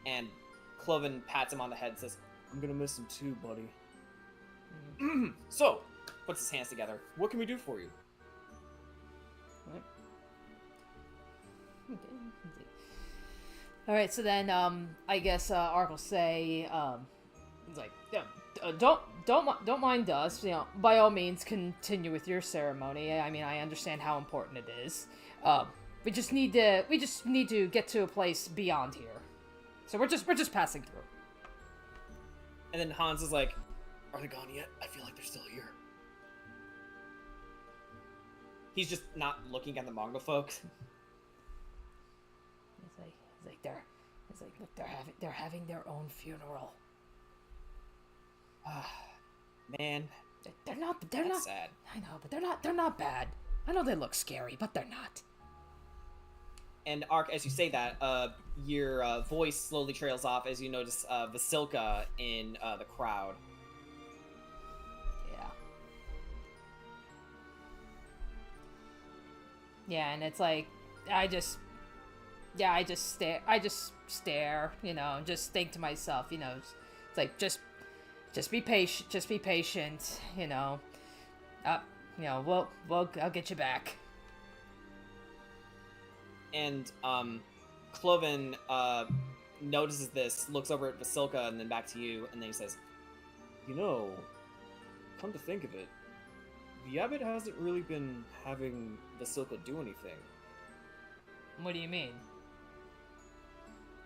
And Cloven pats him on the head and says, "I'm gonna miss him too, buddy." So, puts his hands together. "What can we do for you?" Alright, so then, I guess, Ark will say, he's like, yeah, don't mind us, you know, by all means, continue with your ceremony. I mean, I understand how important it is. We just need to get to a place beyond here. So we're just passing through. And then Hans is like, "Are they gone yet? I feel like they're still here." He's just not looking at the Mongol folk. Look, they're having their own funeral. Man, They're not sad. I know, but they're not bad. I know they look scary, but they're not. And Ark, as you say that, your voice slowly trails off as you notice Vasilka in the crowd. Yeah. Yeah, and it's like I just stare, you know, just think to myself, you know, it's like just be patient, you know. You know, I'll get you back. And Cloven notices this, looks over at Vasilka and then back to you, and then he says, "You know, come to think of it, the abbot hasn't really been having Vasilka do anything." What do you mean?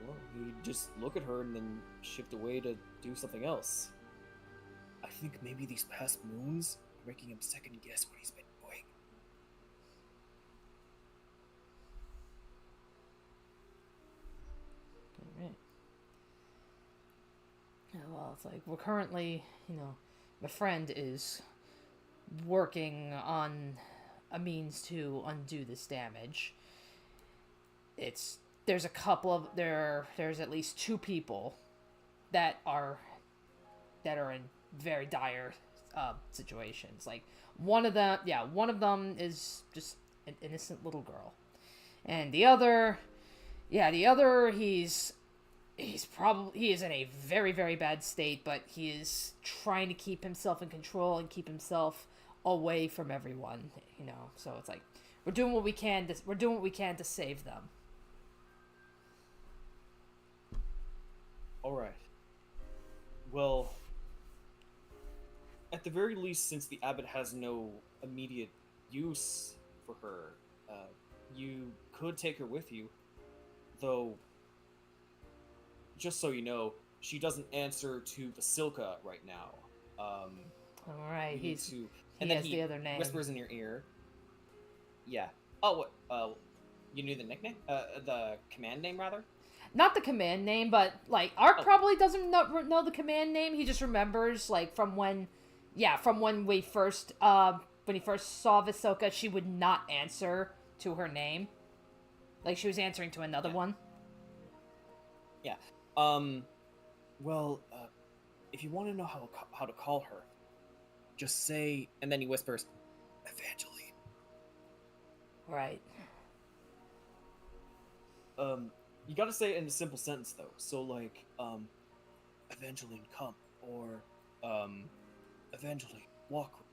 Well, he'd just look at her and then shift away to do something else. I think maybe these past moons are making him second guess what he's been doing. Alright. Yeah, well, it's like we're currently, my friend is working on a means to undo this damage. There's at least 2 people that are in very dire situations. Like one of them is just an innocent little girl, and the other he's in a very, very bad state, but he is trying to keep himself in control and keep himself away from everyone, so it's like we're doing what we can to save them. All right. Well, at the very least, since the abbot has no immediate use for her, you could take her with you. Though, just so you know, she doesn't answer to Basilka right now. All right, he has he the other name. Whispers in your ear. Yeah. Oh, what? You knew the nickname? The command name, rather? Not the command name, but, like, Ark probably doesn't know the command name. He just remembers, like, from when we first, when he first saw Visoka, she would not answer to her name. Like, she was answering to another one. Yeah. Well, if you want to know how to call her, just say, and then he whispers, Evangeline. Right. You gotta say it in a simple sentence, though. So, like, Evangeline, come. Or, Evangeline, walk.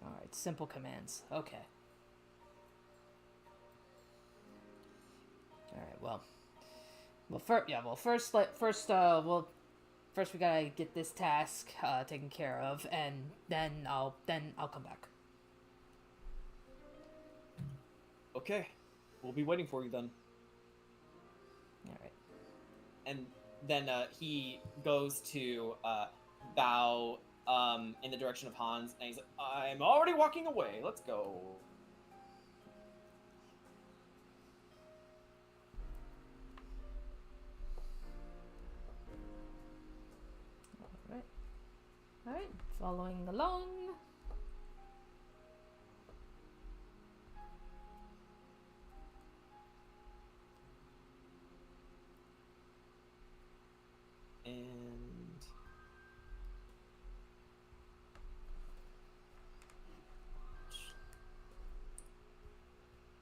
Alright, simple commands. Okay. Alright, first we gotta get this task taken care of, and then I'll come back. Okay. We'll be waiting for you then. Alright. And then he goes to bow in the direction of Hans, and he's like, I'm already walking away. Let's go. Alright, following along.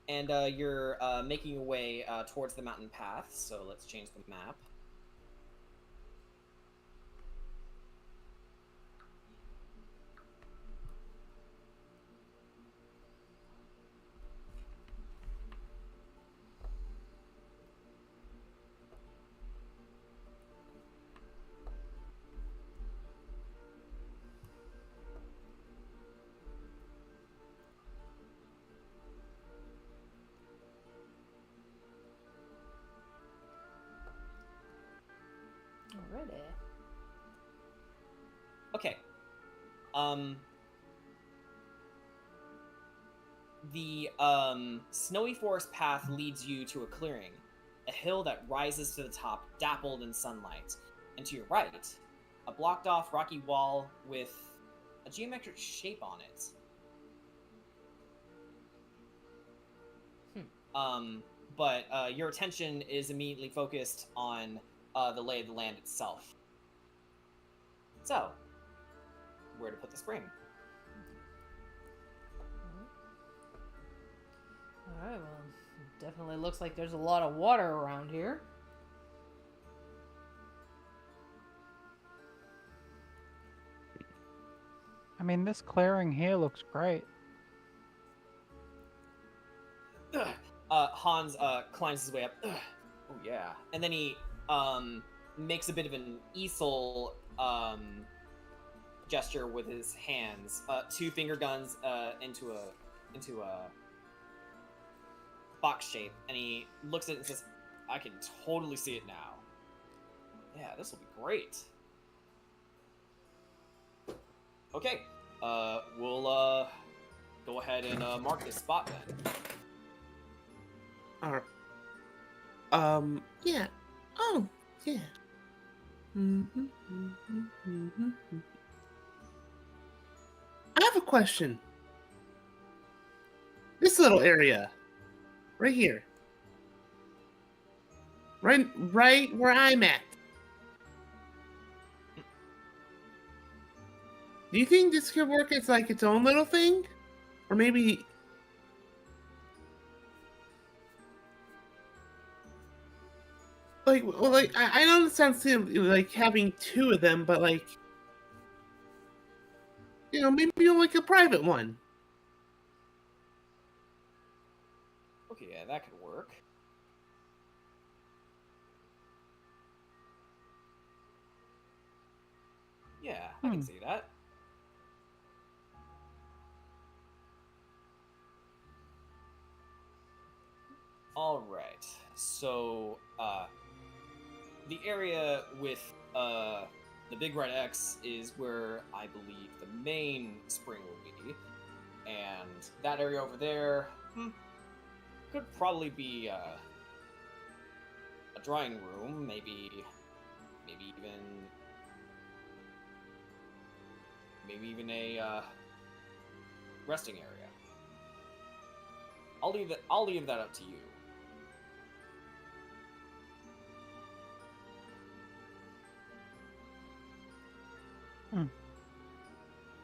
And you're making your way towards the mountain path, so let's change the map. Alrighty. Okay. The snowy forest path leads you to a clearing, a hill that rises to the top, dappled in sunlight. And to your right, a blocked off rocky wall with a geometric shape on it. But your attention is immediately focused on the lay of the land itself. So, where to put the spring? Alright, well, definitely looks like there's a lot of water around here. I mean, this clearing here looks great. Hans climbs his way up. Oh yeah, and then he makes a bit of an easel gesture with his hands. 2 finger guns into a box shape, and he looks at it and says, I can totally see it now. Yeah, this will be great. Okay, we'll go ahead and mark this spot then. Alright. Yeah. Oh, yeah. I have a question. This little area, right here, right where I'm at. Do you think this could work as like its own little thing, or maybe? Like, well, like I don't understand like having two of them, but like, maybe like a private one. Okay, yeah, that could work. Yeah, I can see that. Alright, so, the area with, the big red X is where I believe the main spring will be. And that area over there, could probably be, a drawing room, maybe even a, resting area. I'll leave that up to you.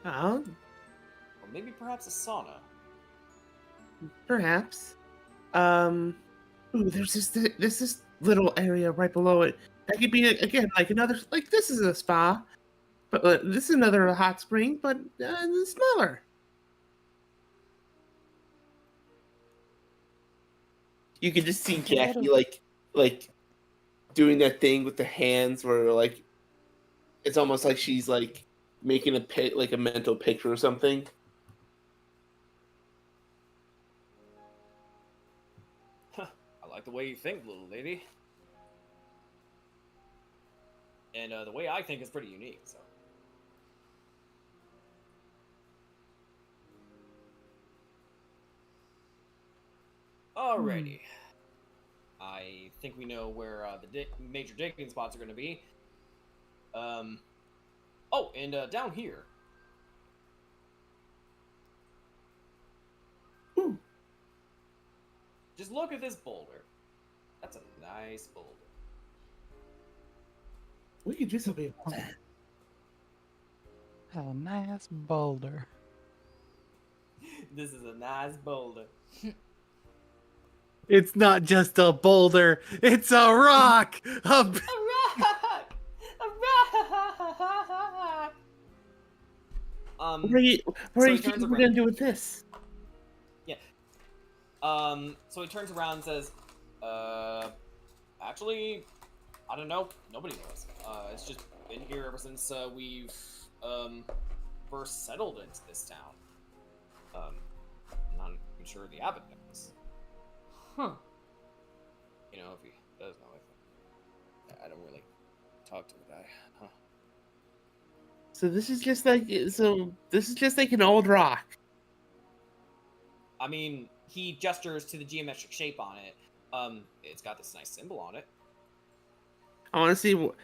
Oh, Or maybe perhaps a sauna. perhaps. Ooh, there's this little area right below it. That could be again like another like this is a spa, but this is another hot spring, but smaller. You can just see Jackie like doing that thing with the hands where like it's almost like she's like making a mental picture or something. I like the way you think, little lady. And the way I think is pretty unique, so. Alrighty. I think we know where the major digging spots are going to be. Oh, and down here. Ooh. Just look at this boulder. That's a nice boulder. We could do something about that. A nice boulder. This is a nice boulder. It's not just a boulder, it's a rock! A rock! A rock! What are you thinking we're gonna do with this? Yeah. So he turns around and says, actually, I don't know. Nobody knows. It's just been here ever since we've first settled into this town. I'm not even sure the abbot knows. Huh. You know, if he does know, I don't really talk to the guy. Huh. So this is just like an old rock. I mean, he gestures to the geometric shape on it. It's got this nice symbol on it. I want to see. You're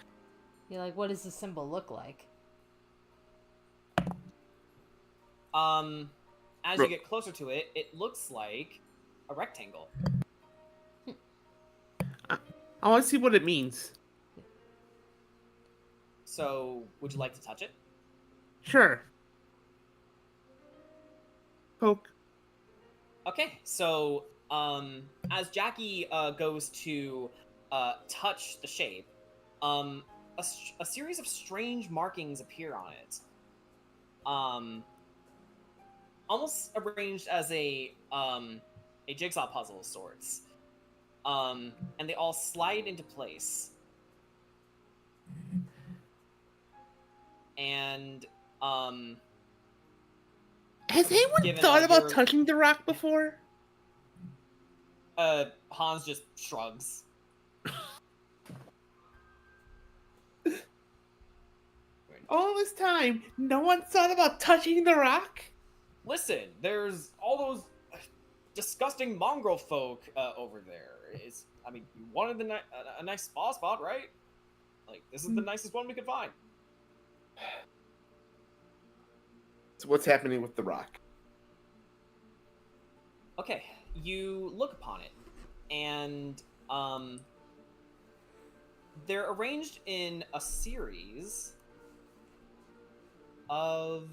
like, what does the symbol look like? As you get closer to it, it looks like a rectangle. I want to see what it means. So, would you like to touch it? Sure. Poke. Okay, so as Jackie goes to touch the shape, a series of strange markings appear on it. Almost arranged as a jigsaw puzzle of sorts. And they all slide into place. And has anyone thought about touching the rock before? Hans just shrugs. All this time, no one thought about touching the rock? Listen, there's all those disgusting mongrel folk over there. I mean, you wanted a nice spa spot, right? Like, this is the nicest one we could find. So what's happening with the rock? Okay, you look upon it, and they're arranged in a series of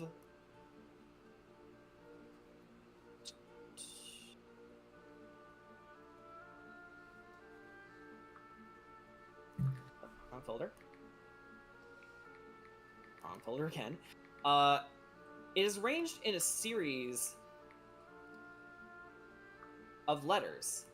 wrong folder. Wrong folder again. It is arranged in a series of letters.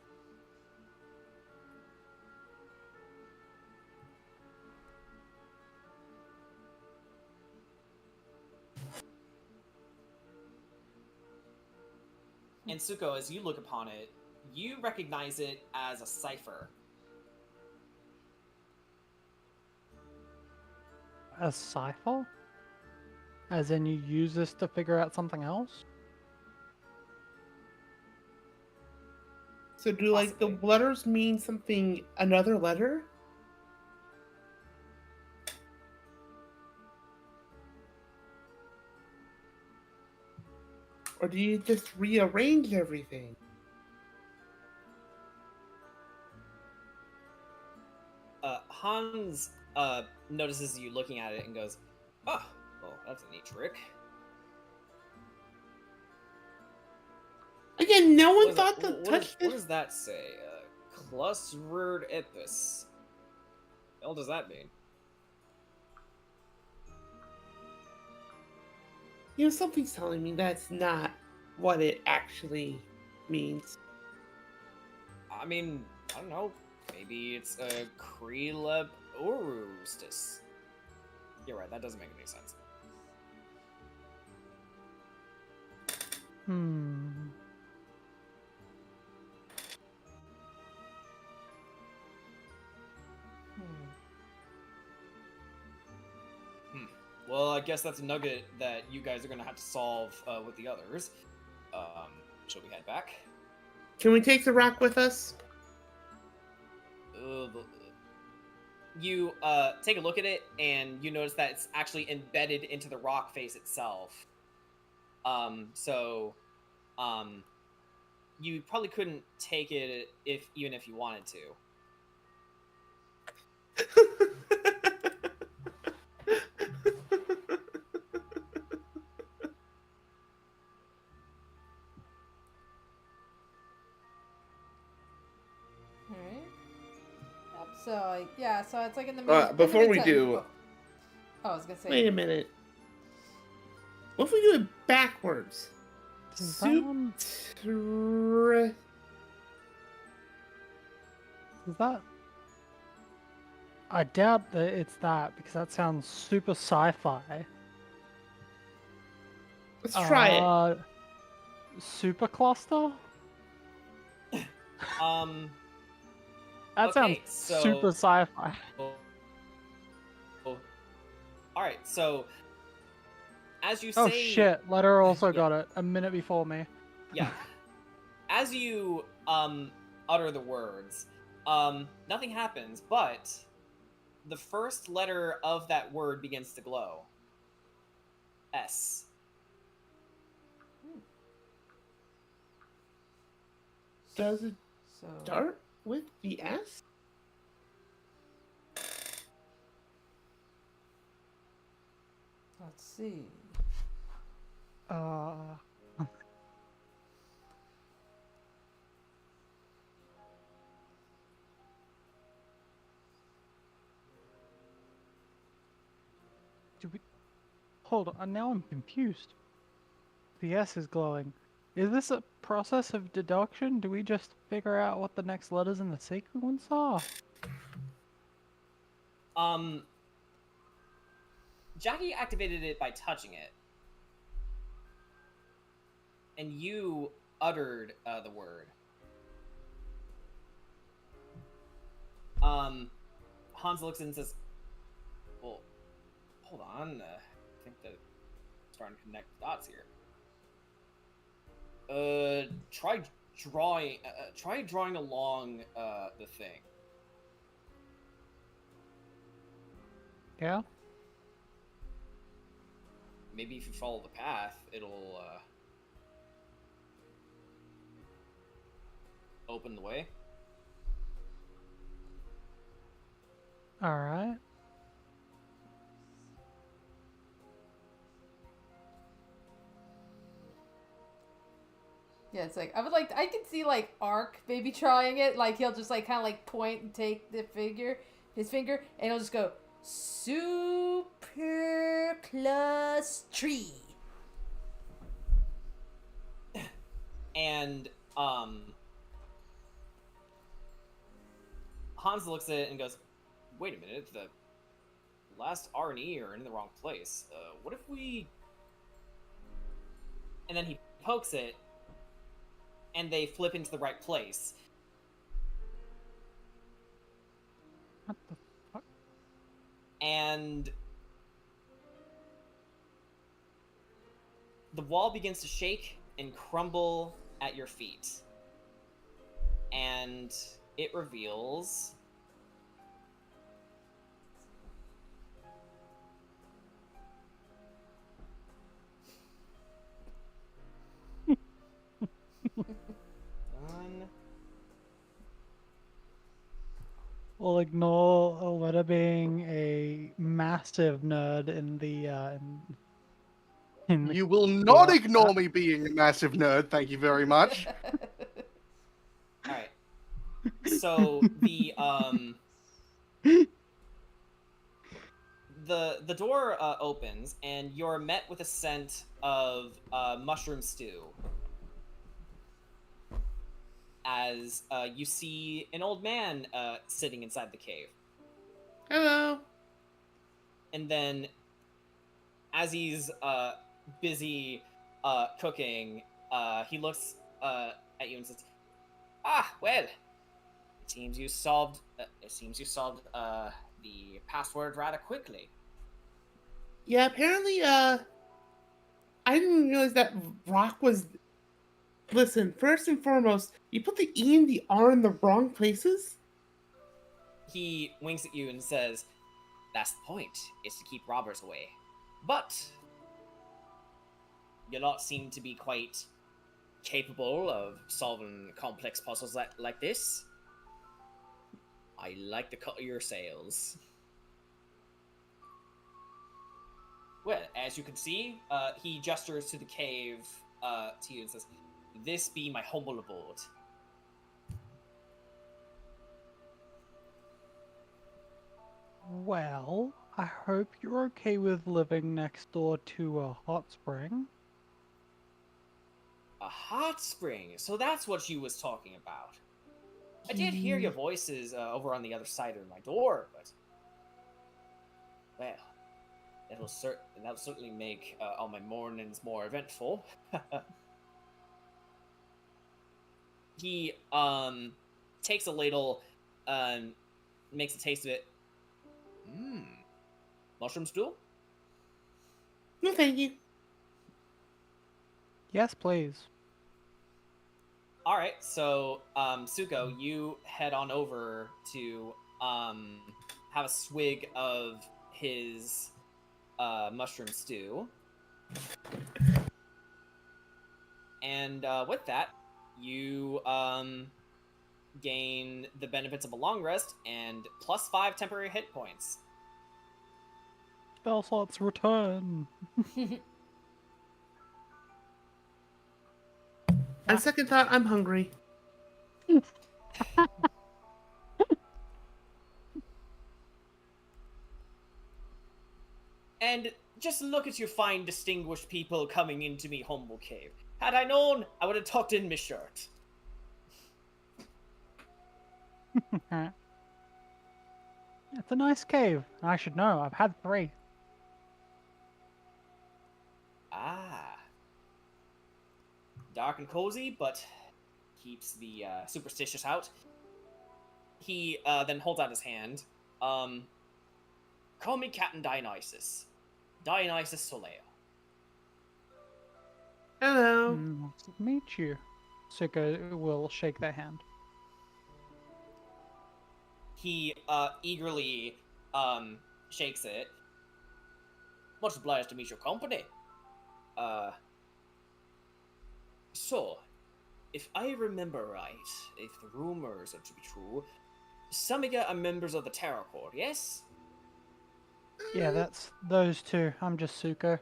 And Suko, as you look upon it, you recognize it as a cipher. A cipher? As in, you use this to figure out something else? So do like the Possibly. letters mean something, another letter? Or do you just rearrange everything? Hans notices you looking at it and goes, "Oh, well, that's a neat trick." Again, no one What thought does to that- touch what this. does that say? Clusword epis. What the hell does that mean? You know, something's telling me that's not what it actually means. I mean, I don't know. Maybe it's a Krelep Orustis. You're right, that doesn't make any sense. Hmm. Well, I guess that's a nugget that you guys are gonna have to solve with the others. Shall we head back? Can we take the rock with us? You take a look at it, and you notice that it's actually embedded into the rock face itself. You probably couldn't take it even if you wanted to. Alright. Yep, so, like, yeah, so it's like in the meantime... Before we do... Oh, I was gonna say... Wait a minute. What if we do it backwards? Is that... I doubt that it's that, because that sounds super sci-fi. Let's try it. Super cluster? That Okay, sounds so- super sci-fi. Alright, so as you say... Oh shit, Letter also got it a minute before me. Yeah. As you utter the words, nothing happens, but the first letter of that word begins to glow. S. Does it So... start with the S? Let's see. Do we... Hold on, now I'm confused. The S is glowing. Is this a process of deduction? Do we just figure out what the next letters in the sequence are? Jackie activated it by touching it. And you uttered the word. Hans looks in and says, "Well, hold on. I think that I'm starting to connect the dots here. Try drawing along the thing. Yeah. Maybe if you follow the path, it'll open the way." All right. Yeah, it's like I can see like Ark maybe trying it. Like he'll just like kind of like point and take his finger, and he'll just go super plus tree. And Hans looks at it and goes, "Wait a minute, the last R and E are in the wrong place. What if we..." And then he pokes it, and they flip into the right place. What the fuck? And the wall begins to shake and crumble at your feet. And it reveals one. We'll ignore Aletta being a massive nerd in the in the You will not Yeah. ignore me being a massive nerd, thank you very much. All right. So the door opens, and you're met with a scent of mushroom stew. As you see an old man sitting inside the cave. Hello. And then, as he's busy cooking, he looks at you and says, "Ah, well, it seems you solved the password rather quickly." Yeah, apparently, I didn't realize that rock was. Listen, first and foremost, you put the E and the R in the wrong places? He winks at you and says, "That's the point, is to keep robbers away. But you lot seem to be quite capable of solving complex puzzles like this. I like the cut of your sails." Well, as you can see, he gestures to the cave to you and says, "This be my humble abode." Well, I hope you're okay with living next door to a hot spring. A hot spring? So that's what you was talking about. I did hear your voices over on the other side of my door, but... Well, that'll certainly make all my mornings more eventful. He takes a ladle, makes a taste of it. Mushroom stew? No, thank you. Yes, please. All right, so Suko, you head on over to have a swig of his mushroom stew, and with that, you gain the benefits of a long rest and +5 temporary hit points. Spell slots return. On second thought, I'm hungry. And just look at you fine, distinguished people coming into me humble cave. Had I known, I would have tucked in my shirt. It's a nice cave. I should know. I've had 3. Ah. Dark and cozy, but keeps the superstitious out. he then holds out his hand. Call me Captain Dionysus. Dionysus Soleo. Hello. Nice to meet you. Suko will shake their hand. He eagerly shakes it. Much obliged to meet your company. So, if I remember right, if the rumors are to be true, some of you are members of the Terror Court, yes? Yeah, that's those two. I'm just Suko.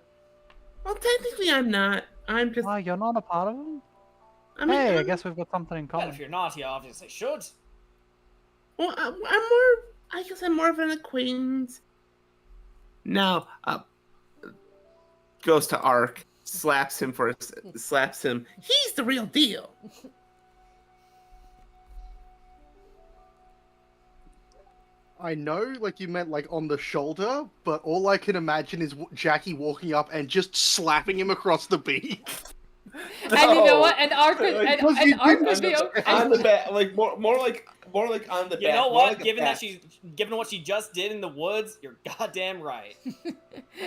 Well, technically, I'm not. I'm just. Oh, you're not a part of them? I mean, Hey, I I'm- guess we've got something in Well, common. if you're not, you obviously should. Well, I'm more. I guess I'm more of an acquaintance. Now, goes to Ark, slaps him. He's the real deal. I know, like, you meant, like, on the shoulder, but all I can imagine is Jackie walking up and just slapping him across the beak. And you know what? And Ark would, Like, and Ark would be on the back, like more like on the back. You know more what? like a Given back. given what she just did in the woods, you're goddamn right. and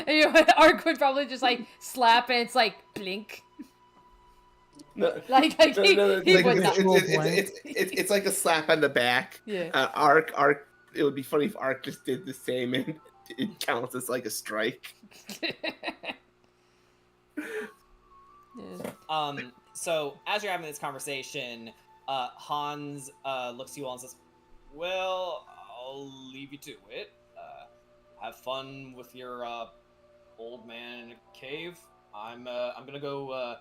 you know, Ark would probably just like slap and it's like blink. No, Like no, he, no, he like, would not. it's like a slap on the back. Yeah. Ark. It would be funny if Ark just did the same and it counts as like a strike. Yeah. So as you're having this conversation, Hans looks at you all and says, "Well, I'll leave you to it. Have fun with your old man in a cave. I'm gonna go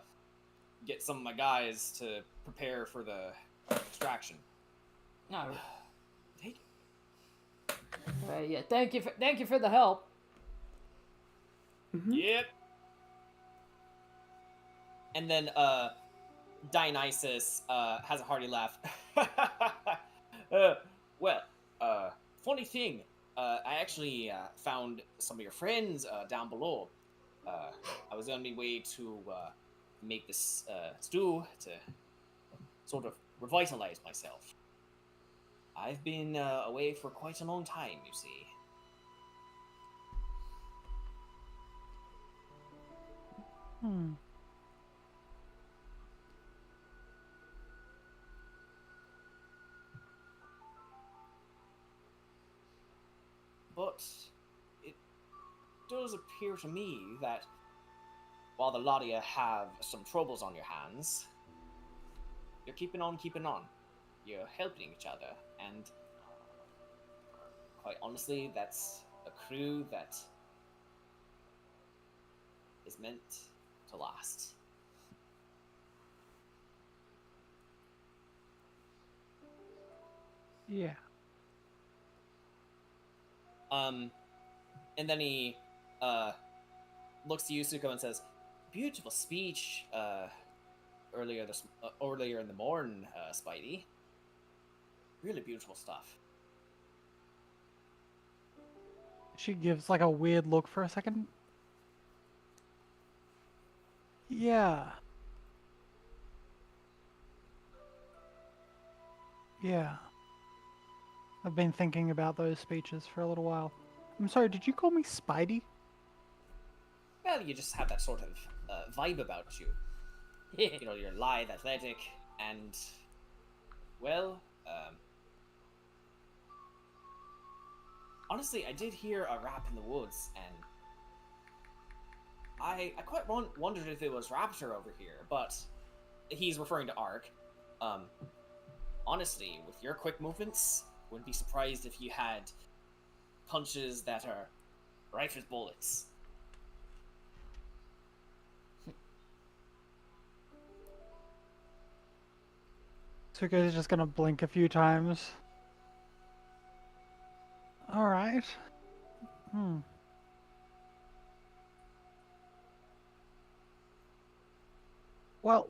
get some of my guys to prepare for the extraction." No. Take it. Yeah. Thank you for the help. Yep. And then Dionysus has a hearty laugh. Well, funny thing, I actually found some of your friends down below. I was on my way to make this stew to sort of revitalize myself. I've been away for quite a long time, you see. Hmm. But it does appear to me that while the lot of you have some troubles on your hands, you're keeping on. You're helping each other, and quite honestly, that's a crew that is meant to last. Yeah. And then he looks to Yusuko and says, "Beautiful speech earlier in the morning, Spidey. Really beautiful stuff." She gives like a weird look for a second. Yeah. Yeah. I've been thinking about those speeches for a little while. I'm sorry, did you call me Spidey? Well, you just have that sort of vibe about you. You know, you're lithe, athletic, and well, honestly, I did hear a rap in the woods, and I quite wondered if it was Raptor over here, but he's referring to Ark. Honestly, with your quick movements, wouldn't be surprised if you had punches that are rife as bullets. Suko's just gonna blink a few times. Alright. Well,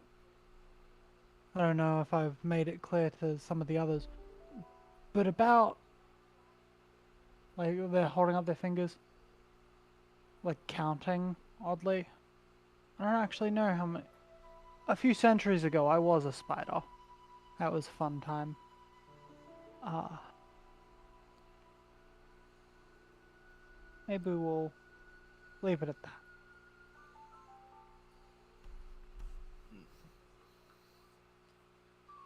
I don't know if I've made it clear to some of the others, but about, like, they're holding up their fingers, like counting, oddly. I don't actually know how many. A few centuries ago, I was a spider. That was a fun time. maybe we'll leave it at that.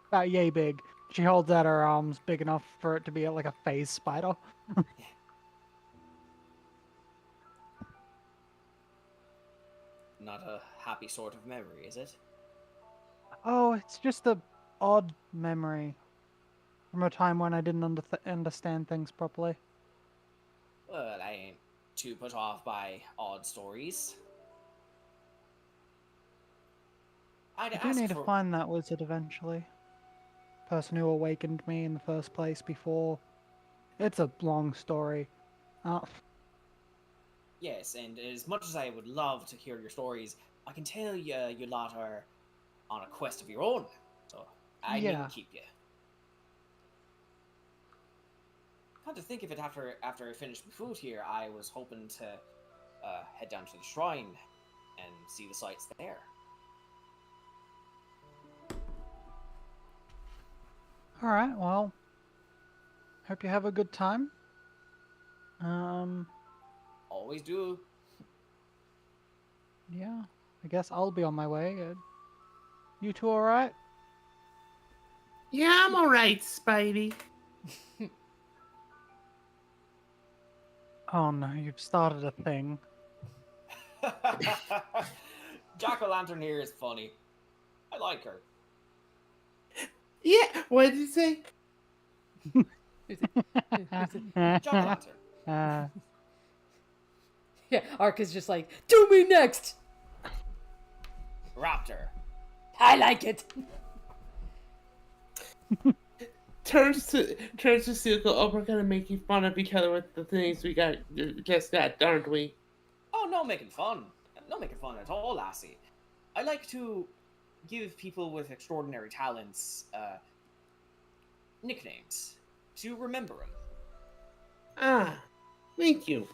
About yay big. She holds out her arms big enough for it to be like a phase spider. Not a happy sort of memory, is it? Oh, it's just a odd memory from a time when I didn't understand things properly. Well, I ain't too put off by odd stories. I'd I do ask need for... to find that wizard eventually. Person who awakened me in the first place before. It's a long story. Yes, and as much as I would love to hear your stories, I can tell you lot are on a quest of your own, so I Yeah. needn't keep you. Come to think of it, after I finished my food here, I was hoping to head down to the shrine and see the sights there. Alright, well. Hope you have a good time. Always do. Yeah. I guess I'll be on my way. You two alright? Yeah, I'm alright, Spidey. Oh no, you've started a thing. Jack-o'-lantern here is funny. I like her. Yeah, what did you say? Jack-o'-lantern. Yeah, Ark is just like, do me next! Raptor. I like it! Turns to Suko. Oh, we're gonna make you fun of each other with the things we just got, aren't we? Oh, no making fun. No making fun at all, lassie. I like to give people with extraordinary talents nicknames to remember them. Ah, thank you.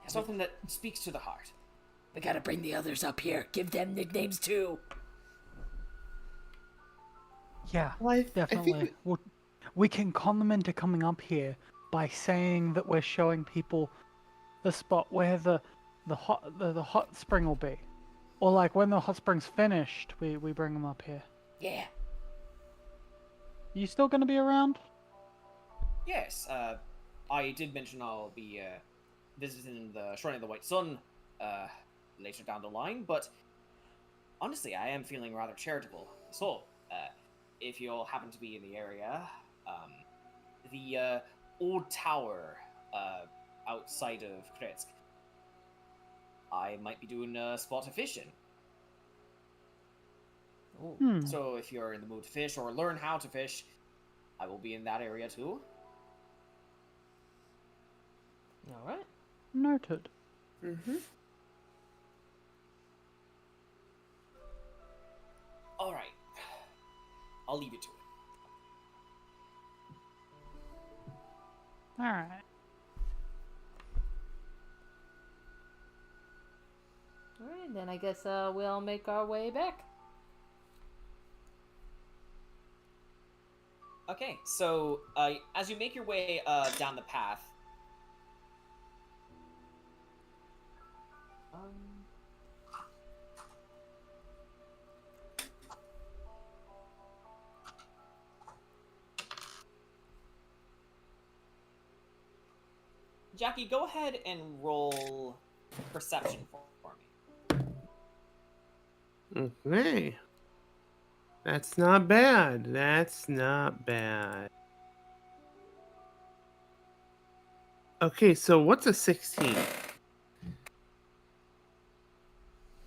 Something that speaks to the heart. We gotta bring the others up here. Give them nicknames too. Yeah, Well, definitely. We can con them into coming up here by saying that we're showing people the spot where the hot spring will be, or like when the hot spring's finished, we bring them up here. Yeah. You still gonna be around? Yes, I did mention I'll be visiting the Shrine of the White Sun later down the line, but honestly, I am feeling rather charitable. So, if you'll happen to be in the area, the old tower outside of Kretsk, I might be doing a spot of fishing. So if you're in the mood to fish or learn how to fish, I will be in that area too. Alright. Noted. Alright. I'll leave you to it. Alright. Alright, then I guess we'll make our way back. Okay, so as you make your way down the path, Jackie, go ahead and roll perception for me. Okay. That's not bad. That's not bad. Okay, so what's a 16?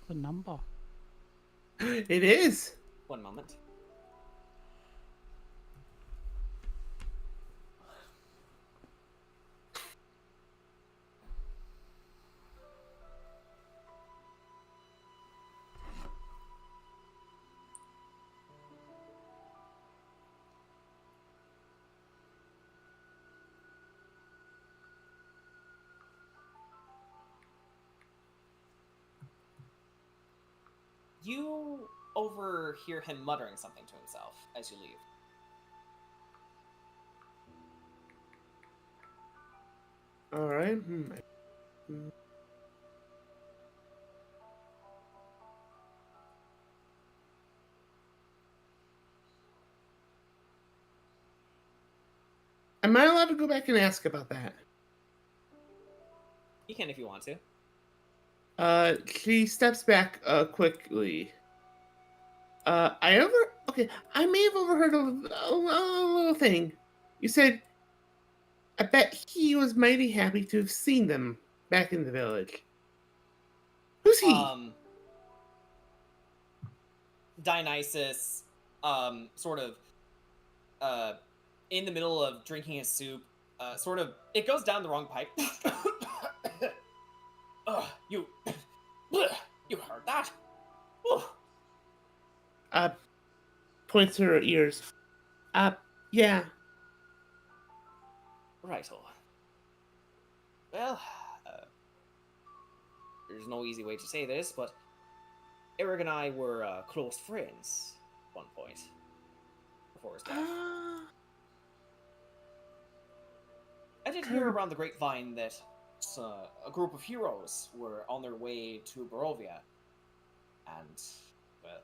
The number. It is. One moment. You overhear him muttering something to himself as you leave. All right. Am I allowed to go back and ask about that? You can if you want to. She steps back quickly. I may have overheard a little thing. You said, I bet he was mighty happy to have seen them back in the village. Who's he? Dionysus, sort of, in the middle of drinking his soup, sort of, it goes down the wrong pipe. You heard that? Points to her ears. Yeah. Righto. Well, there's no easy way to say this, but Eric and I were close friends at one point before his death. I did hear around the grapevine that a group of heroes were on their way to Barovia, and, well,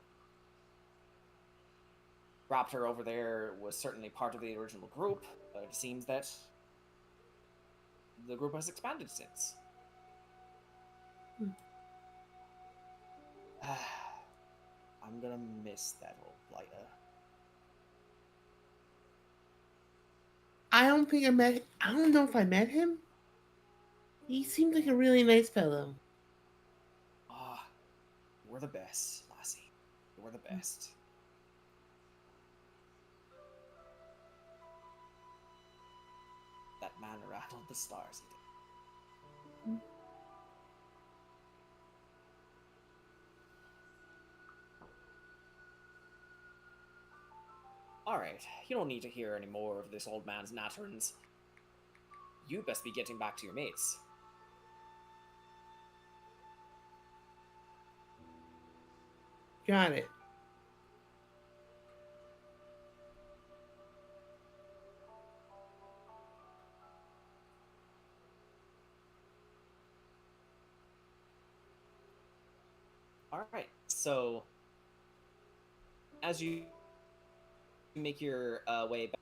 Raptor over there was certainly part of the original group, but it seems that the group has expanded since. I'm gonna miss that old blighter. I don't know if I met him. He seemed like a really nice fellow. You're the best, lassie. You're the best. That man rattled the stars, he did. Alright, you don't need to hear any more of this old man's natterns. You best be getting back to your mates. Got it. Alright, so as you make your way back,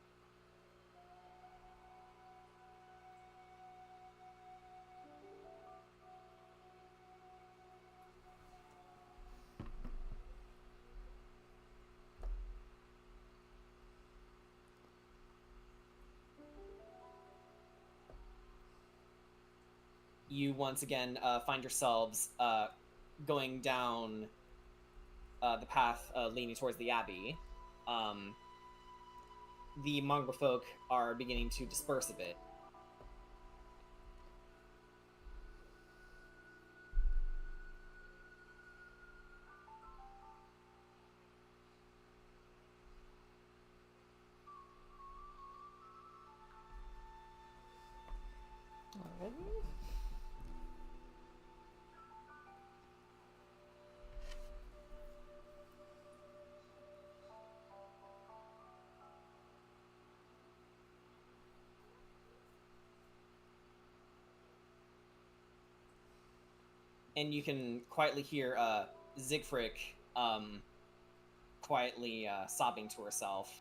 you once again find yourselves going down the path leaning towards the abbey. The mongrel folk are beginning to disperse a bit. Alright. And you can quietly hear Siegfried quietly sobbing to herself.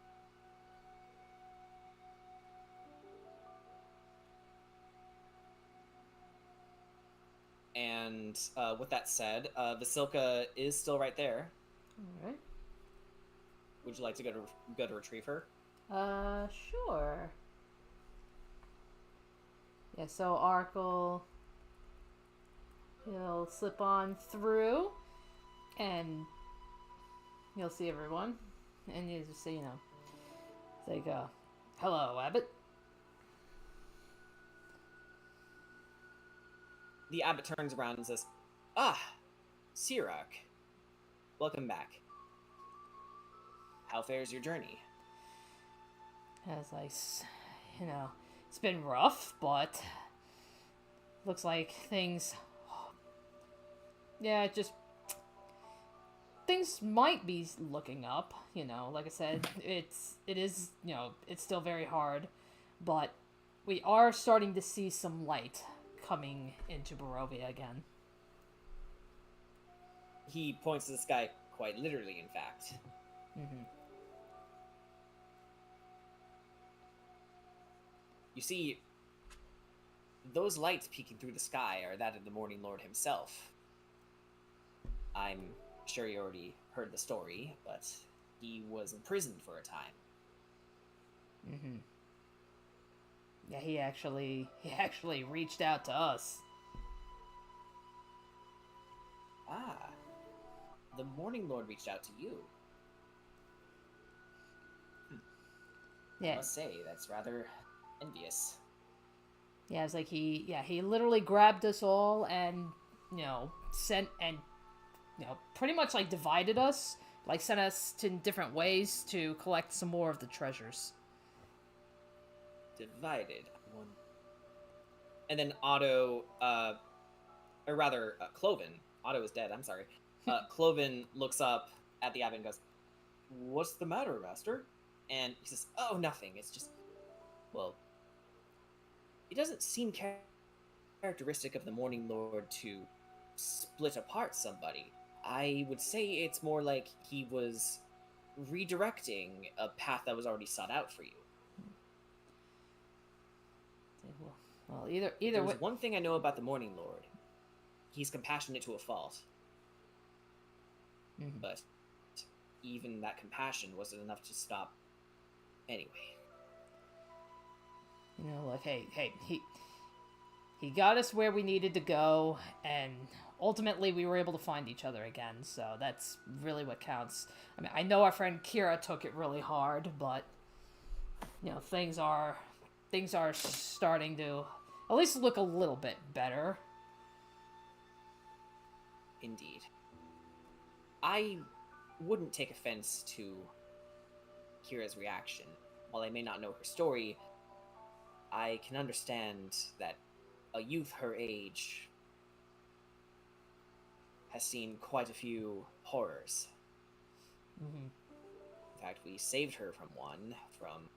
And with that said, Vasilka is still right there. Alright. Would you like to go to retrieve her? Sure. Yeah, so Arkle, he'll slip on through, and you'll see everyone, and you just say, it's like, hello, Abbot. The abbot turns around and says, "Ah, Sirach. Welcome back. How fares your journey?" As it's been rough, but looks like things, things might be looking up, like I said, it is, it's still very hard, but we are starting to see some light coming into Barovia again. He points to the sky, quite literally, in fact. Mm-hmm. You see, those lights peeking through the sky are that of the Morning Lord himself. I'm sure you already heard the story, but he was imprisoned for a time. Mm-hmm. Yeah, he actually reached out to us. Ah, the Morning Lord reached out to you. I Yeah, must say, that's rather envious. yeah. It's like he literally grabbed us all and sent and pretty much like divided us, like sent us to different ways to collect some more of the treasures. Divided. And then Otto, or rather, Cloven. Otto is dead, I'm sorry. Cloven looks up at the abbot and goes, "What's the matter, master?" And he says, "Oh, nothing. It's just, well, it doesn't seem characteristic of the Morning Lord to split apart somebody. I would say it's more like he was redirecting a path that was already sought out for you. Well, either There's way. one thing I know about the Morning Lord. He's compassionate to a fault. Mm-hmm. But even that compassion wasn't enough to stop. Anyway. Look, hey, he got us where we needed to go, and ultimately we were able to find each other again, so that's really what counts. I mean, I know our friend Kira took it really hard, but things are starting to at least look a little bit better. Indeed. I wouldn't take offense to Kira's reaction. While I may not know her story, I can understand that a youth her age has seen quite a few horrors. Mm-hmm. In fact, we saved her from one, from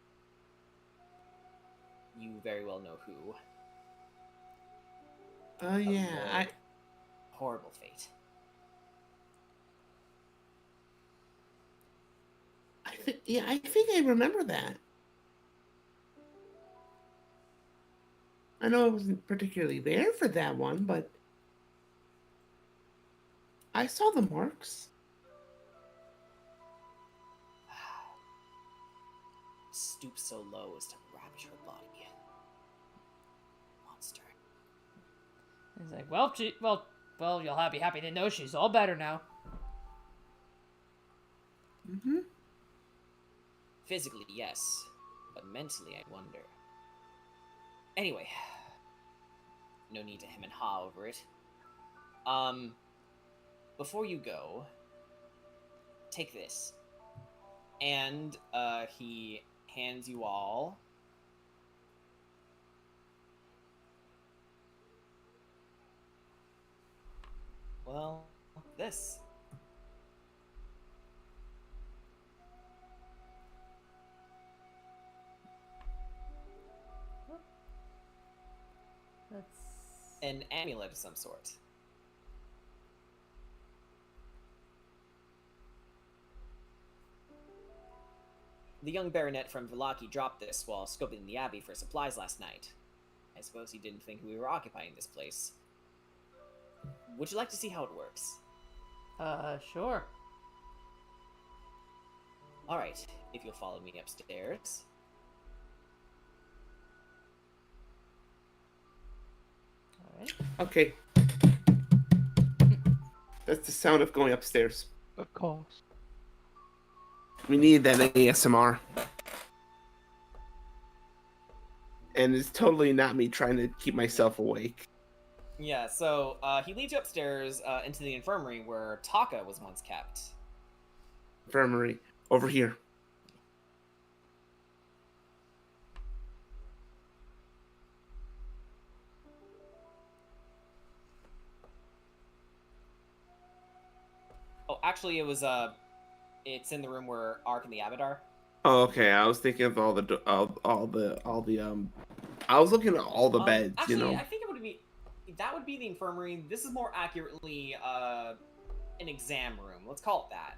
you very well know who. Oh yeah, Horrible fate. I think I remember that. I know I wasn't particularly there for that one, but I saw the marks. Stoop so low as to ravage her body. Monster. He's like, well, you'll be happy to know she's all better now. Mm-hmm. Physically, yes, but mentally, I wonder. Anyway, no need to hem and haw over it. Before you go, take this. And, he hands you all this. That's An amulet of some sort. The young baronet from Vallaki dropped this while scoping the abbey for supplies last night. I suppose he didn't think we were occupying this place. Would you like to see how it works? Sure. Alright, if you'll follow me upstairs. All right. Okay. That's the sound of going upstairs. Of course. We need that ASMR. And it's totally not me trying to keep myself awake. Yeah, so he leads you upstairs into the infirmary where Taka was once kept. Infirmary. Over here. Oh, actually, it was it's in the room where Ark and the Abbot are. Oh, okay. I was thinking of all the I was looking at all the beds, Actually, you know. I think that would be the infirmary. This is more accurately an exam room. Let's call it that.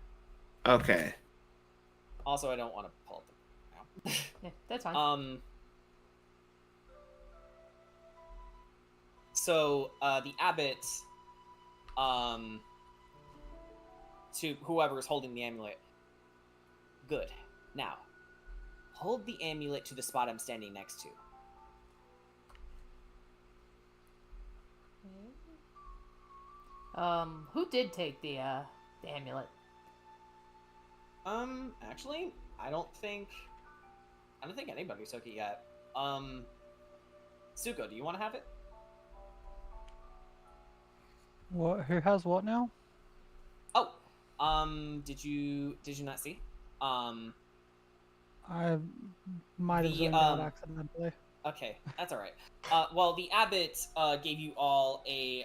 Okay. Also, I don't want to pull it now. Yeah, that's fine. So the abbot, to whoever is holding the amulet. Good. Now, hold the amulet to the spot I'm standing next to. Who did take the amulet? Actually, I don't think anybody took it yet. Suko, do you want to have it? What? Who has what now? Oh, did you not see? I might have zoned out accidentally. Okay, that's all right. Well, the abbot gave you all an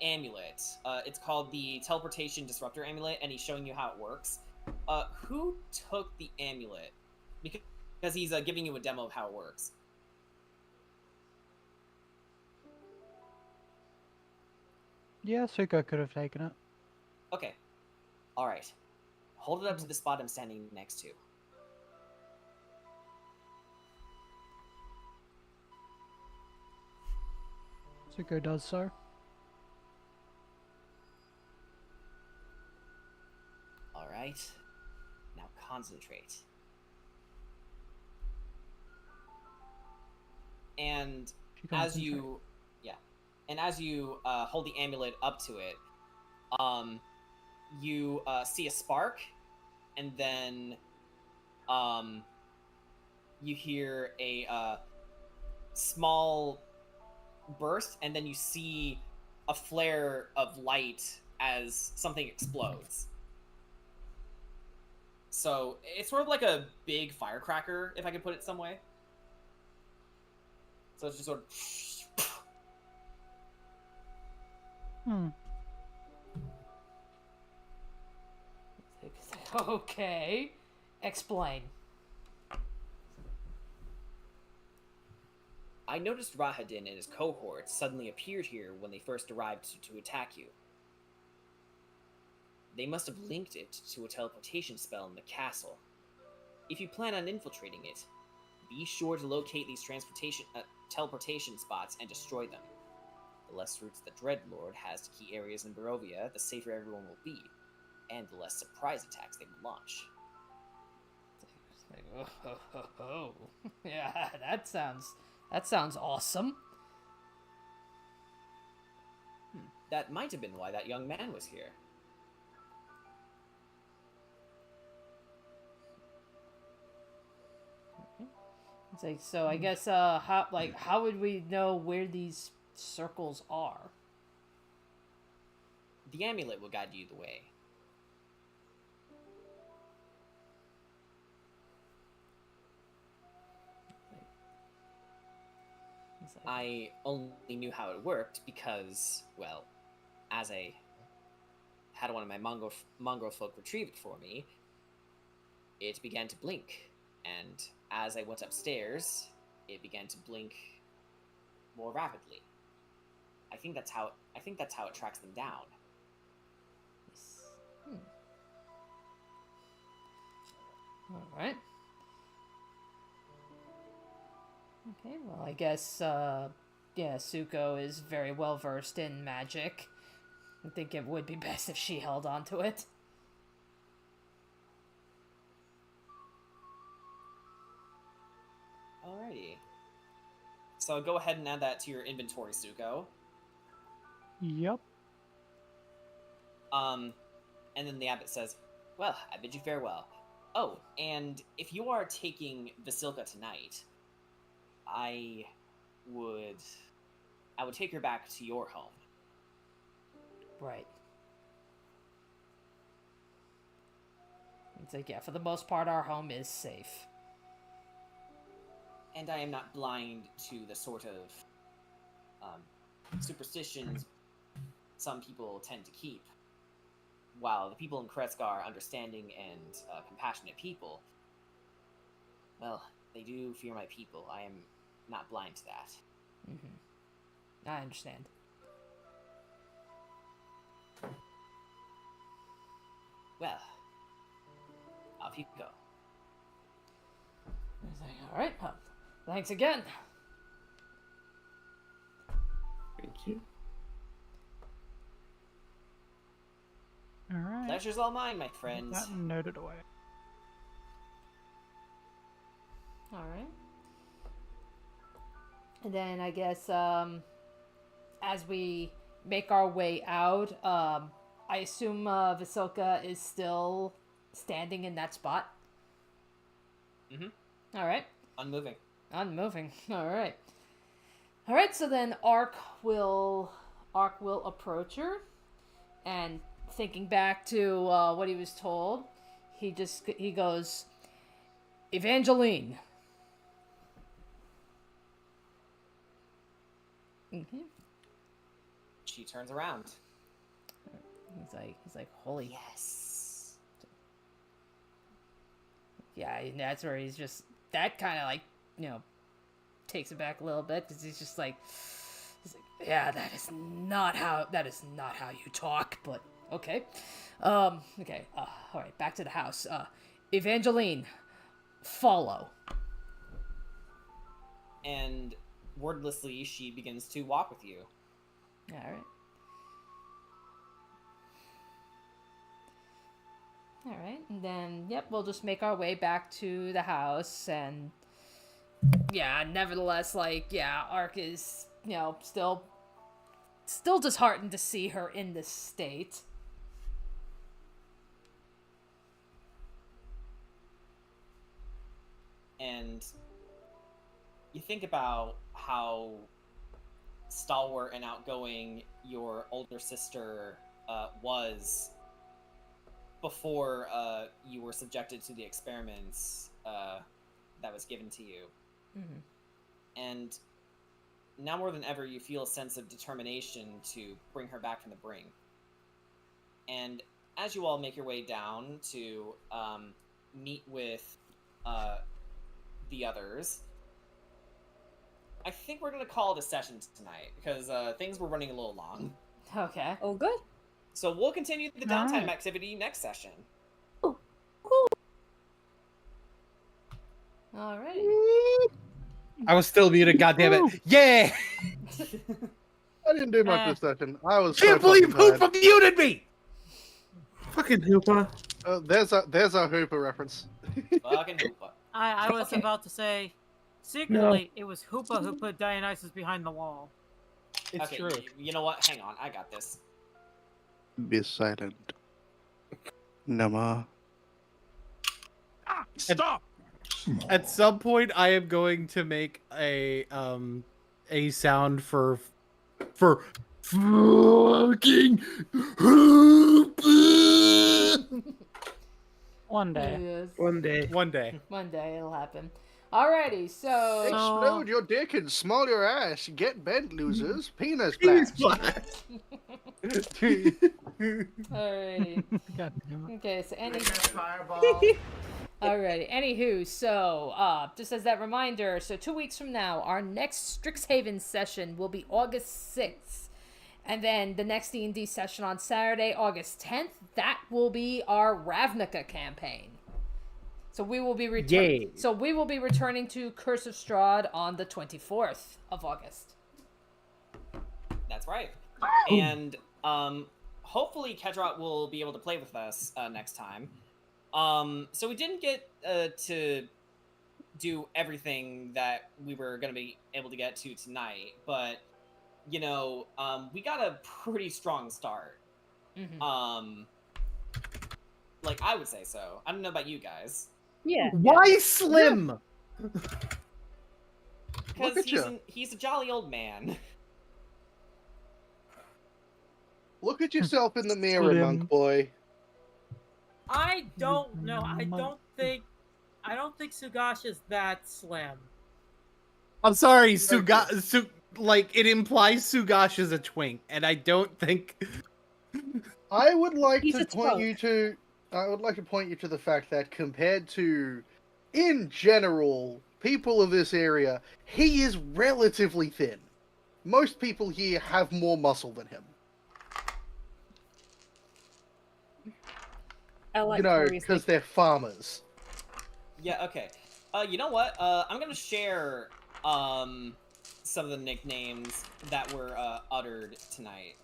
amulet. It's called the Teleportation Disruptor Amulet, and he's showing you how it works. Who took the amulet? Because he's giving you a demo of how it works. Yeah, Suko could have taken it. Okay. All right. Hold it up to the spot I'm standing next to. Suko does so. All right. Now concentrate. And as you hold the amulet up to it, you see a spark, and then you hear a small burst, and then you see a flare of light as something explodes. So it's sort of like a big firecracker, if I could put it some way. So it's just sort of... Okay. Explain. I noticed Rahadin and his cohorts suddenly appeared here when they first arrived to attack you. They must have linked it to a teleportation spell in the castle. If you plan on infiltrating it, be sure to locate these teleportation spots and destroy them. The less routes the Dreadlord has to key areas in Barovia, the safer everyone will be, and the less surprise attacks they will launch. Oh. Yeah, that sounds awesome. That might have been why that young man was here. It's like, so I guess how would we know where these circles are? The amulet will guide you the way. I only knew how it worked because, well, as I had one of my mongrel folk retrieve it for me, it began to blink, and as I went upstairs, it began to blink more rapidly. I think that's how it tracks them down. All right. Okay, well, I guess, Suko is very well versed in magic. I think it would be best if she held on to it. Alrighty. So go ahead and add that to your inventory, Suko. Yep. And then the abbot says, "Well, I bid you farewell. Oh, and if you are taking Vasilka tonight, I would take her back to your home." Right. It's like, yeah, for the most part, our home is safe. And I am not blind to the sort of superstitions some people tend to keep. While the people in Kretzgar are understanding and compassionate people, well, they do fear my people. I am not blind to that. I understand. Well, off you go. He's like, all right, thanks again. Thank you. All right. Pleasure's all mine, my Get friends. that noted away. All right. And then I guess as we make our way out, I assume Vasilka is still standing in that spot. All right. Unmoving. Unmoving. All right. All right. So then Ark will approach her, and thinking back to what he was told, he goes, Evangeline. She turns around. He's like, holy Yes. yeah. And that's where he's just that kind of like takes it back a little bit because he's like, yeah, that is not how you talk. But okay, okay. All right, back to the house. Evangeline, follow. And wordlessly, she begins to walk with you. All right. All right, and then we'll just make our way back to the house, and nevertheless, Ark is still disheartened to see her in this state. And you think about how stalwart and outgoing your older sister was before you were subjected to the experiments that was given to you. And now more than ever, you feel a sense of determination to bring her back from the brink. And as you all make your way down to meet with the others, I think we're going to call it a session tonight, because things were running a little long. Okay. Oh, good. So we'll continue the downtime Alright. activity next session. Alrighty. I was still muted, goddammit. Yeah! I didn't do much this session. I was Can't so believe fucking tired. Hoopa muted me! Fucking Hoopa. There's our Hooper reference. Fucking hoopa. I was Okay. about to say, secretly, it was Hoopa who put Dionysus behind the wall. It's Okay, true. you know what? Hang on, I got this. Be silent. Nama. Stop! At some point, I am going to make a sound for fucking Hoopa. One day. Yes. One day. One day. One day it'll happen. Alrighty, so Explode your dick and small your ass. Get bent, losers. Penis Penis blast. alrighty. God damn it. Okay, so Fireball. alrighty. Anywho, so just as that reminder, so 2 weeks from now, our next Strixhaven session will be August 6th. And then the next D&D session on Saturday, August 10th, that will be our Ravnica campaign. So we will be Yay. So we will be returning to Curse of Strahd on the 24th of August. That's right. And hopefully Kedrot will be able to play with us next time. So we didn't get to do everything that we were going to be able to get to tonight, but we got a pretty strong start. Like, I would say so. I don't know about you guys. Yeah. Why Slim? Because at ya. he's a jolly old man. Look at yourself in the mirror, Slim. monk boy. I don't know. I don't think Sugash is that slim. I'm sorry, it implies Sugash is a twink, and I don't think. I would like He's to a point twunk. you to. I would like to point you to the fact that compared to, in general, people of this area, he is relatively thin. Most people here have more muscle than him. I like You know, Corey's because they're farmers. Yeah, okay. You know what? I'm gonna share some of the nicknames that were uttered tonight.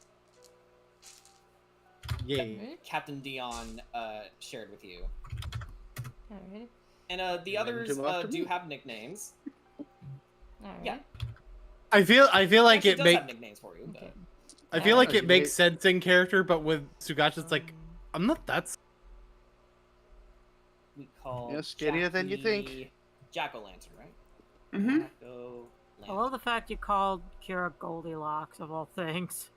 Yay. Captain Dion shared with you. Alright. And the Named others him after do me. have nicknames. Alright. Yeah. I feel like Actually, it does makes have nicknames for you, but Okay. I feel like Yeah, it you makes may- sense in character, but with Sugash, it's like I'm not that. we call Yeah, skinnier than you think. Jackie Jack-o'-lantern, right? Mm-hmm. Jack-o'-lantern. I love the fact you called Kira Goldilocks of all things.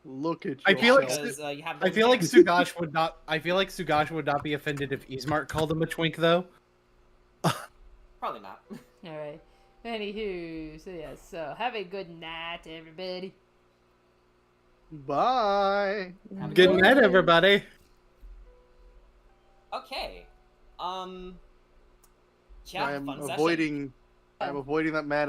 Look at I feel like yourself. Because you have I golden feel like hair. Sugash would not. I feel like Sugash would not be offended if Ismart called him a twink, though. Probably not. Alright. Anywho, so yeah, so have a good night, everybody. Bye. Have a Good one. night, everybody. Okay. Yeah, I am fun session. avoiding. I'm avoiding that man